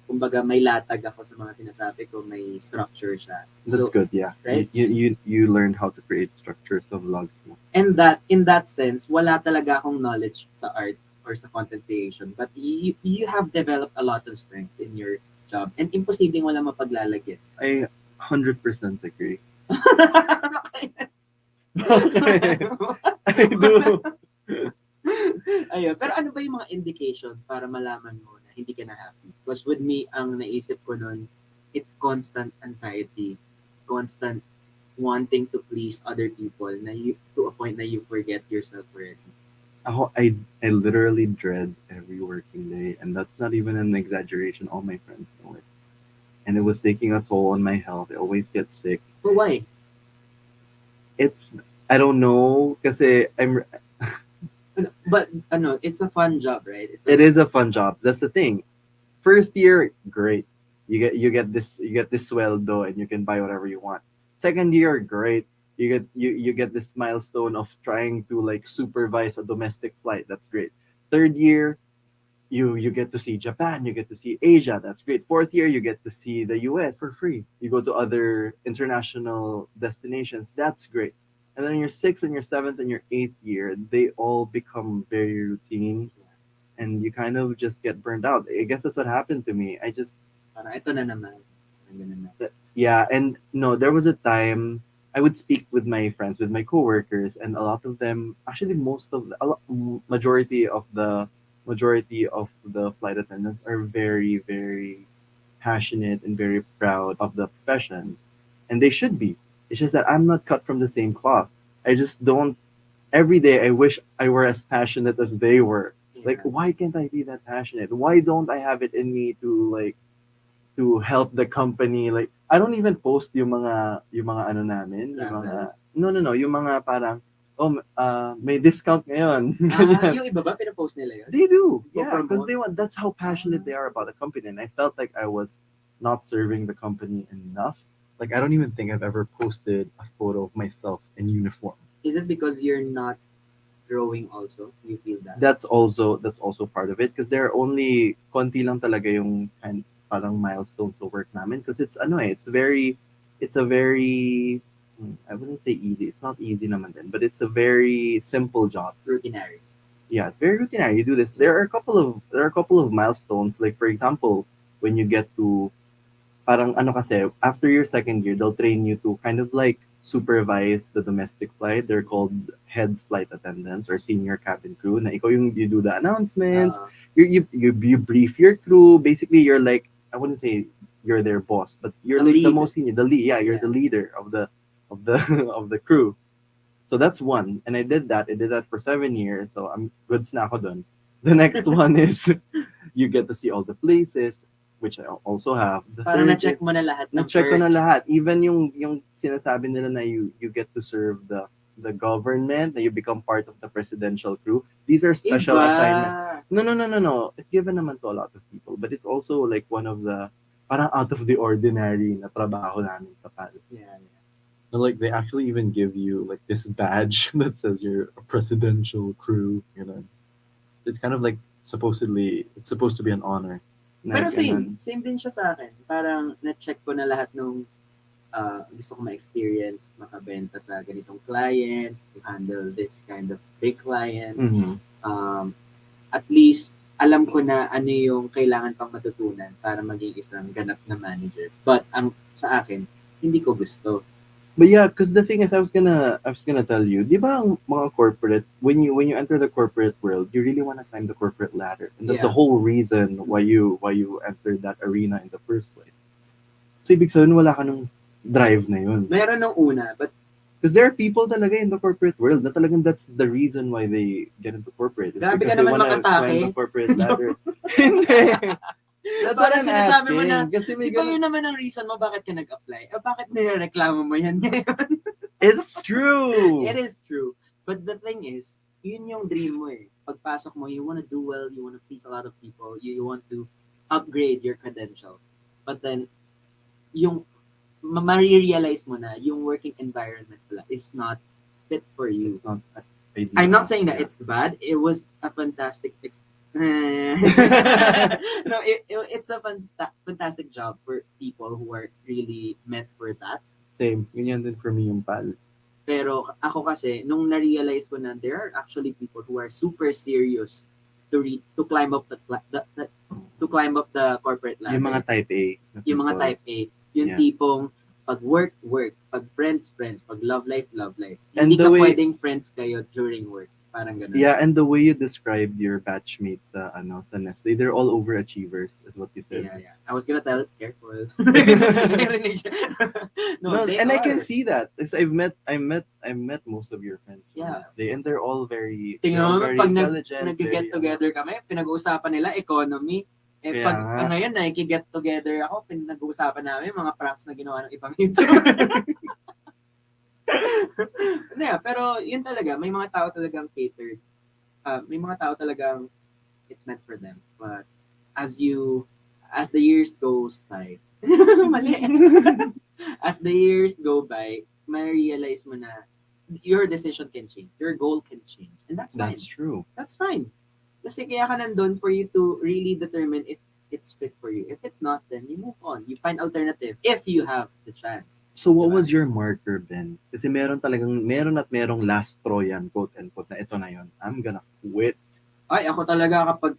kumbaga may latag ako sa mga sinasabi ko, may structure siya. That's good, yeah. Right? You learned how to create structures of vlogs. And in that sense, wala talaga akong knowledge sa art or sa content creation. But you have developed a lot of strengths in your job. And imposibleng wala mapaglalagyan. I 100% agree. I do. Ayun. Pero ano ba yung mga indication para malaman mo na hindi ka na happy? Because with me, ang naisip ko nun, it's constant anxiety, constant wanting to please other people na to a point na you forget yourself already. I literally dread every working day, and that's not even an exaggeration. All my friends know it. And it was taking a toll on my health. I always get sick. But why? I don't know, kasi But it's a fun job, right? It is a fun job. That's the thing. First year, great. You get this sweldo and you can buy whatever you want. Second year, great. You get this milestone of trying to like supervise a domestic flight. That's great. Third year, you get to see Japan, you get to see Asia. That's great. Fourth year, you get to see the US for free. You go to other international destinations. That's great. And then your sixth and your seventh and your eighth year, they all become very routine, and you kind of just get burned out. I guess that's what happened to me. I just ito na naman. Yeah, and no, there was a time I would speak with my friends, with my coworkers, and a lot of them, actually, majority of the flight attendants are very, very passionate and very proud of the profession, and they should be. It's just that I'm not cut from the same cloth. I just don't. Every day, I wish I were as passionate as they were. Yeah. Like, why can't I be that passionate? Why don't I have it in me to help the company? Like, I don't even post yung mga ano namin, yung mga no, yung mga parang may discount ngayon. Yung iba ba pinapost nila yun? They do. Yeah, because that's how passionate they are about the company, and I felt like I was not serving the company enough. Like, I don't even think I've ever posted a photo of myself in uniform. Is it because you're not growing also? You feel that? That's also part of it, because there are only konti lang talaga yung parang milestones sa work namin, because it's a very I wouldn't say easy. It's not easy naman din, but it's a very simple job. Routinary. Yeah, it's very routinary. You do this. There are a couple of milestones. Like, for example, when you get to parang kasi, after your second year, they'll train you to kind of like supervise the domestic flight. They're called head flight attendants or senior cabin crew. Na ikaw you do the announcements. You brief your crew. Basically, you're like, I wouldn't say you're their boss, but you're the like the most senior, the lead. Yeah, you're the leader of the crew. So that's one, and I did that for 7 years. So I'm good na ako dun. The next one is you get to see all the places, which I also have. The Parang third na-check is, mo na lahat ng na-check ko na perks. lahat. Even yung sinasabi nila na you get to serve the government, that you become part of the presidential crew. These are special assignments. No. It's given naman to a lot of people, but it's also like one of the parang out of the ordinary na trabaho namin sa PAL. Yeah. And like, they actually even give you like this badge that says you're a presidential crew. You know, it's kind of like supposedly it's supposed to be an honor. Pero Like, same din siya sa akin. Parang na-check ko na lahat nung gusto ko ma-experience, makabenta sa ganitong client, to handle this kind of big client. Mhm. At least, alam ko na ano yung kailangan pang matutunan para maging isang ganap na manager. But sa akin, hindi ko gusto. But yeah, because the thing is, I was gonna tell you, di ba ang mga corporate, when you enter the corporate world, you really want to climb the corporate ladder, and that's the Yeah. whole reason why you entered that arena in the first place. So ibig sabihin wala ka ng drive na yun. Meron nung una, but Because there are people talaga in the corporate world na talagang that's the reason why they get into corporate. It's grabe because ka they naman wanna makatake. climb the corporate ladder. Hindi. That's what Parang I'm sinasabi mo asking. na, Kasi may di ba ganun- yun naman ang reason mo bakit ka nag-apply? Bakit nireklamo mo yan ngayon? It's true. It is true. But the thing is, yun yung dream mo eh. Pagpasok mo, you wanna do well, you wanna please a lot of people, you want to upgrade your credentials. But then, yung ma-realize mo na yung working environment pala is not fit for you. It's not ideal. I'm not saying that it's bad. It was a fantastic no, it's a fantastic job for people who are really meant for that. Same. Ganyan din for me yung PAL. Pero ako kasi, nung na-realize ko na there are actually people who are super serious to climb up to climb up the corporate ladder. Yung mga type A. na Yung mga people. type A. Yung Yeah. tipong pag work, pag friends, pag love life. And Hindi the ka way- pwedeng friends kayo during work. Parang ganun. Yeah, and the way you described your batchmates sa Nestle, they're all overachievers, is what you said. Yeah. I was gonna tell, careful. Narinig siya. No, they and I can are. see that. Because I met most of your friends from Yeah. Nestle, and they're all very, Tingnan mo, very pag intelligent. nag-get together kami, pinag-uusapan nila economy. Kaya Pag nga. ngayon, nakiki-get together ako, pinag-uusapan namin mga pranks na ginawa ng ibang YouTuber. Yeah, pero yun talaga, may mga tao talagang catered. May mga tao talagang it's meant for them. But as the years goes by, mali. As the years go by, may realize mo na your decision can change. Your goal can change. And that's fine. That's true. That's fine. Kasi kaya ka nandun for you to really determine if it's fit for you. If it's not, then you move on. You find alternative if you have the chance. So what was your marker, Ben? Kasi meron merong last straw yan, quote-unquote, na ito na yun. I'm gonna quit. Ay, ako talaga kapag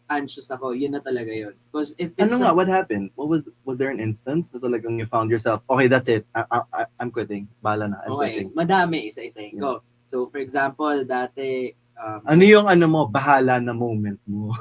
anxious ako, yun na talaga yun. Because if it's Ano nga, what happened? Was there an instance na talagang you found yourself, okay, that's it. I'm quitting. Bahala na, I'm okay, quitting. madami, isa-isahin ko. So, for example, dati, Ano yung bahala na moment mo?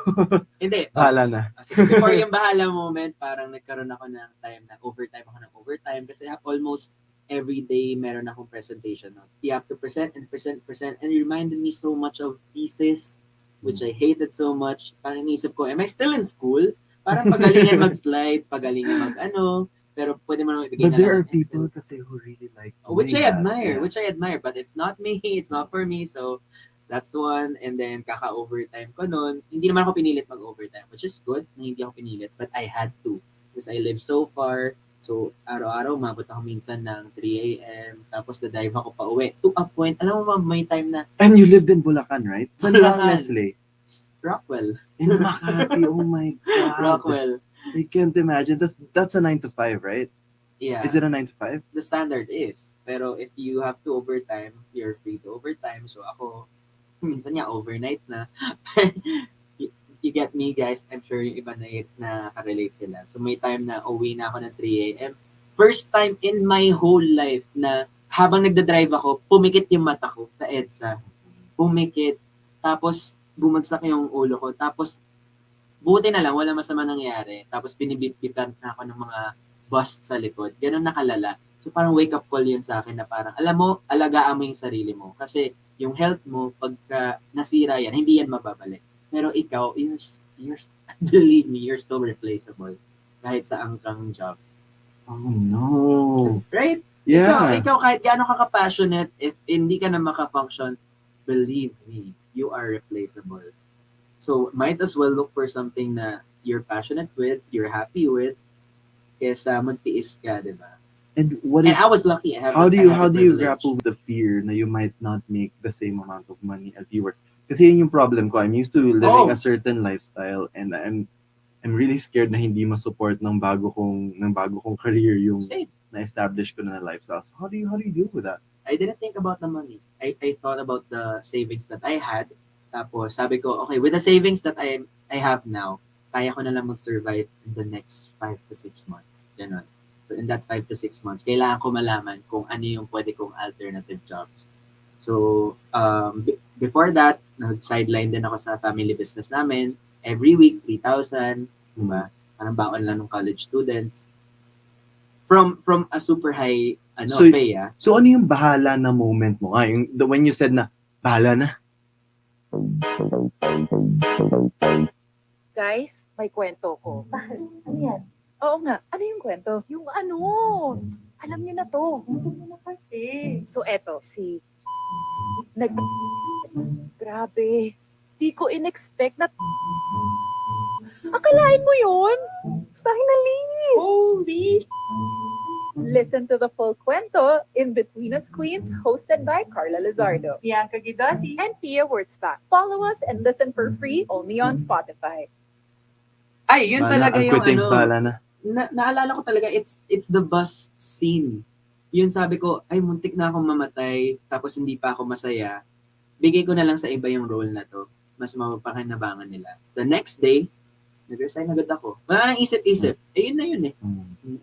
hindi. Bahala na. Kasi before yung bahala moment, parang nagkaroon ako ng time na overtime kasi almost every day meron akong presentation. No? You have to present, and it reminded me so much of thesis, which I hated so much. Parang inisip ko, am I still in school? Parang pagalingan mag-slides, pagalingan mag-ano, pero pwede mo naman ibigay But na there lang are people kasi who really like which doing I that. admire, Yeah. but it's not me, it's not for me, so that's one. And then kaka-overtime ko nun, hindi naman ako pinilit mag-overtime, which is good na hindi ako pinilit, but I had to because I live so far. So araw-araw mabot ako minsan ng 3 a.m. tapos na-drive ako pa uwi to a point, alam mo may time na And you lived in Bulacan, right? Saan ba ang Bulacan. Nestle? Rockwell. In Makati, oh my God. Rockwell. I can't imagine. That's a 9 to 5, right? Yeah. Is it a 9 to 5? The standard is. Pero if you have to overtime, you're free to overtime. So ako, minsan nga overnight na. you get me, guys. I'm sure yung iba na relate sila. So may time na uwi na ako ng 3 a.m. First time in my whole life na habang nagdadrive ako, pumikit yung mata ko sa EDSA. Pumikit. Tapos bumagsak yung ulo ko. Tapos buti na lang, wala masama nangyari. Tapos binibip-bipan na ako ng mga bus sa likod. Ganun nakalala. So parang wake up call yun sa akin na parang, alam mo, alagaan mo yung sarili mo. Kasi yung health mo, pagka nasira yan, hindi yan mababalik. Pero ikaw, you're believe me, you're so replaceable. Kahit saan kang job. Oh no. Right? Yeah. Ikaw kahit gaano ka ka-passionate, if hindi ka na maka-function, believe me, you are replaceable. So, might as well look for something na you're passionate with, you're happy with, kesa magtiis ka, di ba? And what And is, I was lucky. how do you grapple with the fear na you might not make the same amount of money as you were? Kasi yun yung problem ko. I'm used to living a certain lifestyle, and I'm really scared na hindi ma-support ng bago kong career yung na-establish ko na lifestyle. So how do you deal with that? I didn't think about the money. I thought about the savings that I had, Tapos sabi ko, okay, with the savings that I have now, kaya ko na lang mag-survive in the next 5 to 6 months. Ganon. So in that 5 to 6 months, kailangan ko malaman kung ano yung pwede kong alternative jobs. So before that, nag-sideline din ako sa family business namin. Every week, 3,000, diba? Parang baon lang ng college students. From a super high pay, ah. So ano yung bahala na moment mo? When you said na, bahala na. Guys, may kwento ko. Ano yan? Oo nga, ano yung kwento? Yung ano, Alam niyo na to. hindi mo na kasi. So eto, nag grabe. Di ko in-expect na akalain mo yun? Finally! Holy Listen to the full kwento in Between Us Queens, hosted by Carla Lizardo Bianca Guidotti. and Pia Wurtzbach. Follow us and listen for free only on Spotify. Ay, yun talaga ang yung quitting, bahala na. Naalala ko talaga, it's the bus scene. Yun sabi ko, ay muntik na akong mamatay, tapos hindi pa ako masaya. Bigay ko na lang sa iba yung role na to. Mas mapapakinabangan nila. The next day, nag-resign agad ako. Wala nang isip-isip. Eh, yun na yun eh.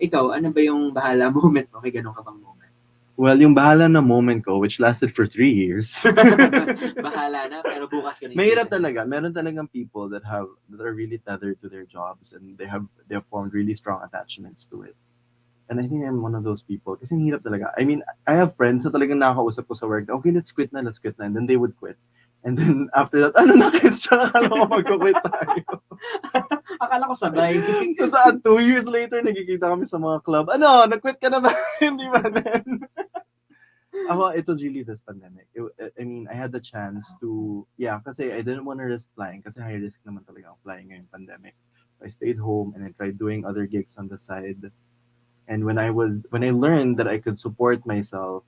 Ikaw, ano ba yung bahala moment mo? May ganun ka bang moment? Well, yung bahala na moment ko, which lasted for 3 years. Bahala na, pero bukas ka na. Mahirap talaga. Meron talagang people that are really tethered to their jobs and they have formed really strong attachments to it. And I think I'm one of those people. Kasi hirap talaga. I mean, I have friends na talagang nakakausap ko sa work. Okay, let's quit na. And then they would quit. And then after that, ano na, Christian, akala ko magkukwit tayo. Akala ko sabay. Tapos 2 years later, nagkikita kami sa mga club. Ano, nag-quit ka na ba? Hindi ba then? It was really this pandemic. I mean, I had the chance to, kasi I didn't want to risk flying kasi high risk naman talaga ang flying ngayong pandemic. So I stayed home and I tried doing other gigs on the side. And when I learned that I could support myself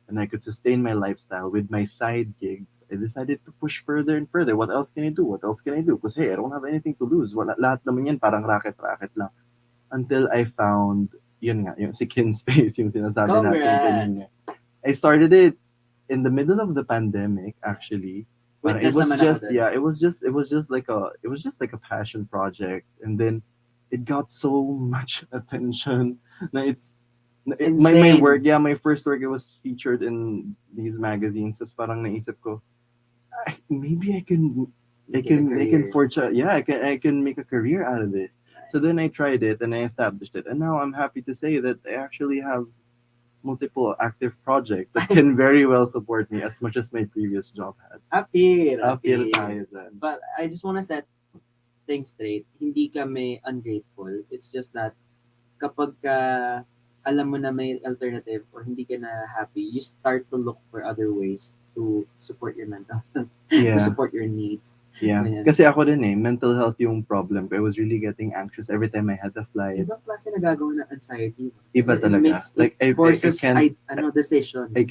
and I could sustain my lifestyle with my side gigs, I decided to push further and further. What else can I do? Because hey, I don't have anything to lose. Lahat naman yan parang racket-racket lang. Until I found, yun nga, yung si Kinspace, yung sinasabi natin kanina. I started it in the middle of the pandemic, actually. It was just like a passion project, and then it got so much attention. My work, my first work, it was featured in these magazines. Tapos parang naisip ko, maybe I can make a career out of this. So then I tried it and I established it, and now I'm happy to say that I actually have multiple active projects that can very well support me as much as my previous job had. Appear tayo dyan. But I just want to set things straight. Hindi kami ungrateful. It's just that kapag alam mo na may alternative or hindi ka na happy, you start to look for other ways to support your mental health, to support your needs. Yeah. Kasi ako din mental health yung problem ko. I was really getting anxious every time I had to fly. Ibang klase nagagawa ng anxiety. Iba talaga. It forces decisions. I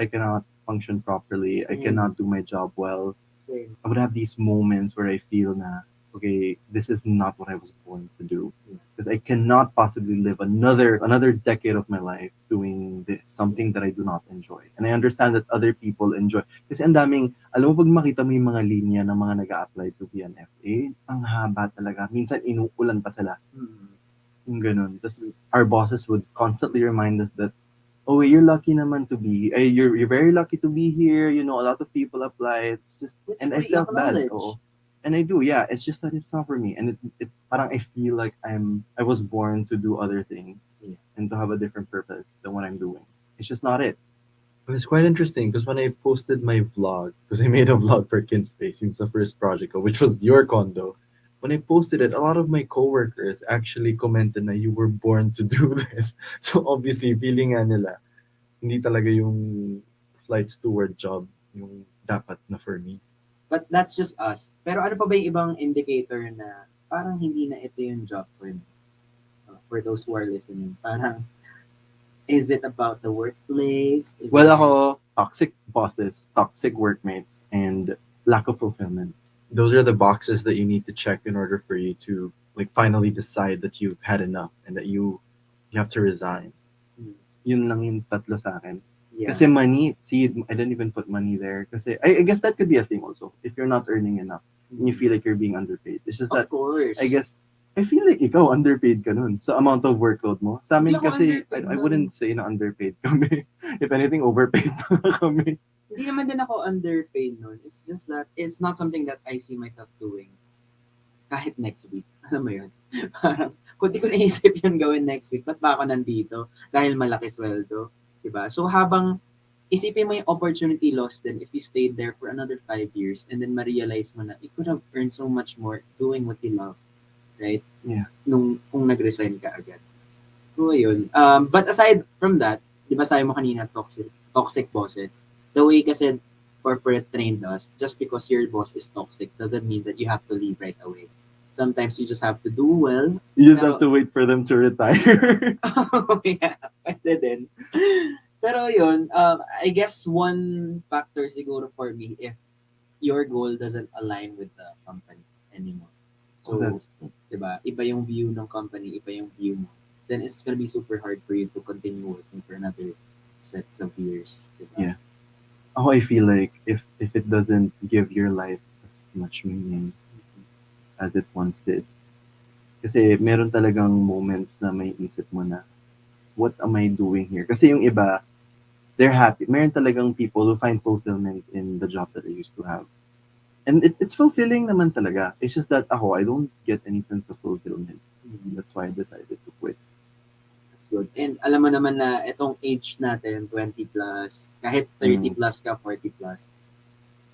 cannot function properly. Same. I cannot do my job well. Same. I would have these moments where I feel na, okay, this is not what I was born to do. Because I cannot possibly live another decade of my life doing this, something that I do not enjoy. And I understand that other people enjoy. Kasi ang daming, alam mo pag makita mo yung mga linya ng mga nag-a-apply to BNFA, ang haba talaga. Minsan inuulan pa sila. Yung ganun. Tapos our bosses would constantly remind us that, oh, you're lucky naman to be, you're very lucky to be here. You know, a lot of people apply. It's just, and I felt bad. Oh. And I do, it's just that it's not for me. And it parang I feel like I was born to do other things and to have a different purpose than what I'm doing. It's just not it. But it's quite interesting because when I posted my vlog, because I made a vlog for Kinspace, it's the first project, which was your condo. When I posted it, a lot of my coworkers actually commented na you were born to do this. So obviously, feeling nga nila, hindi talaga yung flight steward job yung dapat na for me. But that's just us. Pero ano pa ba yung ibang indicator na parang hindi na ito yung job for those who are listening? Parang, is it about the workplace? Ako, toxic bosses, toxic workmates, and lack of fulfillment. Those are the boxes that you need to check in order for you to finally decide that you've had enough and that you have to resign. Yun lang yung tatlo sa akin. Yeah. Kasi money, see, I didn't even put money there. Kasi I guess that could be a thing also. If you're not earning enough and you feel like you're being underpaid. It's just that, Of course. I guess, I feel like ikaw underpaid ka nun sa amount of workload mo. Sa amin Hindi ako kasi, underpaid I wouldn't say na underpaid kami. If anything, overpaid pa kami. Hindi naman din ako underpaid nun. It's just that it's not something that I see myself doing kahit next week. Alam mo yun? Parang, kung di ko naisip yun gawin next week, ba't ba ako nandito? Dahil malaki sweldo. Diba? So habang isipin mo yung opportunity lost then if you stayed there for another 5 years and then ma-realize mo na you could have earned so much more doing what you love. Right? Yeah. Kung nag-resign ka agad. So, yun. But aside from that, di ba sabi mo kanina, toxic bosses. The way kasi corporate trained us, just because your boss is toxic doesn't mean that you have to leave right away. Sometimes you just have to do well. You just have to wait for them to retire. Oh, yeah. Pwede din. Pero yun, I guess one factor siguro for me if your goal doesn't align with the company anymore. So, diba, iba yung view ng company, iba yung view mo. Then it's gonna be super hard for you to continue working for another sets of years. Diba? Yeah. I feel like if it doesn't give your life as much meaning as it once did. Kasi meron talagang moments na may isip mo na, what am I doing here? Kasi yung iba, they're happy. Meron talagang people who find fulfillment in the job that they used to have. And it's fulfilling naman talaga. It's just that I don't get any sense of fulfillment. That's why I decided to quit. Good. And alam mo naman na itong age natin, 20 plus, kahit 30 plus ka, 40 plus,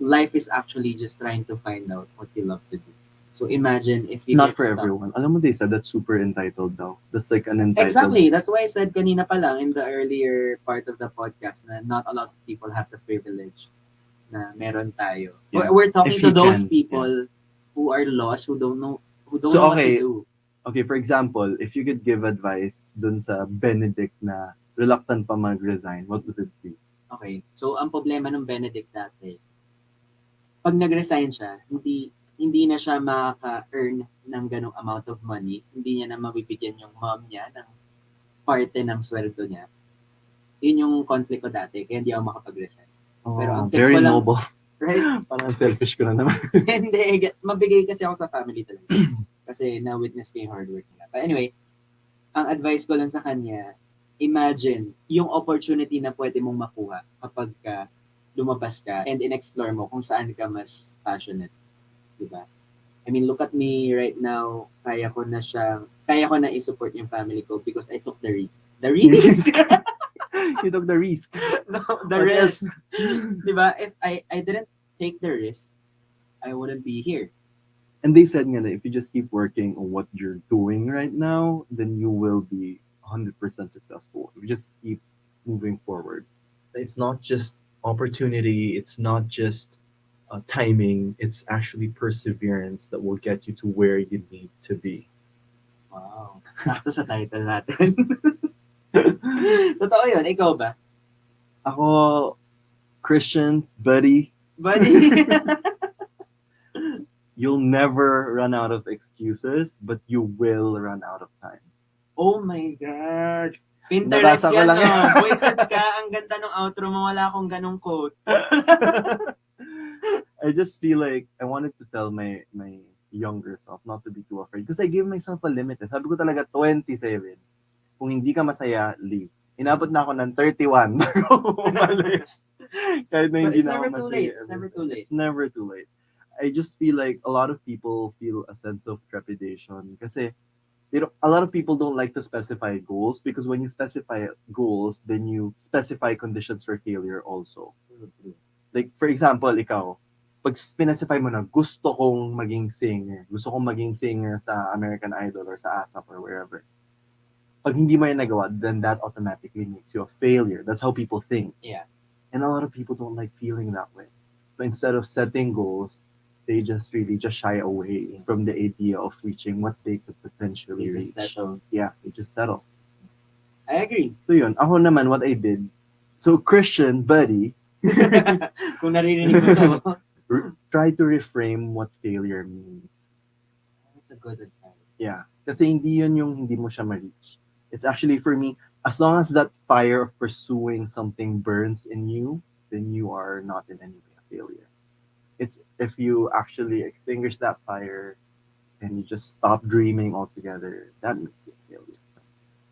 life is actually just trying to find out what you love to do. So imagine if you Not get for stuck. everyone. Alam mo, they said that's super entitled daw. That's like an entitled... Exactly. That's why I said kanina pa lang in the earlier part of the podcast na not a lot of people have the privilege na meron tayo. Yeah. We're talking If to you those can, people who are lost, who don't know So, what okay. to do. Okay, for example, if you could give advice dun sa Benedict na reluctant pa mag-resign, what would it be? Okay. So ang problema ng Benedict dati, pag nag-resign siya, hindi na siya makaka-earn ng ganong amount of money. Hindi niya na mabibigyan yung mom niya ng parte ng sweldo niya. Yun yung conflict ko dati, kaya hindi ako makapag-resign. Pero ang tip Very ko lang, noble. right? Parang selfish ko na naman. Hindi, mabigay kasi ako sa family talaga. Kasi na-witness ko yung hard work nila. But anyway, ang advice ko lang sa kanya, imagine yung opportunity na pwede mong makuha kapag lumabas ka and in-explore mo kung saan ka mas passionate. Diba? I mean, look at me right now. Kaya ko na i-support yung family ko because I took the risk. The risk? You took the risk. No, the risk. Diba? If I didn't take the risk, I wouldn't be here. And they said nga na if you just keep working on what you're doing right now, then you will be 100% successful. If you just keep moving forward. It's not just opportunity. It's not just timing. It's actually perseverance that will get you to where you need to be. Wow. Sakto sa title natin. Totoo yun. Ikaw ba? Ako, Christian, buddy. Buddy. You'll never run out of excuses, but you will run out of time. Oh my God. Pinterest Nabasa ko yan, lang no? yan. Boyset ka. Ang ganda ng outro mo. Wala akong ganong quote. I just feel like I wanted to tell my younger self not to be too afraid because I gave myself a limit. Sabi ko talaga 27. Kung hindi ka masaya, leave. Inabot na ako ng 31 bago umalis. Kahit na But hindi it's na ako never too masaya. late. It's never too late. It's never too late. I just feel like a lot of people feel a sense of trepidation kasi a lot of people don't like to specify goals because when you specify goals, then you specify conditions for failure also. Like, for example, ikaw, pag pinasify mo na gusto kong maging singer sa American Idol or sa ASAP or wherever. Pag hindi mo yan nagawa, then that automatically makes you a failure. That's how people think. Yeah. And a lot of people don't like feeling that way. So instead of setting goals, they just shy away from the idea of reaching what they could potentially They reach. just settle. Yeah, they just settle. I agree. So yun, ako naman, what I did, so Christian, buddy, kung naririnig mo to, try to reframe what failure means. that's a good advice. Yeah. Kasi hindi yun yung hindi mo siya ma-reach. It's actually, for me, as long as that fire of pursuing something burns in you, then you are not in any way a failure. It's if you actually extinguish that fire and you just stop dreaming altogether, that makes you a failure.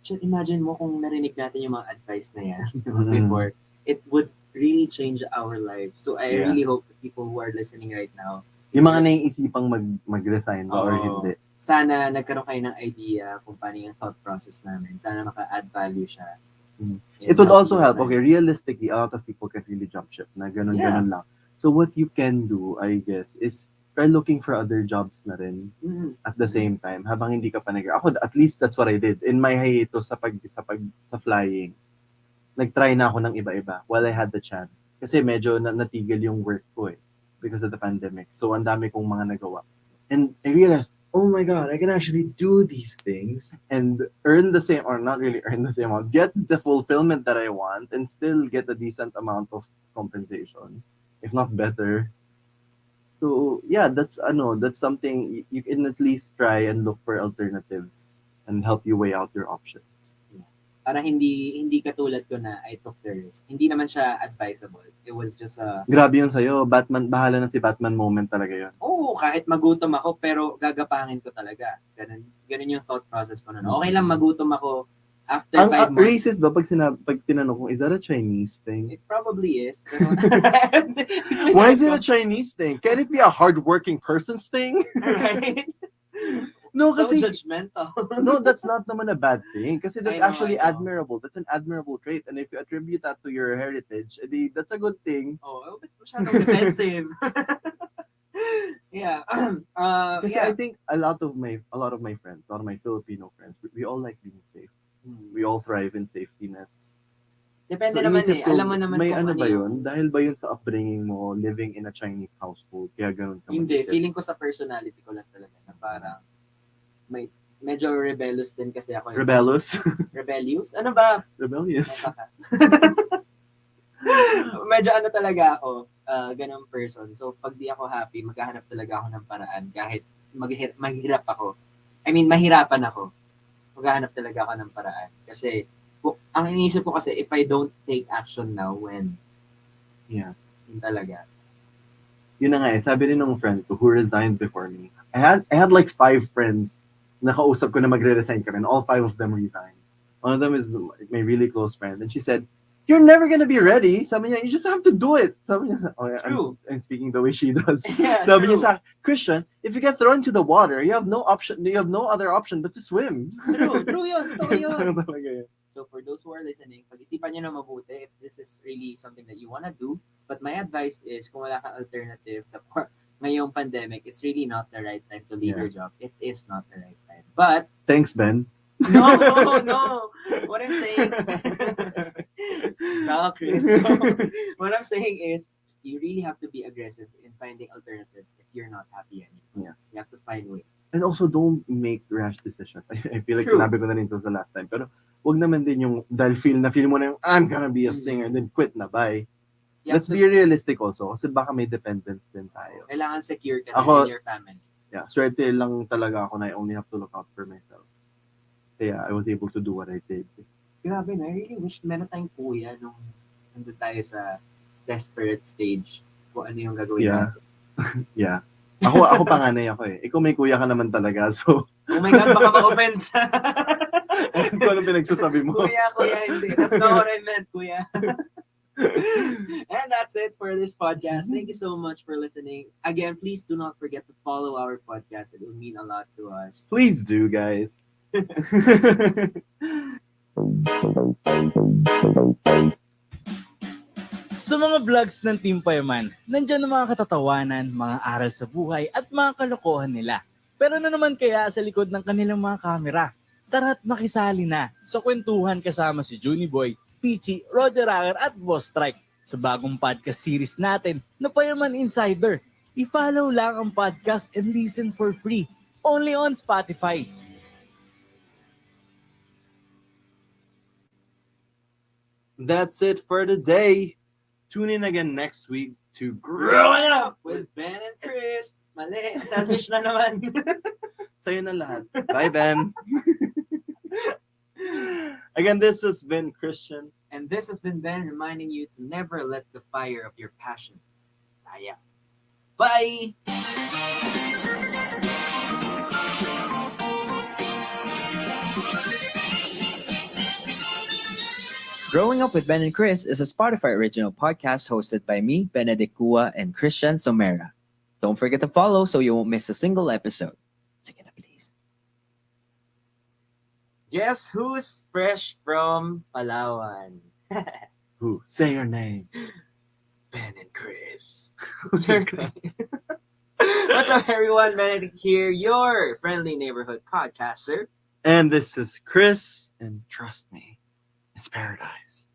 Just imagine mo kung narinig natin yung mga advice na yan Mhm. before, it would really change our lives. So I Yeah. really hope that people who are listening right now, Yung mga naiisipang mag-resign ba or Oo. hindi. sana nagkaroon kayo ng idea kung paano yung thought process namin. Sana maka-add value siya. Mm. in It would helping also you help. decide. Okay, realistically, a lot of people can really jump ship na ganun lang. So what you can do, I guess, is try looking for other jobs na rin Mhm. at the same time habang hindi ka pa ako, at least that's what I did in my hiatus sa flying. Nag-try na ako ng iba-iba while I had the chance. Kasi medyo natigil yung work ko because of the pandemic. So ang dami kong mga nagawa. And I realized, oh my God, I can actually do these things and earn the same, or not really earn the same amount, get the fulfillment that I want and still get a decent amount of compensation, if not better. So yeah, that's something you can at least try and look for alternatives and help you weigh out your options. Para hindi katulad ko na I took the risk. Hindi naman siya advisable. It was just a, Grabe yun sa'yo. Batman, bahala na si Batman moment talaga yun. oo, kahit magutom ako, pero gagapangin ko talaga. Ganun yung thought process ko noon. Okay lang magutom ako after 5 months. Racist ba pag tinanong kung, is that a Chinese thing? It probably is. Pero Why is it a Chinese thing? Can it be a hardworking person's thing? right? No, So kasi judgmental. no, that's not naman a bad thing. Kasi that's I know, actually I know. admirable. That's an admirable trait. And if you attribute that to your heritage, edi that's a good thing. Oh, masyadong defensive. Yeah. Kasi Yeah. I think a lot of my friends, a lot of my Filipino friends, we all like being safe. We all thrive in safety nets. Depende So, naman inisip ko, Alam mo naman may kung ano ano ba yung- yun? Dahil ba yun sa upbringing mo, living in a Chinese household, kaya ganun ka Hindi, mag-isip? feeling ko sa personality ko lang talaga na parang medyo rebellious din kasi ako. Rebellious? Rebellious? Ano ba? Rebellious. Baka. Medyo ano talaga ako, ganong person. So pag di ako happy, maghahanap talaga ako ng paraan kahit maghirap ako. I mean, mahirapan ako. Maghahanap talaga ako ng paraan. Kasi ang iniisip ko kasi, if I don't take action now, when? Yeah. Yun talaga. Yun na nga sabi rin ng friend ko who resigned before me. I had like 5 friends na kausap ko na magre-resign kami and all 5 of them resigned. One of them is my really close friend and she said, "You're never gonna be ready." Sabi niya, "You just have to do it." Sabi niya, True. I'm speaking the way she does. Yeah, Sabi true. niya sa Christian, if you get thrown into the water, you have no other option but to swim. True yun. Totoo yun. Talaga yun. So for those who are listening, pag-isipan nyo na mabuti if this is really something that you wanna do. But my advice is, kung wala kang alternative, ngayong pandemic, it's really not the right time to leave Yeah. your job. It is not the right time. But, Thanks, Ben. no. What I'm saying, no, Chris. What I'm saying is, you really have to be aggressive in finding alternatives if you're not happy anymore. Yeah. You have to find ways. And also, don't make rash decisions. I feel like True. sinabi ko na rin sa last time. Pero wag naman din yung dahil feel mo na yung I'm gonna be a singer and then quit na, bye. You have Let's to- be realistic also kasi baka may dependence din tayo. Kailangan secure ka Ako- in your family. Yeah, swerte lang talaga ako na I only have to look out for myself. Kaya I was able to do what I did. Grabe na, I really wish meron tayong kuya nung nandun tayo sa desperate stage kung ano yung gagawin Yeah. natin. Yeah. Ako panganay ako eh. Ikaw may kuya ka naman talaga, so Oh my God, baka ma-offend siya. ano ko anong pinagsasabi mo? Kuya, hindi. That's not what I meant, kuya. And that's it for this podcast. Thank you so much for listening. Again, please do not forget to follow our podcast. It would mean a lot to us. Please do, guys. Sa mga vlogs ng Team Payaman, nandyan ang mga katatawanan, mga aral sa buhay at mga kalokohan nila. Pero ano naman kaya sa likod ng kanilang mga kamera? Tara't makisali na sa kwentuhan kasama si Juniboy, Peachy, Roger Acker at Boss Strike sa bagong podcast series natin na Payaman Insider. I-follow lang ang podcast and listen for free. Only on Spotify. That's it for today. Tune in again next week to Growing Up with Ben and Chris. Mali, sandwich na naman. Sa'yo na lahat. Bye, Ben. Again, this has been Christian. And this has been Ben reminding you to never let the fire of your passions die out. Bye! Growing Up with Ben and Chris is a Spotify original podcast hosted by me, Benedict Kua, and Christian Somera. Don't forget to follow so you won't miss a single episode. Sige na, please. Guess who's fresh from Palawan? Who? Say your name. Ben and Chris. What's up, everyone? Benedict here, your friendly neighborhood podcaster. And this is Chris, and trust me, it's paradise.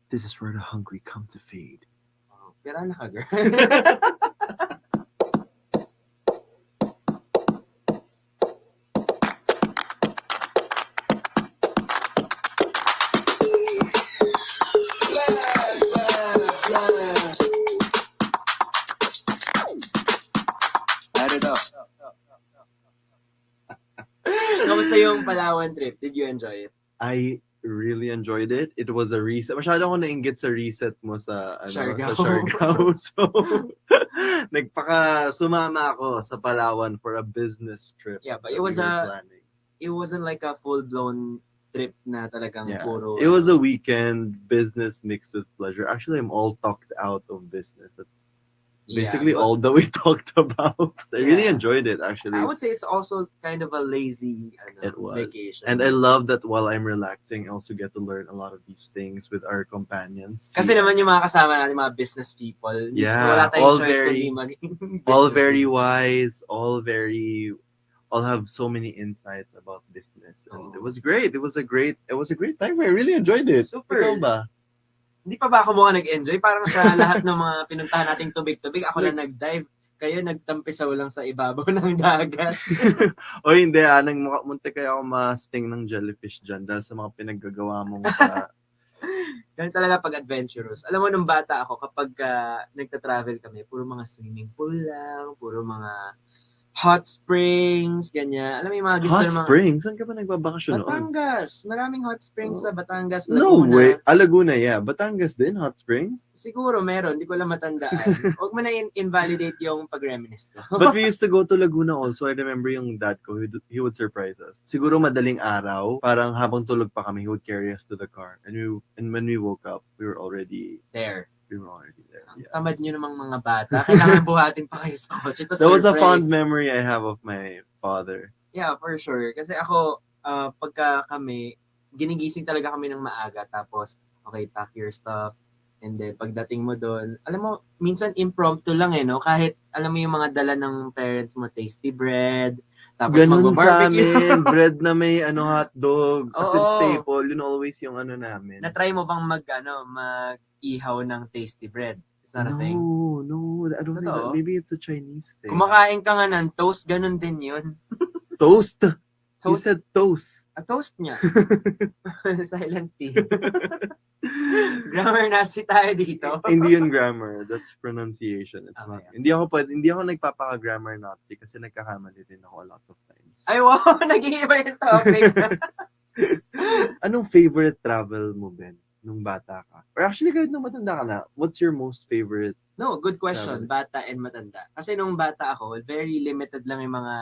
This is where the hungry come to feed. Oh, pira na ka, girl. Add it up. Kamusta yung Palawan trip? Did you enjoy it? I really enjoyed it. It was a reset. Masyado ko nainggit sa reset mo sa, Siargao. sa Siargao. So, sumama ako sa Palawan for a business trip. Yeah, but that it was we were a planning. it wasn't like a full-blown trip na talagang Yeah. puro. It was a weekend business mixed with pleasure. Actually, I'm all talked out of business. That's basically but all that we talked about. I really Yeah. enjoyed it, actually. I would say it's also kind of a lazy It was. vacation. And I love that while I'm relaxing, I also get to learn a lot of these things with our companions. Kasi naman yung mga kasama natin, mga business people, Yeah, wala tayong all choice very- kundi maging all business very people. wise, all have so many insights about business. And it was great. It was a great time. I really enjoyed it. Super. Ikaw ba? Hindi pa ba ako mukhang nag-enjoy? Parang sa lahat ng mga pinuntahan nating tubig-tubig, ako lang nag-dive. Kayo nagtampisaw lang sa ibabaw ng dagat. O hindi, muntik kaya ako ma-sting ng jellyfish dyan dahil sa mga pinaggagawa mong sa... Ganun talaga pag adventurous. Alam mo, nung bata ako, kapag nagta-travel kami, puro mga swimming pool lang, puro mga hot springs, ganyan. Alam mo yung mga gusto Hot ng mga... springs? Saan ka ba nagbabakasyon noon? Batangas. Maraming hot springs sa Batangas, No Laguna. way. Laguna, yeah. Batangas din, hot springs? Siguro meron, hindi ko lang matandaan. Huwag mo na invalidate yung pag-reminisce ko. But we used to go to Laguna also. I remember yung dad ko, he would surprise us. Siguro madaling araw, parang habang tulog pa kami, he would carry us to the car. And when we woke up, we were already there. Yeah. Tamad nyo namang mga bata. Kailangan buhatin pa kayo sa kotse. That was a fond memory I have of my father. Yeah, for sure. Kasi ako, pagka kami, ginigising talaga kami ng maaga. Tapos, okay, pack your stuff. And then, pagdating mo doon, alam mo, minsan impromptu lang no? Kahit, alam mo yung mga dala ng parents mo, tasty bread. Tapos Ganun sa magbo-barbecue. amin, bread na may hotdog. Kasi Oo. staple, yun always yung namin. Na-try mo bang mag-ihaw ng tasty bread? Is that a thing? No, I don't think Totoo? that. Maybe it's a Chinese thing. Kumakain ka nga ng toast, ganun din yun. Toast? You Toast? said toast. A toast niya. Silent T. Grammar Nazi tayo dito. Hindi yun grammar. That's pronunciation. It's not. Hindi ako nagpapaka-grammar Nazi kasi nagkakamali din ako a lot of times. Ay, wow! Nag-iiba yung topic. Anong favorite travel mo, Ben, nung bata ka? Or actually, kahit nung matanda ka na, what's your most favorite? No, good question. Travel. Bata and matanda. Kasi nung bata ako, very limited lang yung mga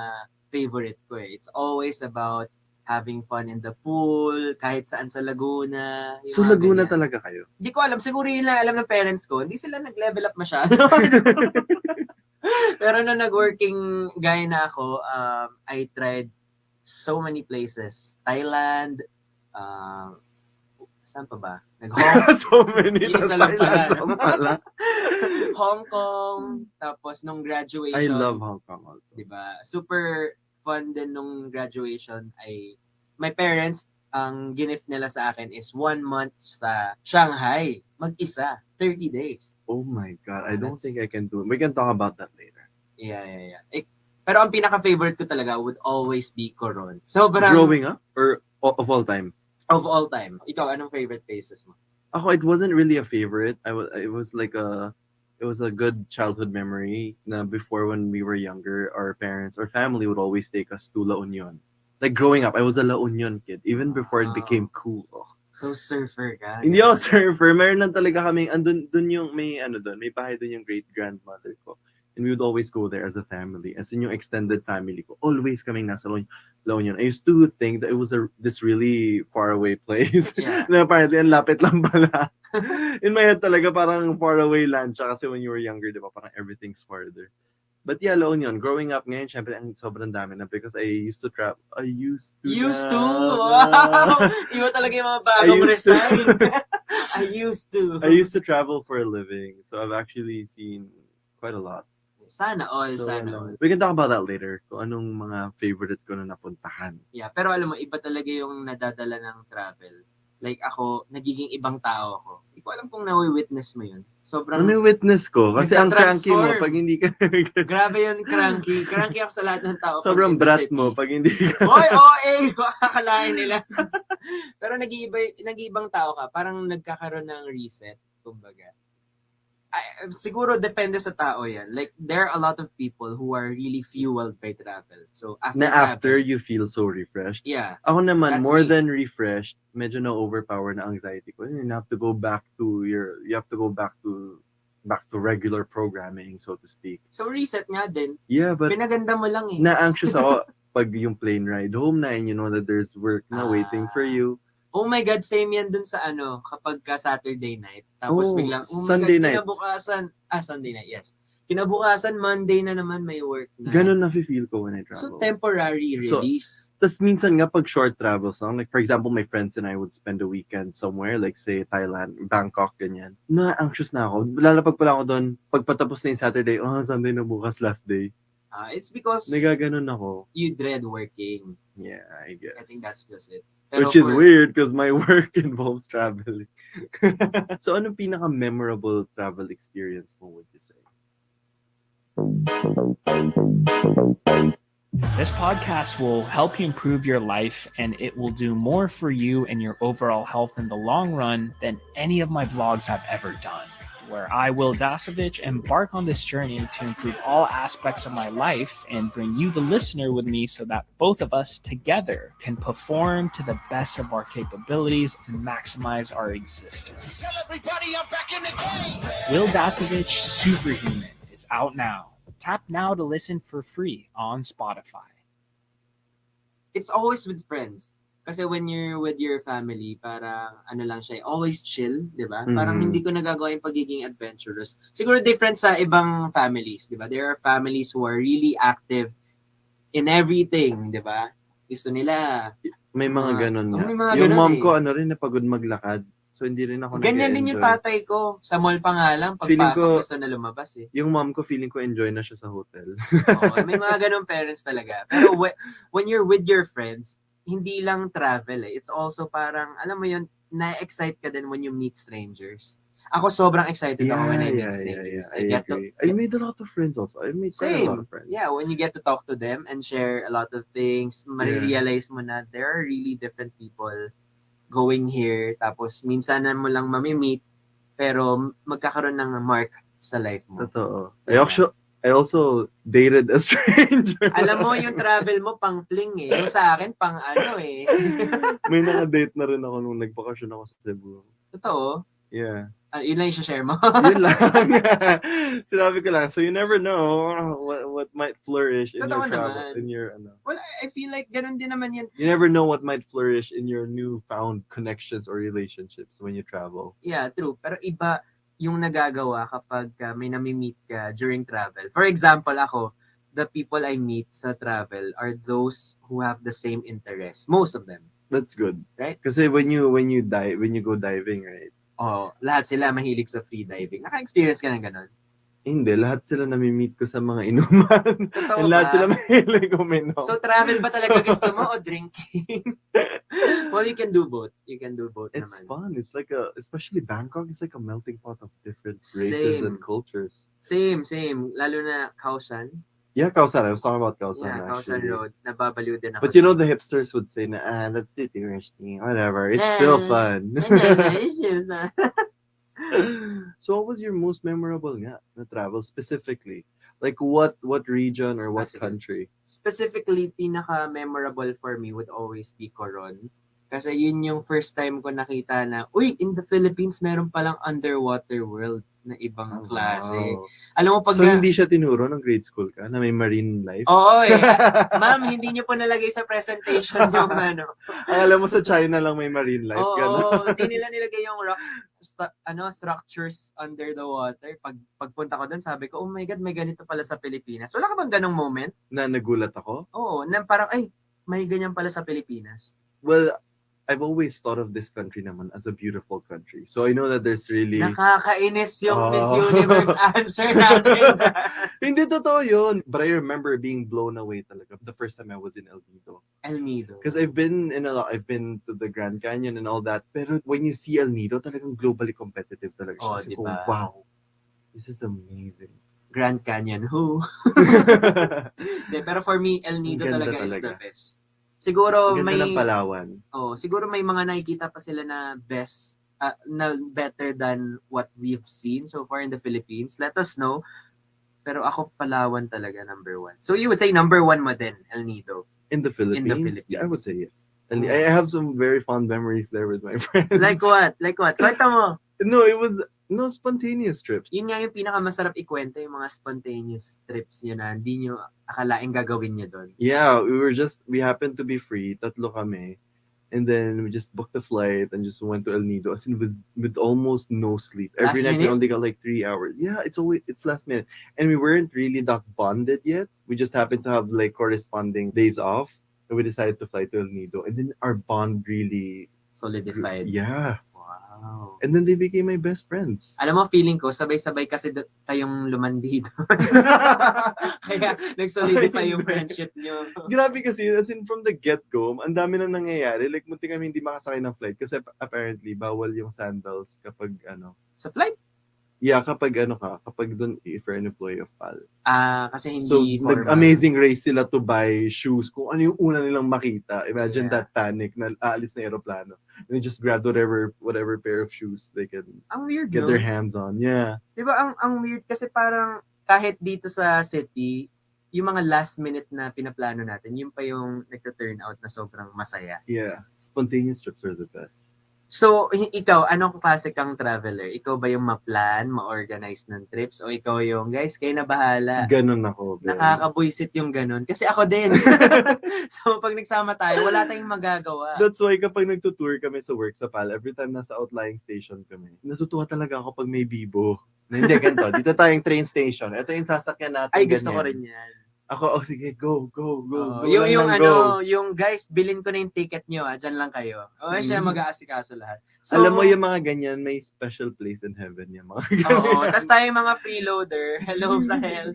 favorite ko eh. It's always about having fun in the pool, kahit saan sa Laguna. yung So, mga Laguna ganyan. talaga kayo? Hindi ko alam. Siguro yun lang alam ng parents ko. Hindi sila nag-level up masyado. Pero nung nag-working guy na ako, I tried so many places. Thailand, saan pa ba? So many. Isa lang pala. Thailand pala. Hong Kong, tapos nung graduation. I love Hong Kong also. Diba? Super fun din nung graduation ay my parents, ang gift nila sa akin is 1 month sa Shanghai. Mag-isa. 30 days. Oh my God. I don't That's- think I can do it. We can talk about that later. Yeah. Pero ang pinaka-favorite ko talaga would always be Coron. Sobrang Growing up? Or of all time? of all time. Ikaw, anong favorite places mo? Ako, it wasn't really a favorite. It was a good childhood memory na before when we were younger, our parents or family would always take us to La Union. Like growing up, I was a La Union kid, even before it became cool. So surfer ka? Hindi ako surfer. Meron lang talaga kaming, dun yung, may bahay dun yung great-grandmother ko. And we would always go there as a family. As in yung extended family ko. Always kaming nasa La Union. I used to think that it was this really faraway place. Yeah. Na apparently, ang lapit lang pala. In my head talaga, parang faraway land siya. Kasi when you were younger, di ba, parang everything's farther. But yeah, La Union, growing up ngayon, syempre, ang sobrang dami na because I used to travel. Used to? Wow! Iba talaga yung mga bagong resign. I used to. I used to travel for a living. So I've actually seen quite a lot. Sana all, So, sana all. we can talk about that later. Kung anong mga favorite ko na napuntahan. Yeah, pero alam mo, iba talaga yung nadadala ng travel. Like ako, nagiging ibang tao ako. Hindi ko alam kung nawi-witness mo yun. Sobrang... Witness ko. Kasi ang cranky mo, nagtatransform. pag hindi ka... Grabe yun, cranky. Cranky ako sa lahat ng tao. Sobrang brat mo, pag hindi ka... Hoy, OA! Makakalain nila. Pero nag-iibang tao ka. Parang nagkakaroon ng reset, kumbaga. Siguro depende sa tao yan. Like, there are a lot of people who are really fueled by travel. So, After you feel so refreshed. Yeah. Ako naman, That's more me. than refreshed, medyo na-overpower na anxiety ko. You have to go back to regular programming, so to speak. So, reset nga din. Yeah, but Pinaganda mo lang eh. na-anxious ako pag yung plane ride home na and you know that there's work na waiting for you. Oh my God, same yan dun sa kapag ka Saturday night. Tapos biglang, Sunday night. Sunday night, yes. Kinabukasan, Monday na naman may work na. Ganun na feel ko when I So, travel. temporary release. Tas minsan nga pag short travels lang, like for example, my friends and I would spend a weekend somewhere, like say Thailand, Bangkok, ganyan. Na-anxious na ako. Lalapag pala ako doon, pagpatapos na yung Saturday, Sunday na bukas, last day. It's because Nagaganon ako. you dread working. Yeah, I guess. I think that's just it. Which is weird because my work involves traveling. So, anong pinaka-memorable travel experience mo, would you say? This podcast will help you improve your life, and it will do more for you and your overall health in the long run than any of my vlogs have ever done. Where I, Will Dasovich, embark on this journey to improve all aspects of my life and bring you, the listener, with me so that both of us together can perform to the best of our capabilities and maximize our existence. Will Dasovich Superhuman is out now. Tap now to listen for free on Spotify. It's always with friends. Kasi when you're with your family, parang lang siya, always chill, di ba? Parang hindi ko nagagawa yung pagiging adventurous. Siguro different sa ibang families, di ba? There are families who are really active in everything, di ba? Gusto nila. May mga ganun nga. May mga Yung ganun mom eh. ko, rin, napagod maglakad. So, hindi rin ako Ganyan din yung tatay ko. Sa mall pa nga lang, Feeling pagpasok ko- gusto na lumabas eh. Yung mom ko, feeling ko enjoy na siya sa hotel. Oo, may mga ganun parents talaga. Pero when you're with your friends, hindi lang travel eh. It's also parang, alam mo yun, na-excite ka din when you meet strangers. Ako sobrang excited ako when I meet strangers. I agree. I made a lot of friends also. I made quite a lot of friends. Yeah, when you get to talk to them and share a lot of things, marirealize mo na there are really different people going here. Tapos minsan na mo lang mamimit, pero magkakaroon ng mark sa life mo. Totoo. I also dated a stranger. Alam mo, yung travel mo pang fling eh. Yung sa akin, pang eh. May naka-date na rin ako nung nagbakasyon ako sa Cebu. Totoo? Yeah. Yun lang yung share mo? Yun lang. Sinabi ko lang. So you never know what might flourish in Totoo your travel. naman. In your, Well, I feel like ganun din naman yun. You never know what might flourish in your newfound connections or relationships when you travel. Yeah, true. Pero iba yung nagagawa kapag may nami-meet ka during travel. For example, ako, the people I meet sa travel are those who have the same interests. Most of them. That's good. Right? Kasi when you go diving, right? Oh, lahat sila mahilig sa free diving. Naka-experience ka ng ganun? Hindi, lahat sila nami-meet ko sa mga inuman. Totoo And lahat ba? sila mahilig uminom. So travel ba talaga gusto mo o drinking? Well, you can do both. You can do both It's naman. fun. It's like especially Bangkok, it's like a melting pot of different races and cultures. Same. Lalo na Khao-San. Yeah, Khao-San. I was talking about Khao-San Yeah, Khao-San actually. Road. Nababaliw din ako. But you know the hipsters would say, that's too touristy. Whatever. It's still fun. So what was your most memorable na travel specifically? Like what region or what country? Specifically, pinaka-memorable for me would always be Coron. Kasi yun yung first time ko nakita na, uy, in the Philippines, meron palang underwater world na ibang klase. Wow. Alam mo, pag So, hindi siya tinuro ng grade school ka na may marine life? Oo eh. Ma'am, hindi niyo po nalagay sa presentation yung ano. Alam mo sa China lang may marine life. Oo, hindi nila nilagay yung structures under the water. Pagpunta ko doon, sabi ko, oh my God, may ganito pala sa Pilipinas. Wala ka bang ganong moment? Na nagulat ako? Oo, na parang, ay, may ganyan pala sa Pilipinas. Well, I've always thought of this country naman as a beautiful country. So I know that there's really... Nakakainis yung Miss Universe answer natin. Hindi totoo yun. But I remember being blown away talaga the first time I was in El Nido. El Nido. Because I've been to the Grand Canyon and all that. Pero when you see El Nido, talagang globally competitive talaga siya. Oh, Kasi diba? wow, this is amazing. Grand Canyon, who? Pero for me, El Nido talaga is the best. Siguro Ganda may ng Palawan. siguro may mga nakikita pa sila na best na better than what we've seen so far in the Philippines. Let us know. Pero ako Palawan talaga number 1. So you would say number 1 mo din, El Nido? In the Philippines? Yeah, I would say yes. And I have some very fond memories there with my friends. Like what? Kwento mo. No, it was spontaneous trips. Yun nga yung pinakamasarap ikwento, yung mga spontaneous trips nyo na hindi nyo akalaing gagawin nyo doon. Yeah, we happened to be free, tatlo kami. And then we just booked the flight and just went to El Nido. As in with almost no sleep. Every night we only got like 3 hours. Yeah, it's last minute. And we weren't really that bonded yet. We just happened to have like corresponding days off. And we decided to fly to El Nido. And then our bond really solidified. Yeah. Wow. And then they became my best friends. Alam mo, feeling ko, sabay-sabay kasi tayong lumandi doon. Kaya nag-solidify yung friendship nyo. Grabe kasi, as in from the get-go, ang dami na nangyayari. Like, munti kami hindi makasakay ng flight kasi apparently, bawal yung sandals kapag Sa flight? Yeah, kapag doon, if you're an employee of PAL. Kasi hindi So, formal. amazing race sila to buy shoes. Kung ano yung una nilang makita. Imagine that panic na aalis na aeroplano. And they just grab whatever pair of shoes they can ang weird, get their hands on. Yeah. Diba, ang weird kasi parang kahit dito sa city, yung mga last minute na pinaplano natin, yun pa yung nagta-turn out na sobrang masaya. Yeah. Spontaneous trips are the best. So, ikaw, anong klase kang traveler? Ikaw ba yung ma-plan, ma-organize ng trips? O ikaw yung, guys, kayo na bahala? Ganun ako. Nakakabuisit yung ganun. Kasi ako din. So, pag nagsama tayo, wala tayong magagawa. That's why kapag nagtutour kami sa work sa PAL, every time nasa outlying station kami, natutuwa talaga ako pag may bibo. Na hindi, ganito. Dito tayong train station. Ito yung sasakyan natin. Ay, gusto ganyan. ko rin yan. Ako, sige, go. Yung guys, bilhin ko na yung ticket nyo, dyan lang kayo. Siya mag-aasikaso lahat. So, alam mo yung mga ganyan, may special place in heaven yung mga ganyan. Oo, tas tayo mga freeloader, hello sa hell.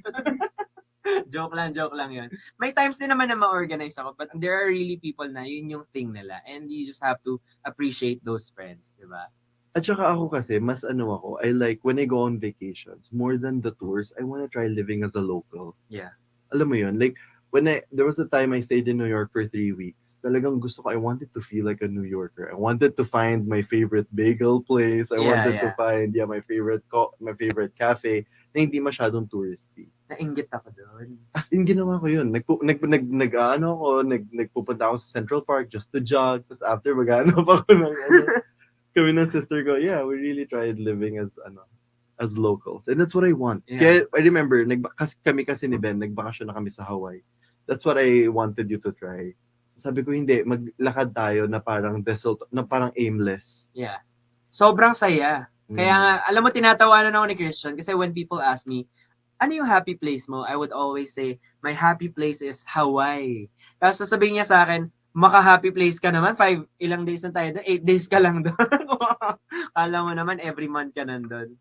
joke lang yun. May times din naman na ma-organize ako, but there are really people na yun yung thing nila. And you just have to appreciate those friends, di ba? At saka ako kasi, mas ako, I like, when I go on vacations, more than the tours, I want to try living as a local. Yeah. Alam mo yun, like, there was a time I stayed in New York for 3 weeks. Talagang gusto ko, I wanted to feel like a New Yorker. I wanted to find my favorite bagel place. I wanted to find, my favorite cafe na hindi masyadong touristy. Nainggit ako doon. As in, ginawa ko yun. Nagpupunta ako sa Central Park just to jog. Tapos after, maghanap ako ng, kami ng sister ko, we really tried living as locals. And that's what I want. Yeah. Kaya, I remember, kami kasi ni Ben, nagbakasyon na kami sa Hawaii. That's what I wanted you to try. Sabi ko, hindi, maglakad tayo na parang aimless. Yeah. Sobrang saya. Kaya nga, alam mo, tinatawanan ako ni Christian kasi when people ask me, ano yung happy place mo? I would always say, my happy place is Hawaii. Tapos sasabihin niya sa akin, maka-happy place ka naman, ilang days na tayo doon, 8 days ka lang doon. Kala mo naman, every month ka nandun.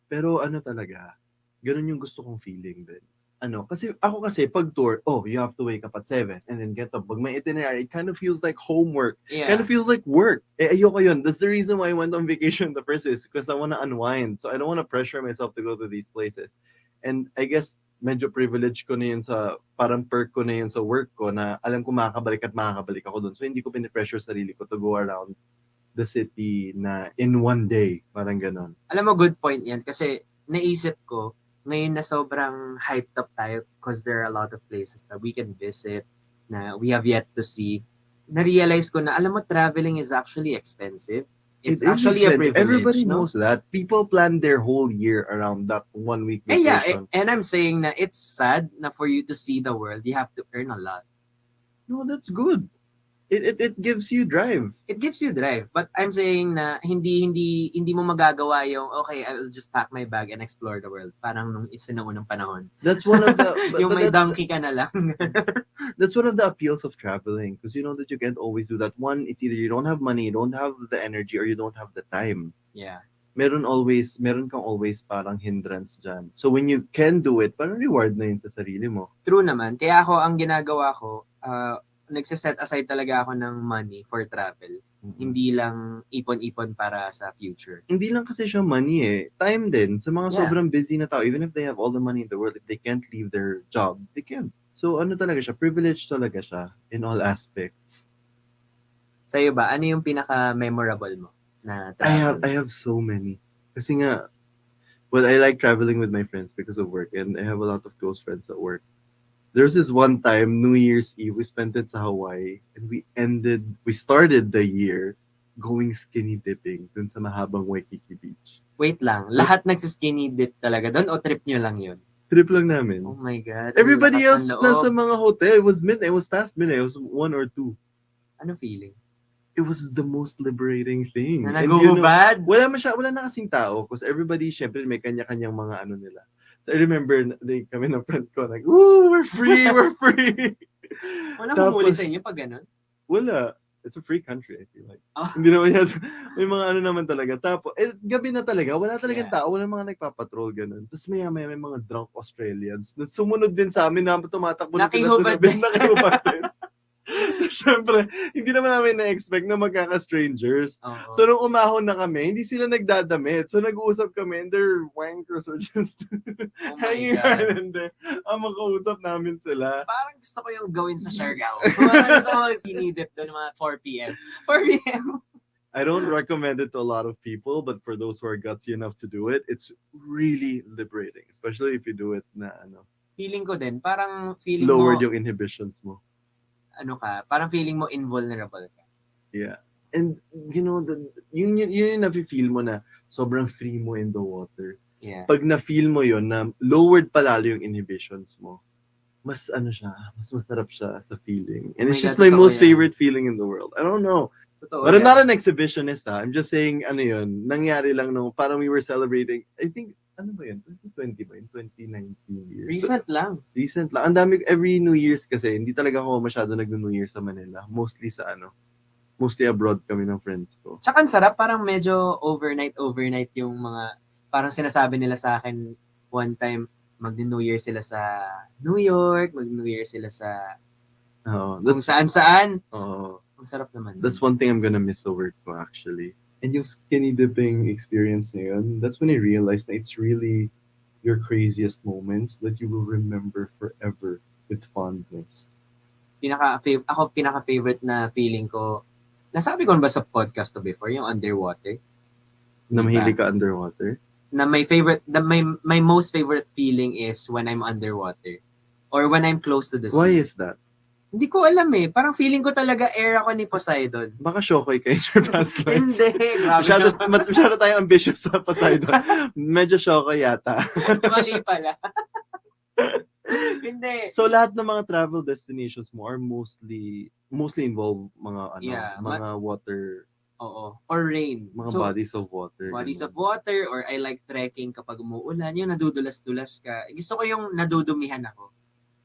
Pero talaga, ganun yung gusto kong feeling din. Kasi pag tour, you have to wake up at 7 and then get up. Pag may itinerary, it kind of feels like homework. Yeah. Kind of feels like work. Ayoko yun. That's the reason why I went on vacation in the first place, because I want to unwind. So I don't want to pressure myself to go to these places. And I guess, medyo privilege ko na yun parang perk ko na yun sa work ko na alam ko makakabalik ako doon. So hindi ko pinipressure sarili ko to go around the city na in one day. Parang ganon. Alam mo, good point yan. Kasi naisip ko, ngayon na sobrang hyped up tayo because there are a lot of places that we can visit na we have yet to see. na-realize ko na, alam mo, traveling is actually expensive. It's It is actually a expensive. privilege. Everybody no? knows that. People plan their whole year around that 1 week And yeah, vacation. and I'm saying na it's sad na for you to see the world, you have to earn a lot. No, that's good. It gives you drive. It gives you drive. But I'm saying na hindi mo magagawa yung, okay, I'll just pack my bag and explore the world. Parang nung sinaunang panahon. That's one of the yung may that's- donkey ka na lang. That's one of the appeals of traveling, because you know that you can't always do that. One, it's either you don't have money, you don't have the energy, or you don't have the time. Yeah. Meron kang always parang hindrance dyan. So when you can do it, parang reward na yun sa sarili mo. True naman. Kaya ako, ang ginagawa ko, nagsiset aside talaga ako ng money for travel. Hindi lang ipon-ipon para sa future. Hindi lang kasi siya money eh. Time din. Sa mga Yeah. sobrang busy na tao, even if they have all the money in the world, if they can't leave their job, they can't. So ano talaga siya, privilege talaga siya in all aspects. Sa'yo ba, ano yung pinaka-memorable mo na travel? I have so many. Kasi nga, well, I like traveling with my friends because of work, and I have a lot of close friends at work. There's this one time, New Year's Eve, we spent it sa Hawaii, and we started the year going skinny dipping dun sa mahabang Waikiki Beach. Wait lang, lahat nagsiskinny dip talaga doon o trip nyo lang yun? Trip lang namin. Oh my God. Everybody ang else lakas ng nasa loob. mga hotel. It was midnight. It was past midnight. It was 1 or 2. Ano feeling? It was the most liberating thing. Na And you know, naguhubad? wala na kasing tao because everybody, syempre, may kanya-kanyang mga ano nila. So I remember, kami ng friend ko, like, woo, we're free, we're free. Walang humuli sa inyo pag ganun? Wala. It's a free country, I feel like. Oh. Hindi naman yan. May mga ano naman talaga. Tapos, gabi na talaga. Wala talagang tao. Wala mga nagpapatrol, ganun. Tapos maya-maya may mga drunk Australians na sumunod din sa amin na tumatakbo na sila. Nakihubad din. Nakihubad din. Siyempre, hindi naman namin na-expect na magkaka-strangers. Oo. So, nung umahon na kami, hindi sila nagdadamit. So, nag-uusap kami and their wankers are just hanging God. around in there. Makausap namin sila. Parang gusto ko yung gawin sa Siargao. Parang gusto ko sinidip doon mga 4 p.m. 4 p.m. I don't recommend it to a lot of people, but for those who are gutsy enough to do it, it's really liberating, especially if you do it na Feeling ko din, parang feeling lowered mo, yung inhibitions mo. parang feeling mo invulnerable ka. Yeah. And you know, yun yung nafe-feel mo na sobrang free mo in the water. Yeah. Pag na-feel mo yon na lowered palalo yung inhibitions mo, mas masarap siya sa feeling. And Oh it's my just God, my totoo most yan. favorite feeling in the world. I don't know. Totoo But I'm yan. not an exhibitionist, ha. I'm just saying, nangyari lang nung parang we were celebrating, I think, 2020 ba yun? 2019 years. Recent lang. Recent lang. Ang dami, every New Year's kasi, hindi talaga ako masyado nag-New Year sa Manila. Mostly mostly abroad kami ng friends ko. Tsaka ang sarap, parang medyo overnight yung mga, parang sinasabi nila sa akin one time, mag-New Year sila sa New York, mag-New Year sila sa kung saan-saan. Ang sarap naman. That's one thing I'm gonna miss the work ko actually. And yung skinny dipping experience na yun, that's when I realized that it's really your craziest moments that you will remember forever with fondness. Ako pinaka-favorite na feeling ko, nasabi ko ba sa podcast to before, yung underwater? Na mahilig ka underwater? Na my most favorite feeling is when I'm underwater or when I'm close to the sea. Why is that? Hindi ko alam eh. Parang feeling ko talaga air ako ni Poseidon. Baka shokoy ka in your past life. Hindi, grabe Masyado tayong ambitious sa Poseidon. Medyo shokoy yata. Mali pala. Hindi. So lahat ng mga travel destinations mo are mostly involve mga mga water. Oo. Or rain. Mga bodies of water. Bodies of water, or I like trekking kapag umuulan. Yung nadudulas-dulas ka. Gusto ko yung nadudumihan ako.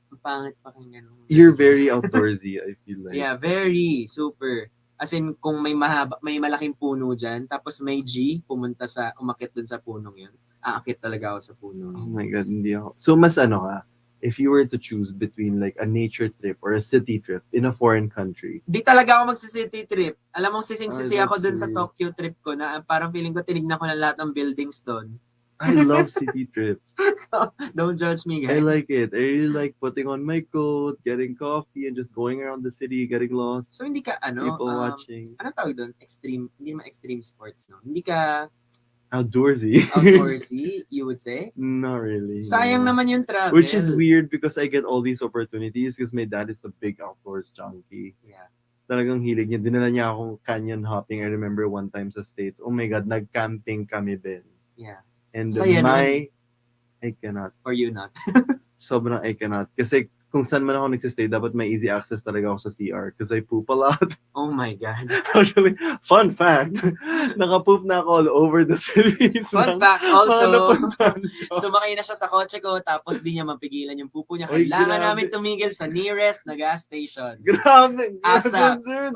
Ang pangit pakinggan. You're very outdoorsy, I feel like. Yeah, very. Super. As in, kung may malaking puno dyan, tapos may G, umakit dun sa punong yun. Aakit talaga ako sa puno. Oh my God, hindi ako. So mas ka, if you were to choose between like a nature trip or a city trip in a foreign country? Di talaga ako magsi-city trip. Alam mo, sising-sisi ako dun that's sa Tokyo trip ko na parang feeling ko tinignan ko na lahat ng buildings dun. I love city trips. So, don't judge me, guys. I like it. I really like putting on my coat, getting coffee, and just going around the city, getting lost. So, hindi ka, people watching. Ano tawag doon? Extreme, hindi naman extreme sports, no? Hindi ka Outdoorsy. outdoorsy, you would say? Not really. Sayang no. naman yung travel. Which is weird because I get all these opportunities because my dad is a big outdoors junkie. Yeah. Talagang hilig niya. Dinala niya akong canyon hopping. I remember one time sa States. Oh my God, nag-camping kami din. Yeah. And Saya I cannot. Or you not. Sobrang I cannot. Kasi kung saan man ako nagsistay, dapat may easy access talaga ako sa CR because I poop a lot. Oh my God. Actually, fun fact, nakapoop na ako all over the city. Fun fact also, sumakay na siya sa kotse ko tapos di niya mapigilan yung pupo niya. Oy, Kailangan grabe. namin tumigil sa nearest na gas station. Grabe! ASAP. Sir,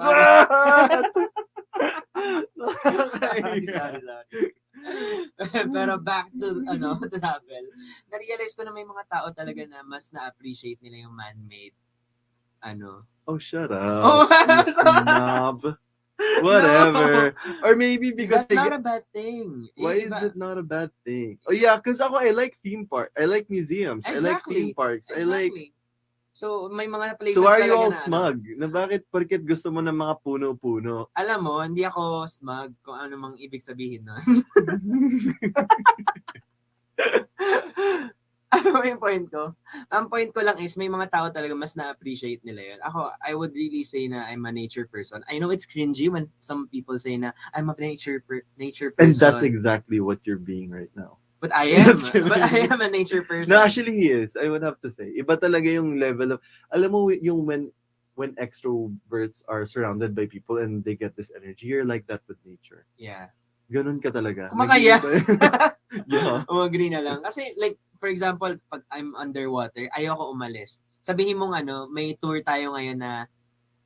Pero back to travel. Na-realize ko na may mga tao talaga na mas na-appreciate nila yung man-made Oh, shut up. Oh, you snob. Whatever. Or maybe because That's not a bad thing. Why is it not a bad thing? Oh yeah, because I like theme park. I like museums. I like theme parks. I like. So, may mga places So are you talaga all na smug? Na bakit porket gusto mo ng mga puno-puno? Alam mo, hindi ako smug kung ano mang ibig sabihin nun. Ano ba yung point ko? Ang point ko lang is, may mga tao talaga mas na-appreciate nila yun. Ako, I would really say na I'm a nature person. I know it's cringy when some people say na I'm a nature person. And that's exactly what you're being right now. But I am. But I am a nature person. No, actually he is. I would have to say. Iba talaga yung level of, alam mo yung when extroverts are surrounded by people and they get this energy, you're like that with nature. Yeah. Ganun ka talaga. Kumakaya. Yeah. Agree na lang. Kasi like, for example, pag I'm underwater, ayoko umalis. Sabihin mong may tour tayo ngayon na,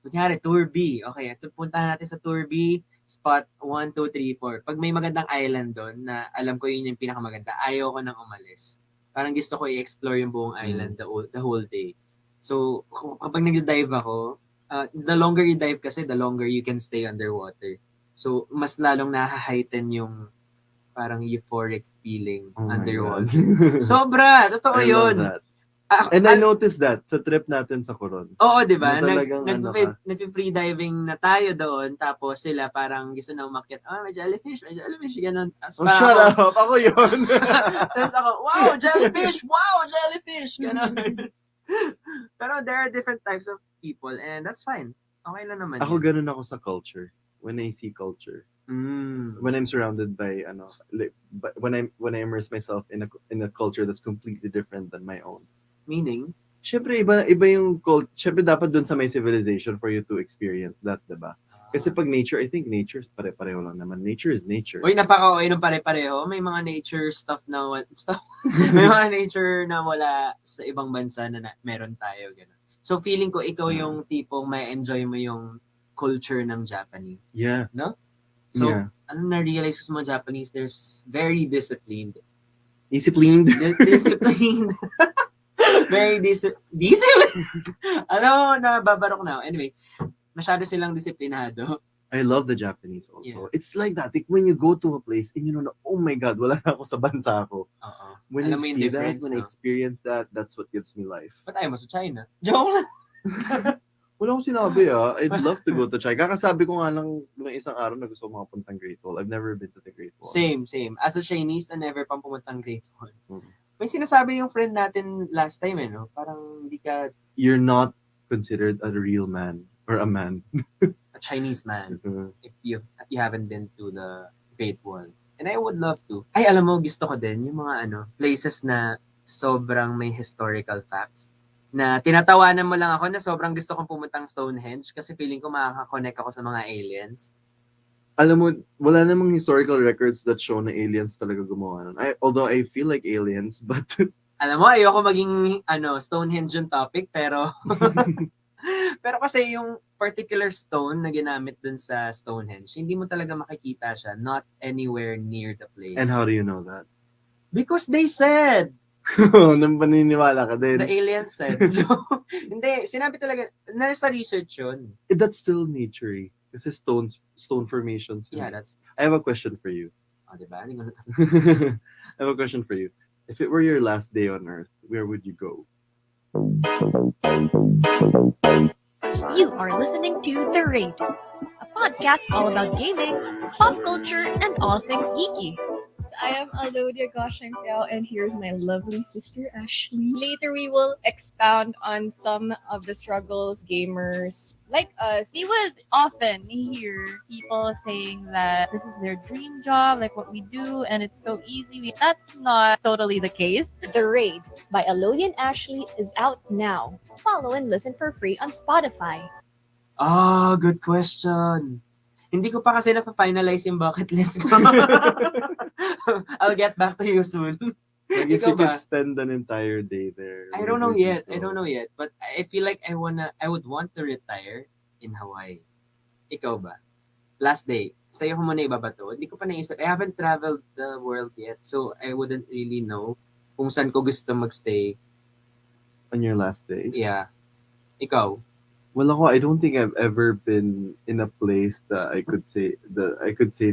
kunyari, Tour B. Okay, puntahan natin sa Tour B, spot 1, 2, 3, 4. Pag may magandang island doon na alam ko yun yung pinakamaganda, ayoko nang umalis. Parang gusto ko i-explore yung buong island the whole day. So, kapag nag-dive ako, the longer you dive kasi, the longer you can stay underwater. So, mas lalong na-heighten yung parang euphoric feeling underwater. Sobra! Totoo yun! Love that. And I noticed that sa trip natin sa Coron. Oo, di ba? Nag-free diving na tayo doon, tapos sila parang gusto na umakyat, may jellyfish, ganun. Shut up! Ako yun! Tapos ako, wow, jellyfish! Ganun. Pero there are different types of people, and that's fine. Okay lang naman. Ako ganun ako sa culture. When I see culture. When I'm surrounded by, when I immerse myself in a culture that's completely different than my own. Meaning? Siyempre, iba yung culture. Siyempre, dapat dun sa may civilization for you to experience that, diba? Kasi pag nature, I think nature, pare-pareho lang naman. Nature is nature. Uy, napaka-okay nung pare-pareho. May mga nature stuff na may mga nature na wala sa ibang bansa na meron tayo. Ganun. So, feeling ko, ikaw yung tipong may enjoy mo yung culture ng Japanese. Yeah. No? So, yeah. Ano na-realize ko sa mga Japanese, there's very disciplined. Disciplined? Disciplined. Very disciplined. Alam mo, nababarok na. Anyway, masyado silang disiplinado. I love the Japanese also. Yeah. It's like that. Like when you go to a place and you know, oh my God, wala na ako sa bansa ko. When Alam you see that, when I experience that, that's what gives me life. But ayaw mo sa China. Joke lang. Wala akong sinabi I'd love to go to China. Kakasabi ko nga lang isang araw na gusto ko makapuntang Great Wall. I've never been to the Great Wall. Same. As a Chinese, I never pang pumuntang Great Wall. May sinasabi yung friend natin last time no? Parang hindi ka... You're not considered a real man or a man. A Chinese man. If you haven't been to the Great Wall. And I would love to. Ay, alam mo, gusto ko din yung mga places na sobrang may historical facts. Na tinatawanan mo lang ako na sobrang gusto kong pumuntang Stonehenge kasi feeling ko makaka-connect ako sa mga aliens. Alam mo, wala namang historical records that show na aliens talaga gumawa nun. Although I feel like aliens, but... Alam mo, ayoko maging Stonehenge yung topic, pero... pero kasi yung particular stone na ginamit dun sa Stonehenge, hindi mo talaga makikita siya. Not anywhere near the place. And how do you know that? Because they said... Nang paniniwala ka din. The aliens said. Hindi, sinabi talaga, nasa research yun. That's still nature. Kasi stone formations. Yeah, that's... I have a question for you. Diba? I have a question for you. If it were your last day on Earth, where would you go? You are listening to The Raid, a podcast all about gaming, pop culture, and all things geeky. I am Alodia Goshenko, and here's my lovely sister Ashley. Later, we will expound on some of the struggles gamers like us. We would often hear people saying that this is their dream job, like what we do, and it's so easy. That's not totally the case. The Raid by Alodia and Ashley is out now. Follow and listen for free on Spotify. Ah, good question. Hindi ko pa kasi na-finalize yung bucket list ko. I'll get back to you soon. Like if Ikaw you could ba? spend an entire day there. I don't know yet. But I feel like I would want to retire in Hawaii. Ikaw ba? Last day. Sa'yo ko muna ibabato. Hindi ko pa naisip. I haven't traveled the world yet. So I wouldn't really know kung saan ko gusto magstay. On your last day? Yeah. Ikaw? Well, ako, I don't think I've ever been in a place that I could say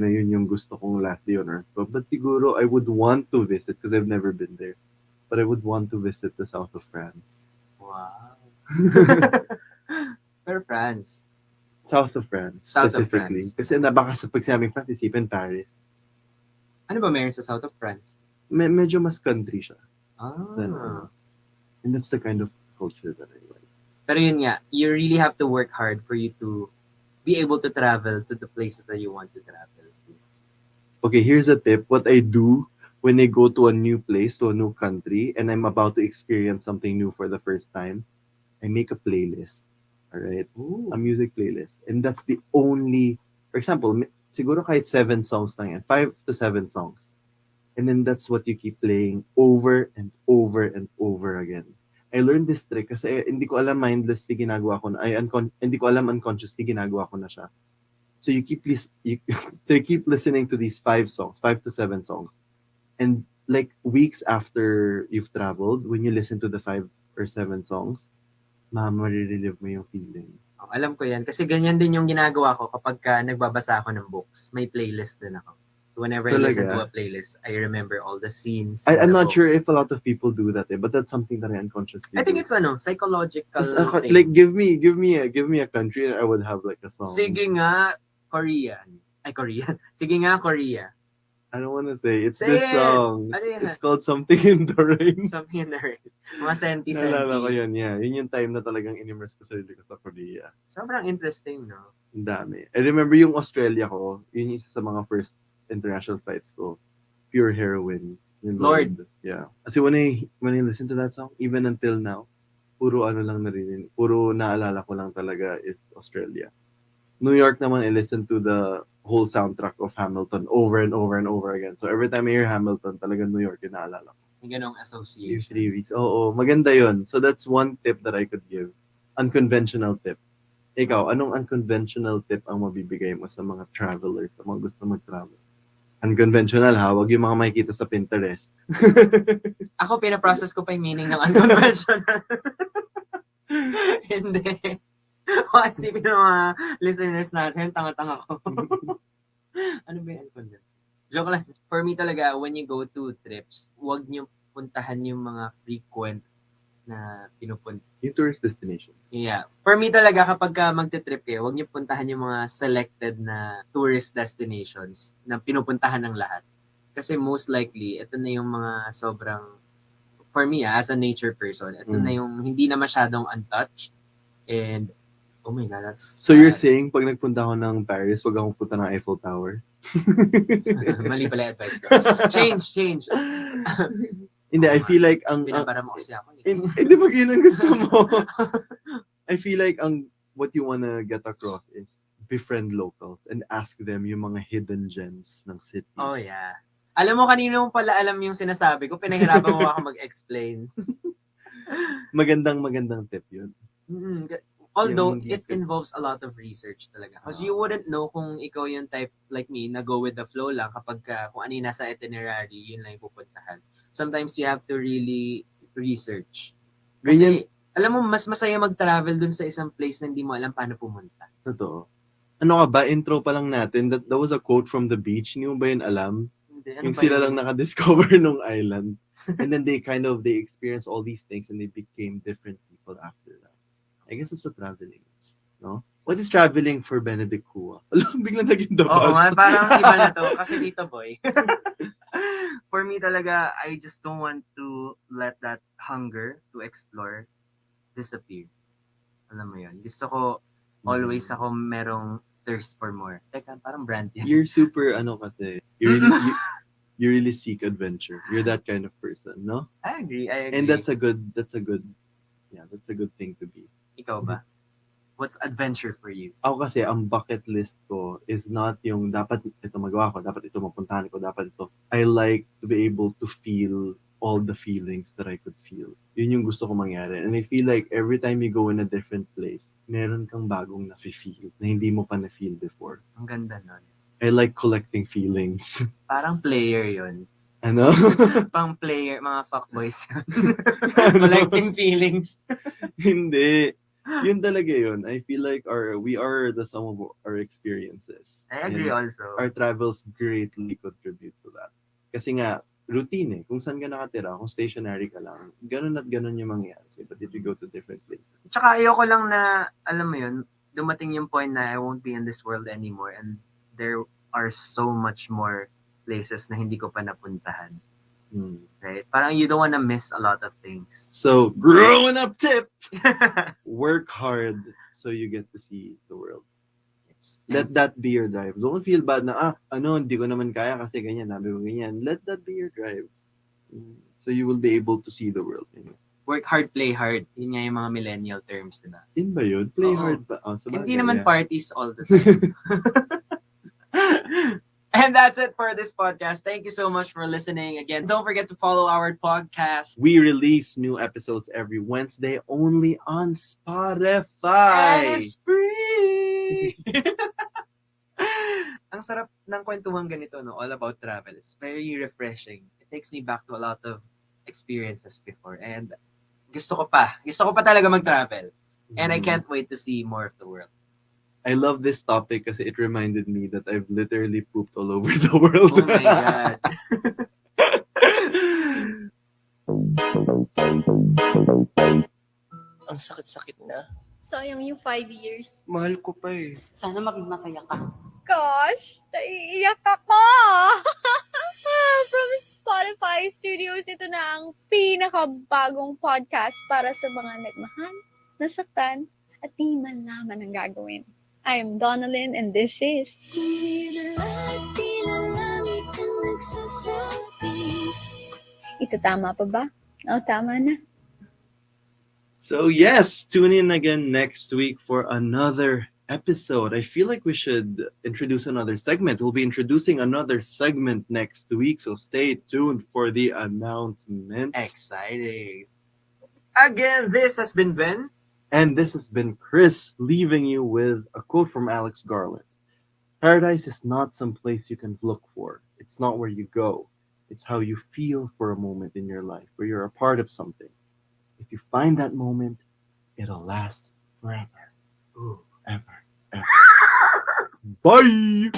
na yun yung gusto kong last day on earth. But siguro I would want to visit because I've never been there. But I would want to visit the south of France. Wow. Pero France. South of France, South of specifically. France. Kasi baka pag sinabing France, isipin Paris. Ano ba meron sa south of France? Medyo mas country siya. Ah. And that's the kind of culture that I like. Pero yun nga, you really have to work hard for you to be able to travel to the places that you want to travel to. Okay, here's a tip. What I do when I go to a new place, to a new country, and I'm about to experience something new for the first time, I make a playlist. All right? A music playlist. And that's the only, for example, siguro kahit 7 songs lang yan, 5 to 7 songs. And then that's what you keep playing over and over and over again. I learned this trick kasi hindi ko alam mindlessly ginagawa ko na, hindi ko alam unconsciously ginagawa ko na siya. So you keep listening to these 5 to 7 songs. And like weeks after you've traveled, when you listen to the 5 or 7 songs, marirelive mo yung feeling. Oh, alam ko yan. Kasi ganyan din yung ginagawa ko kapag nagbabasa ako ng books. May playlist din ako. So whenever I listen to a playlist, I remember all the scenes. I'm not sure if a lot of people do that, but that's something that I unconsciously I think do. it's psychological thing. Like give me a country and I would have like a song. Sige nga, Korea. Ay, Korea. Sige nga, Korea. I don't want to say. It's Say this it! song. Ano yan? It's called Something in the Rain. Something in the Rain. Mga senti-senti. Naalala ko yun, yeah. Yun yung time na talagang inimmerse ko sarili ko sa Korea. Sobrang interesting, no? Ang dami. I remember yung Australia ko, yun yung isa sa mga first international flights ko. Pure heroine. Yung Lord. Yeah. Kasi when I listen to that song, even until now, puro naalala ko lang talaga is Australia. New York naman, I listen to the whole soundtrack of Hamilton over and over and over again. So every time I hear Hamilton, talaga New York yung naalala ko. Yung ganong association. 3 weeks. Oo, maganda yun. So that's one tip that I could give. Unconventional tip. Ikaw, anong unconventional tip ang mabibigay mo sa mga travelers, sa mga gusto mag-travel? Unconventional ha, wag yung mga makikita sa Pinterest. Ako, pinaprocess ko pa yung meaning ng unconventional. Hindi. Isipin ng mga listeners natin, tanga-tanga ko. Ano ba yung unconventional? Joke lang. For me talaga, when you go to trips, wag niyo puntahan yung mga frequent na pinupunta. Yung tourist destination. Yeah. For me talaga, kapag magte-trip kayo, huwag niyo puntahan yung mga selected na tourist destinations na pinupuntahan ng lahat. Kasi most likely, ito na yung mga sobrang, for me, as a nature person, ito na yung hindi na masyadong untouched. And, oh my God, that's... So you're saying, pag nagpunta ako ng Paris, wag akong punta ng Eiffel Tower? Mali pala yung advice ko. Change. Hindi, I feel like Binabara mo kasi ako. Hindi ba yun ang gusto mo? I feel like what you wanna get across is befriend locals and ask them yung mga hidden gems ng city. Oh yeah. Alam mo, kanino mo pala alam yung sinasabi ko, pinahirapan mo ako mag-explain. Magandang tip yun. Although, it involves a lot of research talaga. Because you wouldn't know kung ikaw yung type like me na go with the flow lang kapag kung ano yung nasa itinerary, yun lang yung pupuntahan. Sometimes you have to really research. Kasi, alam mo, mas masaya mag-travel dun sa isang place na hindi mo alam paano pumunta. Totoo. Ano ka ba? Intro pa lang natin. That was a quote from the beach. Hindi mo ba yun alam? Hindi, yung sila lang nakadiscover nung island. And then they experienced all these things and they became different people after that. I guess that's what traveling is. No? What is traveling for Benedict Kua? Alam, biglang naging dabas. Oo nga, parang iba na to. Kasi dito, boy. For me talaga, I just don't want to let that hunger to explore disappear. Alam mo yun? Gusto ko, always ako merong thirst for more. Teka, parang brand yan. You're super, kasi, you really seek adventure. You're that kind of person, no? I agree. And that's a good thing to be. Ikaw ba? What's adventure for you? Ako kasi, ang bucket list ko is not yung dapat ito magawa ko, dapat ito mapuntahan ko, dapat ito. I like to be able to feel all the feelings that I could feel. Yun yung gusto ko mangyari. And I feel like every time you go in a different place, meron kang bagong na-feel na hindi mo pa na-feel before. Ang ganda nun. I like collecting feelings. Parang player yon. Ano? Pang player, mga fuckboys yun. Collecting feelings. Hindi. Yun talaga yun. I feel like we are the sum of our experiences. I agree And also. Our travels greatly contribute to that. Kasi nga, routine Kung saan ka nakatira, kung stationary ka lang, ganun at ganun yung mangyayari. But if you go to different places. Tsaka ayoko lang na, alam mo yun, dumating yung point na I won't be in this world anymore and there are so much more places na hindi ko pa napuntahan. Right? Parang you don't wanna miss a lot of things. So, growing up tip! Work hard so you get to see the world. Let that be your drive. Don't feel bad na, hindi ko naman kaya kasi ganyan, nabi ko ganyan. Let that be your drive. So you will be able to see the world. Work hard, play hard. Yun nga yung mga millennial terms, diba? Yun ba yun? Play hard ba? Hindi naman parties all the time. And that's it for this podcast. Thank you so much for listening. Again, don't forget to follow our podcast. We release new episodes every Wednesday only on Spotify. And it's free! Ang sarap ng kwentuhan ganito, no? All about travel. It's very refreshing. It takes me back to a lot of experiences before. And gusto ko pa talaga mag-travel. And I can't wait to see more of the world. I love this topic kasi it reminded me that I've literally pooped all over the world. Oh my God. Ang sakit-sakit na. Sayang yung 5 years. Mahal ko pa eh. Sana maging masaya ka. Gosh, naiiyak ako! From Spotify Studios, ito na ang pinakabagong podcast para sa mga nagmahal, nasaktan, at di malaman ang gagawin. I'm Donalyn and this is... Ito tama pa ba? O, tama na. So yes, tune in again next week for another episode. I feel like we should introduce another segment. We'll be introducing another segment next week, so stay tuned for the announcement. Exciting. Again, this has been Ben. And this has been Chris, leaving you with a quote from Alex Garland. Paradise is not some place you can look for. It's not where you go. It's how you feel for a moment in your life, where you're a part of something. If you find that moment, it'll last forever. Ooh, ever, ever. Bye!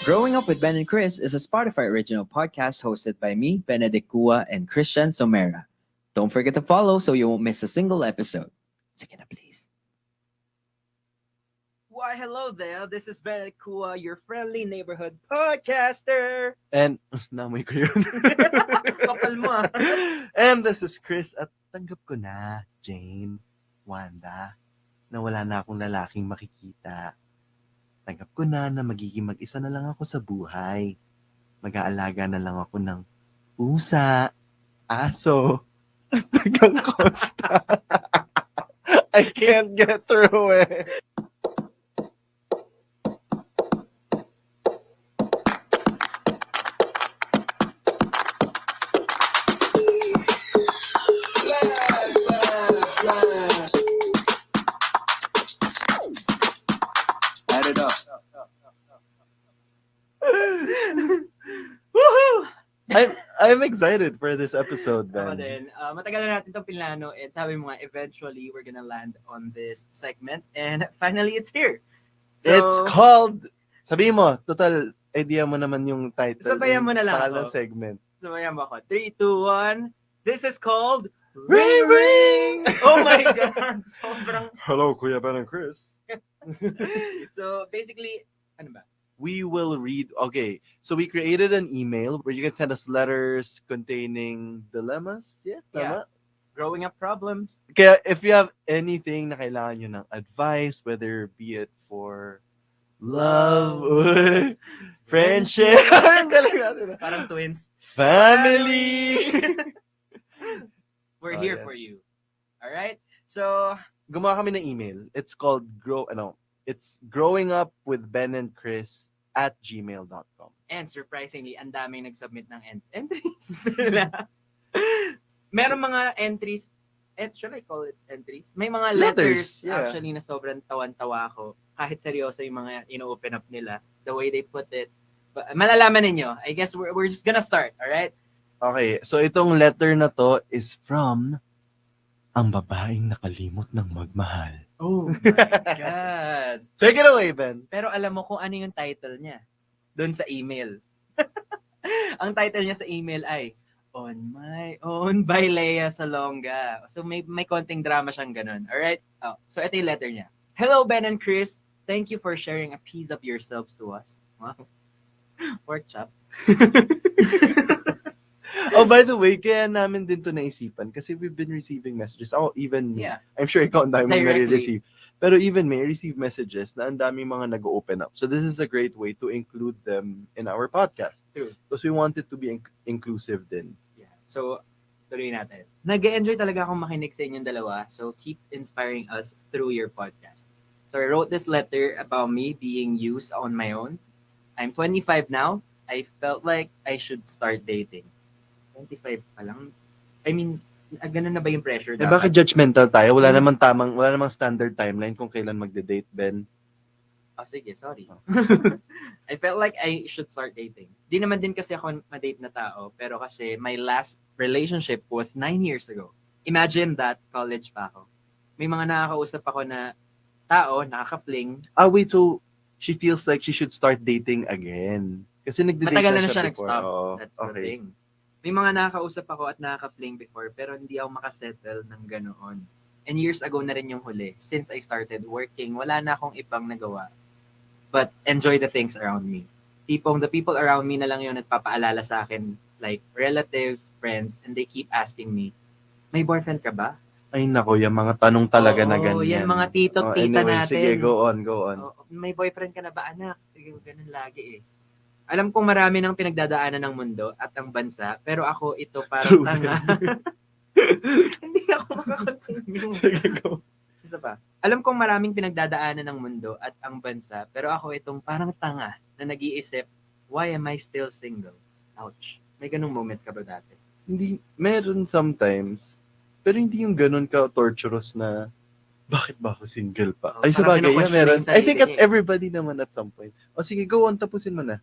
Growing Up with Ben and Chris is a Spotify original podcast hosted by me, Benedict Kua, and Christian Somera. Don't forget to follow so you won't miss a single episode. Sige na, please. Why, hello there. This is Benedict Kua, your friendly neighborhood podcaster. And, namoy ko yun. Kapal mo. And this is Chris at tanggap ko na, Jane, Wanda, na wala na akong lalaking makikita. Tanggap ko na magiging mag-isa na lang ako sa buhay. Mag-aalaga na lang ako ng pusa, aso, at tagang kosta. I can't get through it. Add it up. Woohoo! I'm excited for this episode, Ako Ben. din. Matagal na natin itong pinlano and sabi mo nga, eventually we're gonna land on this segment and finally it's here. So, It's called, sabi mo, total idea mo naman yung title. Sabayan mo na lang Pangalan ako. segment. Sabayan mo ako. 3, 2, 1. This is called Ring Ring! Oh my my God! Sobrang... Hello, Kuya Ben and Chris. So, basically, ano ba? We will read. Okay, so we created an email where you can send us letters containing dilemmas. Yeah, Yeah. tama? Growing up problems. Kaya if you have anything na kailangan nyo ng advice, whether be it for love, friendship, ang galing natin. Parang twins. Family. We're Oh, here yeah. for you. Alright? So, Gumawa kami ng email. It's called it's growingupwithbenandchris@gmail.com. and surprisingly, ang daming nag-submit ng entries. Meron mga entries, should I call it entries? May mga letters, Yeah. actually na sobrang tawan-tawa ako. Kahit seryoso yung mga ino-open up nila. The way they put it. But, malalaman ninyo. I guess we're just gonna start, alright? Okay, so itong letter na to is from ang babaeng nakalimot ng magmahal. Oh my God. Take it away, Ben. Pero alam mo kung ano yung title niya doon sa email. Ang title niya sa email ay On My Own by Lea Salonga. So may konting drama siyang ganun. Alright? Oh, so ito yung letter niya. Hello, Ben and Chris. Thank you for sharing a piece of yourselves to us. Wow. Pork chop. Oh, by the way, kaya namin din to naisipan kasi we've been receiving messages. Ako, even, Yeah. I'm sure ikaw ang dami mong Directly. nare-receive. Pero even may receive messages na ang daming mga nag-open up. So this is a great way to include them in our podcast. True. Because we want it to be inclusive din. Yeah. So, tuloy natin. Nag-enjoy talaga akong makinig sa inyong dalawa. So, keep inspiring us through your podcast. So, I wrote this letter about me being used on my own. I'm 25 now. I felt like I should start dating. 25 pa lang. I mean, ganun na ba yung pressure? Eh, bakit judgmental tayo? Wala namang standard timeline kung kailan magde-date, Ben. Oh, sige, sorry. I felt like I should start dating. Di naman din kasi ako ma-date na tao, pero kasi my last relationship was 9 years ago. Imagine that, college pa ako. May mga nakakausap ako na tao, nakaka-fling. Wait, so she feels like she should start dating again. Kasi nagde-date Matagal na na siya before. nag-stop. Oo, That's the thing. May mga nakakausap ako at nakaka-fling before, pero hindi ako makasettle ng ganoon. And years ago na rin yung huli. Since I started working, wala na akong ibang nagawa. But enjoy the things around me. The people around me na lang yung nagpapaalala sa akin, like relatives, friends, and they keep asking me, may boyfriend ka ba? Ay nako, yung mga tanong talaga na Oo, ganyan. yan mga tito, tita anyway, natin. Sige, go on. May boyfriend ka na ba, anak? Sige, ganun lagi eh. Alam kong marami ng pinagdadaanan ng mundo at ang bansa, pero ako ito parang tanga. Hindi ako makakontinue. Sige, go. Isa pa. Alam kong maraming pinagdadaanan ng mundo at ang bansa, pero ako itong parang tanga na nag-iisip, why am I still single? Ouch. May ganung moments ka ba dati? Hindi, meron sometimes. Pero hindi yung ganun ka torturous na bakit ba ako single pa? Ay, parang sabagay, kino-question meron. yung I think sarili at niya. everybody naman at some point. O sige, go on, tapusin mo na.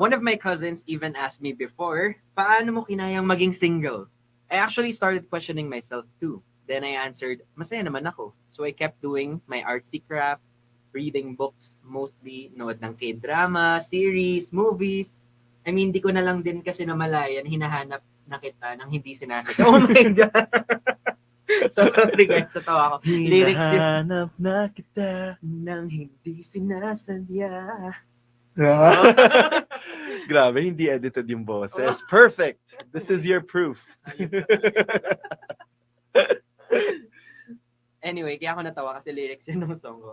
One of my cousins even asked me before, paano mo kinayang maging single? I actually started questioning myself too. Then I answered, masaya naman ako. So I kept doing my artsy craft, reading books, mostly nood ng K-drama, series, movies. I mean, di ko na lang din kasi namalayan, hinahanap na kita nang hindi sinasadya. Oh my God! Sorry guys, sa tawa ko. Lyrics yun. Hinahanap na kita nang hindi sinasadya. Grabe, hindi edited yung boses. Perfect! This is your proof. Anyway, kaya ako natawa kasi lyrics yun ng song ko.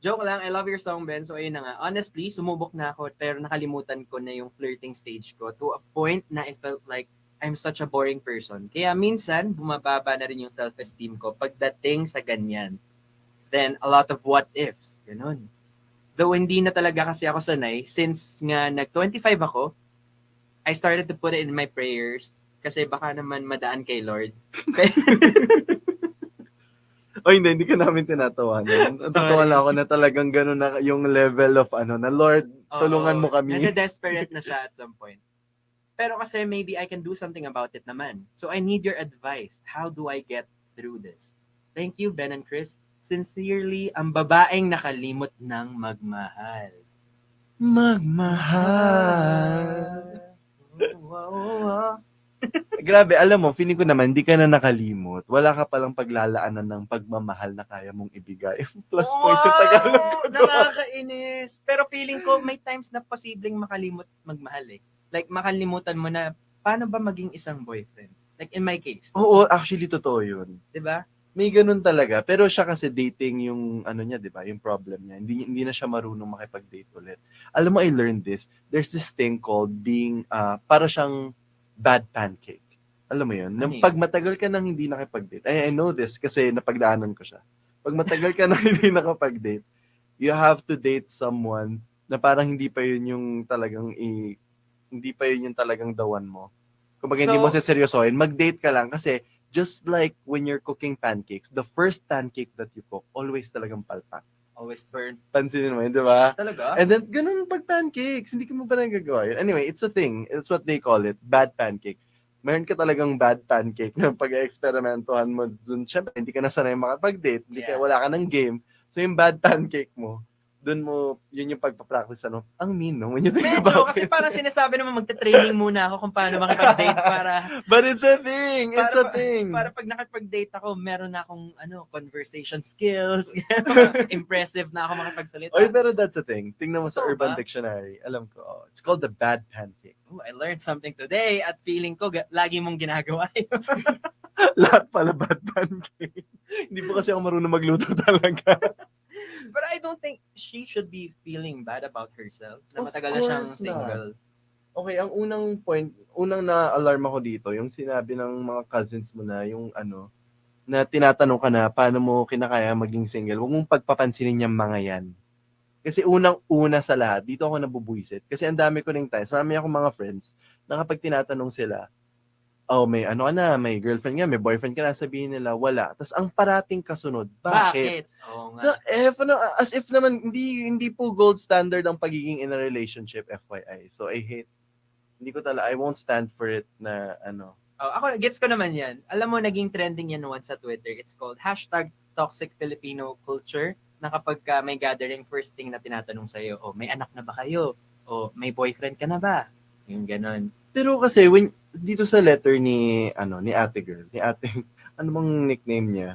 Joke lang, I love your song, Ben. So, ayun na nga. Honestly, sumubok na ako pero nakalimutan ko na yung flirting stage ko to a point na I felt like I'm such a boring person. Kaya minsan, bumababa na rin yung self-esteem ko pagdating sa ganyan. Then, a lot of what ifs. Ganun. Though hindi na talaga kasi ako sanay, since nga nag-25 ako, I started to put it in my prayers kasi baka naman madaan kay Lord. O hindi ka namin tinatawanan. Natatawa na ako na talagang gano'n na yung level of na Lord, tulungan mo kami. Nade-desperate na siya at some point. Pero kasi maybe I can do something about it naman. So I need your advice. How do I get through this? Thank you, Ben and Chris. Sincerely, ang babaeng nakalimot ng magmahal. Magmahal. Grabe, alam mo, feeling ko naman, hindi ka na nakalimot. Wala ka palang paglalaanan ng pagmamahal na kaya mong ibigay. Plus points yung Tagalog ko. Nakakainis. Pero feeling ko may times na posibleng makalimot magmahal eh. Like makalimutan mo na paano ba maging isang boyfriend? Like in my case. Oo, actually, totoo yun. 'Di ba? May ganun talaga. Pero siya kasi dating yung ano niya, 'di ba? Yung problem niya. Hindi na siya marunong makipag-date ulit. Alam mo, I learned this. There's this thing called being para siyang bad pancake. Alam mo yun? Ano yun? Pag matagal ka nang hindi nakipag-date, I know this kasi napagdaanan ko siya. Pag matagal ka nang hindi nakapag-date, you have to date someone na parang hindi pa yun yung talagang dawan mo. Kung hindi mo seryosohin, mag-date ka lang kasi just like when you're cooking pancakes, the first pancake that you cook, always talagang palpak. Always burn. Pansinin mo yun, di ba? Talaga? And then, ganun pag pancakes. Hindi ko mo pa nagagawa yun. Anyway, it's a thing. It's what they call it. Bad pancake. Meron ka talagang bad pancake na pag-experimentohan mo dun. Siyempre, hindi ka na sanay makapag-date. Wala ka ng game. So, yung bad pancake mo, dun mo, yun yung pagpapractice. Ano? Ang mean, no? When you think Medyo, about kasi it. parang sinasabi naman magte-training muna ako kung paano makipag-date para... But it's a thing! It's a thing! Para pag nakipag-date ako, meron na akong conversation skills. Impressive na ako makipagsalita. Oy, pero that's a thing. Tingnan mo sa Totoo Urban ba? Dictionary. Alam ko, it's called the bad pancake. Oh, I learned something today at feeling ko lagi mong ginagawa yun. Lahat pala bad pancake. Hindi po kasi ako marunong magluto talaga. But I don't think she should be feeling bad about herself na Of matagal na siyang course single. Okay, ang unang na-alarm ako dito, yung sinabi ng mga cousins mo na, yung na tinatanong ka na, paano mo kinakaya maging single, huwag mong pagpapansinin yung mga yan. Kasi unang-una sa lahat, dito ako nabubuisit. Kasi ang dami ko ring times, marami akong mga friends, na kapag tinatanong sila, oh, may may girlfriend nga, may boyfriend ka na, sabihin nila, wala. Tapos ang parating kasunod, bakit? Oo nga. As if naman, hindi po gold standard ang pagiging in a relationship, FYI. So I won't stand for it na Oh, ako, gets ko naman yan. Alam mo, naging trending yan once sa Twitter. It's called #ToxicFilipinoCulture na kapag may gathering, first thing na tinatanong sa'yo, oh, may anak na ba kayo? O may boyfriend ka na ba? Yung ganon. Pero kasi dito sa letter ni Ate Girl, ano bang nickname niya?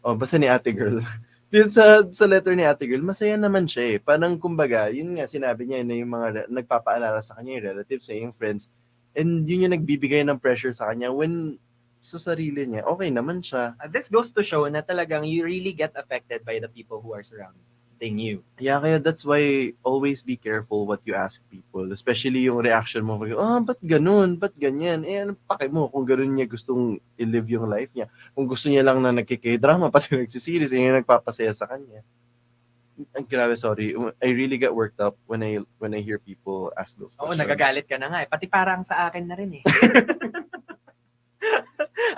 Oh, basta ni Ate Girl. Dito sa letter ni Ate Girl, masaya naman siya eh. Parang kumbaga, yun nga sinabi niya na yung mga nagpapaalala sa kanya yung relatives, yung friends. And yun yung nagbibigay ng pressure sa kanya when sa sarili niya, okay naman siya. This goes to show na talagang you really get affected by the people who are surrounding you. Yeah, kaya that's why always be careful what you ask people. Especially yung reaction mo. Ba't ganun? Ba't ganyan? Ano pake mo kung ganun niya gustong i-live yung life niya. Kung gusto niya lang na nagkiki-drama, pati nagsisiris, yun yung nagpapasaya sa kanya. Grabe, sorry. I really get worked up when I hear people ask those Oo, questions. nagagalit ka na nga eh. Pati parang sa akin na rin eh.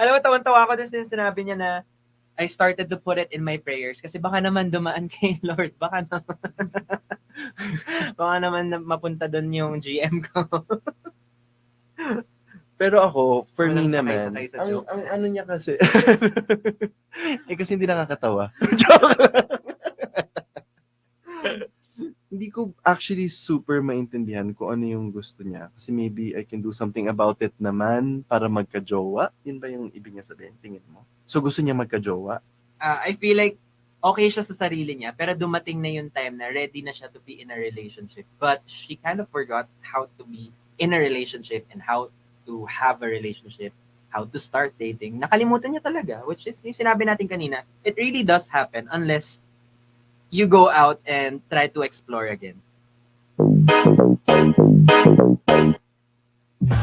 Alam mo, tawan-tawa ako dun sinabi niya na I started to put it in my prayers kasi baka naman dumaan kay Lord. Baka naman mapunta doon yung GM ko. Pero ako, for me Walang naman, sakay-sakay sa jokes. ang ano niya kasi, kasi hindi nakakatawa. Joke lang. Hindi ko actually super maintindihan kung ano yung gusto niya. Kasi maybe I can do something about it naman para magka-jowa. Yun ba yung ibig niya sabihin? Tingin mo? So gusto niya magka-jowa? I feel like okay siya sa sarili niya, pero dumating na yung time na ready na siya to be in a relationship. But she kind of forgot how to be in a relationship and how to have a relationship, how to start dating. Nakalimutan niya talaga, which is yung sinabi natin kanina, it really does happen unless you go out and try to explore again.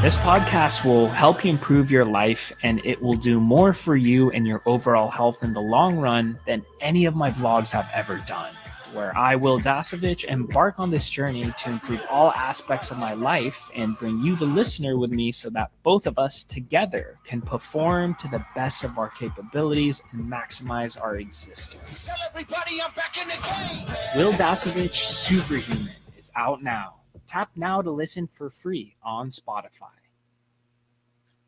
This podcast will help you improve your life, and it will do more for you and your overall health in the long run than any of my vlogs have ever done. Where I, Will Dasovich, embark on this journey to improve all aspects of my life and bring you, the listener, with me so that both of us together can perform to the best of our capabilities and maximize our existence. Will Dasovich Superhuman is out now. Tap now to listen for free on Spotify.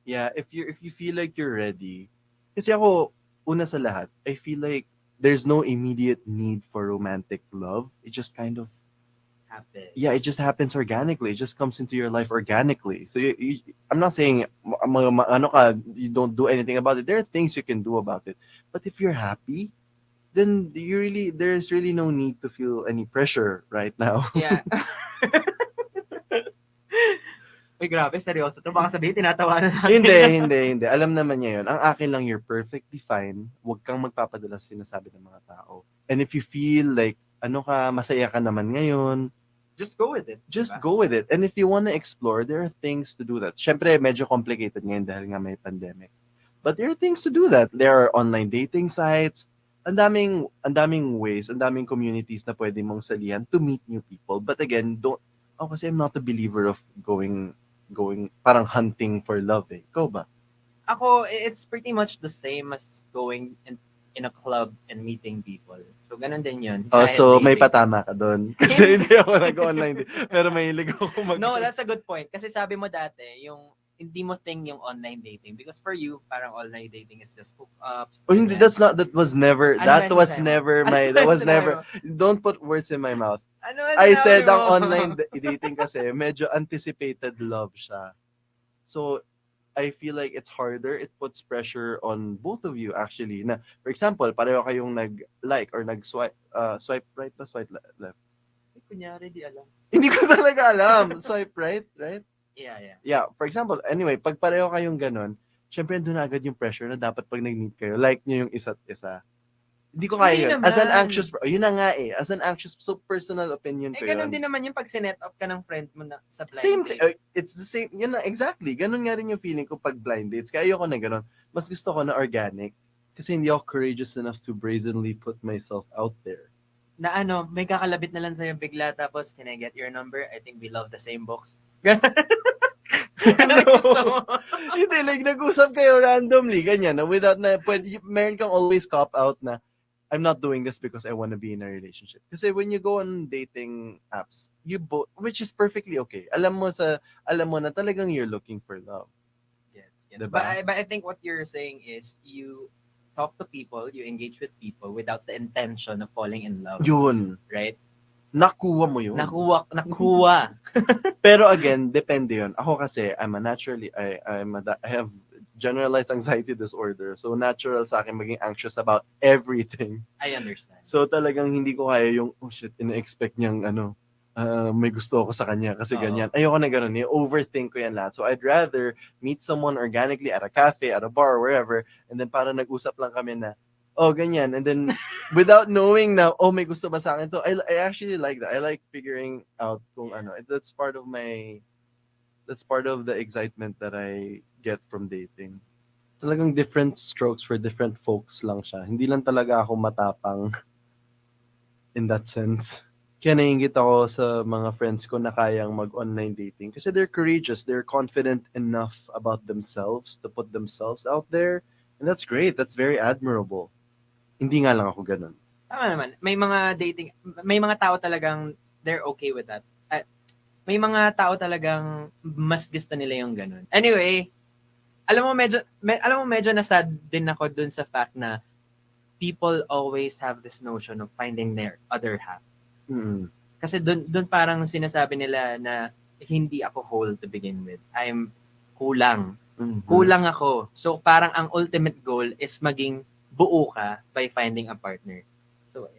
Yeah, if you feel like you're ready. Kasi ako, una sa lahat, I feel like there's no immediate need for romantic love. It just kind of happens. Yeah, it just happens organically. It just comes into your life organically. So I'm not saying ano ka, you don't do anything about it. There are things you can do about it. But if you're happy, then there's really no need to feel any pressure right now. Yeah. Uy, grabe, seryoso to. Baka sabihin, tinatawanan natin. Hindi. Alam naman niya yun. Ang akin lang, you're perfectly fine. Huwag kang magpapadala sa sinasabi ng mga tao. And if you feel like, masaya ka naman ngayon, just go with it. Just go with it. And if you want to explore, there are things to do that. Syempre, medyo complicated ngayon dahil nga may pandemic. But there are things to do that. There are online dating sites. Ang daming ways, ang daming communities na pwede mong salihan to meet new people. But again, kasi I'm not a believer of going parang hunting for love eh. Ikaw ba? Ako, it's pretty much the same as going in a club and meeting people. So, ganun din yun. So may patama ka doon. Kasi hindi ako nag-online. Pero mahilig ako No, that's a good point. Kasi sabi mo dati, yung hindi mo thing yung online dating. Because for you, parang online dating is just hookups. Oh, hindi, that was never don't put words in my mouth. I said ang online dating kasi medyo anticipated love siya. So, I feel like it's harder. It puts pressure on both of you actually. Na, for example, pareho kayong nag-like or nag-swipe right ba swipe left? Kunyari, di alam. Hindi ko talaga alam. Swipe right? Yeah. Yeah, for example, anyway, pag pareho kayong ganun, syempre doon na agad yung pressure na dapat pag nag-meet kayo, like nyo yung isa't isa. Hindi ko kaya yun. As an anxious, yun na nga eh. As an anxious, so personal opinion ko ganun yun. din naman yung pag sinet up ka ng friend mo na sa blind Same date. it's the same. Yun na, exactly. Ganun nga rin yung feeling ko pag blind dates. Kaya ayoko na ganun. Mas gusto ko na organic. Kasi hindi ako courageous enough to brazenly put myself out there. Na may kakalabit na lang sa'yo bigla tapos, can I get your number? I think we love the same books. Hindi, like nag-usap kayo randomly, ganyan, na without na, meron kang always cop out na, I'm not doing this because I want to be in a relationship. Kasi when you go on dating apps, which is perfectly okay. Alam mo na talagang you're looking for love. Yes. Diba? But I think what you're saying is you talk to people, you engage with people without the intention of falling in love. Yun. Right? Nakuha mo yun. Nakuha. Pero again, depende yun. Ako kasi, I have generalized anxiety disorder. So natural sa akin maging anxious about everything. I understand. So talagang hindi ko kaya yung, oh shit, ina-expect niyang may gusto ako sa kanya kasi ganyan. Ayoko na ganun. I-overthink ko yan lahat. So I'd rather meet someone organically at a cafe, at a bar, wherever, and then parang nag-usap lang kami na, oh, ganyan. And then without knowing na, oh, may gusto ba sa akin to, I actually like that. I like figuring out kung that's part of the excitement that I get from dating. Talagang different strokes for different folks lang siya. Hindi lang talaga ako matapang in that sense. Kaya naiingit ako sa mga friends ko na kayang mag-online dating kasi they're courageous, they're confident enough about themselves to put themselves out there. And that's great. That's very admirable. Hindi nga lang ako ganun. Tama naman. May mga tao talagang they're okay with that. May mga tao talagang mas gusto nila yung ganun. Anyway, alam mo medyo nasad din ako dun sa fact na people always have this notion of finding their other half. Mm-hmm. Kasi dun parang sinasabi nila na hindi ako whole to begin with. I'm kulang. Mm-hmm. Kulang ako. So parang ang ultimate goal is maging buo ka by finding a partner. So,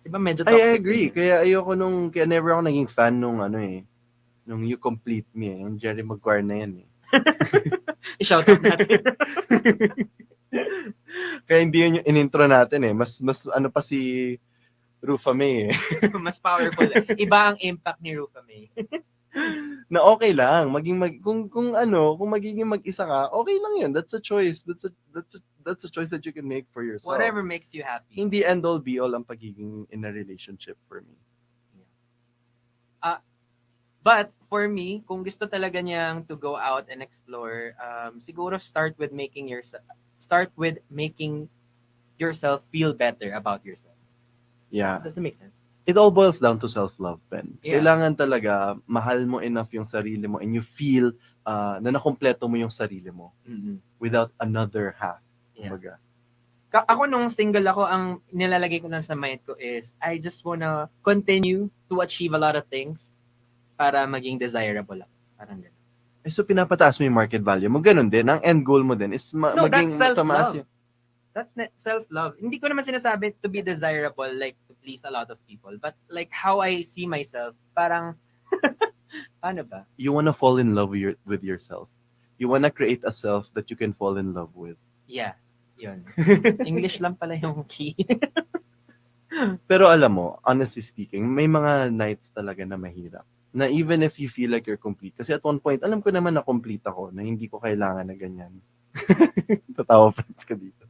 diba medyo toxic? I agree. Kaya kaya never ako naging fan nung nung You Complete Me, yung Jerry Maguire na yan eh. I-shoutout natin. Kaya hindi yun yung in-intro natin eh. Mas pa si Rufa May eh. Mas powerful. Iba ang impact ni Rufa May. Na okay lang. Kung magiging mag-isa ka, okay lang yun. That's a choice. That's a choice that you can make for yourself. Whatever makes you happy. Hindi end all be all ang pagiging in a relationship for me. But for me, kung gusto talaga niyang to go out and explore, siguro start with making yourself feel better about yourself. Yeah. Does it make sense? It all boils down to self-love, Ben. Yes. Kailangan talaga mahal mo enough yung sarili mo and you feel na nakompleto mo yung sarili mo without another half. Yeah. Kumbaga. Ako nung single ako, ang nilalagay ko lang sa mind ko is, I just wanna continue to achieve a lot of things para maging desirable ako. Parang gano'n. So pinapataas mo yung market value mo. Ganun din. Ang end goal mo din is No, maging that's tumaas self-love. yung... That's self-love. Hindi ko naman sinasabi to be desirable, like to please a lot of people. But like how I see myself, parang, paano ba? You wanna fall in love with yourself. You wanna create a self that you can fall in love with. Yeah, yun. English lang pala yung key. Pero alam mo, honestly speaking, may mga nights talaga na mahirap. Na even if you feel like you're complete. Kasi at one point, alam ko naman na complete ako, na hindi ko kailangan na ganyan. Tatawa friends ka dito.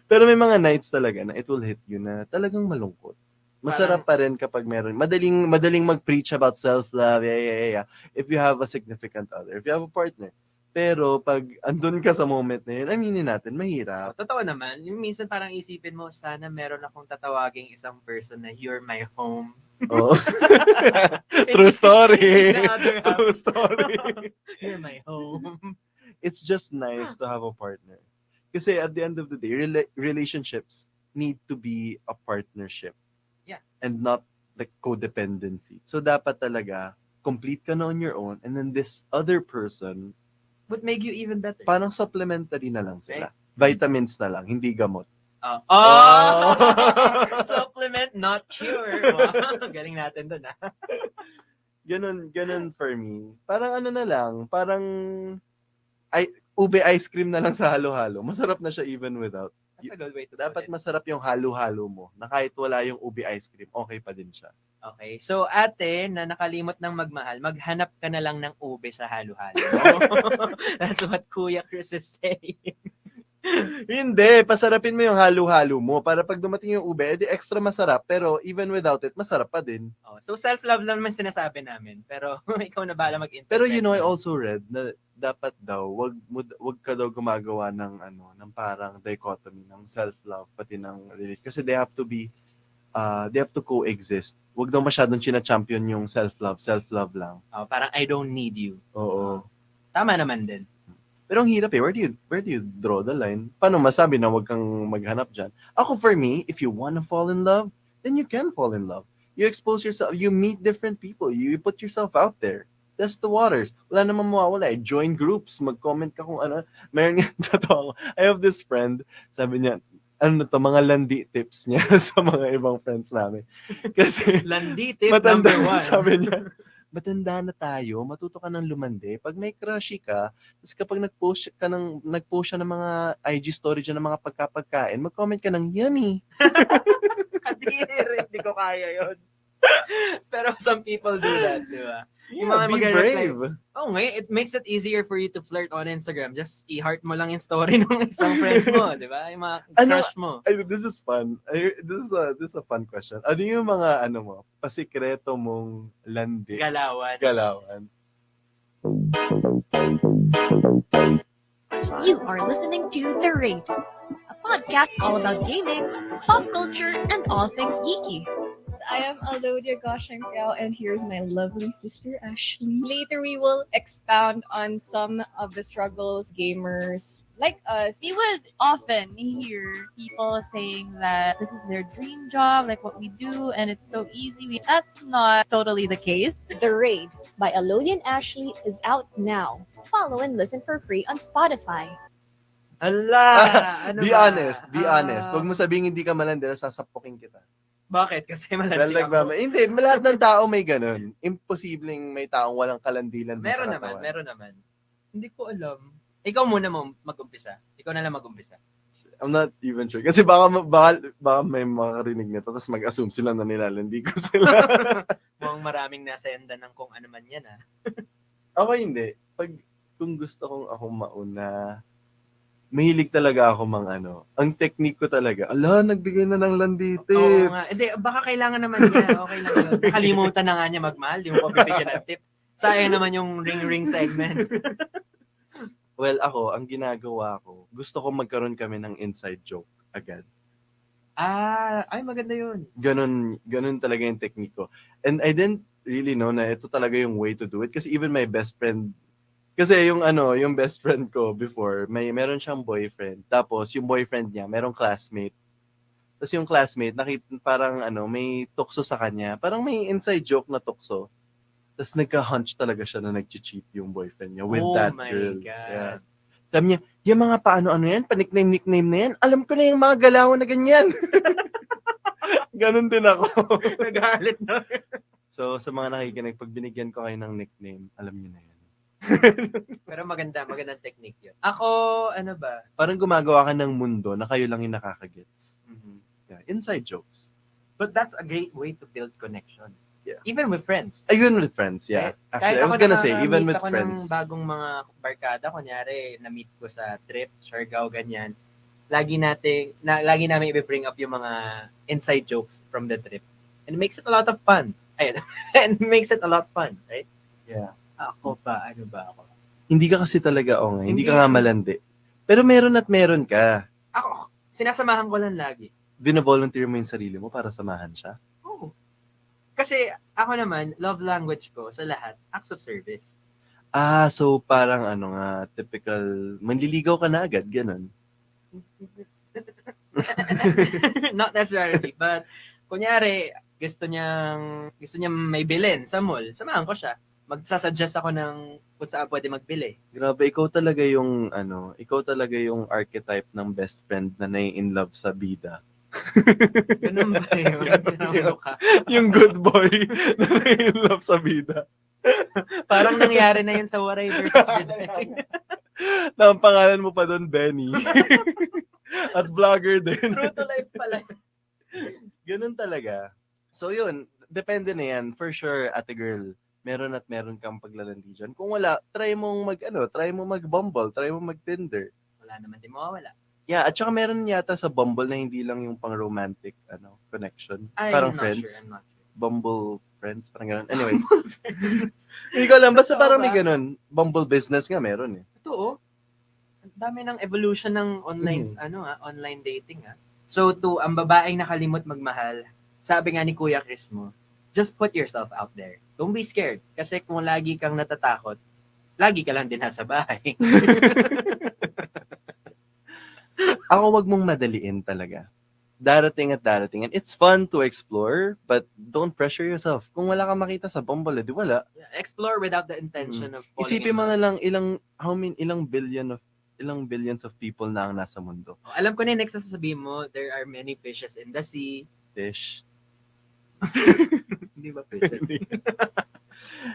Pero may mga nights talaga na it will hit you na talagang malungkot. Masarap pa rin kapag meron. Madaling mag-preach about self-love. Yeah. If you have a significant other. If you have a partner. Pero pag andun ka sa moment na yun, aminin natin, mahirap. Totoo naman. Yung minsan parang isipin mo, sana meron akong tatawaging isang person na you're my home. Oh. True story. True story. You're my home. It's just nice to have a partner. Kasi at the end of the day, relationships need to be a partnership. Yeah. And not like codependency. So dapat talaga, complete ka na on your own, and then this other person would make you even better. Parang supplementary na lang sila. Vitamins na lang, hindi gamot. Supplement, not cure. Wow. Galing natin dun, ah. Ganun for me. Parang ano na lang, parang ube ice cream na lang sa halo-halo. Masarap na siya even without. That's a good way to Dapat masarap yung halo-halo mo, na kahit wala yung ube ice cream, okay pa din siya. Okay. So, ate, na nakalimot ng magmahal, maghanap ka na lang ng ube sa halo-halo. That's what Kuya Chris is saying. Hindi, pasarapin mo yung halo-halo mo para pag dumating yung ube, edi extra masarap, pero even without it, masarap pa din. Oh, so, self-love lang naman sinasabi namin. Pero, ikaw na bahala mag-interpret. Pero you know, I also read na dapat daw, wag ka daw gumagawa ng parang dichotomy ng self-love pati ng religion. Kasi they have to coexist. Wag daw masyadong china-champion yung self-love lang. Oh, parang I don't need you. Oo. Tama naman din. Pero ang hirap eh. Where do you draw the line? Paano masabi na wag kang maghanap dyan? Ako, for me, if you wanna fall in love, then you can fall in love. You expose yourself. You meet different people. You put yourself out there. Test the waters. Wala namang mawawala eh. Join groups. Mag-comment ka kung ano. Meron nga, totoo. I have this friend, sabi niya, mga landi tips niya sa mga ibang friends namin. Kasi, landi tip matanda, number 1. Sabi niya, matanda na tayo, matuto ka ng lumande. Pag may crushy ka, tapos kapag nag-post siya ng mga IG story dyan ng mga pagkapagkain, mag-comment ka ng yummy. Hindi ko kaya yun. Pero some people do that, di ba? Yeah, be brave. Oh, ngayon, it makes it easier for you to flirt on Instagram. Just i-heart mo lang yung story ng isang friend mo, di ba? Yung mga crush mo. This is fun. This is a fun question. Ano yung mga pasikreto mong landi? Galawan. You are listening to The Raid, a podcast all about gaming, pop culture, and all things geeky. I am Alodia Goshenkiao, and here's my lovely sister Ashley. Later, we will expound on some of the struggles gamers like us. We would often hear people saying that this is their dream job, like what we do, and it's so easy. That's not totally the case. The Raid by Alodia and Ashley is out now. Follow and listen for free on Spotify. Ano Be honest. Huwag mo sabihin hindi ka malandi, sasapukin kita. Bakit? Kasi malandi ako. Hindi, lahat ng tao may ganun. Imposibleng may taong walang kalandilan sa katawan. Meron naman. Hindi ko alam. Ikaw muna mag-umpisa. Ikaw na lang mag-umpisa. I'm not even sure. Kasi baka may makarinig nito tapos mag-assume sila na nilalandi ko sila. Mukhang maraming nasenda ng kung ano man yan, ha? Ako hindi. Kung gusto kong ako mauna, mahilig talaga ako ang technique ko talaga, nagbigay na ng landi tips. Oo nga. Hindi, baka kailangan naman niya. Okay lang yun. Nakalimutan na nga niya magmahal. Di mo pa bibigyan ng tip. Sayang naman yung ring-ring segment. Well, ako, ang ginagawa ko, gusto ko magkaroon kami ng inside joke agad. Ay, maganda yun. Ganun talaga yung technique ko. And I didn't really know na ito talaga yung way to do it. Kasi even my best friend Kasi yung yung best friend ko before, meron siyang boyfriend. Tapos yung boyfriend niya, merong classmate. Tapos yung classmate, parang may tukso sa kanya. Parang may inside joke na tukso. Tapos nagka-hunch talaga siya na nag-cheat yung boyfriend niya with that girl. God. Yeah. Alam niya, yung mga paano-ano yan, pa-nickname na yan, alam ko na yung mga galawan na ganyan. Ganon din ako. Nagalit na. So, sa mga nakikinig, pag binigyan ko kayo ng nickname, alam niyo na yan. Pero magandang technique yun. Ako, ano ba? Parang gumagawa ka ng mundo na kayo lang yung nakakagets. Yeah, inside jokes. But that's a great way to build connection. Yeah. Even with friends. Even with friends, yeah. Kahit Actually, I was gonna say, even with ako friends. ng bagong mga barkada, kunyari, na-meet ko sa trip, Siargao, ganyan, lagi namin i-bring up yung mga inside jokes from the trip. And it makes it a lot of fun. Ayun. And it makes it a lot fun, right? Yeah. Ako ba? Ano ba ako? Hindi ka kasi talaga, hindi ka nga malandi. Pero meron at meron ka. Ako, sinasamahan ko lang lagi. Bina-volunteer mo yung sarili mo para samahan siya? Oo. Kasi ako naman, love language ko sa lahat, acts of service. So parang typical, manliligaw ka na agad, ganun. Not necessarily, but kunyari, gusto niya may bilhin sa mall, samahan ko siya. Magsasuggest ako ng kung saan pwede magbili. Grabe, ikaw talaga yung archetype ng best friend na in love sa bida. Ganun ba yun? Yung good boy na in love sa bida. Parang nangyari na yun sa Waray versus Biday. Na ang pangalan mo pa doon, Benny. At vlogger din. True to life pala. Ganun talaga. So yun, depende na yan. For sure, ate girl, meron at meron kang paglalandi dyan. Kung wala, try mong mag-Bumble, try mong mag-Tinder. Wala naman din mawawala. Yeah, at saka meron yata sa Bumble na hindi lang yung pang-romantic connection. I'm Parang not friends. sure, I'm not sure. Bumble friends, parang ganun. Anyway. Hindi ko alam, basta parang may ganun. Bumble business nga meron eh. Totoo. Ang dami ng evolution ng online online dating . So ang babaeng nakalimot magmahal, sabi nga ni Kuya Chris mo, just put yourself out there. Don't be scared. Kasi kung lagi kang natatakot, lagi ka lang din nasa bahay. Ako, wag mong madaliin talaga. Darating at darating. And it's fun to explore, but don't pressure yourself. Kung wala kang makita sa Bumble, di wala. Explore without the intention of falling Isipin in mo love. na lang ilang billions of people na ang nasa mundo. Alam ko na yung next sasabihin mo, there are many fishes in the sea. Fish. Hindi ba fishes?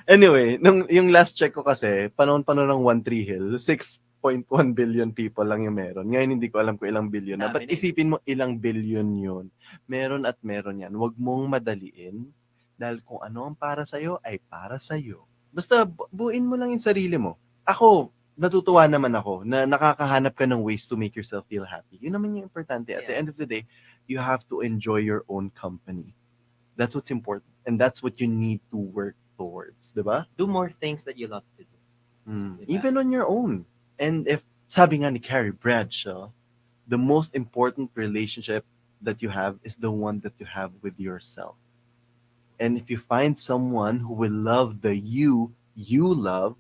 Anyway, yung last check ko kasi, panahon ng One Tree Hill, 6.1 billion people lang yung meron. Ngayon hindi ko alam kung ilang billion na. But isipin mo ilang billion yun. Meron at meron yan. Huwag mong madaliin dahil kung ano ang para sa'yo ay para sa'yo. Basta buuin mo lang yung sarili mo. Ako, natutuwa naman ako na nakakahanap ka ng ways to make yourself feel happy. Yun naman yung importante. At the end of the day, you have to enjoy your own company. That's what's important. And that's what you need to work towards. Diba? Do more things that you love to do. Even on your own. And if, sabi nga ni Carrie Bradshaw, the most important relationship that you have is the one that you have with yourself. And if you find someone who will love the you love,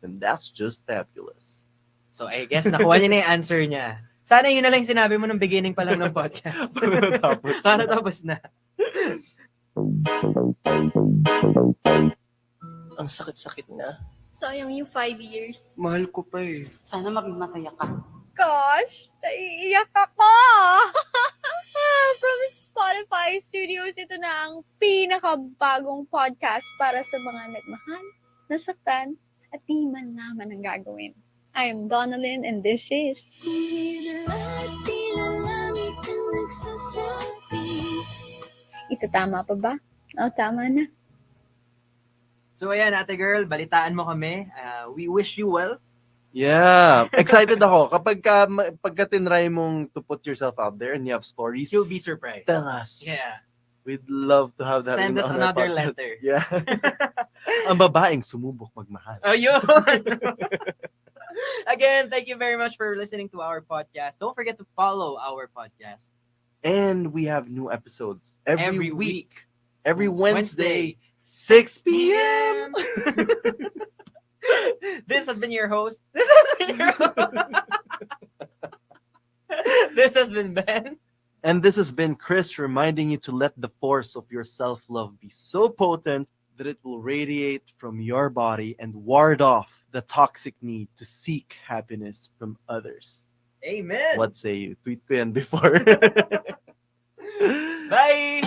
then that's just fabulous. So I guess nakuha niya na yung answer niya. Sana yun na lang yung sinabi mo nung beginning pa lang ng podcast. Sana tapos na. Ang sakit-sakit na. Sayang yung 5 years. Mahal ko pa eh. Sana maging masaya ka. Gosh, naiiyak ako! From Spotify Studios, ito na ang pinakabagong podcast para sa mga nagmahal, nasaktan, at di man naman ang gagawin. I am Donalyn and this is... Ito tama pa ba? O, tama na. So ayan, ate girl, balitaan mo kami. We wish you well. Yeah. Excited ako. Pagka tinry mong to put yourself out there and you have stories, you'll be surprised. Tell us. Yeah. We'd love to have that. Send us on our another podcast. letter. Yeah. Ang babaeng sumubok magmahal. Oh, yun! Again, thank you very much for listening to our podcast. Don't forget to follow our podcast. And we have new episodes every week. Every Wednesday, Wednesday, 6 p.m. This has been your host. This has been your This has been Ben. And this has been Chris reminding you to let the force of your self-love be so potent that it will radiate from your body and ward off the toxic need to seek happiness from others. Amen. What say you? Tweet ko yan before. Bye!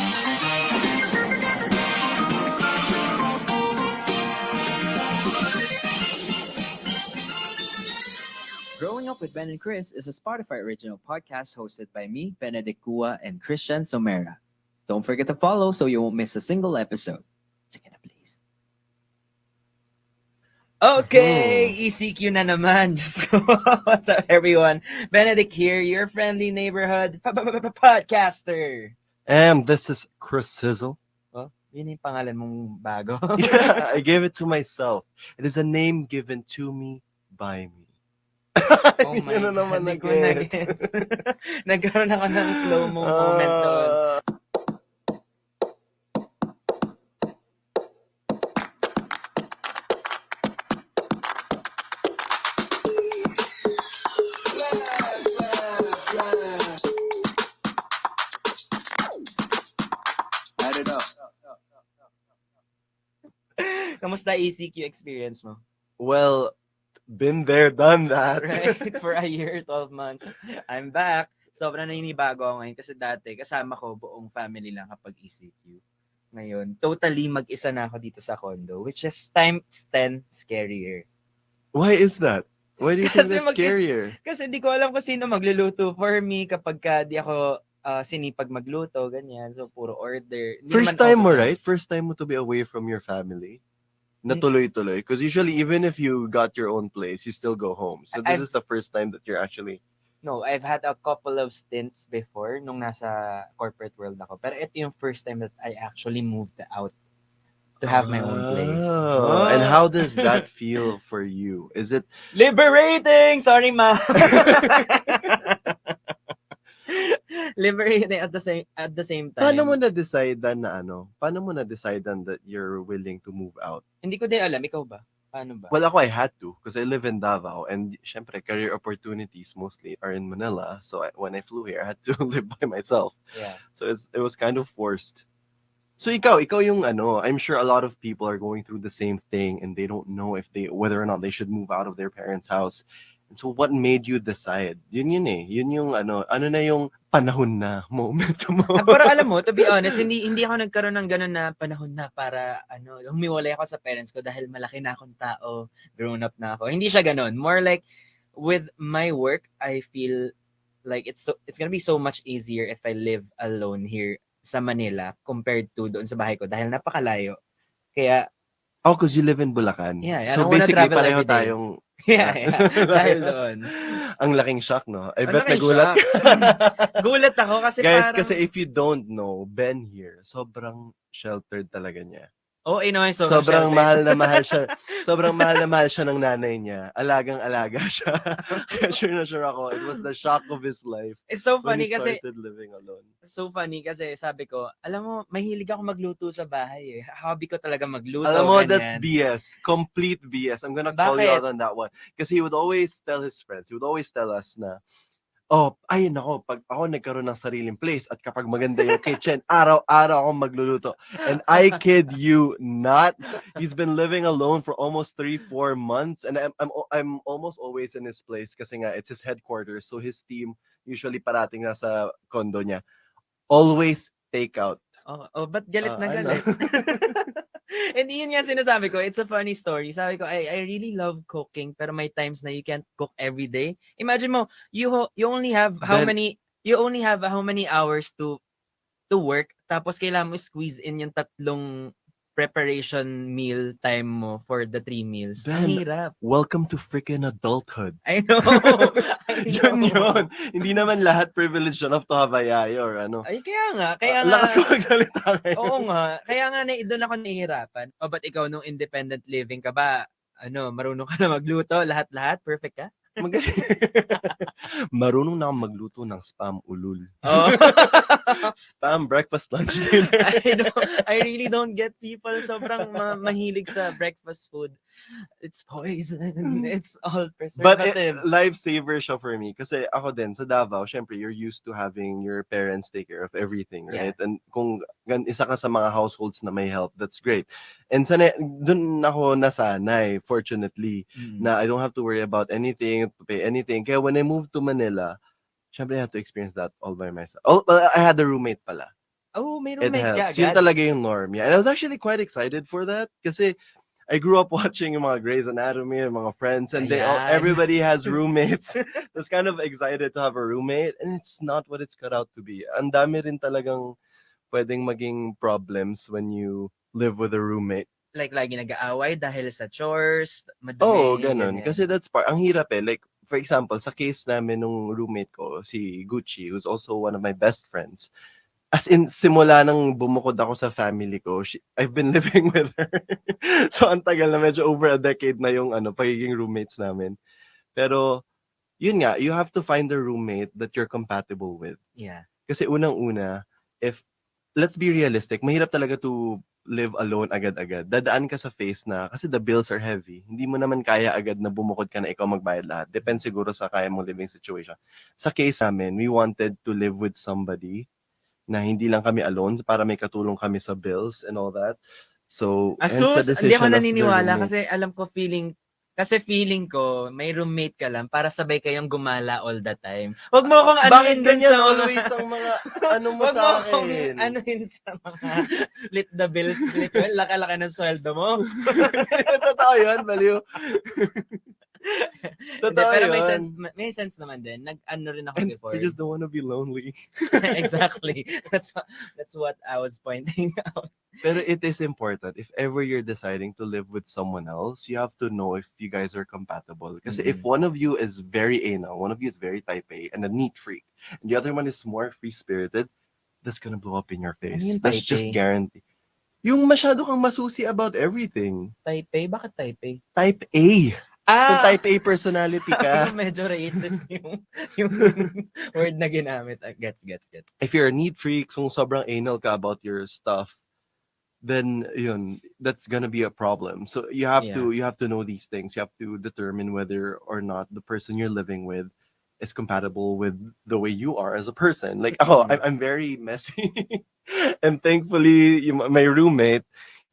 Growing Up with Ben and Chris is a Spotify original podcast hosted by me, Benedict Kua, and Christian Somera. Don't forget to follow so you won't miss a single episode. Sige na, please. Okay, ECQ na naman. Diyos ko. What's up, everyone? Benedict here, your friendly neighborhood podcaster. And this is Chris Sizzle. Oh, yun yung pangalan mong bago. Yeah, I gave it to myself. It is a name given to me by me. Oh my God, hindi ko na-gets. Nagkaroon ako ng slow-mo moment doon. I don't know. Kamusta ECQ experience mo? Well, been there, done that. Right? For a year, 12 months. I'm back. Sobrang naninibago ako ngayon kasi dati kasama ko buong family lang kapag ECQ. Ngayon, totally mag-isa na ako dito sa condo, which is times 10 scarier. Why is that? Why do you think Kasi that's scarier? Kasi di ko alam kung sino magluluto for me kapag di ako sinipag magluto, ganyan. So, puro order. Hindi First naman time mo, overtime. right? First time mo to be away from your family? Na tuloy-tuloy. Because usually, even if you got your own place, you still go home. So this I've- is the first time that you're actually... No, I've had a couple of stints before nung nasa corporate world ako. Pero ito yung first time that I actually moved out to have my own place. Oh, and how does that feel for you? Is it... Liberating! Sorry, ma. Liberating at the same time. Paano mo na-decide na ano? Paano mo na-decide that you're willing to move out? Hindi ko din alam. Ikaw ba? Paano ba? Well, ako, I had to because I live in Davao and syempre, career opportunities mostly are in Manila. So when I flew here, I had to live by myself. Yeah. So it was kind of forced. So ikaw yung ano, I'm sure a lot of people are going through the same thing and they don't know whether or not they should move out of their parents' house. And so what made you decide? Yun eh. Yun yung ano na yung panahon na moment mo. Pero alam mo, to be honest, hindi ako nagkaroon ng ganun na panahon na para humiwalay ako sa parents ko dahil malaki na akong tao, grown up na ako. Hindi siya ganun. More like with my work, I feel like it's gonna be so much easier if I live alone here sa Manila compared to doon sa bahay ko dahil napakalayo. Kaya Oh, because you live in Bulacan. Yeah, I so don't wanna basically, travel pareho every day. tayong... Yeah. Dahil doon. Ang laking shock, no? I Ang bet laking nagulat shock. Gulat ako kasi Guys, parang... kasi if you don't know, Ben here, sobrang sheltered talaga niya. Oh, no, Sobrang mahal na mahal siya. Sobrang mahal na mahal siya ng nanay niya. Alagang-alaga siya. Kaya sure na sure ako, it was the shock of his life. It's so when funny he kasi started living alone. So funny kasi sabi ko, alam mo, mahilig ako magluto sa bahay eh. Hobby ko talaga magluto. Alam mo, ganyan. that's BS. Complete BS. I'm gonna call you Bakit? out on that one. Kasi he would always tell his friends, he would always tell us na, oh, ayun ako, pag ako nagkaroon ng sariling place at kapag maganda yung kitchen, araw-araw akong magluluto. And I kid you not, he's been living alone for almost 3-4 months and I'm almost always in his place kasi nga it's his headquarters. So his team usually parating na sa condo niya. Always take out. Oh, ba't galit na I galit? And yun nga sinasabi ko, it's a funny story. Sabi ko, I really love cooking, pero may times na you can't cook every day. Imagine mo, you only have how many hours to work, tapos kailangan mo squeeze in yung 3 preparation meal time mo for the 3 meals. Ang Ben, hirap. welcome to freaking adulthood. I know. Yun. Hindi naman lahat privileged enough to have a yaya or ano. Ay, kaya nga. Kaya nga. Lakas ko magsalita ngayon. Oo nga. Kaya nga, doon ako nahihirapan. O, ba't ikaw nung independent living ka ba, marunong ka na magluto, lahat-lahat, perfect ka? Marunong na akong magluto ng spam ulul. Oh. Spam breakfast, lunch, dinner. I really don't get people sobrang mahilig sa breakfast food. It's poison. It's all But preservatives. lifesaver siya for me. Kasi ako din, sa Davao, syempre, you're used to having your parents take care of everything, right? And kung isa ka sa mga households na may help, that's great. And dun ako nasanay, fortunately, na I don't have to worry about anything, to pay anything. Kaya when I moved to Manila, syempre, I had to experience that all by myself. Oh, I had a roommate pala. Oh, may It roommate ka helps. Yun agad. talaga yung norm. Yeah. And I was actually quite excited for that kasi I grew up watching yung mga Grey's Anatomy and mga Friends, and everybody has roommates. I was kind of excited to have a roommate, and it's not what it's cut out to be. Ang dami rin talagang pwedeng maging problems when you live with a roommate. Like, lagi nag-aaway dahil sa chores, madumi, Oh, ganun. Kasi that's ang hirap eh. Like, for example, sa case namin nung roommate ko, si Gucci, who's also one of my best friends, as in, simula nang bumukod ako sa family ko, I've been living with her. So, ang tagal na, medyo over a decade na yung pagiging roommates namin. Pero, yun nga, you have to find a roommate that you're compatible with. Yeah. Kasi unang-una, let's be realistic, mahirap talaga to live alone agad-agad. Dadaan ka sa phase na, kasi the bills are heavy. Hindi mo naman kaya agad na bumukod ka na ikaw magbayad lahat. Depende siguro sa kaya mong living situation. Sa case namin, we wanted to live with somebody na hindi lang kami alone para may katulong kami sa bills and all that. So, Asus, hindi ako naniniwala kasi kasi alam ko feeling ko may roommate ka lang para sabay kayong gumala all the time. Wag mo akong Bakit anuhin dun ganyan sa mga always ang mga mo Wag sa mo akong akin? anuhin sa mga split the bill, split. Well, laka-laka ng sweldo mo. Totoo yun, baliw. Hindi, pero may sense naman din. Nag-ano rin ako And before. we just don't want to be lonely. Exactly. That's what I was pointing out. Pero it is important. If ever you're deciding to live with someone else, you have to know if you guys are compatible. Kasi if one of you is very anal, one of you is very type A and a neat freak, and the other one is more free-spirited, that's gonna blow up in your face. Ano yung That's type just A? guaranteed. Yung masyado kang masusi about everything. Type A? Bakit type A? Type A. Kung type A personality ka. Medyo racist yung word na ginamit. Gets. If you're a neat freak, kung sobrang anal ka about your stuff, then that's gonna be a problem. So you have to know these things. You have to determine whether or not the person you're living with is compatible with the way you are as a person. Like I'm very messy, and thankfully my roommate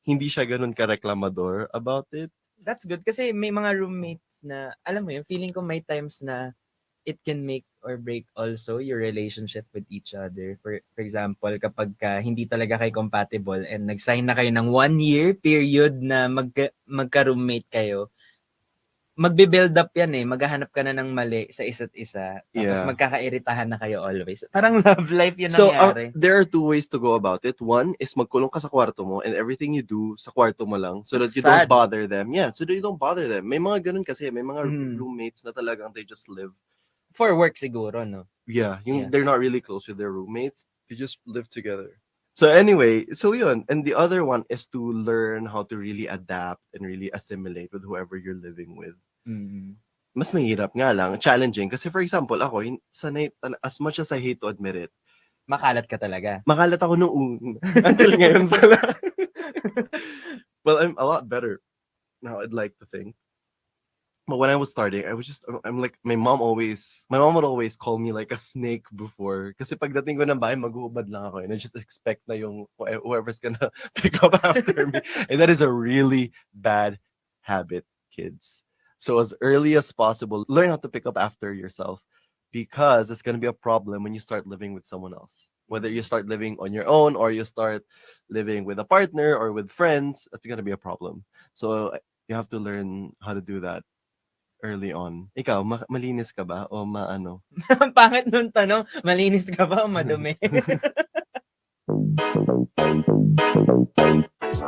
hindi siya ganun ka-reklamador about it. That's good kasi may mga roommates na, alam mo yun, feeling ko may times na it can make or break also your relationship with each other. For example, kapag hindi talaga kayo compatible and nag-sign na kayo ng 1 year period na magka-roommate kayo, magbe-build up yan eh. Maghahanap ka na ng mali sa isa't isa. Tapos magkakairitahan na kayo always. Parang love life yun nangyari. So, there are 2 ways to go about it. One is magkulong ka sa kwarto mo and everything you do sa kwarto mo lang so that you don't bother them. Yeah, so that you don't bother them. May mga ganun kasi. May mga roommates na talagang they just live. For work siguro, no? Yeah, they're not really close with their roommates. They just live together. So anyway, yun. And the other one is to learn how to really adapt and really assimilate with whoever you're living with. Mas mahirap nga lang, challenging. Kasi for example, ako, sanay, as much as I hate to admit it, makalat ka talaga. Makalat ako noong until ngayon pala. Well, I'm a lot better now, I'd like to think. But when I was starting, I'm like, my mom would always call me like a snake before. Kasi pagdating ko ng bahay, maghuhubad lang ako. And I just expect na yung whoever's gonna pick up after me. And that is a really bad habit, kids. So as early as possible, learn how to pick up after yourself, because it's going to be a problem when you start living with someone else. Whether you start living on your own or you start living with a partner or with friends, it's going to be a problem. So you have to learn how to do that early on. Ikaw, malinis ka ba o maano? Pangit nung tanong, malinis ka ba o madumi?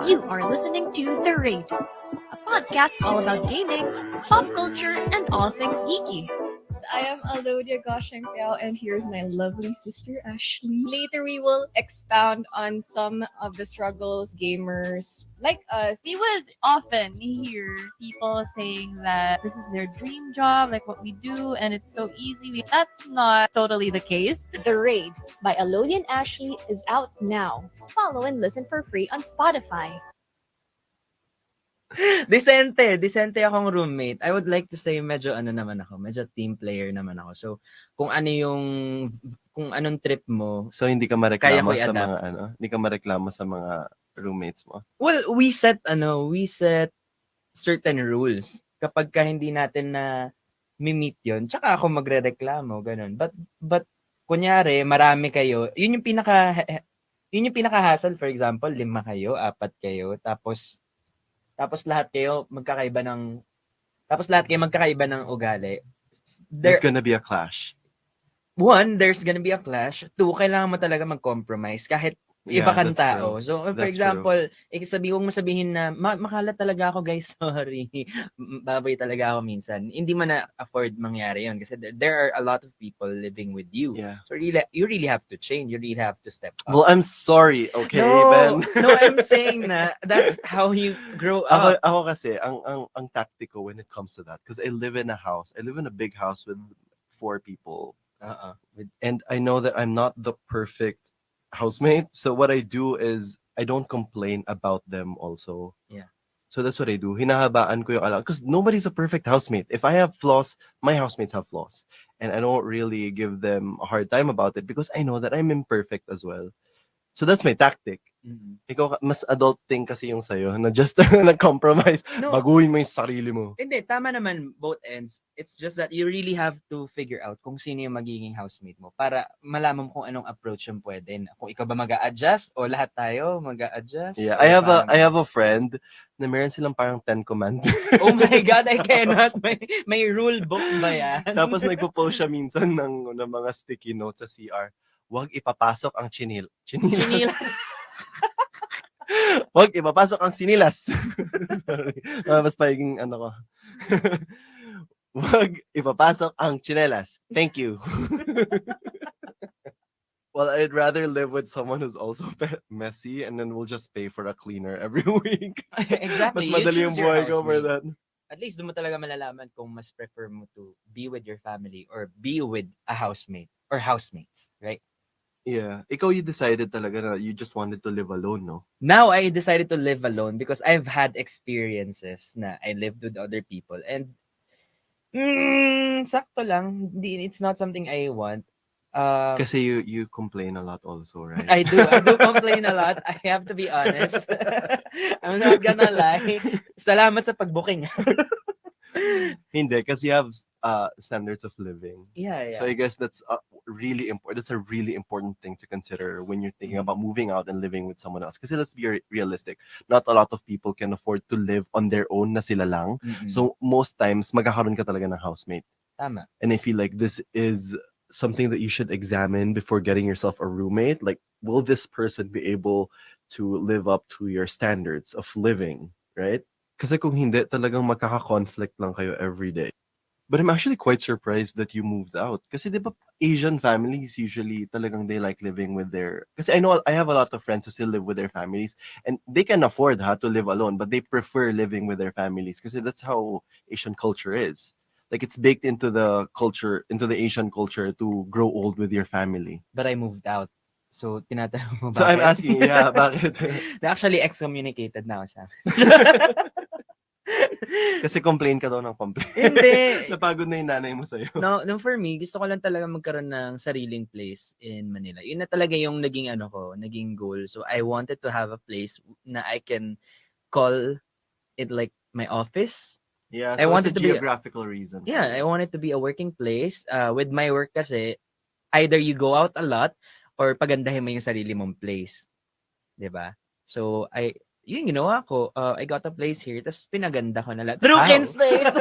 You are listening to The Raid, a podcast all about gaming, pop culture, and all things geeky. To I am Alodia Goshengpiao, and here's my lovely sister Ashley. Later, we will expound on some of the struggles gamers like us. We would often hear people saying that this is their dream job, like what we do, and it's so easy. That's not totally the case. The Raid by Alodia and Ashley is out now. Follow and listen for free on Spotify. Decente akong roommate. I would like to say medyo medyo team player naman ako. So, kung anong trip mo, So hindi ka kaya mareklamo ko sa i-adapt. mga hindi ka mareklamo sa mga roommates mo. Well, we set certain rules. Kapag ka hindi natin na mi-meet 'yon, tsaka ako magrereklamo, ganun. But kunyari, marami kayo, yun yung pinaka-hassle. For example, 5 kayo, 4 kayo, tapos lahat kayo magkakaiba ng ugali. There's gonna be a clash. One, there's gonna be a clash. Two, kailangan mo talaga mag-compromise kahit iba kang that's tao. true. So, for That's example, huwag mo sabihin na, makalat talaga ako guys, sorry. Baboy talaga ako minsan. Hindi mo na afford mangyari yun kasi there are a lot of people living with you. Yeah. So, you really have to change. You really have to step up. Well, I'm sorry, okay, Ben? No, I'm saying na that's how you grow up. Ako kasi, ang tactic ko when it comes to that, because I live in a house. I live in a big house with 4 people. And I know that I'm not the perfect housemate. So what I do is I don't complain about them also. Yeah. So that's what I do. Hinahabaan ko yung because nobody's a perfect housemate. If I have flaws, my housemates have flaws. And I don't really give them a hard time about it because I know that I'm imperfect as well. So that's my tactic. Ikaw, mas adulting kasi yung sa'yo na just nag-compromise. No. Baguhin mo yung sarili mo. Hindi, tama naman both ends. It's just that you really have to figure out kung sino yung magiging housemate mo para malaman mo kung anong approach yung pwede. Kung ikaw ba mag-a-adjust o lahat tayo mag-a-adjust. Yeah, O I have a friend na meron silang parang 10 commandments. Oh my God, I cannot. May rule book ba yan? Tapos nagpo-post siya minsan ng mga sticky notes sa CR. Huwag ipapasok ang chinilas. Huwag ipapasok ang sinilas. Sorry. Mas pagiging ko. Huwag ipapasok ang chinelas. Thank you. Well, I'd rather live with someone who's also messy and then we'll just pay for a cleaner every week. Exactly. Mas madali yung buhay ko for that. At least doon mo talaga malalaman kung mas prefer mo to be with your family or be with a housemate or housemates, right? Yeah. Ikaw, you decided talaga na you just wanted to live alone, no? Now I decided to live alone because I've had experiences na I lived with other people and sakto lang. It's not something I want. Kasi you complain a lot also, right? I do complain a lot. I have to be honest. I'm not gonna lie. Salamat sa pag-booking. Hindi, because you have standards of living. Yeah. So I guess that's really important. That's a really important thing to consider when you're thinking about moving out and living with someone else. Because let's be realistic. Not a lot of people can afford to live on their own na sila lang. So most times, magkakaroon ka talaga ng housemate. Tama. And I feel like this is something that you should examine before getting yourself a roommate. Like, will this person be able to live up to your standards of living, right? Kasi kung hindi, talagang magkaka-conflict lang kayo every day. But I'm actually quite surprised that you moved out. Kasi di ba Asian families usually talagang they like living with their... Kasi I know I have a lot of friends who still live with their families and they can afford to live alone, but they prefer living with their families kasi that's how Asian culture is. Like it's baked into the culture, into the Asian culture to grow old with your family. But I moved out. So, tinatanong mo bakit? So I'm asking, yeah, bakit? Actually, excommunicated na ako sa amin. Kasi complain ka daw ng complain. Hindi. Napagod na yung nanay mo sa'yo. No, for me, gusto ko lang talaga magkaroon ng sariling place in Manila. Yun na talaga yung naging goal. So, I wanted to have a place na I can call it like my office. Yeah, so I wanted it's a to geographical reason. Yeah, I want it to be a working place. With my work kasi, either you go out a lot or pagandahin mo yung sarili mong place. 'Di ba? So, yun ginawa ko. I got a place here, tapos pinaganda ko na lang. Through Kin's Place!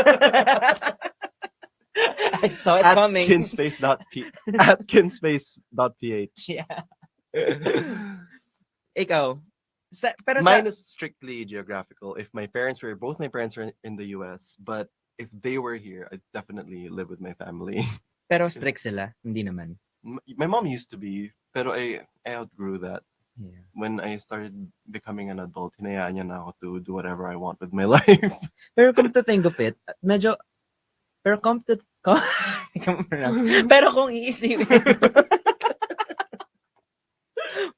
I saw it coming. Atkinspace.ph. Yeah. Ikaw, pero mine is strictly geographical. If both my parents were in the US, but if they were here, I'd definitely live with my family. Pero strict sila, hindi naman. My mom used to be, pero I outgrew that. Yeah. When I started becoming an adult, hinayaan niya na ako to do whatever I want with my life. Pero come to think of it, medyo, pero come to, pero kung iisipin,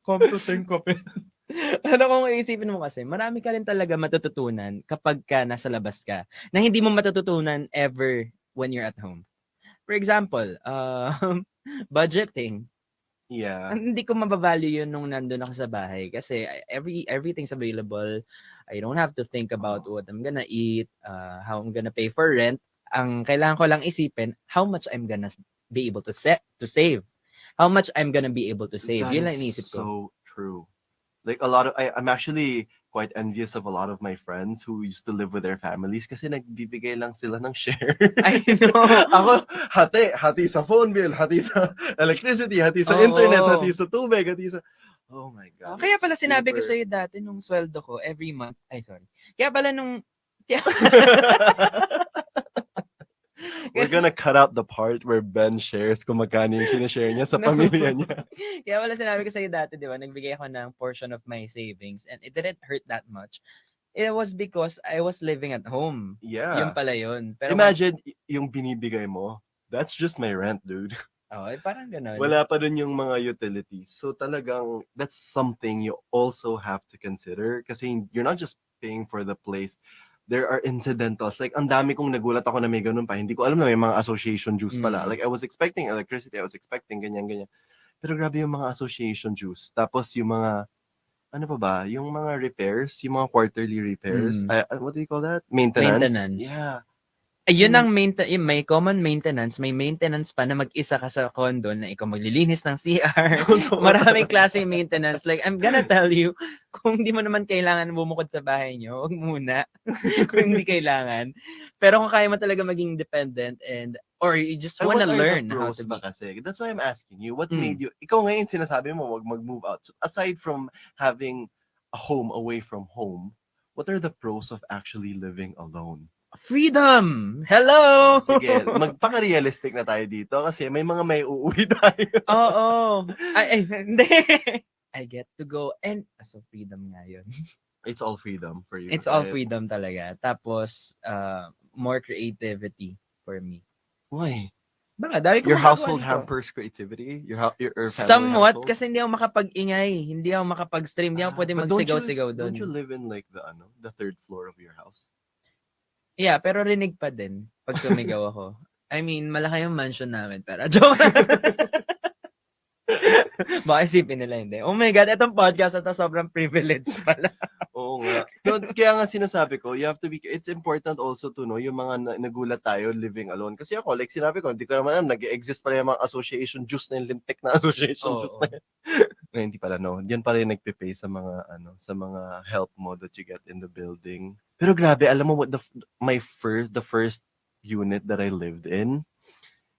come to think of it. Ano kung iisipin mo kasi, marami ka rin talaga matututunan kapag ka nasa labas ka, na hindi mo matututunan ever when you're at home. For example, budgeting. Yeah. Hindi ko mabavalue yun nung nandun ako sa bahay kasi everything's available. I don't have to think about what I'm gonna eat, how I'm gonna pay for rent. Ang kailangan ko lang isipin, how much I'm gonna be able to save. How much I'm gonna be able to save. That Yun lang is inisip ko. so true. Like a lot of, I'm actually quite envious of a lot of my friends who used to live with their families kasi nagbibigay lang sila ng share. I know. Ako, hati sa phone bill, hati sa electricity, hati sa Oo. internet, hati sa tubig, hati sa... Oh my God. Kaya pala it's sinabi ko super- sa'yo dati nung sweldo ko every month. Ay, sorry. Kaya pala nung... We're gonna cut out the part where Ben shares kung magkano yung sinashare niya sa pamilya niya. Kaya wala sinabi ko sa'yo dati, di ba? Nagbigay ako ng portion of my savings and it didn't hurt that much. It was because I was living at home. Yeah. Yun pala yun. Pero Imagine, yung binibigay mo, that's just my rent, dude. Oh, parang ganun. Wala pa dun yung mga utilities. So talagang, that's something you also have to consider kasi you're not just paying for the place. There are incidentals. Like, ang dami kong nagulat ako na may ganun pa. Hindi ko alam na may mga association dues pala. Like, I was expecting electricity, I was expecting ganyan. Pero grabe yung mga association dues. Tapos yung mga, ano pa ba? Yung mga repairs, yung mga quarterly repairs. What do you call that? Maintenance. Yeah. Ayun ang may common maintenance, may maintenance pa na mag-isa ka sa condo na ikaw maglilinis ng CR. Maraming klase maintenance. Like, I'm gonna tell you, kung hindi mo naman kailangan bumukod sa bahay nyo, huwag muna. Kung hindi kailangan. Pero kung kaya mo talaga maging independent or you just wanna learn how to be. Kasi? That's why I'm asking you, what made you, ikaw ngayon sinasabi mo, wag mag-move out. So, aside from having a home away from home, what are the pros of actually living alone? Freedom! Hello! Sige, magpaka-realistic na tayo dito kasi may mga may uuwi tayo. Oo. Ay, hindi. I get to go and so freedom nga yun. It's all freedom for you. It's all right? freedom talaga. Tapos, more creativity for me. Why? Baka, dahil ko Your magagawa household dito. hampers creativity? Your family Somewhat, household? kasi hindi ako makapag-ingay. Hindi ako makapag-stream. Hindi ako pwede But don't magsigaw-sigaw doon. you live in like the third floor of your house? Yeah, pero rinig pa din pag sumigaw ako. I mean, malaki yung mansion namin, pero joke. Baka isipin nila hindi. Oh my God, itong podcast ito sobrang privilege pala. Oo nga. No, kaya nga sinasabi ko, you have to be, it's important also to know yung mga nagulat tayo living alone. Kasi ako, like sinabi ko, hindi ko naman alam, nag-exist pala yung mga association juice na yung limtek na association juice na yun. No, hindi pala, no. Yan pala yung nagpipay sa mga, sa mga help mo that you get in the building. Pero grabe, alam mo what the first unit that I lived in,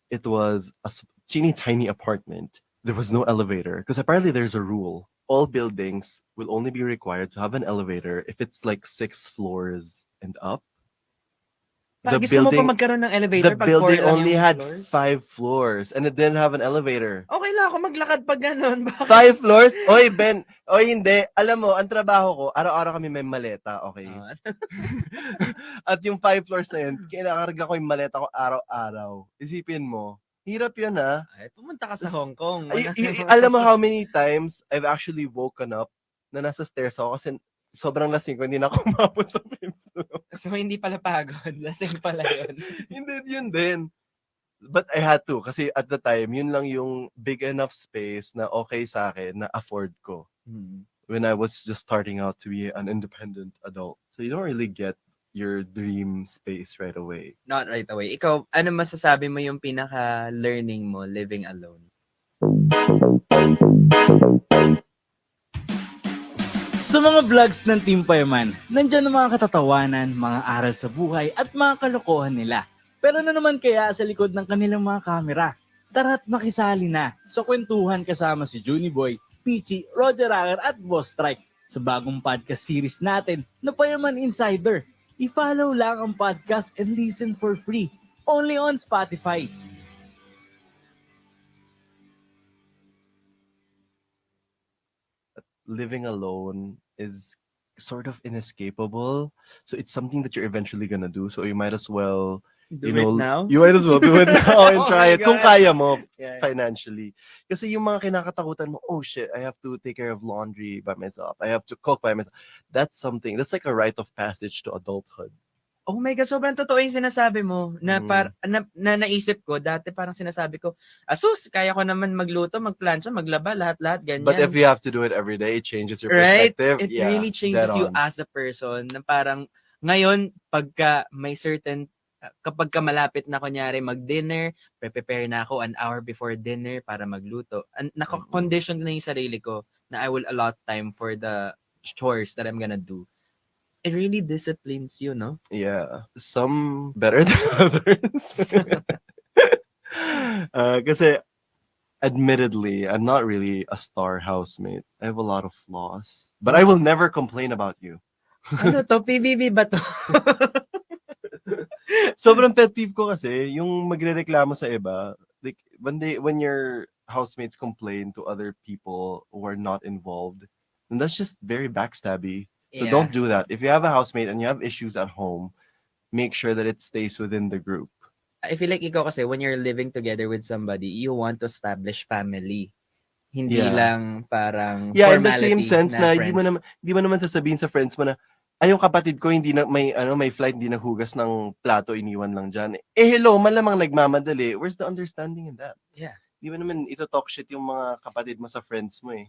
it was a teeny tiny apartment. There was no elevator because apparently there's a rule. All buildings will only be required to have an elevator if it's like 6 floors and up. Gusto mo pa magkaroon ng elevator the pag 4 building lang only yung had floors? 5 floors and it didn't have an elevator. Okay lang ako maglakad pag ganun. 5 floors? Oy, Ben. Oy, hindi. Alam mo, ang trabaho ko, araw-araw kami may maleta, okay? At yung 5 floors na yun, kinakarga ko yung maleta ko araw-araw. Isipin mo, hirap yun, ha? Ay, pumunta ka sa Hong Kong. Alam mo how many times I've actually woken up na nasa stairs ako kasi sobrang lasing ko, hindi na ako umabot sa 5th floor. So, hindi pala pagod. Lasing pala yun. Hindi, yun din. But I had to kasi at the time, yun lang yung big enough space na okay sa akin na afford ko. When I was just starting out to be an independent adult. So you don't really get your dream space right away. Not right away. Ikaw, ano masasabi mo yung pinaka-learning mo living alone? Sa mga vlogs ng Team Payaman, nandyan ang mga katatawanan, mga aral sa buhay at mga kalokohan nila. Pero ano naman kaya sa likod ng kanilang mga kamera? Tara't makisali na sa kwentuhan kasama si Juniboy, Peachy, Roger Acker at Boss Strike sa bagong podcast series natin na Payaman Insider. I-follow lang ang podcast and listen for free. Only on Spotify. Living alone is sort of inescapable. So it's something that you're eventually gonna do. So you might as well, Do you it know, now? you might as well do it now and Oh try my it kung God. kaya mo Yeah. financially. Kasi yung mga kinakatakutan mo, oh shit, I have to take care of laundry by myself. I have to cook by myself. That's something, that's like a rite of passage to adulthood. Oh my God, sobrang totoo yung sinasabi mo na, naisip ko, dati parang sinasabi ko, asus, kaya ko naman magluto, magplansya, maglaba, lahat-lahat, ganyan. But if you have to do it every day, it changes your Right? perspective. It Yeah, really changes dead you on. as a person na parang ngayon, pagka may certain, kapag ka malapit na kunyari mag-dinner, prepare na ako an hour before dinner para magluto. Naka-condition na yung sarili ko na I will allot time for the chores that I'm gonna do. It really disciplines you, no? Yeah. Some better than others. Kasi admittedly, I'm not really a star housemate. I have a lot of flaws. But I will never complain about you. Ano to? PBB ba to? Sobrang pet peeve ko kasi yung magrereklamo sa iba. Like when your housemates complain to other people who are not involved, and that's just very backstabby. So Yeah. don't do that. If you have a housemate and you have issues at home, make sure that it stays within the group. I feel like ikaw kasi when you're living together with somebody, you want to establish family. Hindi Yeah. lang parang Yeah, in the formality same sense na hindi friends. mo naman sasabihin sa friends mo na ay yung kapatid ko hindi na may flight, hindi naghugas ng plato, iniwan lang diyan. Eh hello, malamang nagmamadali. Where's the understanding in that? Yeah. Hindi mo naman ito talk shit yung mga kapatid mo sa friends mo eh.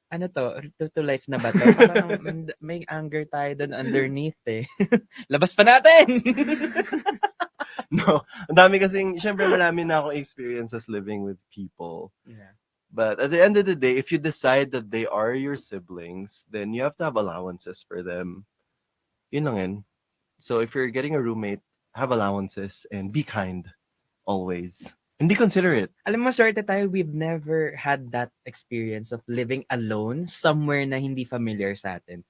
Ano to? To life na ba to? Parang may anger tayo doon underneath eh. Labas pa natin! No, ang dami kasing, syempre marami na akong experiences living with people. Yeah. But at the end of the day, if you decide that they are your siblings, then you have to have allowances for them. Yun lang yun. So if you're getting a roommate, have allowances and be kind always. And be considerate. Alam mo, swerte tayo, we've never had that experience of living alone somewhere na hindi familiar sa atin.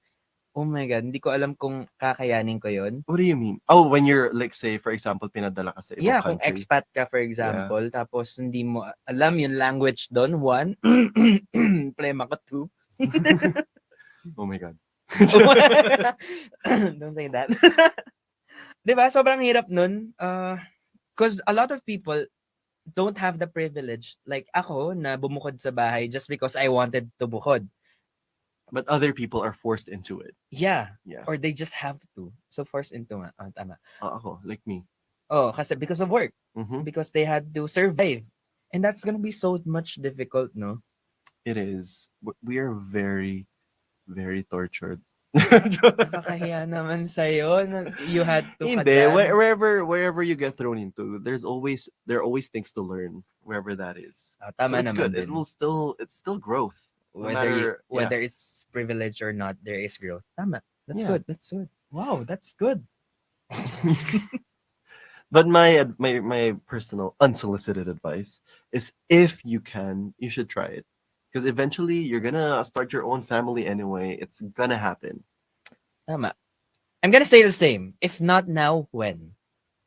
Oh my God, hindi ko alam kung kakayanin ko yon. What do you mean? Oh, when you're, like, say, for example, pinadala ka sa ibang Yeah, kung country. expat ka, for example, tapos hindi mo alam yung language doon, one, plema ka, two. Oh my God. Don't say that. Diba? Sobrang hirap nun. Because a lot of people don't have the privilege. Like ako, na bumukod sa bahay just because I wanted to bukod. But other people are forced into it. Yeah. Yeah. Or they just have to. So forced into nga. Tama. Ako, like me. Oh, kasi because of work. Mhm. Because they had to survive. And that's gonna be so much difficult, no? It is. We are very, very tortured. Nakakahiya naman sa'yo. You had to ka Hindi, dyan. wherever you get thrown into, there are always things to learn wherever that is. Tama it's naman good. din. It's still growth. No Whether matter- yeah. it's privilege or not, there is growth. Tama. That's Yeah. good. That's good. Wow, that's good. But my personal unsolicited advice is if you can, you should try it. Because eventually you're gonna start your own family anyway. It's gonna happen. Tama. I'm gonna say the same. If not now, when?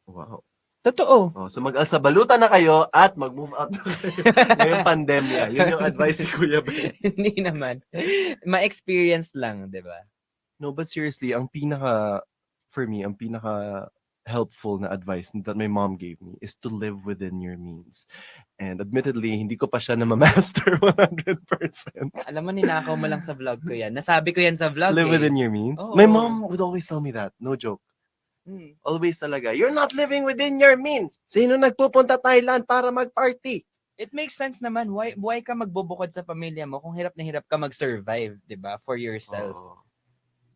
Wow. Totoo. Oh, so mag-alsabaluta na kayo at mag-move out na kayo ngayong pandemya. Yun yung advice ni Kuya Ben. Hindi naman. Ma-experience lang, di ba? No, but seriously, for me, ang pinaka helpful na advice that my mom gave me is to live within your means. And admittedly, hindi ko pa siya na ma-master 100%. Alam mo, ninakaw mo lang sa vlog ko yan. Nasabi ko yan sa vlog Live eh. within your means. Oo. My mom would always tell me that. No joke. Hmm. Always talaga, you're not living within your means. Sino nagpupunta Thailand para mag-party? It makes sense naman. Why ka magbubukod sa pamilya mo kung hirap na hirap ka mag-survive, di ba? For yourself. Oo.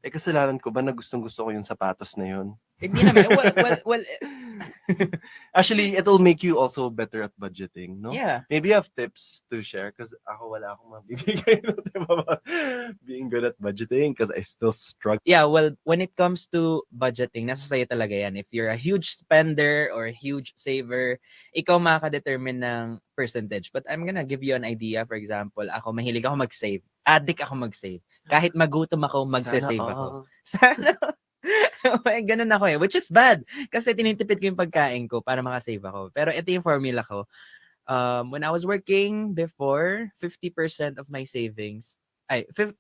Eh, kasalanan ko ba na gustong-gusto ko yung sapatos na yun? Hindi naman. Well, Actually, it'll make you also better at budgeting, no? Yeah. Maybe you have tips to share because ako wala akong mabibigay no, diba, about being good at budgeting because I still struggle. Yeah, well, when it comes to budgeting, nasa sa'yo talaga yan. If you're a huge spender or a huge saver, ikaw makaka-determine ng percentage. But I'm gonna give you an idea. For example, ako, mahilig ako mag-save. Addict ako mag-save. Kahit magutom ako, magsasave ako. Sana. Ganun ako eh, which is bad. Kasi tinitipid ko yung pagkain ko para makasave ako. Pero ito yung formula ko. When I was working before, 50% of my savings,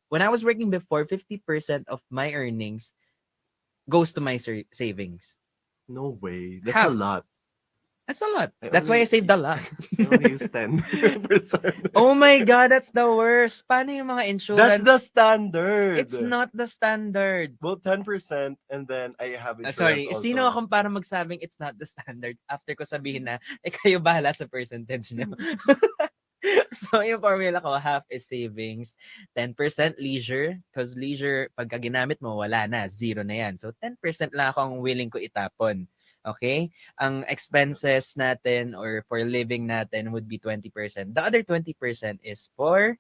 when I was working before, 50% of my earnings goes to my savings. No way. That's a lot. That's a lot. That's why I saved a lot. I only use 10%. Oh my God, that's the worst. Paano yung mga insurance? That's the standard. It's not the standard. Well, 10% and then I have insurance Sorry, also. sino akong para magsabing it's not the standard after ko sabihin na, kayo bahala sa percentage niyo. So, yung formula ko, half is savings, 10% leisure, because leisure, pagka ginamit mo, wala na, zero na yan. So, 10% lang ako ang willing ko itapon. Okay? Ang expenses natin or for living natin would be 20%. The other 20% is for...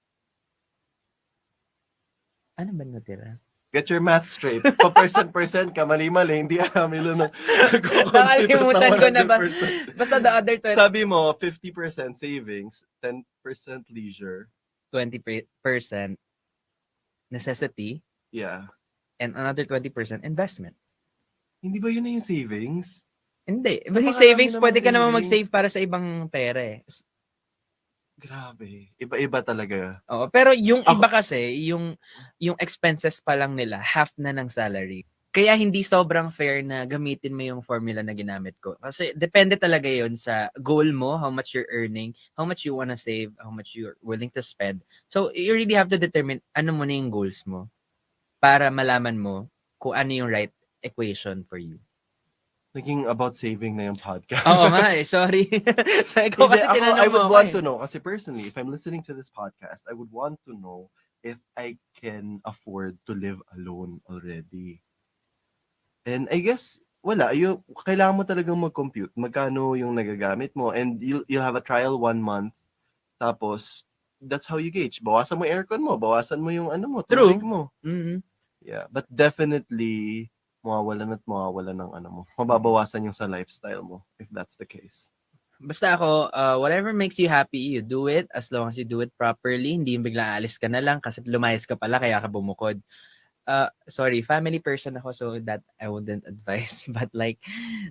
Ano ba natira? Get your math straight. Pa percent ka, mali-mali. Hindi alam nila na. Nakalimutan ko na ba? Basta the other 20%. Sabi mo, 50% savings, 10% leisure. 20% necessity. Yeah. And another 20% investment. Hindi ba yun na yung savings? Hindi. Yung Napakarami savings, naman pwede ka naman savings. mag-save para sa ibang pera eh. Grabe. Iba-iba talaga. Oo, pero yung iba kasi, yung expenses pa lang nila, half na ng salary. Kaya hindi sobrang fair na gamitin mo yung formula na ginamit ko. Kasi depende talaga yon sa goal mo, how much you're earning, how much you wanna save, how much you're willing to spend. So, you really have to determine ano mo na yung goals mo para malaman mo kung ano yung right equation for you. Naging about saving na yung podcast. Oo nga eh, sorry. So, ikaw kasi tinanong I would mo want ako to know, kasi personally, if I'm listening to this podcast, I would want to know if I can afford to live alone already. And I guess, wala. Kailangan mo talagang mag-compute magkano yung nagagamit mo. And you'll have a trial 1 month. Tapos, that's how you gauge. Bawasan mo aircon mo. Bawasan mo yung ano mo, tubig mo. Mm-hmm. Yeah, but definitely, mawawalan ng ano mo. Mababawasan yung sa lifestyle mo, if that's the case. Basta ako, whatever makes you happy, you do it as long as you do it properly. Hindi yung biglang aalis ka na lang kasi lumayas ka pala kaya ka bumukod. Sorry, family person ako so that I wouldn't advise. But like,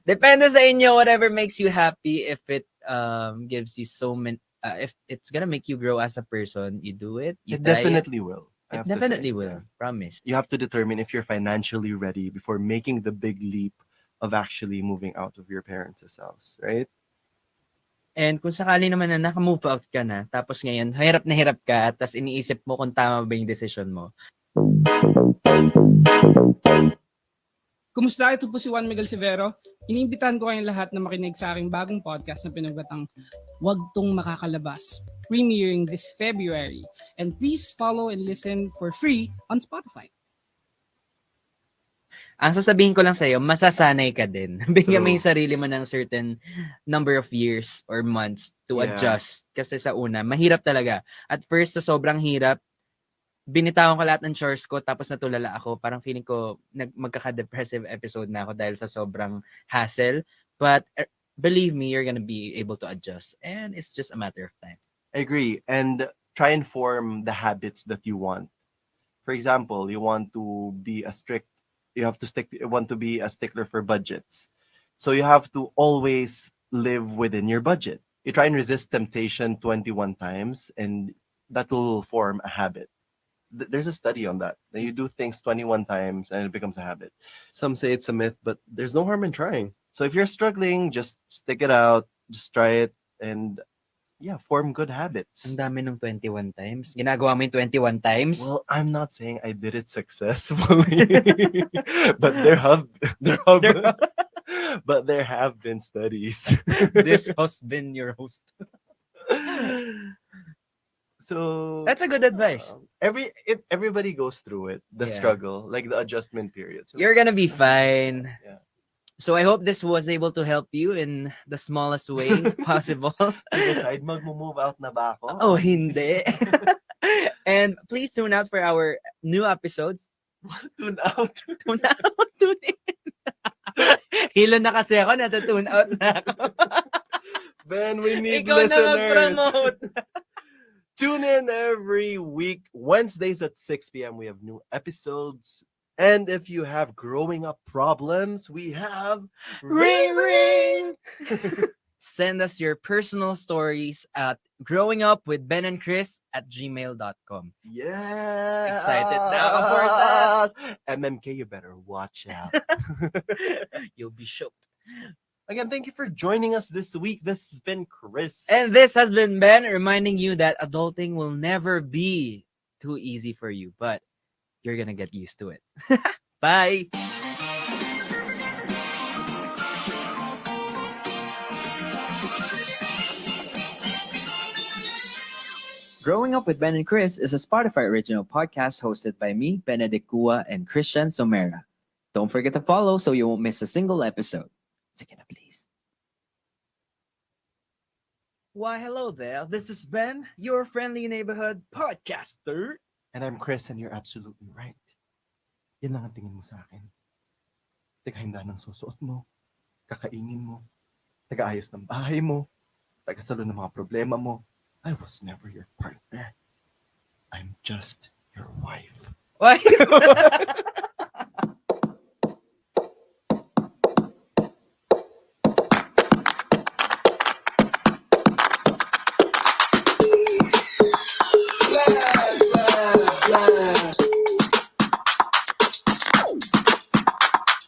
depende sa inyo, whatever makes you happy. If it gives you so many, if it's gonna make you grow as a person, you do it. You It try definitely will. It I have to definitely say. will. Promise. You have to determine if you're financially ready before making the big leap of actually moving out of your parents' house, right? And kung sakali naman na naka-move out ka na, tapos ngayon, hirap na hirap ka, tapos iniisip mo kung tama ba yung decision mo. Kumusta? Ito po si Juan Miguel Severo. Iniimbitahan ko kayong lahat na makinig sa aking bagong podcast na pinagbatang Wag Tong Makakalabas, premiering this February. And please follow and listen for free on Spotify. Ang sasabihin ko lang sa'yo, masasanay ka din. Bigyan mo True. yung sarili mo ng certain number of years or months to Yeah. adjust. Kasi sa una, mahirap talaga. At first, sa sobrang hirap, binitawan ko lahat ng chores ko tapos natulala ako. Parang feeling ko magkaka-depressive episode na ako dahil sa sobrang hassle. But believe me, you're gonna be able to adjust. And it's just a matter of time. I agree. And try and form the habits that you want. For example, you want to be want to be a stickler for budgets. So you have to always live within your budget. You try and resist temptation 21 times and that will form a habit. There's a study on that. You do things 21 times and it becomes a habit. Some say it's a myth, but there's no harm in trying. So if you're struggling, just stick it out, just try it, and yeah, form good habits. Ang dami ng 21 times. Ginagawa mo yung 21 times? Well, I'm not saying I did it successfully, but there have been studies. This has been your host. So That's a good advice. Everybody goes through it, the Yeah. struggle, like the adjustment period. So You're gonna be fine. Yeah. So I hope this was able to help you in the smallest way possible. decide mag-move out na ba ako? Oh, hindi. And please tune out for our new episodes. Tune out. Tune out. Tune in. Hilo na kasi ako, natutune out na ako. Ben, we need Ikaw na listeners. mag-promote. Tune in every week, Wednesdays at 6 p.m. We have new episodes. And if you have growing up problems, we have Ring ring! Send us your personal stories at growingupwithbenandchris@gmail.com. Yeah. Excited na ako for that. MMK, you better watch out. You'll be shocked. Again, thank you for joining us this week. This has been Chris. And this has been Ben reminding you that adulting will never be too easy for you, but you're gonna get used to it. Bye. Growing Up with Ben and Chris is a Spotify original podcast hosted by me, Benedict Kua, and Christian Somera. Don't forget to follow so you won't miss a single episode. Sige na, please. Why, hello there. This is Ben, your friendly neighborhood podcaster. And I'm Chris, and you're absolutely right. Yan lang ang tingin mo sa akin. Tagahanda ng susuot mo, kakainin mo, tagaayos ng bahay mo, tagasalo ng mga problema mo. I was never your partner. I'm just your wife. Why?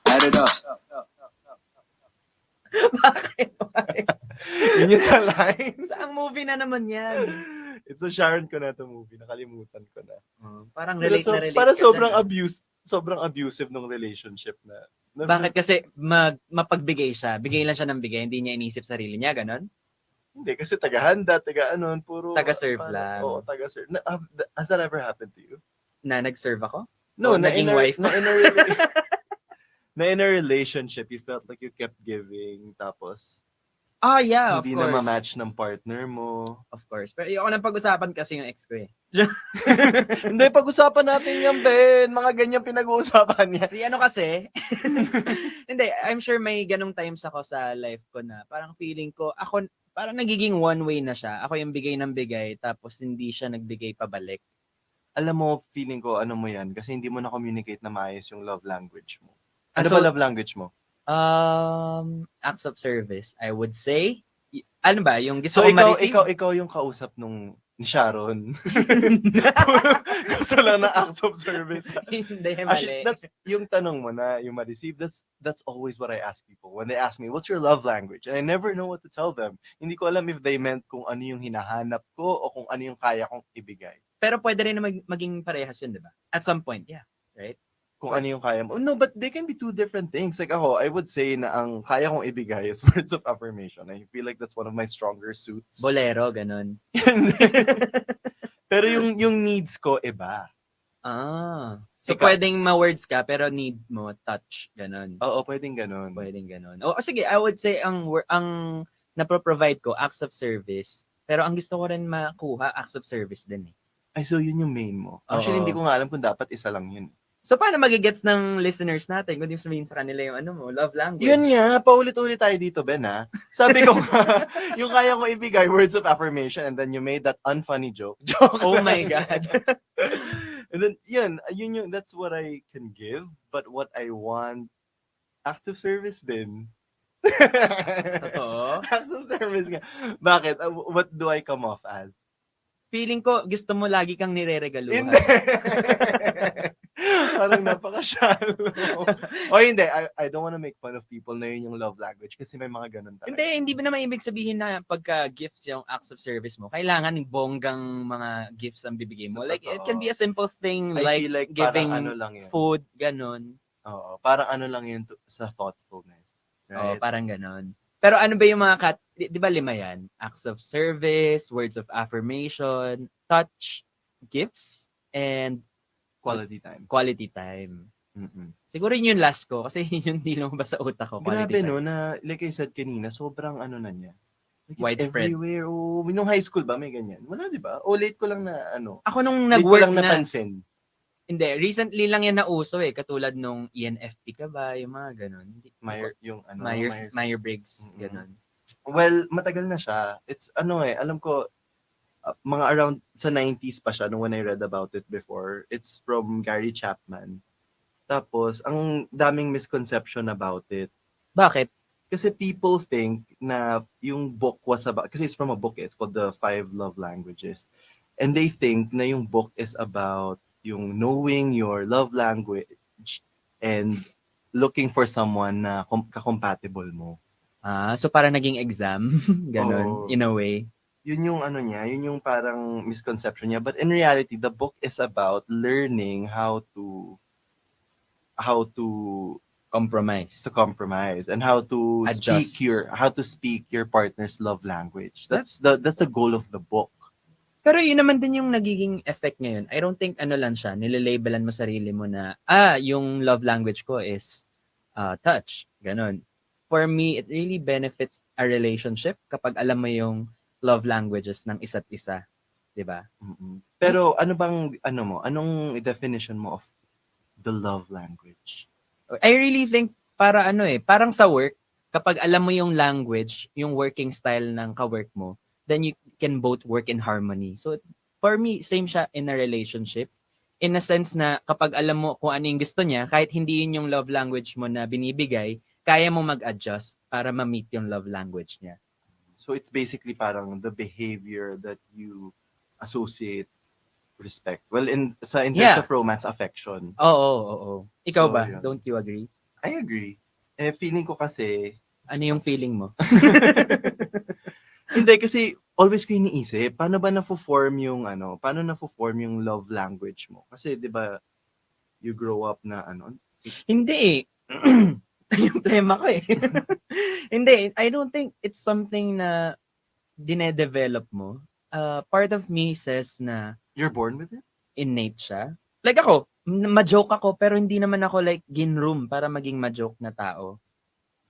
Add it up. Yun yung sa lines. Saang movie na naman yan? It's a Sharon Cuneta movie. Nakalimutan ko na. Parang Pero relate na relate Parang ka sobrang dyan, sobrang abusive ng relationship na. Bakit? Kasi mapagbigay siya. Bigay lang siya ng bigay. Hindi niya inisip sarili niya. Ganon? Hindi, kasi tagahanda, puro... Taga-serve lang. Oo, taga-serve. Has that ever happened to you? Na nag-serve ako? No, O naging wife? Na in a relationship, you felt like you kept giving, tapos Ah, yeah, of hindi course. na ma-match ng partner mo. Of course. Pero ayoko nang pag-usapan kasi yung ex ko eh. Hindi, pag-usapan natin yan, Ben. Mga ganyan pinag-uusapan niya. Si ano kasi, hindi, I'm sure may ganong times ako sa life ko na parang feeling ko, ako, parang nagiging one way na siya. Ako yung bigay ng bigay, tapos hindi siya nagbigay pabalik. Alam mo, feeling ko, ano mo yan, kasi hindi mo na-communicate na maayos yung love language mo. Ano So, ba love language mo? Acts of service, I would say. Ano ba, yung gusto So, ko ma-receive? ikaw yung kausap ni Sharon. Gusto lang ng acts of service. Hindi, Actually, mali. that's yung tanong mo na yung ma-receive. That's always what I ask people when they ask me, what's your love language? And I never know what to tell them. Hindi ko alam if they meant kung ano yung hinahanap ko o kung ano yung kaya kong ibigay. Pero pwede rin na maging parehas yun, di ba? At some point, yeah. Right? Kung ano yung kaya mo. No, but they can be two different things. Like ako, I would say na ang kaya kong ibigay is words of affirmation. I feel like that's one of my stronger suits. Bolero, ganun. Pero yung needs ko, iba. Ah. So, Ikaw. pwedeng ma-words ka, pero need mo touch, ganun. Oo, pwedeng ganun. Pwedeng ganun. O, sige, I would say ang napro-provide ko, acts of service. Pero ang gusto ko rin makuha, acts of service din eh. Ay, so yun yung main mo. Actually, Oo. hindi ko nga alam kung dapat isa lang yun. So, paano magigets ng listeners natin kung di mo sabihin sa kanila yung ano mo, love language? Yun nga, paulit-ulit tayo dito, Ben, ha? Sabi ko nga, yung kaya ko ibigay, words of affirmation, and then you made that unfunny joke. Oh my God. And then, yun, that's what I can give, but what I want, acts of service din. Totoo? Acts of service nga. Bakit? What do I come off as? Feeling ko, gusto mo lagi kang nireregaluhan. Hindi. Parang napaka-shallow. O hindi, I don't wanna make fun of people na yun yung love language kasi may mga ganun talaga. Hindi ba naman ibig sabihin na pagka gifts yung acts of service mo, kailangan yung bonggang mga gifts ang bibigay mo. Like, it can be a simple thing I like, feel like giving parang ano lang yun. food, ganun. Oo, parang ano lang yun sa thoughtfulness. Oo, Right? parang ganun. Pero ano ba yung mga di ba 5 yan? Acts of service, words of affirmation, touch, gifts, and Quality time. Quality time. Mm-mm. Siguro yun yung last ko kasi yun hindi lumabas sa utak ko. Quality Grabe time. no, na like I said kanina, sobrang ano na niya. Like, it's Widespread. everywhere. Oh, nung high school ba may ganyan? Wala, di ba? O late ko lang na ano. Ako nung late ko nag-work lang na, napansin. hindi, recently lang yan nauso eh. Katulad nung ENFP ka ba, yung mga ganun. Myers-Briggs, ganun. Well, matagal na siya. It's ano alam ko, mga around sa 90s pa siya nung when I read about it before. It's from Gary Chapman. Tapos, ang daming misconception about it. Bakit? Kasi people think na yung book was about, kasi it's from a book, it's called The 5 Love Languages. And they think na yung book is about yung knowing your love language and looking for someone na ka-compatible mo. So parang naging exam, ganon, Oo. in a way. Yun yung ano niya, yun yung parang misconception niya. But in reality, the book is about learning how to compromise and how to Adjust. speak your partner's love language. That's the goal of the book. Pero yun naman din yung nagiging effect ngayon. I don't think ano lang siya, nilalabelan mo sarili mo na, yung love language ko is touch. Ganon. For me, it really benefits a relationship kapag alam mo yung love languages ng isa't isa. Diba? Pero anong definition mo of the love language? I really think parang sa work, kapag alam mo yung language, yung working style ng ka-work mo, then you can both work in harmony. So for me, same siya in a relationship. In a sense na kapag alam mo kung ano yung gusto niya, kahit hindi yun yung love language mo na binibigay, kaya mo mag-adjust para ma-meet yung love language niya. So it's basically parang the behavior that you associate respect. Well, in terms of romance, affection. Oo. Ikaw So, ba? yun. Don't you agree? I agree. Feeling ko kasi... Ano yung feeling mo? Hindi, kasi always ko iniisip, paano na-form yung love language mo? Kasi, di ba, you grow up na Hindi yung problema ko Hindi, I don't think it's something na dine-develop mo. Part of me says na you're born with it? Innate siya. Like ako, ma-joke ako, pero hindi naman ako like ginroom para maging ma-joke na tao.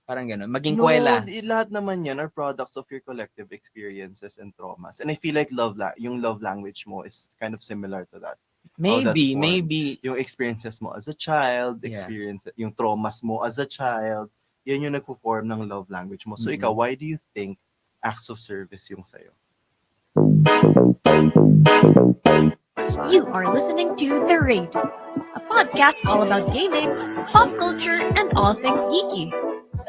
Parang gano'n. Maging kwela. Lahat naman yan are products of your collective experiences and traumas. And I feel like yung love language mo is kind of similar to that. Maybe. Yung experiences mo as a child, yung traumas mo as a child, yan yung nagpo-form ng love language mo. So ikaw, why do you think acts of service yung sa'yo? You are listening to The Raid, a podcast all about gaming, pop culture, and all things geeky.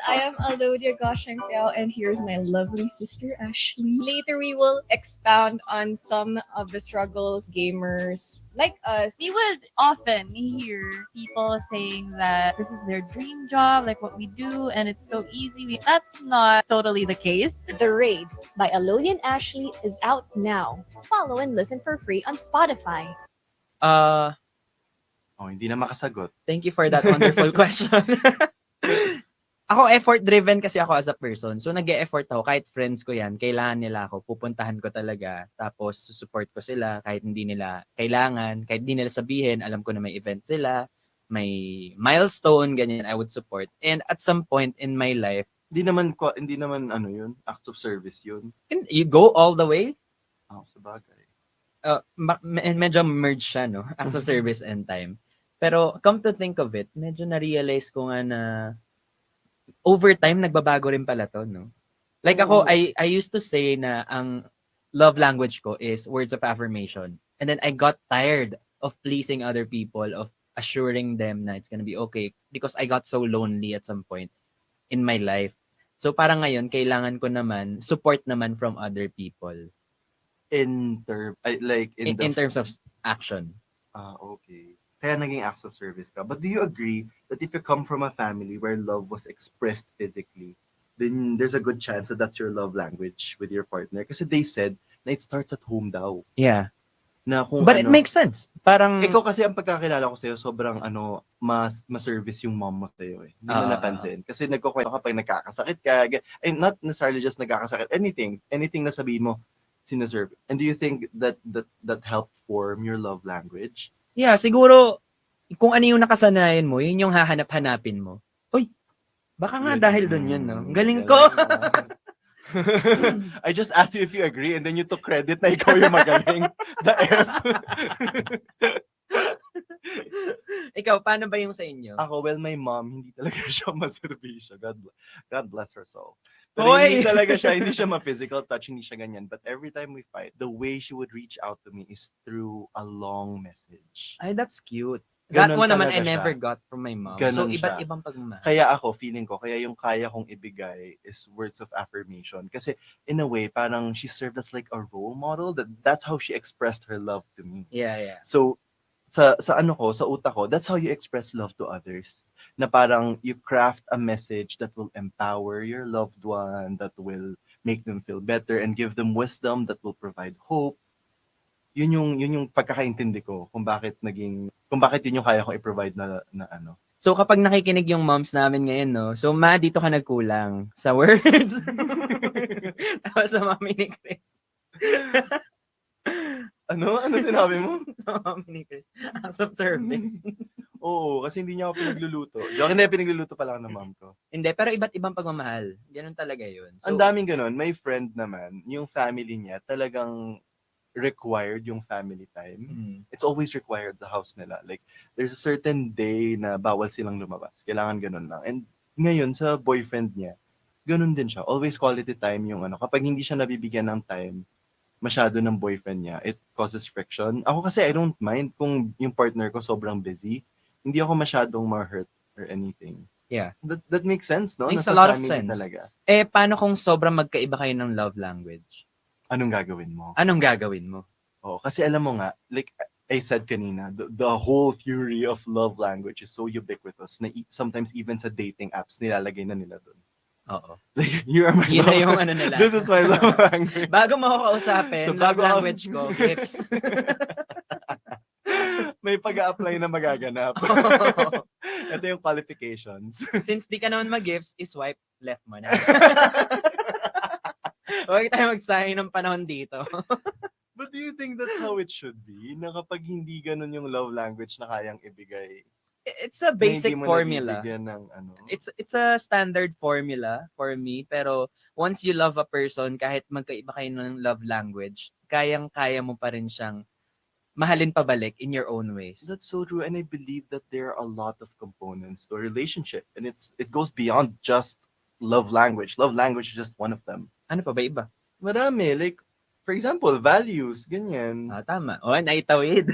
I am Alodia Goshenpel, and here's my lovely sister Ashley. Later, we will expound on some of the struggles gamers like us. We would often hear people saying that this is their dream job, like what we do, and it's so easy. That's not totally the case. The Raid by Alodia and Ashley is out now. Follow and listen for free on Spotify. Hindi na makasagot. Thank you for that wonderful question. Ako, effort-driven kasi ako as a person. So, nag-e-effort ako. Kahit friends ko yan, kailangan nila ako. Pupuntahan ko talaga. Tapos, support ko sila kahit hindi nila kailangan. Kahit hindi nila sabihin, alam ko na may event sila. May milestone, ganyan, I would support. And at some point in my life, Hindi naman yun, act of service yun. You go all the way? Sa bagay. Medyo merge siya, no? Acts of service and time. Pero, come to think of it, medyo na-realize ko nga na over time, nagbabago rin pala to, no? Like ako, I used to say na ang love language ko is words of affirmation. And then I got tired of pleasing other people, of assuring them na it's gonna be okay because I got so lonely at some point in my life. So parang ngayon, kailangan ko naman support naman from other people. In terms of action. Okay. Kaya naging acts of service ka. But do you agree that if you come from a family where love was expressed physically, then there's a good chance that that's your love language with your partner? Kasi they said na it starts at home daw. Yeah. Na kung But it makes sense. Parang ikaw kasi ang pagkakilala ko sa'yo, sobrang mas-service yung mom mo sa'yo eh. Hindi mo napansin. Kasi nagkukwento ka pag nagkakasakit ka. Not necessarily just nagkakasakit. Anything na sabihin mo, sineserve. And do you think that helped form your love language? Yeah, siguro, kung ano yung nakasanayan mo, yun yung hahanap-hanapin mo. Uy, baka nga dahil dun yun, no? Ang galing ko! I just asked you if you agree and then you took credit na ikaw yung magaling. The F. Ikaw, paano ba yung sa inyo? Ako, my mom, hindi talaga siya maservisyo. God bless her soul. Pero hindi talaga siya, hindi siya ma-physical touch, hindi siya ganyan. But every time we fight, the way she would reach out to me is through a long message. Ay, that's cute. That Ganon one naman talaga I never siya. got from my mom. Ganon So, iba't siya. ibang pagmamahal. Kaya ako, feeling ko, kaya yung kaya kong ibigay is words of affirmation. Kasi in a way, parang she served as like a role model. That's how she expressed her love to me. Yeah. So, sa utak ko, that's how you express love to others. Na parang you craft a message that will empower your loved one, that will make them feel better and give them wisdom that will provide hope. Yun yung pagkakaintindi ko kung bakit yun yung kaya kong i-provide na ano. So, kapag nakikinig yung moms namin ngayon, no? So, ma, dito ka nagkulang sa words. Tapos sa mami ni Chris. Ano sinabi mo? Sa mami ni Chris. Acts of service. Oo, kasi hindi niya ako pinagluluto. Hindi, pinagluluto pa lang ng mom ko. Hindi, pero iba't ibang pagmamahal. Ganun talaga yun. So, Ang daming ganun. May friend naman, yung family niya talagang required yung family time. It's always required sa house nila. Like, there's a certain day na bawal silang lumabas. Kailangan ganun lang. And ngayon, sa boyfriend niya, ganun din siya. Always quality time yung ano. Kapag hindi siya nabibigyan ng time masyado ng boyfriend niya, it causes friction. Ako kasi, I don't mind kung yung partner ko sobrang busy. Hindi ako masyadong ma-hurt or anything. Yeah. That makes sense, no? Makes Nasa a lot of family sense. talaga. Paano kung sobrang magkaiba kayo ng love language? Anong gagawin mo? Oh, kasi alam mo nga, like I said kanina, the whole theory of love language is so ubiquitous na sometimes even sa dating apps, nilalagay na nila doon. Oo. Like, you are my Yun love. na yung ano nila. This is my love language. Bago mo ako kausapin, love bago language ko, gifts. May pag-a-apply na magaganap. Ito yung qualifications. Since di ka naman mag-gifts, iswipe left mo na. Huwag tayo magsayang ng panahon dito. But do you think that's how it should be? Na kapag hindi ganun yung love language na kayang ibigay, It's a basic formula. Ng, ano? It's a standard formula for me, pero once you love a person, kahit magkaiba kayo ng love language, kayang-kaya mo pa rin siyang mahalin pabalik in your own ways. That's so true, and I believe that there are a lot of components to a relationship, and it goes beyond just love language. Love language is just one of them. Ano pa ba iba? Marami, like, for example, values, ganyan. Tama. O, naitawid.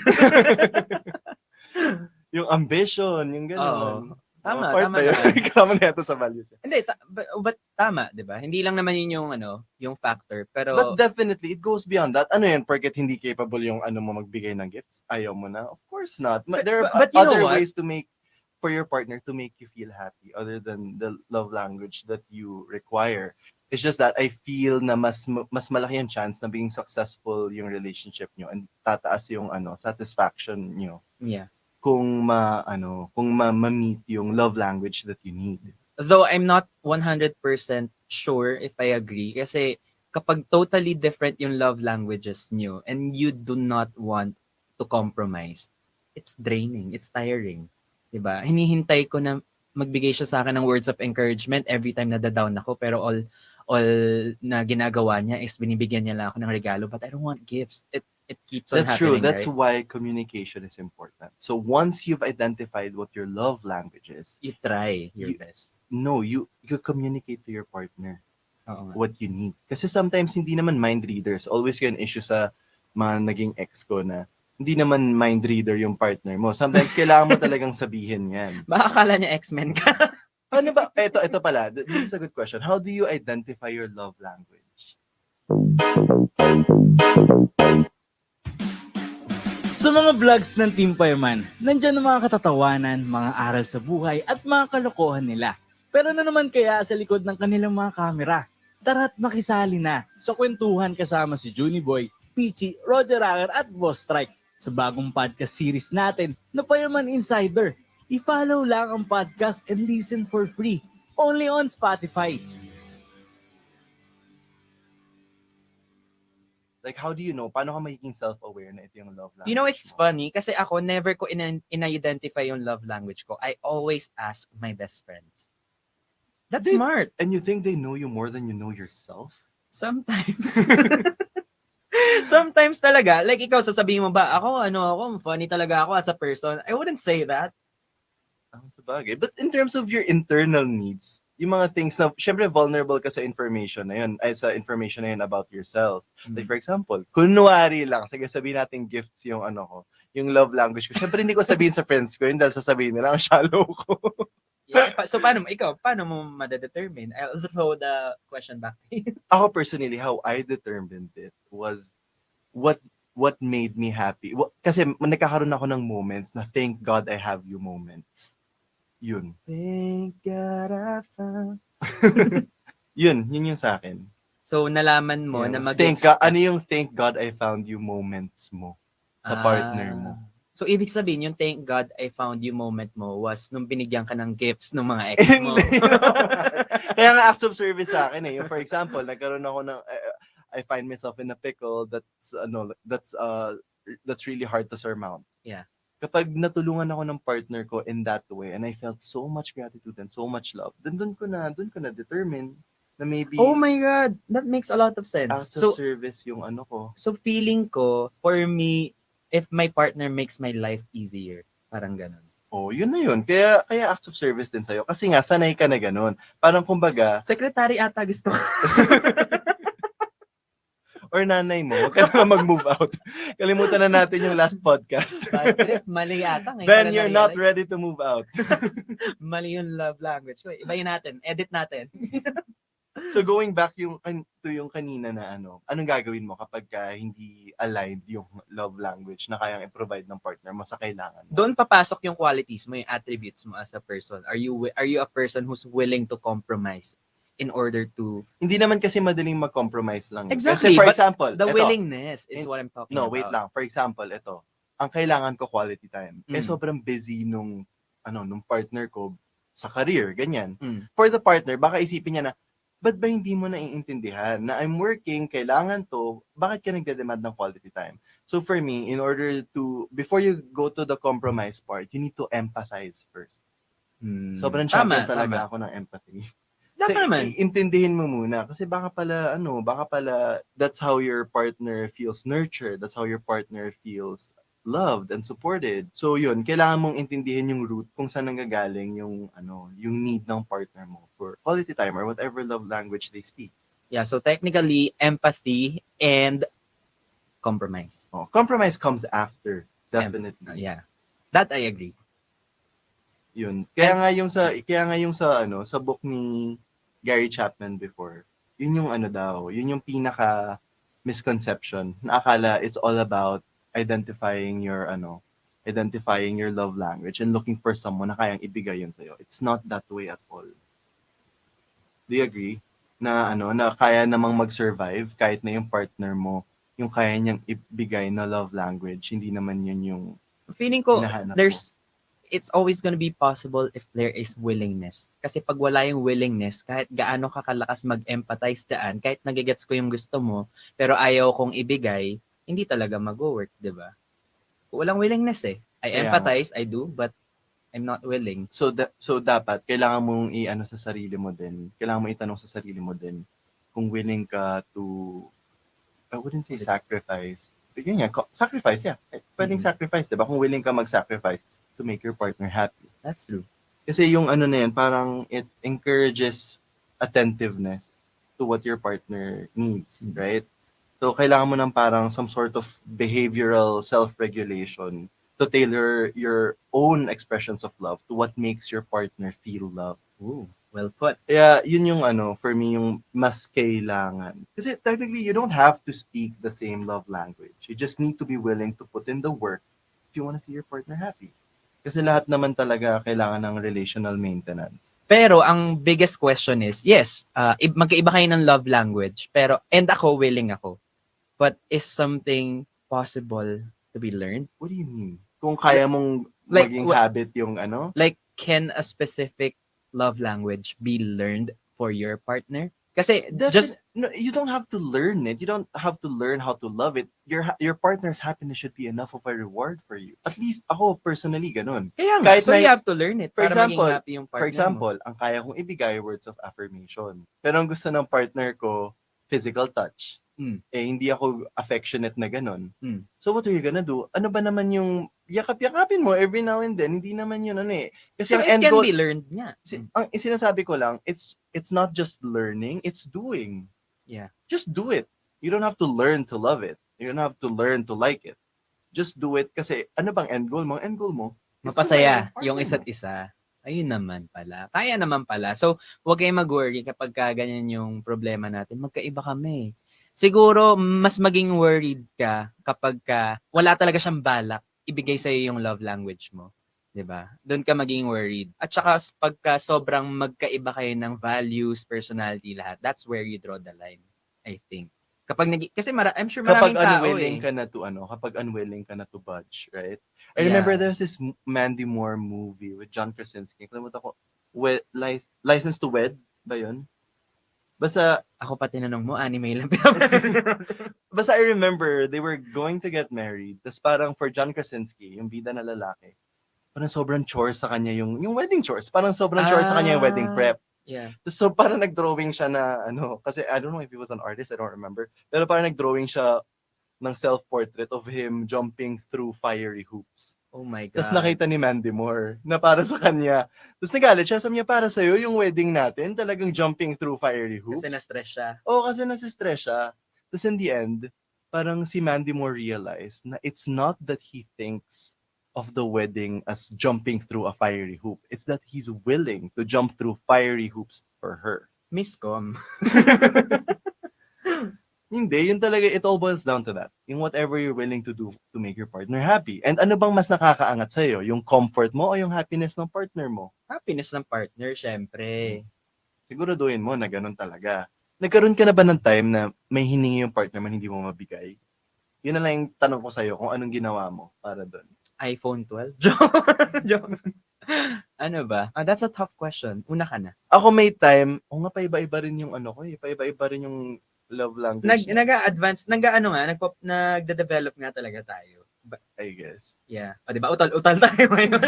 Yung ambition, yung gano'n. Tama, Part tama. ba yun? Kasama na ito sa values. Hindi, but tama, 'di ba? Hindi lang naman yun yung factor, pero But definitely, it goes beyond that. Ano yan, porket hindi capable yung mo magbigay ng gifts? Ayaw mo na? Of course not. There are but you know other what? ways to make, for your partner to make you feel happy other than the love language that you require. It's just that I feel na mas malaki yung chance na being successful yung relationship nyo and tataas yung satisfaction nyo. Yeah. Kung ma-meet yung love language that you need. Though I'm not 100% sure if I agree kasi kapag totally different yung love languages nyo and you do not want to compromise, it's draining, it's tiring. 'Di ba? Hinihintay ko na magbigay siya sa akin ng words of encouragement every time na down ako, pero all na ginagawa niya is binibigyan niya lang ako ng regalo, but I don't want gifts. It keeps on That's happening. true. That's right? why communication is important. So once you've identified what your love language is, you try your best. No, you communicate to your partner Oo nga. what you need. Kasi sometimes hindi naman mind readers. Always yung issue sa mga naging ex ko na hindi naman mind reader yung partner mo. Sometimes kailangan mo talagang sabihin yan. Baka akala niya X-Men ka. Ano ba? Ito pala. This is a good question. How do you identify your love language? Sa mga vlogs ng Team Fireman, nandyan ang mga katatawanan, mga aral sa buhay at mga kalokohan nila. Pero ano naman kaya sa likod ng kanilang mga kamera? Tara't makisali na sa kwentuhan kasama si Juni Boy, Peachy, Roger Anger at Boss Strike sa bagong podcast series natin na Fireman Insider. I-follow lang ang podcast and listen for free. Only on Spotify. Like, how do you know? Paano ka magiging self-aware na ito yung love language? You know, it's funny kasi ako never ko in-identify yung love language ko. I always ask my best friends. That's smart. And you think they know you more than you know yourself? Sometimes. Sometimes talaga. Like ikaw, sasabihin mo ba, ako, funny talaga ako as a person. I wouldn't say that. Sabagay. But in terms of your internal needs, yung mga things na, syempre vulnerable ka sa information na yun, sa information na yun about yourself. Like for example, kunwari lang, sige sabihin natin gifts yung yung love language ko. Syempre, hindi ko sabihin sa friends ko yun dahil sasabihin nila, ang shallow ko. So paano mo madedetermine? I'll throw the question back to you. Ako personally, how I determined it was what made me happy. Kasi nagkakaroon ako ng moments na thank God I have you moments. Yun. Thank God I found. yun yung sa akin. So nalaman mo na ano yung thank God I found you moments mo sa partner mo. So ibig sabihin yung thank God I found you moment mo was nung binigyan ka ng gifts ng mga ex mo. Kaya nga acts of service sa akin eh. Yung for example, nagkaroon ako ng I find myself in a pickle that's really hard to surmount. Yeah. Kapag natulungan ako ng partner ko in that way and I felt so much gratitude and so much love, then doon ko na determine na maybe Oh my God, that makes a lot of sense. acts of service yung ano ko. So feeling ko, for me, if my partner makes my life easier, parang ganun. Oh, yun na yun. Kaya acts of service din sa'yo. Kasi nga, sanay ka na ganun. Parang kumbaga, secretary ata gusto ko. or nanay mo, huwag ka na mag-move out. Kalimutan na natin yung last podcast. Mali ata. Ben, you're not ready to move out. Mali yung love language. Ibayin natin. Edit natin. So going back to yung kanina na anong gagawin mo kapag hindi aligned yung love language na kayang i-provide ng partner mo sa kailangan mo? Doon papasok yung qualities mo, yung attributes mo as a person. Are you a person who's willing to compromise in order to... Hindi naman kasi madaling mag-compromise lang. Exactly. Kasi for example, the willingness is what I'm talking about. No, wait lang. For example, ito. Ang kailangan ko quality time. Sobrang busy nung partner ko sa career, ganyan. For the partner, baka isipin niya na, ba't ba hindi mo naiintindihan na I'm working, kailangan to, bakit ka nagde-demand ng quality time? So for me, in order to, before you go to the compromise part, you need to empathize first. Sobrang champion talaga ako ng empathy. Dapat naman. Intindihin mo muna. Kasi baka pala, that's how your partner feels nurtured. That's how your partner feels loved and supported. So yun, kailangan mong intindihin yung root kung saan nanggagaling yung need ng partner mo for quality time or whatever love language they speak. Yeah, so technically empathy and compromise. Oh, compromise comes after, definitely. Yeah. That I agree. Yun. Kaya nga yung sa book ni Gary Chapman before, yun yung pinaka misconception na akala it's all about identifying your love language and looking for someone na kayang ibigay yun sa'yo. It's not that way at all. Do you agree? Na kaya namang mag-survive kahit na yung partner mo, yung kaya niyang ibigay na love language, hindi naman yun yung feeling ko, hinahanap it's always gonna be possible if there is willingness. Kasi pag wala yung willingness, kahit gaano ka kalakas mag-empathize daan, kahit nagigets ko yung gusto mo, pero ayaw kong ibigay, hindi talaga mag-work, di ba? Walang willingness eh. I empathize, I do, but I'm not willing. So dapat, kailangan mong sa sarili mo din, kailangan mo itanong sa sarili mo din, kung willing ka to, I wouldn't say sacrifice. Bigyan niya, sacrifice, yeah. Pwedeng sacrifice, di ba? Kung willing ka mag-sacrifice to make your partner happy. That's true. Kasi yung na yan, parang it encourages attentiveness to what your partner needs, right? So, kailangan mo ng parang some sort of behavioral self-regulation to tailor your own expressions of love to what makes your partner feel love. Ooh, well put. Kaya, yun yung for me, yung mas kailangan. Kasi technically, you don't have to speak the same love language. You just need to be willing to put in the work if you want to see your partner happy. Kasi lahat naman talaga kailangan ng relational maintenance. Pero ang biggest question is, yes, magkaiba kayo ng love language, pero ako, willing ako. But is something possible to be learned? What do you mean? Kung kaya mong maging habit yung Like, can a specific love language be learned for your partner? Kasi you don't have to learn it. You don't have to learn how to love it. Your partner's happiness should be enough of a reward for you. At least ako personally ganun. Kaya nga, so you have to learn it For para example, maging happy yung partner for example, ang kaya kong ibigay words of affirmation. Pero ang gusto ng partner ko, physical touch. Hindi ako affectionate na ganun. So what are you gonna do? Ano ba naman yung yakap-yakapin mo every now and then? Hindi naman yun Kasi So ang it end can goal, be learned nga. Ang sinasabi ko lang, it's not just learning, it's doing. Yeah. Just do it. You don't have to learn to love it. You don't have to learn to like it. just do it kasi ano bang end goal mo? End goal mo? is Mapasaya to yung partner isa't mo. isa. Ayun naman pala. Kaya naman pala. So, huwag kayong mag-worry kapag ganyan yung problema natin. Magkaiba kami. Siguro, mas maging worried ka kapag wala talaga siyang balak ibigay sa'yo yung love language mo. 'Di ba? Doon ka maging worried. At saka pagka sobrang magkaiba kayo ng values, personality, lahat, that's where you draw the line, I think. Kapag kasi I'm sure maraming Kapag tao unwilling eh. ka na to kapag unwilling ka na to budge, right? I remember there's this Mandy Moore movie with John Krasinski. Kalimutan ko, License to Wed ba 'yun? Basta ako pa tinanong mo, anime lang. Basta I remember they were going to get married. Tapos parang for John Krasinski, yung bida na lalaki, parang sobrang chores sa kanya yung wedding chores. Parang sobrang chores sa kanya yung wedding prep. Yeah. So parang nag-drawing siya na kasi I don't know if he was an artist, I don't remember. Pero parang nag-drawing siya ng self-portrait of him jumping through fiery hoops. Oh my God. Tapos nakita ni Mandy Moore na para sa kanya. Tapos nagalit siya, sabi niya, para sa'yo yung wedding natin, talagang jumping through fiery hoops. Kasi na-stress siya. Oo, kasi nasistress siya. Tapos in the end, parang si Mandy Moore realized na it's not that he thinks of the wedding as jumping through a fiery hoop. It's that he's willing to jump through fiery hoops for her. Miscom. Hindi, yun talaga, it all boils down to that. Yung whatever you're willing to do to make your partner happy. And ano bang mas nakakaangat sa'yo? Yung comfort mo o yung happiness ng partner mo? Happiness ng partner, syempre. Siguraduhin mo na ganun talaga. Nagkaroon ka na ba ng time na may hiningi yung partner man hindi mo mabigay? Yun na lang yung tanong ko sa'yo kung anong ginawa mo para doon. iPhone 12? Joke. Ano ba? That's a tough question. Una ka na. Ako may time, nga paiba-iba rin yung paiba-iba rin yung love language. Nag-a-advance, nagde-develop nga talaga tayo. I guess. Yeah. O, diba? Utal tayo ngayon.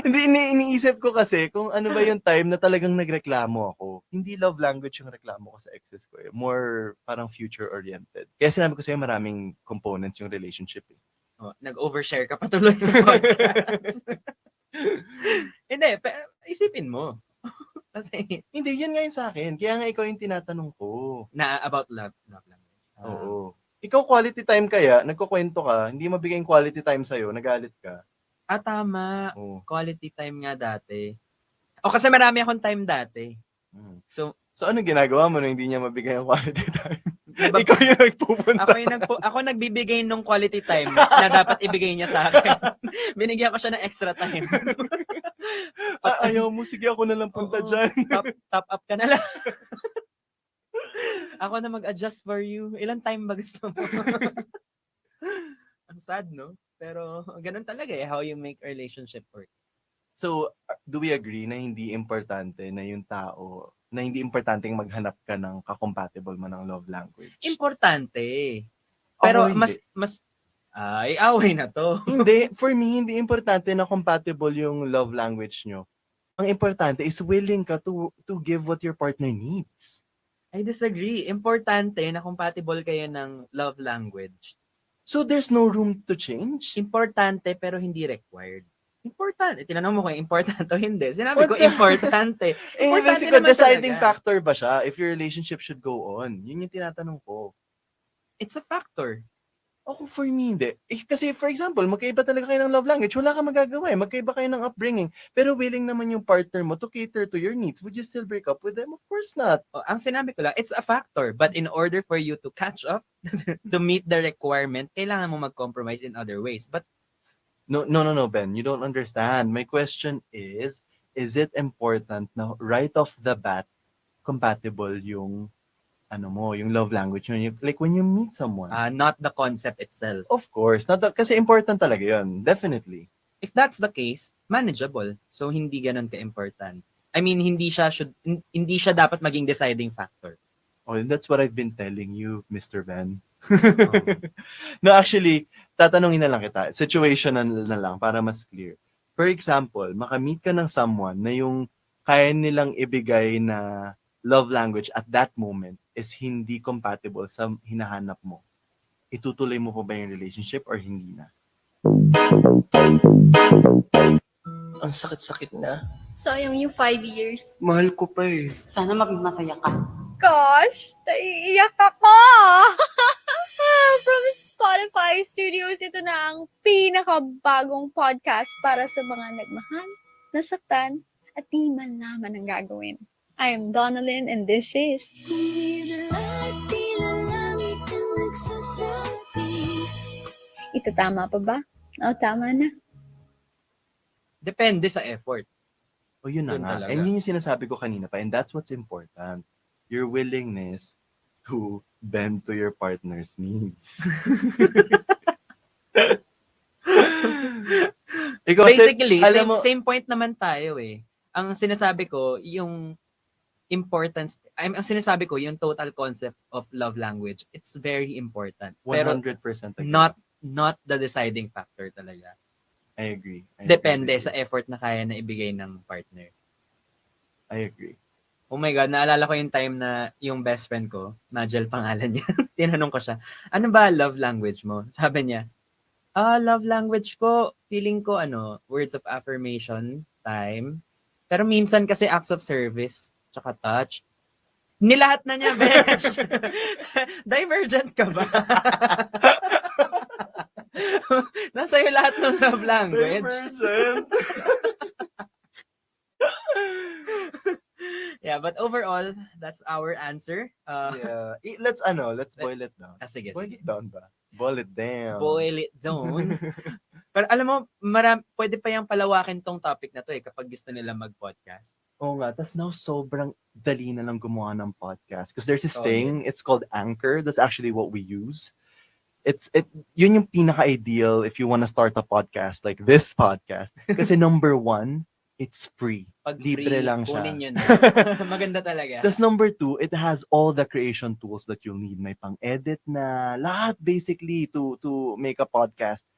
Hindi, iniisip ko kasi kung ano ba yung time na talagang nagreklamo ako. Hindi love language yung reklamo ko sa exes ko. More parang future-oriented. Kaya sinabi ko sa'yo maraming components yung relationship. Oh, nag-overshare ka patuloy sa podcast. Hindi, isipin mo. Kasi, hindi, yan nga yun sa akin. Kaya nga ikaw yung tinatanong ko. Na about love language. Oo. Ikaw quality time kaya, nagkukwento ka, hindi mabigay yung quality time sa'yo, nagalit ka. Tama. Quality time nga dati. Kasi marami akong time dati. So ano ginagawa mo na hindi niya mabigay yung quality time? Ikaw yung nagpupunta. Ako nagbibigay ng quality time na dapat ibigay niya sa akin. Binigyan ko siya ng extra time. Ayaw mo, sige ako na lang punta dyan. Top up ka na lang. Ako na mag-adjust for you. Ilang time ba gusto mo? Ang sad, no? Pero ganun talaga how you make a relationship work. So, do we agree na hindi importante na yung tao, na hindi importanteng maghanap ka ng ka-compatible mo ng love language? Importante. Pero away na to. Hindi, for me, hindi importante na compatible yung love language nyo. Ang importante is willing ka to give what your partner needs. I disagree. Importante na compatible kayo ng love language. So there's no room to change? Importante pero hindi required. Importante. Tinanong mo kung importante o hindi. Sinabi ko importante. Importante naman deciding talaga. factor ba siya if your relationship should go on? Yun yung tinatanong ko. It's a factor. Ako for me, hindi. Kasi for example, magkaiba talaga kayo ng love language. Wala kang magagawa. Magkaiba kayo ng upbringing. Pero willing naman yung partner mo to cater to your needs. Would you still break up with them? Of course not. Ang sinabi ko lang, it's a factor. But in order for you to catch up, to meet the requirement, kailangan mo mag-compromise in other ways. But No, Ben. You don't understand. My question is it important na right off the bat, compatible yung yung love language yun, like when you meet someone? Not the concept itself. Of course. Kasi important talaga yun. Definitely. If that's the case, manageable. So, hindi ganun ka-important. I mean, hindi siya dapat maging deciding factor. Oh, and that's what I've been telling you, Mr. Ben. No, actually, tatanungin na lang kita. Situational na lang para mas clear. For example, makamit ka ng someone na yung kaya nilang ibigay na love language at that moment is hindi compatible sa hinahanap mo. Itutuloy mo pa ba yung relationship or hindi na? Ang sakit-sakit na. Sayang yung 5 years. Mahal ko pa eh. Sana maging masaya ka. Gosh, naiiyak ako! from Spotify Studios, ito na ang pinakabagong podcast para sa mga nagmahal, nasaktan, at di malaman ang gagawin. I am Donalyn and this is... Ito tama pa ba? O, tama na. Depende sa effort. O yun na Yun nga. talaga. And yun yung sinasabi ko kanina pa. And that's what's important. Your willingness to bend to your partner's needs. Ikaw kasi, Basically, alam mo, same point naman tayo eh. Ang sinasabi ko, yung importance, ang sinasabi ko, yung total concept of love language, it's very important. Pero 100% agree. not the deciding factor talaga. I agree. Depende sa effort na kaya na ibigay ng partner. I agree. Oh my God, naalala ko yung time na yung best friend ko, Nigel pangalan niya, tinanong ko siya, ano ba love language mo? Sabi niya, love language ko, feeling ko, words of affirmation, time, pero minsan kasi acts of service, tsaka touch. Nilahat na niya, besh! Divergent ka ba? Nasa iyo lahat ng love language. Divergent! Yeah, but overall, that's our answer. Yeah. Let's boil it down. Sige, Boil sige. it down ba? Boil it down. Boil it down. Pero alam mo, pwede pa yung palawakin tong topic na to kapag gusto nila mag-podcast. Oo nga. Tas now, sobrang dali na lang gumawa ng podcast. Because there's this Oh, thing, it's called Anchor. That's actually what we use. Yun yung pinaka-ideal if you want to start a podcast like this podcast. Kasi number one, it's free. Pag Libre free, lang siya. kunin yun na. Maganda talaga. Tapos number two, it has all the creation tools that you'll need. May pang-edit na, lahat basically to make a podcast.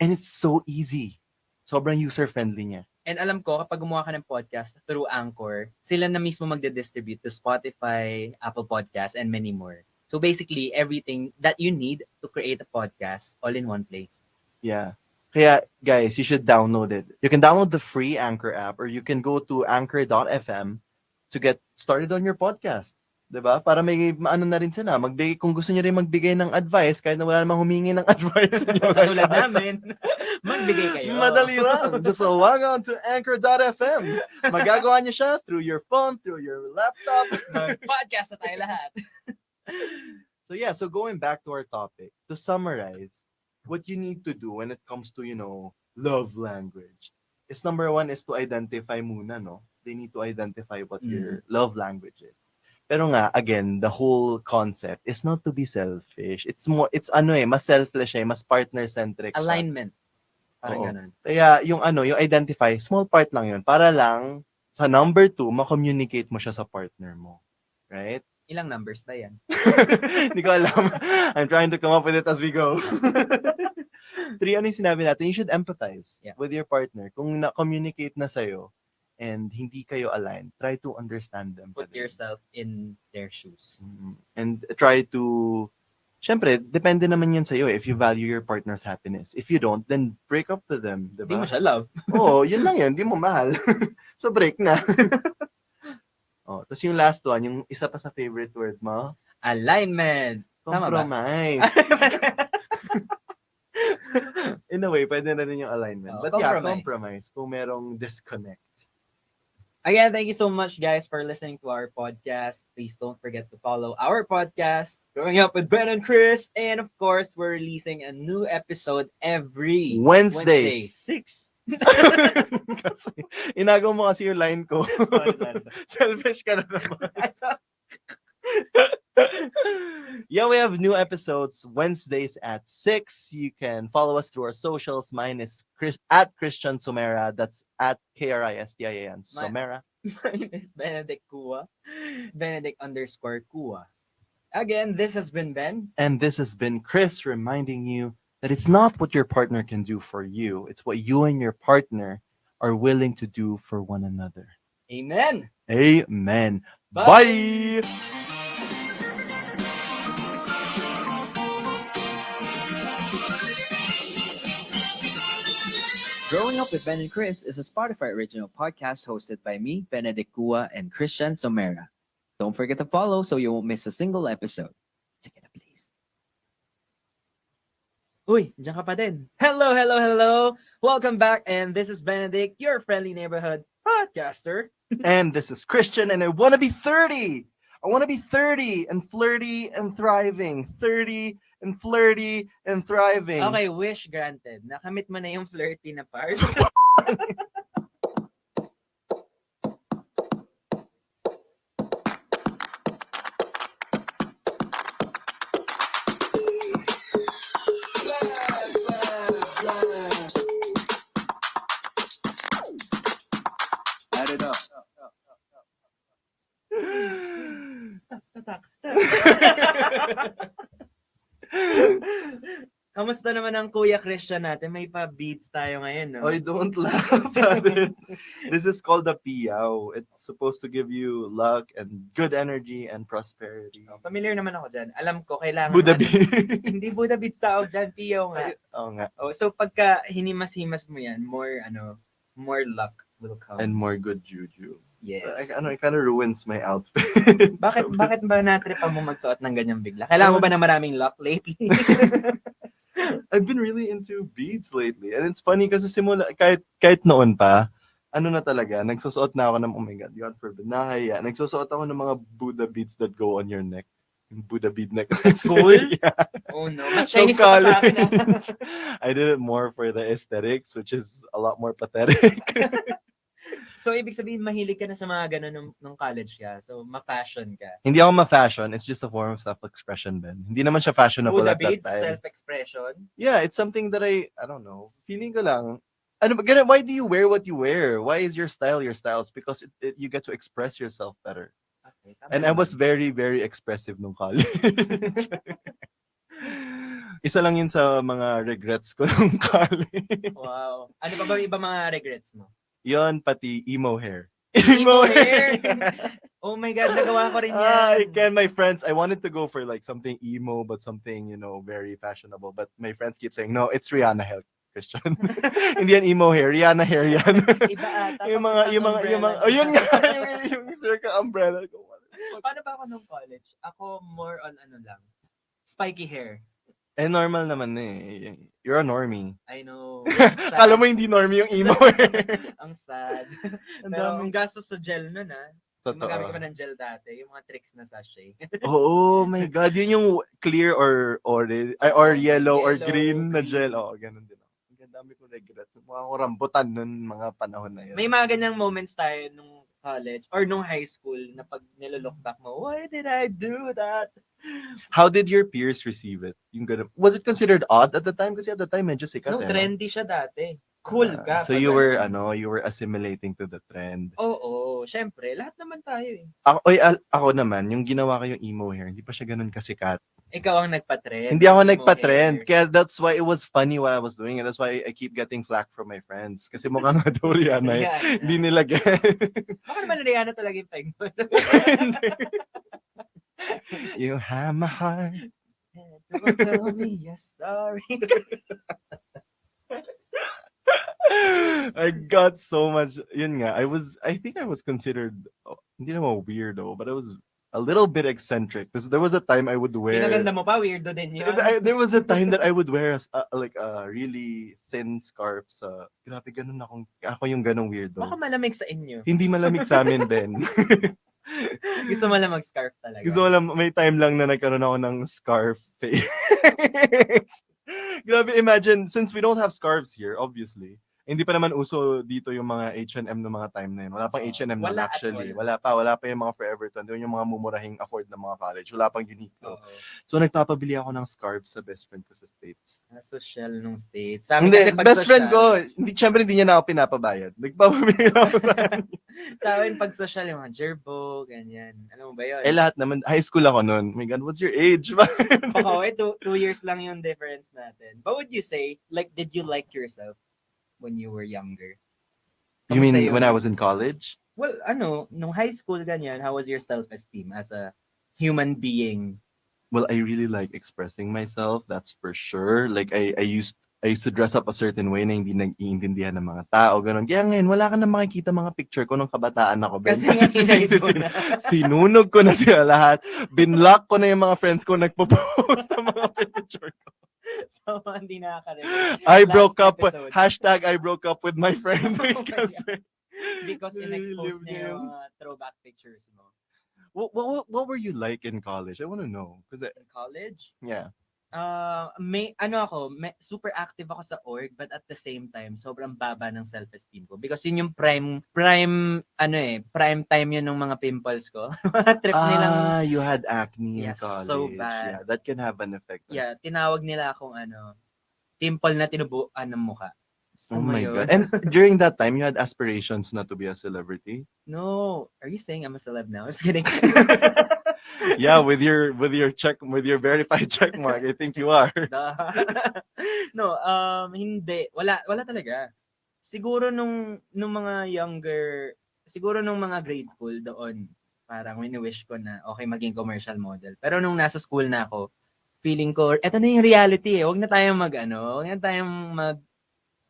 And it's so easy. Sobrang user-friendly niya. And alam ko, kapag gumawa ka ng podcast through Anchor, sila na mismo magde-distribute to Spotify, Apple Podcasts, and many more. So basically, everything that you need to create a podcast all in one place. Yeah. Kaya, guys, you should download it. You can download the free Anchor app or you can go to anchor.fm to get started on your podcast. Diba? Para may ano na rin sila. Kung gusto niyo rin magbigay ng advice, kahit na wala namang humingi ng advice. Tulad namin, magbigay kayo. Madali lang. Just log on to anchor.fm. Magagawa niyo siya through your phone, through your laptop. Mag-podcast na tayo lahat. So yeah, so going back to our topic, to summarize, what you need to do when it comes to, love language is number one is to identify muna, no? They need to identify what your love language is. Pero nga, again, the whole concept is not to be selfish. It's mas selfless siya, mas partner-centric siya. Alignment. Parang Oo. ganun. Kaya yung identify, small part lang yun. Para lang, sa number two, ma-communicate mo siya sa partner mo. Right? Ilang numbers ba yan? Hindi ko alam. I'm trying to come up with it as we go. Three, ano yung sinabi natin? You should empathize with your partner. Kung na-communicate na sa'yo and hindi kayo aligned, try to understand them. Put yourself in their shoes. And try to... Siyempre, depende naman yan sa'yo if you value your partner's happiness. If you don't, then break up with them. Diba? Hindi mo siya love. Oo, yun lang yun. Hindi mo mahal. So, break na. Oh, tapos yung last one, yung isa pa sa favorite word mo? Alignment. Tama ba? Compromise. In a way, pwede na rin yung alignment. But compromise. Kung merong disconnect. Again, thank you so much, guys, for listening to our podcast. Please don't forget to follow our podcast, Growing Up with Ben and Chris. And of course, we're releasing a new episode every Wednesday. 6. Kasi, inagaw mo kasi yung line ko. Sorry. Selfish ka na naman. Yeah, we have new episodes Wednesdays at 6. You can follow us through our socials. Mine is at Christian Somera. That's at KRISTIAN Somera. My name is Benedict Kua. Benedict_Kua. Again, this has been Ben. And this has been Chris reminding you that it's not what your partner can do for you. It's what you and your partner are willing to do for one another. Amen. Amen. Bye. Bye. Growing Up with Ben and Chris is a Spotify original podcast hosted by me, Benedict Kua, and Christian Somera. Don't forget to follow so you won't miss a single episode. Sige na, please. Uy, diyan ka pa din. Hello, hello, hello. Welcome back. And this is Benedict, your friendly neighborhood podcaster. And this is Christian, and I want to be 30. I want to be 30 and flirty and thriving. 30 and flirty and thriving. Okay, wish granted. Nakamit mo na yung flirty na part. Add it up. Kamusta naman ang Kuya Christian natin? May pa-beats tayo ngayon, no? I don't laugh at it. This is called the piyaw. It's supposed to give you luck and good energy and prosperity. Familiar naman ako dyan. Alam ko, kailangan... Buddha beats. Hindi Buddha beats tao dyan, piyaw nga. Oo nga. Oh, so pagka hinimas-himas mo yan, more luck will come. And more good juju. Yes. It kind of ruins my outfit. Bakit ba natripa mo magsuot ng ganyang bigla? Kailangan mo ba ng maraming luck lately? I've been really into beads lately. And it's funny kasi simula, kahit noon pa, na talaga, nagsusuot na ako ng, oh my God, God forbid, nakaya. Nagsusuot ako ng mga Buddha beads that go on your neck. Yung Buddha bead necklace. Cool? Yeah. Oh no, mas Chinese ka pa sa akin. I did it more for the aesthetics, which is a lot more pathetic. So, ibig sabihin, mahilig ka na sa mga ganun nung college ka. So, ma-fashion ka. Hindi ako ma-fashion. It's just a form of self-expression, Ben. Hindi naman siya fashionable Buddha at that beads, time. self-expression. Yeah, it's something that I don't know. Feeling ko lang. Why do you wear what you wear? Why is your style your style? It's because you get to express yourself better. Okay, And I was very, very expressive nung college. Isa lang yun sa mga regrets ko nung college. Wow. Ano pa ba yung iba mga regrets mo? Yon, pati emo hair. Emo hair! Oh my God, nagawa ko rin yan. Again, my friends, I wanted to go for like something emo, but something, very fashionable. But my friends keep saying, no, it's Rihanna hair, Christian. Hindi yan emo hair, Rihanna hair yan. Iba ata. yung mga, yun nga, yung circa umbrella. Paano ba ako nung college? Ako more on lang, spiky hair. Normal naman eh. You're a normie. I know. Kala mo hindi normie yung emo hair. Ang sad. Ang Pero dami. ang gastos sa gel nun Totoo. Magamit ka pa ng gel dati. Yung mga tricks na sachet. Oh my God, yun yung clear or orange, or yellow or green na gel. Oo, ganun din. Ang dami kong regrets. Mukha ko rambutan nun mga panahon na yun. May mga ganyang moments tayo nung college or nung high school na pag nilolook back mo, why did I do that? How did your peers receive it? Yung ganun. Was it considered odd at the time? Kasi at the time, medyo sikat. No, trendy siya dati. Cool ka. So you were assimilating to the trend. Oo, syempre. Lahat naman tayo eh. Ako naman, yung ginawa ko yung emo hair, hindi pa siya ganun kasikat. Ikaw ang nagpa-trend. Hindi ako Emo nagpa-trend. hair. Kaya that's why it was funny what I was doing. And that's why I keep getting flack from my friends. Kasi mukha nga daw Rihanna eh. Hindi nila get. Baka naman Rihanna talaga yung peg mo. You have my heart. Don't tell me you're sorry. I got so much. Yun nga, I think I was considered, hindi naman weirdo, but I was a little bit eccentric. There was a time I would wear. Pinaganda mo pa, weirdo din yun. There was a time that I would wear a really thin scarf. Grabe, ganun ako yung ganung weirdo. Baka malamig sa inyo. Hindi malamig sa amin, Ben. Gusto mo lang mag-scarf talaga. Gusto mo lang, may time lang na nagkaroon ako ng scarf face. Grabe, imagine, since we don't have scarves here, obviously, hindi pa naman uso dito yung mga H&M no mga time na yun. Wala pang H&M Wala na at actually. wala. Wala pa yung mga Forever 21, yung mga mumurahing afford na mga college. Wala pang Uniqlo. So nagpapabili ako ng scarves sa best friend ko sa States. Social nung States. Sabi Hindi, kasi pag best friend social- ko, syempre hindi niya na ako pinapabayad. Nagpapabili ako sa kanya. Sa akin, pag social, yung mga gerbo, ganyan. Ano mo ba yun? Lahat naman, high school ako noon. My God, what's your age? Okay, 2 years lang yung difference natin. But would you say, like, did you like yourself when you were younger? You mean Kamusta yung- when I was in college? Well, nung high school, ganyan, how was your self-esteem as a human being? Well, I really like expressing myself. That's for sure. Like I used to dress up a certain way na hindi nag-iintindihan ng mga tao. Ganon. Kaya ngayon, wala ka na makikita mga picture ko nung kabataan ako. Ben. Kasi nga sinahid mo na. Sinunog ko na sila lahat. Binlock ko na yung mga friends ko nagpo-post ng mga picture ko. So, hindi nakaka-relate. I Last broke up with, episode. hashtag I broke up with my friend Oh my kasi Because in-expose Nililiw niya niya yung yun. mga throwback pictures mo. what were you like in college? I want to know. In college? Yeah. Super active ako sa org, but at the same time, sobrang baba ng self-esteem ko. Because yun yung prime time yun ng mga pimples ko. Mga trip nilang, You had acne in yes, college. so bad. Yeah, that can have an effect. Yeah, tinawag nila akong pimple na tinubuan ng mukha. Gusto Oh mo my yun? god. And during that time, you had aspirations not to be a celebrity? No. Are you saying I'm a celeb now? Just kidding. Yeah, with your verified check mark, I think you are. Duh. No, hindi. Wala talaga. Siguro nung mga grade school doon, parang wini-wish ko na okay maging commercial model. Pero nung nasa school na ako, feeling ko, eto na yung reality eh. Huwag na tayong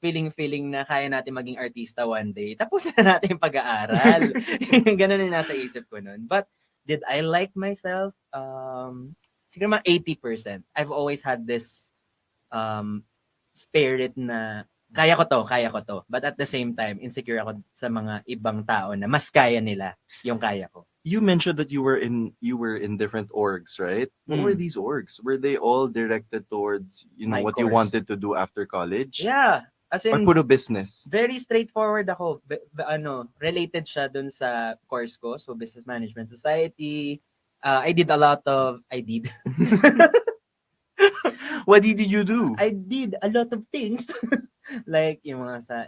feeling na kaya natin maging artista one day. Tapos na natin yung pag-aaral. Ganun yung nasa isip ko nun. But did I like myself? Siguro mga 80%. I've always had this spirit na kaya ko to. But at the same time, insecure ako sa mga ibang tao na mas kaya nila yung kaya ko. You mentioned that you were in different orgs, right? What were these orgs? Were they all directed towards, My what you course. wanted to do after college? Yeah. As Or in, puro business? very straightforward ako. Related siya dun sa course ko. So, Business Management Society. I did. What did you do? I did a lot of things. Like, yung mga sa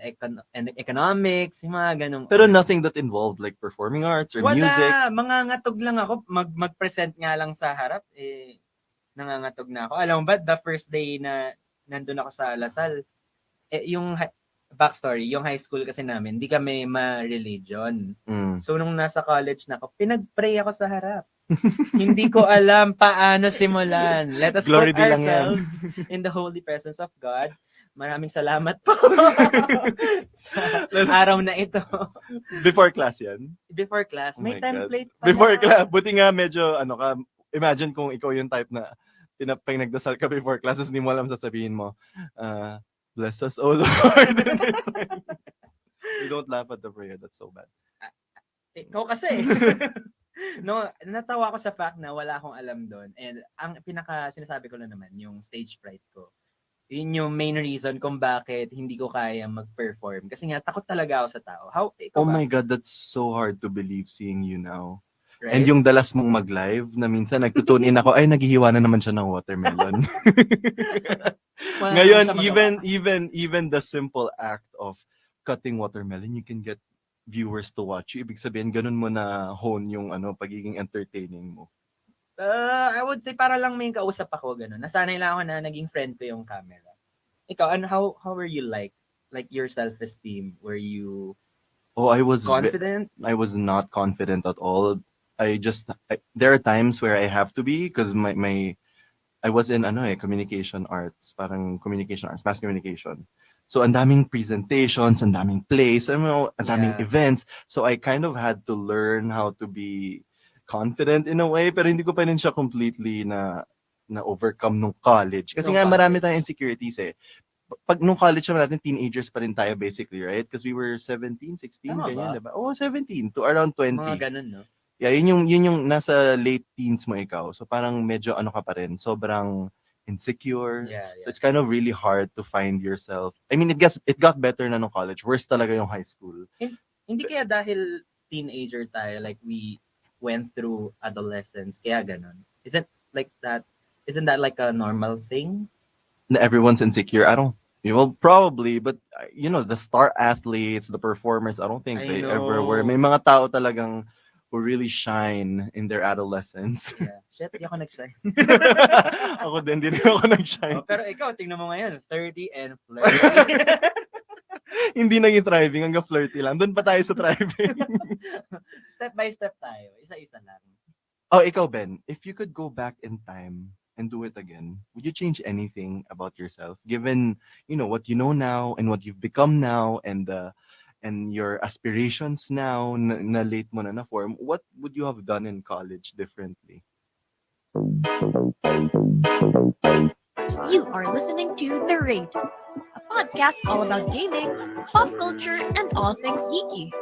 economics, yung mga ganong. Pero nothing that involved like performing arts or Wala. music? Mangangatog lang ako. Mag-present nga lang sa harap. Nangangatog na ako. Alam mo ba, the first day na nandun ako sa Lasal, yung backstory, yung high school kasi namin, hindi kami ma-religion. So, nung nasa college na ako, pinag-pray ako sa harap. Hindi ko alam paano simulan. Let us Glory put din lang yan. ourselves in the holy presence of God. Maraming salamat po sa araw na ito. Before class yan? Before class. Oh May my God. template pa Before na. class. Buti nga medyo, imagine kung ikaw yung type na pag nagdasal ka before classes, hindi mo alam sasabihin mo, bless us, oh Lord. You don't laugh at the prayer. That's so bad. Ikaw kasi. No, natawa ako sa fact na wala akong alam doon. And ang sinasabi ko lang naman, yung stage fright ko. Yun yung main reason kung bakit hindi ko kaya mag-perform. Kasi nga, takot talaga ako sa tao. Ikaw Oh ba? my God, that's so hard to believe seeing you now. Right? And yung dalas mong mag-live na minsan nagtutune in ako, ay naghihiwa na naman siya ng watermelon. Wala Ngayon, naman siya magawa. even the simple act of cutting watermelon, you can get viewers to watch you. Ibig sabihin, ganun mo na hone yung pagiging entertaining mo. I would say para lang may kausap ako, gano'n. Nasanay lang ako na naging friend ko yung camera. Ikaw, how were you like your self-esteem? Were you I was confident? I was not confident at all. There are times where I have to be because I was in communication arts, mass communication. So ang daming presentations, ang daming plays, ang daming events. So I kind of had to learn how to be confident in a way, pero hindi ko pa rin siya completely na overcome nung college. Kasi nga marami tayong insecurities eh. Pag nung college naman natin, teenagers pa rin tayo basically, right? Because we were 17, 16, Tama ganyan, ba? diba? 17 to around 20. Mga ganun, no? Yeah, yun yung nasa late teens mo ikaw. So parang medyo ka pa rin, sobrang insecure. Yeah. So it's kind of really hard to find yourself. I mean, it got better na nung college. Worse talaga yung high school. Hindi kaya dahil teenager tayo, like we went through adolescence, kaya ganun. Isn't that like a normal thing? Na everyone's insecure. Well, probably, but the star athletes, the performers, I don't think I they know. ever were. May mga tao talagang who really shine in their adolescence. Yeah. Shit, di ako nag-shine. Ako din, di rin ako nag-shine. Pero ikaw, tingnan mo ngayon, 30 and flirty. Hindi naging thriving, hanggang flirty lang. Doon pa tayo sa thriving. Step by step tayo. Isa-isa lang. Oh, ikaw, Ben, if you could go back in time and do it again, would you change anything about yourself? Given, what you know now and what you've become now and your aspirations now na late mo na form, what would you have done in college differently? You are listening to The Raid, a podcast all about gaming, pop culture, and all things geeky.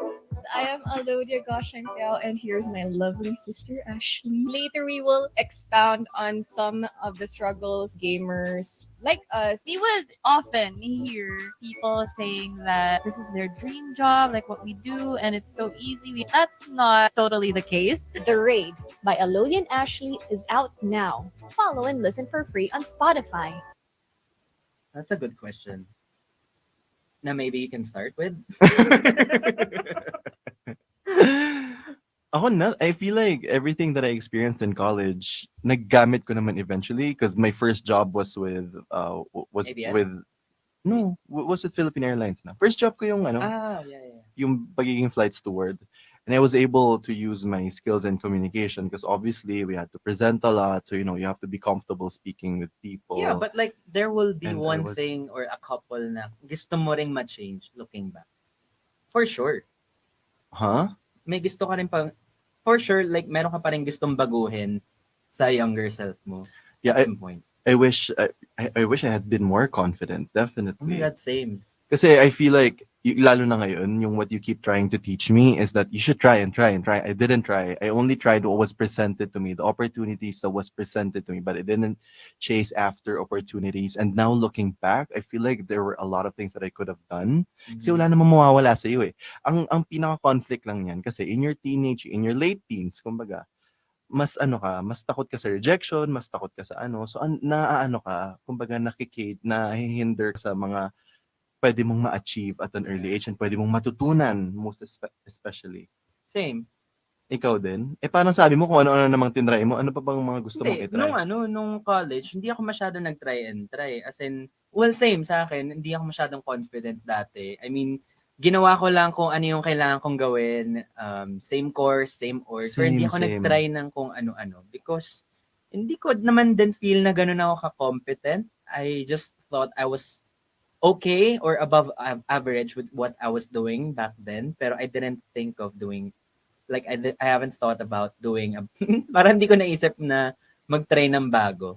I am Alodia Goshenpel, and here's my lovely sister Ashley. Later, we will expound on some of the struggles gamers like us. We would often hear people saying that this is their dream job, like what we do, and it's so easy. That's not totally the case. The Raid by Alodia and Ashley is out now. Follow and listen for free on Spotify. That's a good question. Now maybe you can start with. Ako na, I feel like everything that I experienced in college, naggamit ko naman eventually because my first job was with ABS? was with Philippine Airlines na. First job ko yung Yeah. yung pagiging flight steward. And I was able to use my skills in communication because obviously we had to present a lot. So, you have to be comfortable speaking with people. Yeah, but like there will be And I one was- thing or a couple na gusto mo ring ma-change looking back. For sure. Huh? May gusto ka rin pa, for sure, like meron ka pa rin gustong baguhin sa younger self mo. Yeah, at some point. I wish I wish I had been more confident, Oh my definitely. God, same. Kasi I feel like, lalo na ngayon, yung what you keep trying to teach me is that you should try and try and try. I didn't try. I only tried what was presented to me, the opportunities that was presented to me, but I didn't chase after opportunities. And now looking back, I feel like there were a lot of things that I could have done. Kasi wala namang mawawala sa iyo eh. Ang pinaka-conflict lang yan kasi in your late teens, kumbaga, mas takot ka sa rejection, mas takot ka sa so kumbaga nahihinder ka sa mga pwede mong ma-achieve at an early age and pwede mong matutunan, most especially. Same. Ikaw din? Parang sabi mo kung ano-ano namang tinry mo, ano pa bang mga gusto mong Hindi, itry? nung college, hindi ako masyado nag-try and try. As in, well, same sa akin, hindi ako masyadong confident dati. I mean, ginawa ko lang kung ano yung kailangan kong gawin, same course, same org, pero hindi ako Same. nag-try ng kung ano-ano because hindi ko naman din feel na ganun ako ka-competent. I just thought I was okay or above average with what I was doing back then, pero I didn't think of doing, like I haven't thought about doing, parang hindi ko naisip na mag-try ng bago.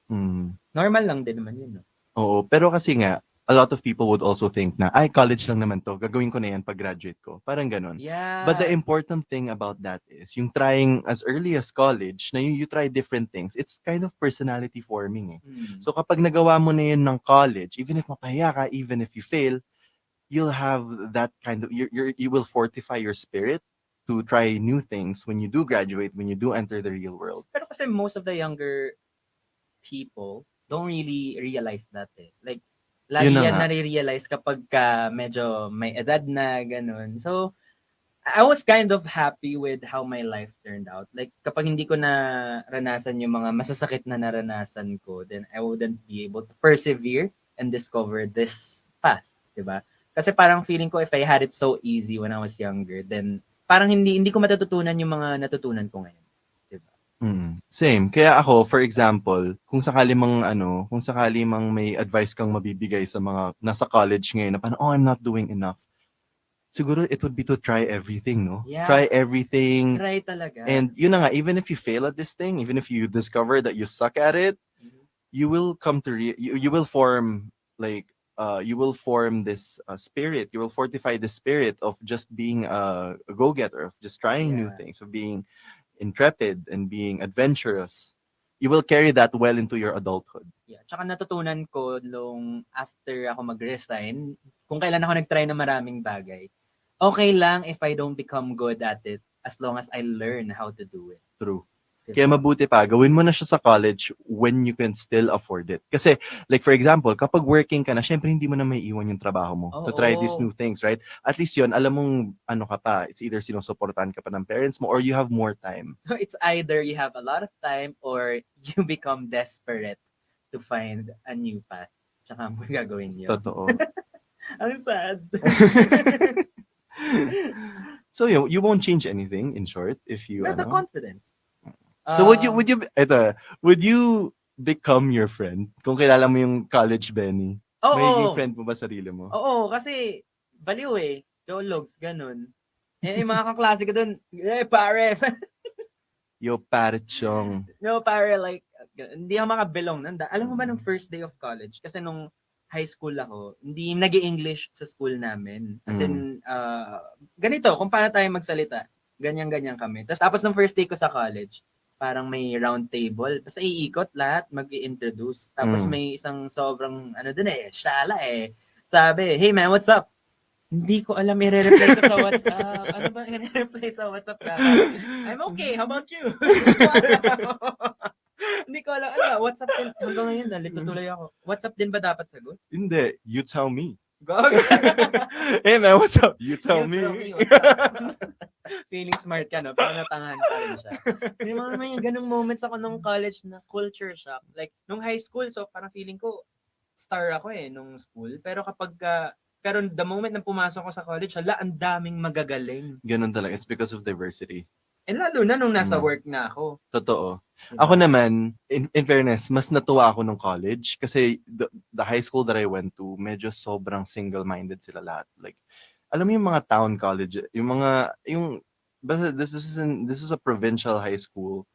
Normal lang din naman yun. No? Oo, pero kasi nga, a lot of people would also think na, college lang naman to, gagawin ko na yan pag graduate ko. Parang ganun. Yeah. But the important thing about that is, yung trying as early as college, na you try different things, it's kind of personality forming eh. So kapag nagawa mo na yun ng college, even if mapahiya ka, even if you fail, you'll have that kind of, you will fortify your spirit to try new things when you do graduate, when you do enter the real world. Pero kasi most of the younger people don't really realize that eh. Like, lagi Yun na yan nga. nare-realize kapag ka medyo may edad na, ganun. So, I was kind of happy with how my life turned out. Like, kapag hindi ko na ranasan yung mga masasakit na naranasan ko, then I wouldn't be able to persevere and discover this path, diba? Kasi parang feeling ko if I had it so easy when I was younger, then parang hindi ko matututunan yung mga natutunan ko ngayon. Same. Kaya ako, for example, kung sakali mang may advice kang mabibigay sa mga nasa college ngayon na parang, I'm not doing enough. Siguro it would be to try everything, no? Yeah. Try everything. Try talaga. And yun na nga, even if you fail at this thing, even if you discover that you suck at it, you will come to you will form this spirit. You will fortify the spirit of just being a go-getter, of just trying new things, of being intrepid and being adventurous. You will carry that well into your adulthood. Yeah. Tsaka natutunan ko nung after ako mag-resign, kung kailan ako nag-try na maraming bagay, okay lang if I don't become good at it as long as I learn how to do it. True. Diba? Kaya mabuti pa, gawin mo na siya sa college when you can still afford it. Kasi, like for example, kapag working ka na, syempre hindi mo na may iwan yung trabaho mo to try these new things, right? At least yun, alam mong ka pa, it's either sinusuportahan ka pa ng parents mo or you have more time. So it's either you have a lot of time or you become desperate to find a new path. Tsaka mo gagawin yun. Totoo. Ang sad. So you won't change anything, in short, if you... But the confidence. So would you become your friend? Kung kilala mo yung college Benny, Oo. magiging friend mo ba sarili mo? Oo, kasi baliw eh. Jologs, ganun. Yung mga kaklase ko dun, pare. Yo, pare chong. No, pare, like, Hindi ako makabelong nun. Alam mo ba nung first day of college? Kasi nung high school ako, hindi nag-i-English sa school namin. As in, ganito, kung paano tayo magsalita. Ganyan-ganyan kami. Tapos nung first day ko sa college, parang may round table. Basta iikot lahat, mag-i-introduce. Tapos may isang sobrang, shala eh. Sabi, hey man, what's up? Hindi ko alam i-reply ko sa WhatsApp. Ano ba i-reply sa WhatsApp dapat? I'm okay, how about you? Hindi ko alam. Ano, WhatsApp din. Hanggang ngayon, nalito tuloy ako. WhatsApp din ba dapat sagot? Hindi, you tell me. Gog. Hey man, what's up? You tell me. Feeling smart ka, no? Pero natangahan pa rin siya. May mga ganung moments ako nung college na culture shock. Like, nung high school, so parang feeling ko, star ako nung school. Pero pero the moment na pumasok ko sa college, hala, ang daming magagaling. Ganun talaga. It's because of diversity. And lalo na nung nasa work na ako. Totoo. Ako naman, in fairness, mas natuwa ako nung college kasi the high school that I went to, medyo sobrang single-minded sila lahat. Like, alam mo yung mga town college, basta this is a provincial high school.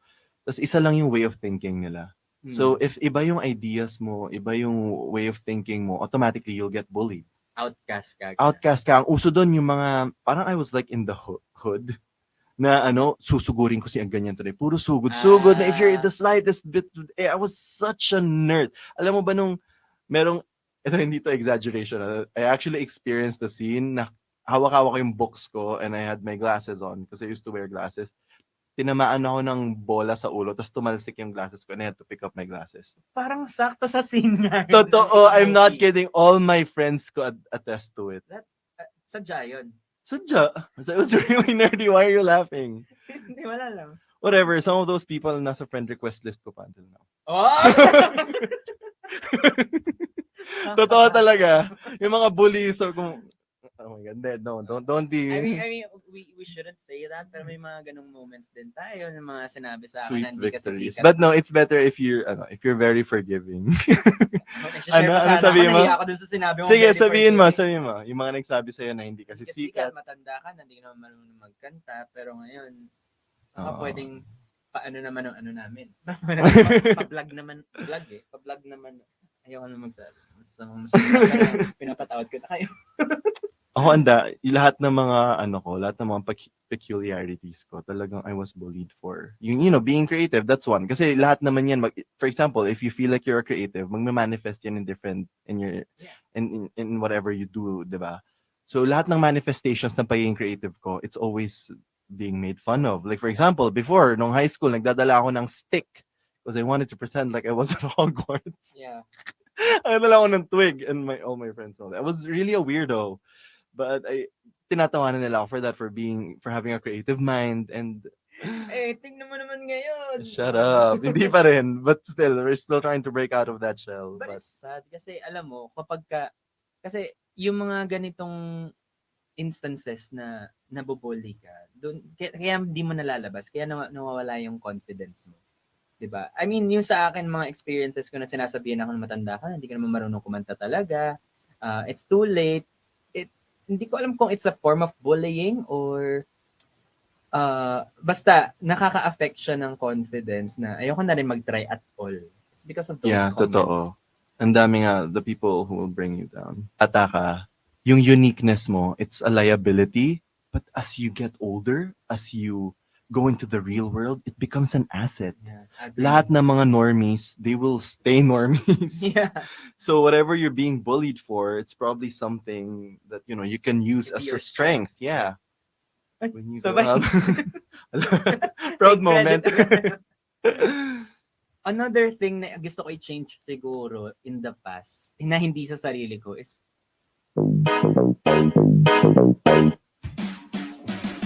Tapos isa lang yung way of thinking nila. So if iba yung ideas mo, iba yung way of thinking mo, automatically you'll get bullied. Outcast ka. Outcast ka. Ang uso doon yung mga, parang I was like in the hood. Na susugurin ko si ang ganyan today. Puro sugod na if you're the slightest bit, I was such a nerd. Alam mo ba ito hindi to exaggeration. I actually experienced the scene na hawak-hawak ko yung books ko and I had my glasses on because I used to wear glasses. Tinamaan ako ng bola sa ulo tapos tumalsik yung glasses ko and I had to pick up my glasses. Parang sakto sa scene nga. Totoo, I'm not kidding. All my friends could attest to it. That's sadya yun. Sadya. So it was really nerdy. Why are you laughing? Hindi, wala lang. Whatever. Some of those people nasa friend request list ko pa until now. Oh! Totoo talaga. Yung mga bullies. So kung, oh my God. No, don't be. I mean, we shouldn't say that, pero may mga ganung moments din tayo, yung mga sinabi sa akin Sweet na hindi kasi victories. sikat. But no, it's better if you're very forgiving. Ano sabihin mo? Ako dun sa sinabi mo. Sige, very sabihin forgiving. mo. Yung mga nagsabi sa'yo na hindi kasi sikat. Matanda ka, hindi ka naman marunong magkanta, pero ngayon, baka pwedeng paano naman ang ano namin. Pa-vlog naman. Pa-vlog naman. Ayaw na magsabi. Pinapatawad ko na kayo. Ako lahat ng mga peculiarities ko, talagang I was bullied for. Yung, being creative, that's one. Kasi lahat naman yan, for example, if you feel like you're a creative, magme-manifest yan in whatever you do, di ba? So lahat ng manifestations ng pagiging creative ko, it's always being made fun of. Like for example, before, nung high school, nagdadala ako ng stick because I wanted to pretend like I was at Hogwarts. Yeah. Nagdala ako ng twig and all my friends know that. I was really a weirdo. But tinatawanan nila ako for having a creative mind and Tingnan mo naman ngayon. Shut up. Hindi pa rin. But still, we're still trying to break out of that shell. But it's sad kasi alam mo, kasi yung mga ganitong instances na nabubully ka, kaya hindi mo nalalabas, kaya nawawala yung confidence mo. Diba? I mean, yung sa akin, mga experiences ko na sinasabihan ako na matanda ka, hindi ka naman marunong kumanta talaga, it's too late. Hindi ko alam kung it's a form of bullying or basta nakaka-affect siya ng confidence na ayoko na rin mag-try at all. It's because of those comments. Totoo. Ang dami nga, the people who will bring you down. Ataka, yung uniqueness mo, it's a liability, but as you get older, as you go into the real world, it becomes an asset. Yeah, lahat ng mga normies, they will stay normies. Yeah. So whatever you're being bullied for, it's probably something that, you can use as a strength. Yeah. When you grow up. Proud moment. Another thing na gusto ko i-change siguro in the past, na hindi sa sarili ko, is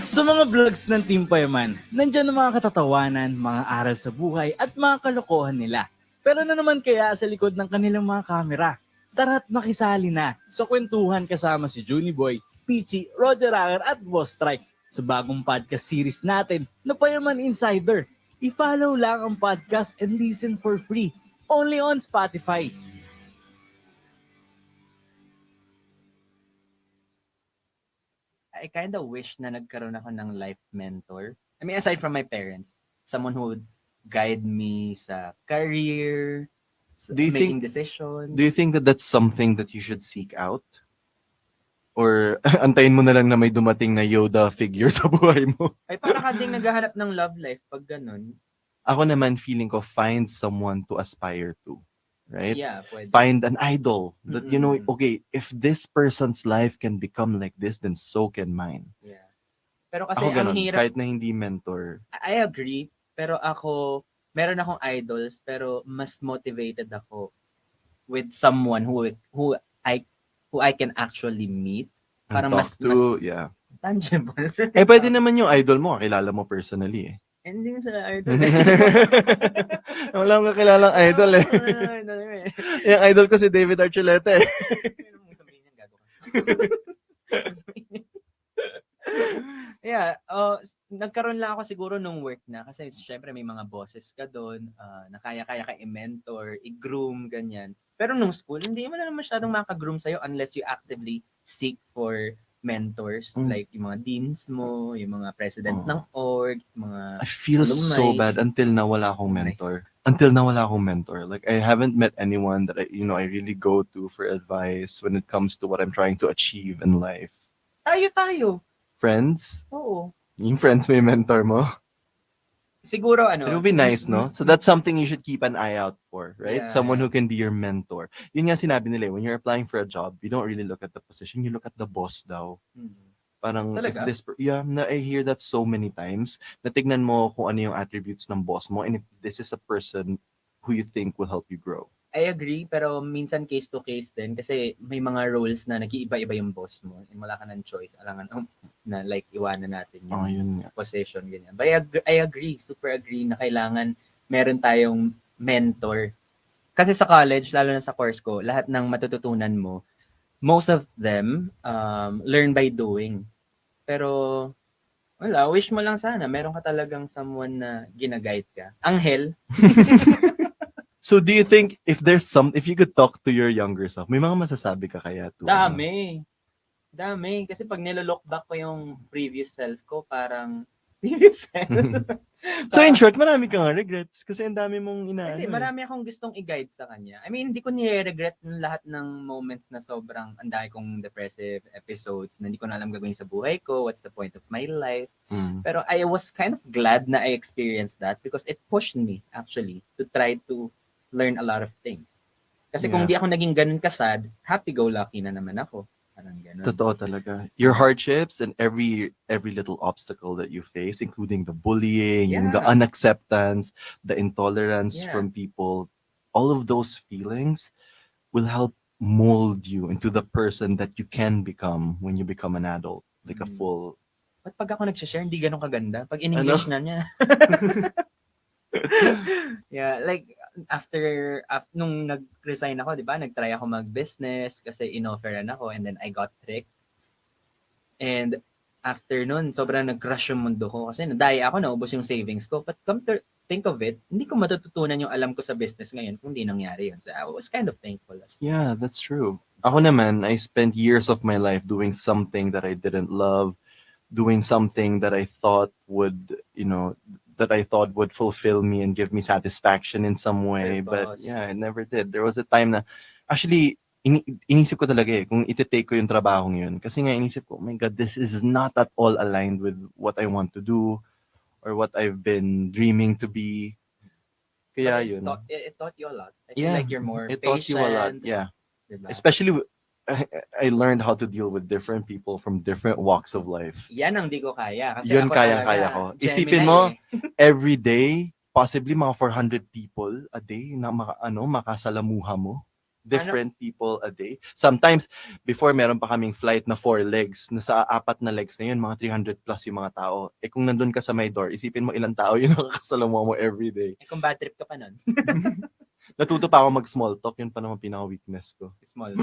sa mga vlogs ng Team Payaman, nandyan ang mga katatawanan, mga aral sa buhay at mga kalokohan nila. Pero naman kaya sa likod ng kanilang mga kamera? Tara't makisali na sa kwentuhan kasama si Juni Boy, Peachy, Roger Anger at Boss Strike sa bagong podcast series natin na Payaman Insider. I-follow lang ang podcast and listen for free. Only on Spotify. I kind of wish na nagkaroon ako ng life mentor. I mean, aside from my parents, someone who would guide me sa career, sa Do you making think decisions. do you think that that's something that you should seek out? Or antayin mo na lang na may dumating na Yoda figure sa buhay mo? Ay, para ka ding naghahanap ng love life pag ganun. Ako naman feeling ko find someone to aspire to. Right? Yeah, pwede. Find an idol that you know, Mm-mm. okay, if this person's life can become like this, then so can mine. Yeah. Pero kasi Ako ang ganun, hirap, kahit na hindi mentor. I agree, pero ako, meron akong idols, pero mas motivated ako with someone who I can actually meet. And Parang talk mas to, yeah. tangible. Pwede naman yung idol mo, kakilala mo personally eh. Hindi mo sila idol. Wala akong kakilalang idol eh. Yung idol ko si David Archuleta eh. Yeah, nagkaroon lang ako siguro nung work na kasi syempre may mga bosses ka doon na kaya-kaya ka i-mentor, i-groom, ganyan. Pero nung school, hindi mo na masyadong makagroom sa'yo unless you actively seek for mentors, like yung mga deans mo, yung mga president ng org, mga I feel so bad until na wala akong mentor. Until na wala akong mentor. Like I haven't met anyone that I really go to for advice when it comes to what I'm trying to achieve in life. Tayo. Friends? Oo. Yung friends may mentor mo? Siguro ano. It would be nice, no? So that's something you should keep an eye out for, right? Yeah, Someone who can be your mentor. Yun nga sinabi nila, when you're applying for a job, you don't really look at the position, you look at the boss daw. Parang, Talaga? I hear that so many times. Natignan mo kung ano yung attributes ng boss mo and if this is a person who you think will help you grow. I agree, pero minsan case to case din kasi may mga roles na nag-iiba-iba yung boss mo and wala ka ng choice. Alangan na like iwanan natin yung yun nga. position, ganyan. But I agree, super agree na kailangan meron tayong mentor. Kasi sa college, lalo na sa course ko, lahat ng matututunan mo, most of them learn by doing. Pero wala, wish mo lang sana meron ka talagang someone na gina-guide ka. Anghel. So do you think if you could talk to your younger self, may mga masasabi ka kaya to? Dami. Kasi pag nilolook back ko yung previous self ko, parang previous self. So in short, marami kang regrets kasi ang dami mong inaano. Hindi, marami akong gustong i-guide sa kanya. I mean, hindi ko nire-regret lahat ng moments na sobrang anday kong depressive episodes na hindi ko na alam gagawin sa buhay ko, what's the point of my life. Pero I was kind of glad na I experienced that because it pushed me actually to try to learn a lot of things. Kasi kung di ako naging ganun kasad, happy-go-lucky na naman ako. Parang ganun. Totoo talaga. Your hardships and every little obstacle that you face, including the bullying, yung the unacceptance, the intolerance from people, all of those feelings will help mold you into the person that you can become when you become an adult. Like a full... Ba't pag ako nag-share, hindi ganun kaganda? Pag in-English na niya. Yeah, like after nung nag-resign ako, 'di ba? Nag-try ako mag-business kasi inofferan ako and then I got tricked. And after nun, sobrang nag-crash yung mundo ko kasi nadaya ako, naubos yung savings ko. But come to think of it, hindi ko matututunan yung alam ko sa business ngayon kung di nangyari yun. So I was kind of thankful. Yeah, that's true. Ako naman, I spent years of my life doing something that I didn't love, doing something that I thought would, would fulfill me and give me satisfaction in some way. But yeah, it never did. There was a time na, actually, inisip ko talaga kung iti-take ko yung trabahong yun. Kasi nga inisip ko, oh my God, this is not at all aligned with what I want to do or what I've been dreaming to be. Kaya yun. It taught you a lot. I feel like you're more it patient. taught you a lot, yeah. Diba? Especially, I learned how to deal with different people from different walks of life. Yan ang di ko kaya. Kasi Yun ako kaya ko. talaga, Isipin Gemini mo, every day, possibly mga 400 people a day na makasalamuha mo. Different people a day. Sometimes, before meron pa kaming flight na 4 legs, na sa 4 na legs na yun, mga 300 plus yung mga tao. Eh kung nandun ka sa may door, isipin mo ilang tao yung nakakasalamuha mo every day. Eh kung bad trip ka pa nun. Natuto pa ako mag-small talk, yun pa naman pinaka-weakness ko. Small.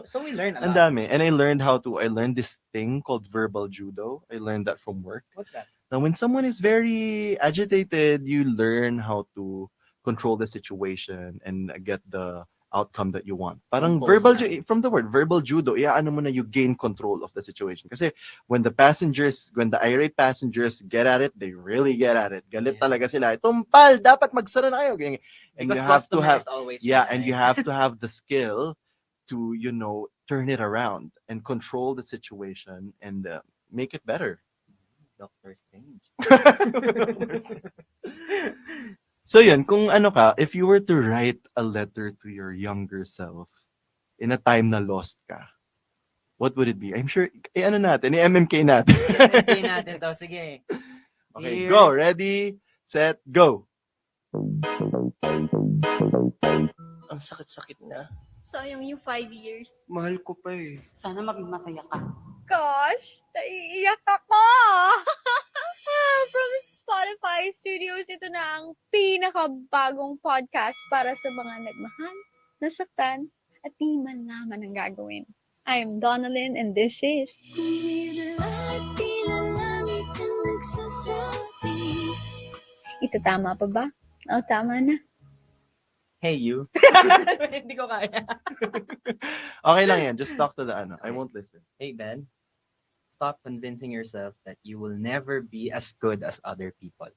So we learn a lot. Ang dami. And I learned this thing called verbal judo. I learned that from work. What's that? Now, when someone is very agitated, you learn how to control the situation and get the outcome that you want. Parang Impose verbal, na. from the word, verbal judo, iaano mo na you gain control of the situation. Kasi when the irate passengers get at it, they really get at it. Galit talaga sila. Tumpal, dapat magsara na kayo. Ganyan. And Because you have to customer have, is always and you have to have the skill to, turn it around and control the situation and make it better. Doctor Strange. So yun, kung ano ka, if you were to write a letter to your younger self in a time na lost ka, what would it be? I'm sure, ano natin, MMK natin. MMK natin to, sige. Okay, Here. go. Ready, set, go. Ang sakit-sakit na. Sayang yung 5 years. Mahal ko pa eh. Sana maging masaya ka. Gosh, naiiyak ako! From Spotify Studios, ito na ang pinakabagong podcast para sa mga nagmahal, nasaktan, at di malaman ang gagawin. I am Donalyn and this is... Ito tama pa ba? O, tama na. Hey, you. Hindi ko kaya. Okay lang yan. Just talk to the ano. I won't listen. Hey, Ben. Stop convincing yourself that you will never be as good as other people.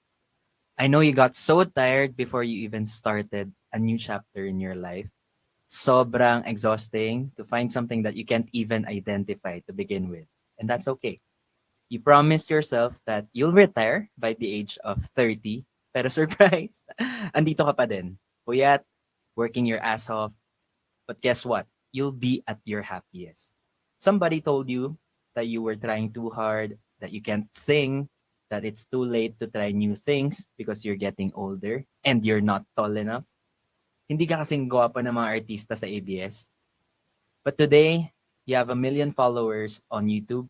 I know you got so tired before you even started a new chapter in your life. Sobrang exhausting to find something that you can't even identify to begin with. And that's okay. You promised yourself that you'll retire by the age of 30. Pero surprise, andito ka pa din. Puyat, working your ass off. But guess what? You'll be at your happiest. Somebody told you that you were trying too hard, that you can't sing, that it's too late to try new things because you're getting older and you're not tall enough. Hindi ka kasing gwapo ng mga artista sa ABS. But today, you have 1 million followers on YouTube.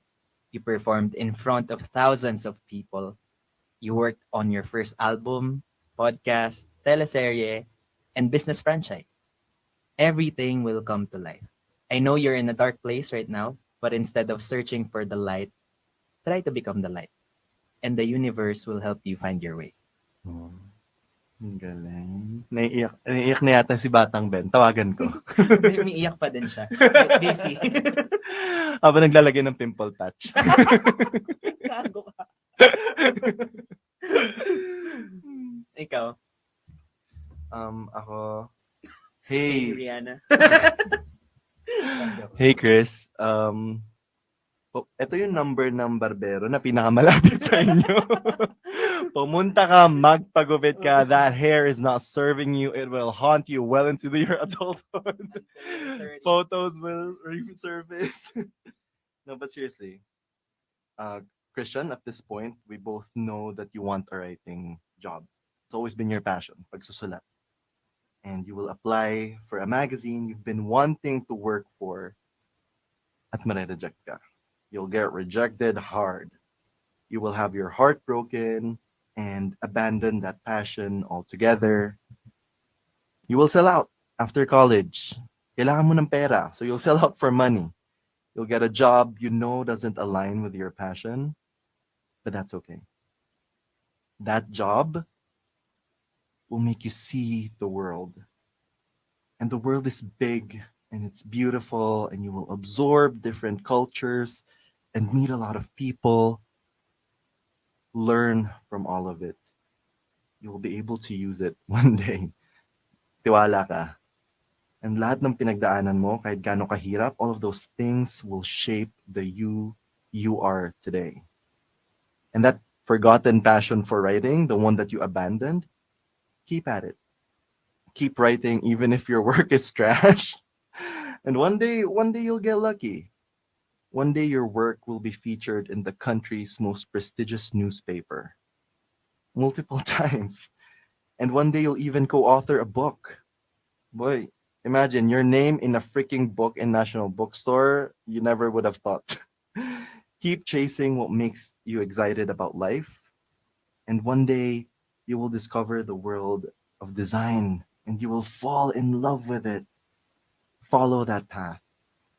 You performed in front of thousands of people. You worked on your first album, podcast, teleserye, and business franchise. Everything will come to life. I know you're in a dark place right now, but instead of searching for the light, try to become the light. And the universe will help you find your way. Ang galing. Naiiyak na yata si Batang Ben. Tawagan ko. Umiiyak pa din siya. Busy. Habang naglalagay ng pimple patch. Gago ka. Ikaw? Ako. Hey, Hey. Rihanna. Hey, Chris. Ito yung number ng barbero na pinakamalapit sa inyo. Pumunta ka, magpagupit ka. That hair is not serving you. It will haunt you well into your adulthood. Photos will resurface. No, but seriously, Christian, at this point, we both know that you want a writing job. It's always been your passion, pagsusulat. And you will apply for a magazine you've been wanting to work for at marireject ka. You'll get rejected hard. You will have your heart broken and abandon that passion altogether. You will sell out after college. Kailangan mo ng pera, so you'll sell out for money. You'll get a job you know doesn't align with your passion, but that's okay. That job will make you see the world. And the world is big and it's beautiful, and you will absorb different cultures and meet a lot of people. Learn from all of it. You will be able to use it one day. Tiwala ka. And lahat ng pinagdaanan mo, kahit gaano kahirap, all of those things will shape the you are today. And that forgotten passion for writing, the one that you abandoned, keep at it. Keep writing even if your work is trash. And one day you'll get lucky. One day your work will be featured in the country's most prestigious newspaper. Multiple times. And one day you'll even co-author a book. Boy, imagine your name in a freaking book in National Bookstore. You never would have thought. Keep chasing what makes you excited about life. And one day you will discover the world of design and you will fall in love with it. Follow that path.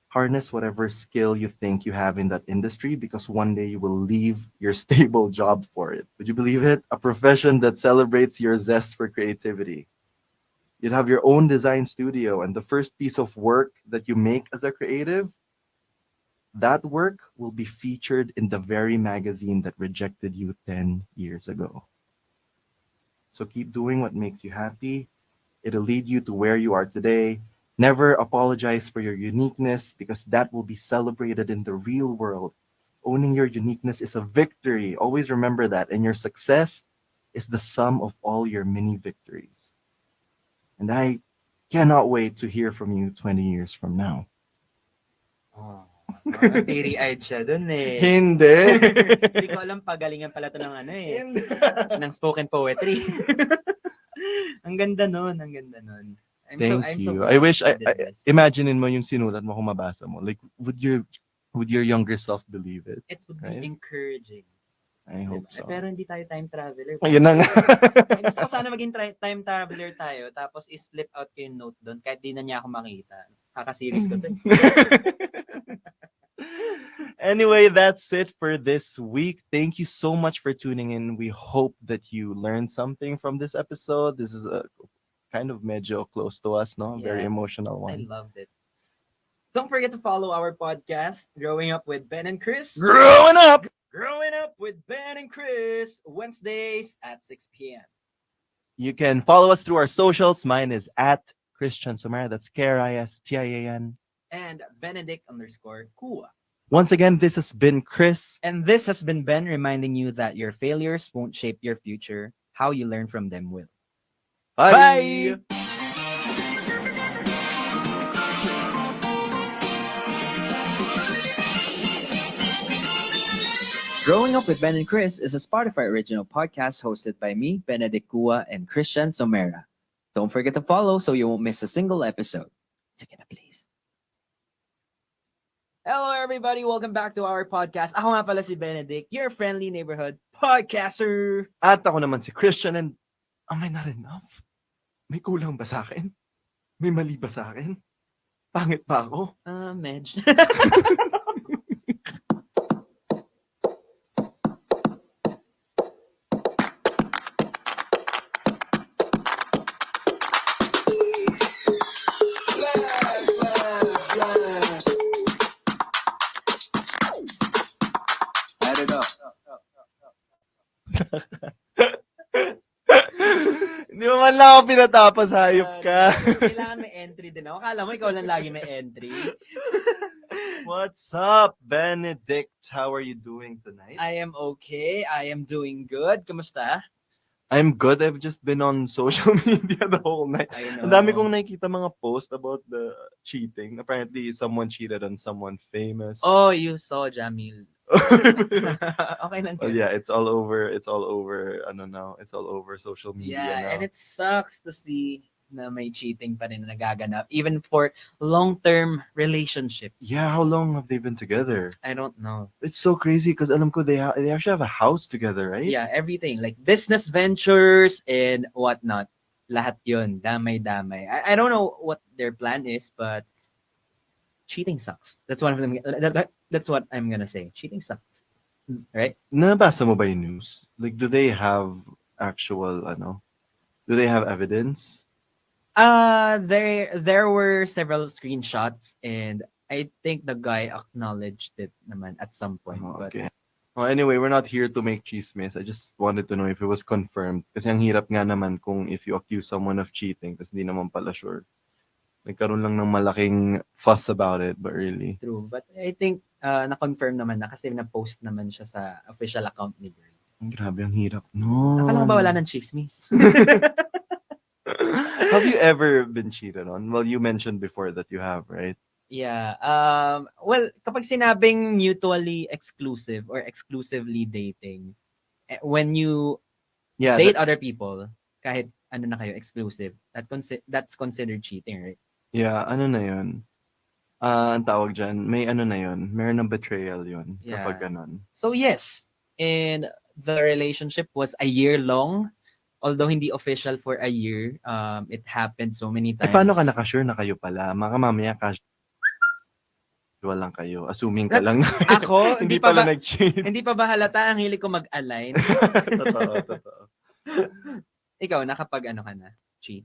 Harness whatever skill you think you have in that industry, because one day you will leave your stable job for it. Would you believe it? A profession that celebrates your zest for creativity. You'd have your own design studio, and the first piece of work that you make as a creative, that work will be featured in the very magazine that rejected you 10 years ago. So keep doing what makes you happy. It'll lead you to where you are today. Never apologize for your uniqueness, because that will be celebrated in the real world. Owning your uniqueness is a victory. Always remember that. And your success is the sum of all your mini victories. And I cannot wait to hear from you 20 years from now. Teary-eyed siya dun eh. Hindi. Hindi ko alam, pagalingan pala to ng ano eh. Ng spoken poetry. Ang ganda nun, ang ganda nun. Thank you. I wish I imaginein mo yung sinulat mo kung mabasa mo. Like, would your younger self believe it? It would right? be encouraging. I hope so. Pero hindi tayo time traveler. Ayun na nga. Gusto ko sana maging time traveler tayo, tapos i-slip out ko yung note doon kahit di na niya ako makita. Kaka-series ko to. Anyway, that's it for this week. Thank you so much for tuning in. We hope that you learned something from this episode. This is a kind of medyo close to us, no? Very Yeah. emotional I one. loved it. Don't forget to follow our podcast, Growing Up with Ben and Chris. Growing Up! Growing Up with Ben and Chris, Wednesdays at 6 p.m. You can follow us through our socials. Mine is at Christian Somera. That's Kristian. And Benedict_Kua. Once again, this has been Chris. And this has been Ben, reminding you that your failures won't shape your future. How you learn from them will. Bye! Growing Up with Ben and Chris is a Spotify original podcast hosted by me, Benedict Kua, and Christian Somera. Don't forget to follow so you won't miss a single episode. Sige na, please. Hello everybody, welcome back to our podcast. Ako nga pala si Benedict, your friendly neighborhood podcaster. At ako naman si Christian, and am I not enough? May kulang ba sa akin? May mali ba sa akin? Pangit ba ako? Medj. Add it up. Hindi mo man lang ako pinatapos, hayop ka. Kailangan may entry din ako. Akala mo ikaw lang lagi may entry. What's up, Benedict? How are you doing tonight? I am okay. I am doing good. Kamusta? I'm good. I've just been on social media the whole night. I know. Ang dami kong nakikita mga post about the cheating. Apparently, someone cheated on someone famous. Oh, you saw Jamil. Okay lang. Well, yeah, it's all over. It's all over. I don't know. It's all over social media Yeah, now. and it sucks to see na may cheating pa rin na nagaganap, even for long-term relationships. Yeah, how long have they been together? I don't know. It's so crazy because alam ko they actually have a house together, right? Yeah, everything. Like business ventures and whatnot. Lahat yun. Damay-damay. I don't know what their plan is, but cheating sucks. That's what I'm gonna say. Cheating sucks. Right? Nabasa mo ba yung news? Like, do they have actual, do they have evidence? There were several screenshots, and I think the guy acknowledged it naman at some point. Okay. Well, anyway, we're not here to make chismes. I just wanted to know if it was confirmed. Kasi ang hirap nga naman kung if you accuse someone of cheating, tapos hindi naman pala sure. Nagkaroon lang ng malaking fuss about it, but really. True. But I think na-confirm naman na kasi na-post naman siya sa official account ni girl. Grabe, ang hirap. No. Akala mo ba wala ng chismis? Have you ever been cheated on? Well, you mentioned before that you have, right? Yeah. Well, kapag sinabing mutually exclusive or exclusively dating, when you date other people, kahit ano na kayo, exclusive, that's considered cheating, right? Yeah, ano na yun? Ang tawag dyan, may ano na yun, meron ng betrayal yun, Yeah. kapag ganon. So yes, and the relationship was a year long. Although hindi official for a year, it happened so many times. Paano ka nakasure na kayo pala? Mamaya lang kayo. Assuming ka lang. Ako, hindi pala nag-cheat. Hindi pa ba halata ang hilig ko mag-align? Totoo. Ikaw, nakapag ano ka na? Cheat?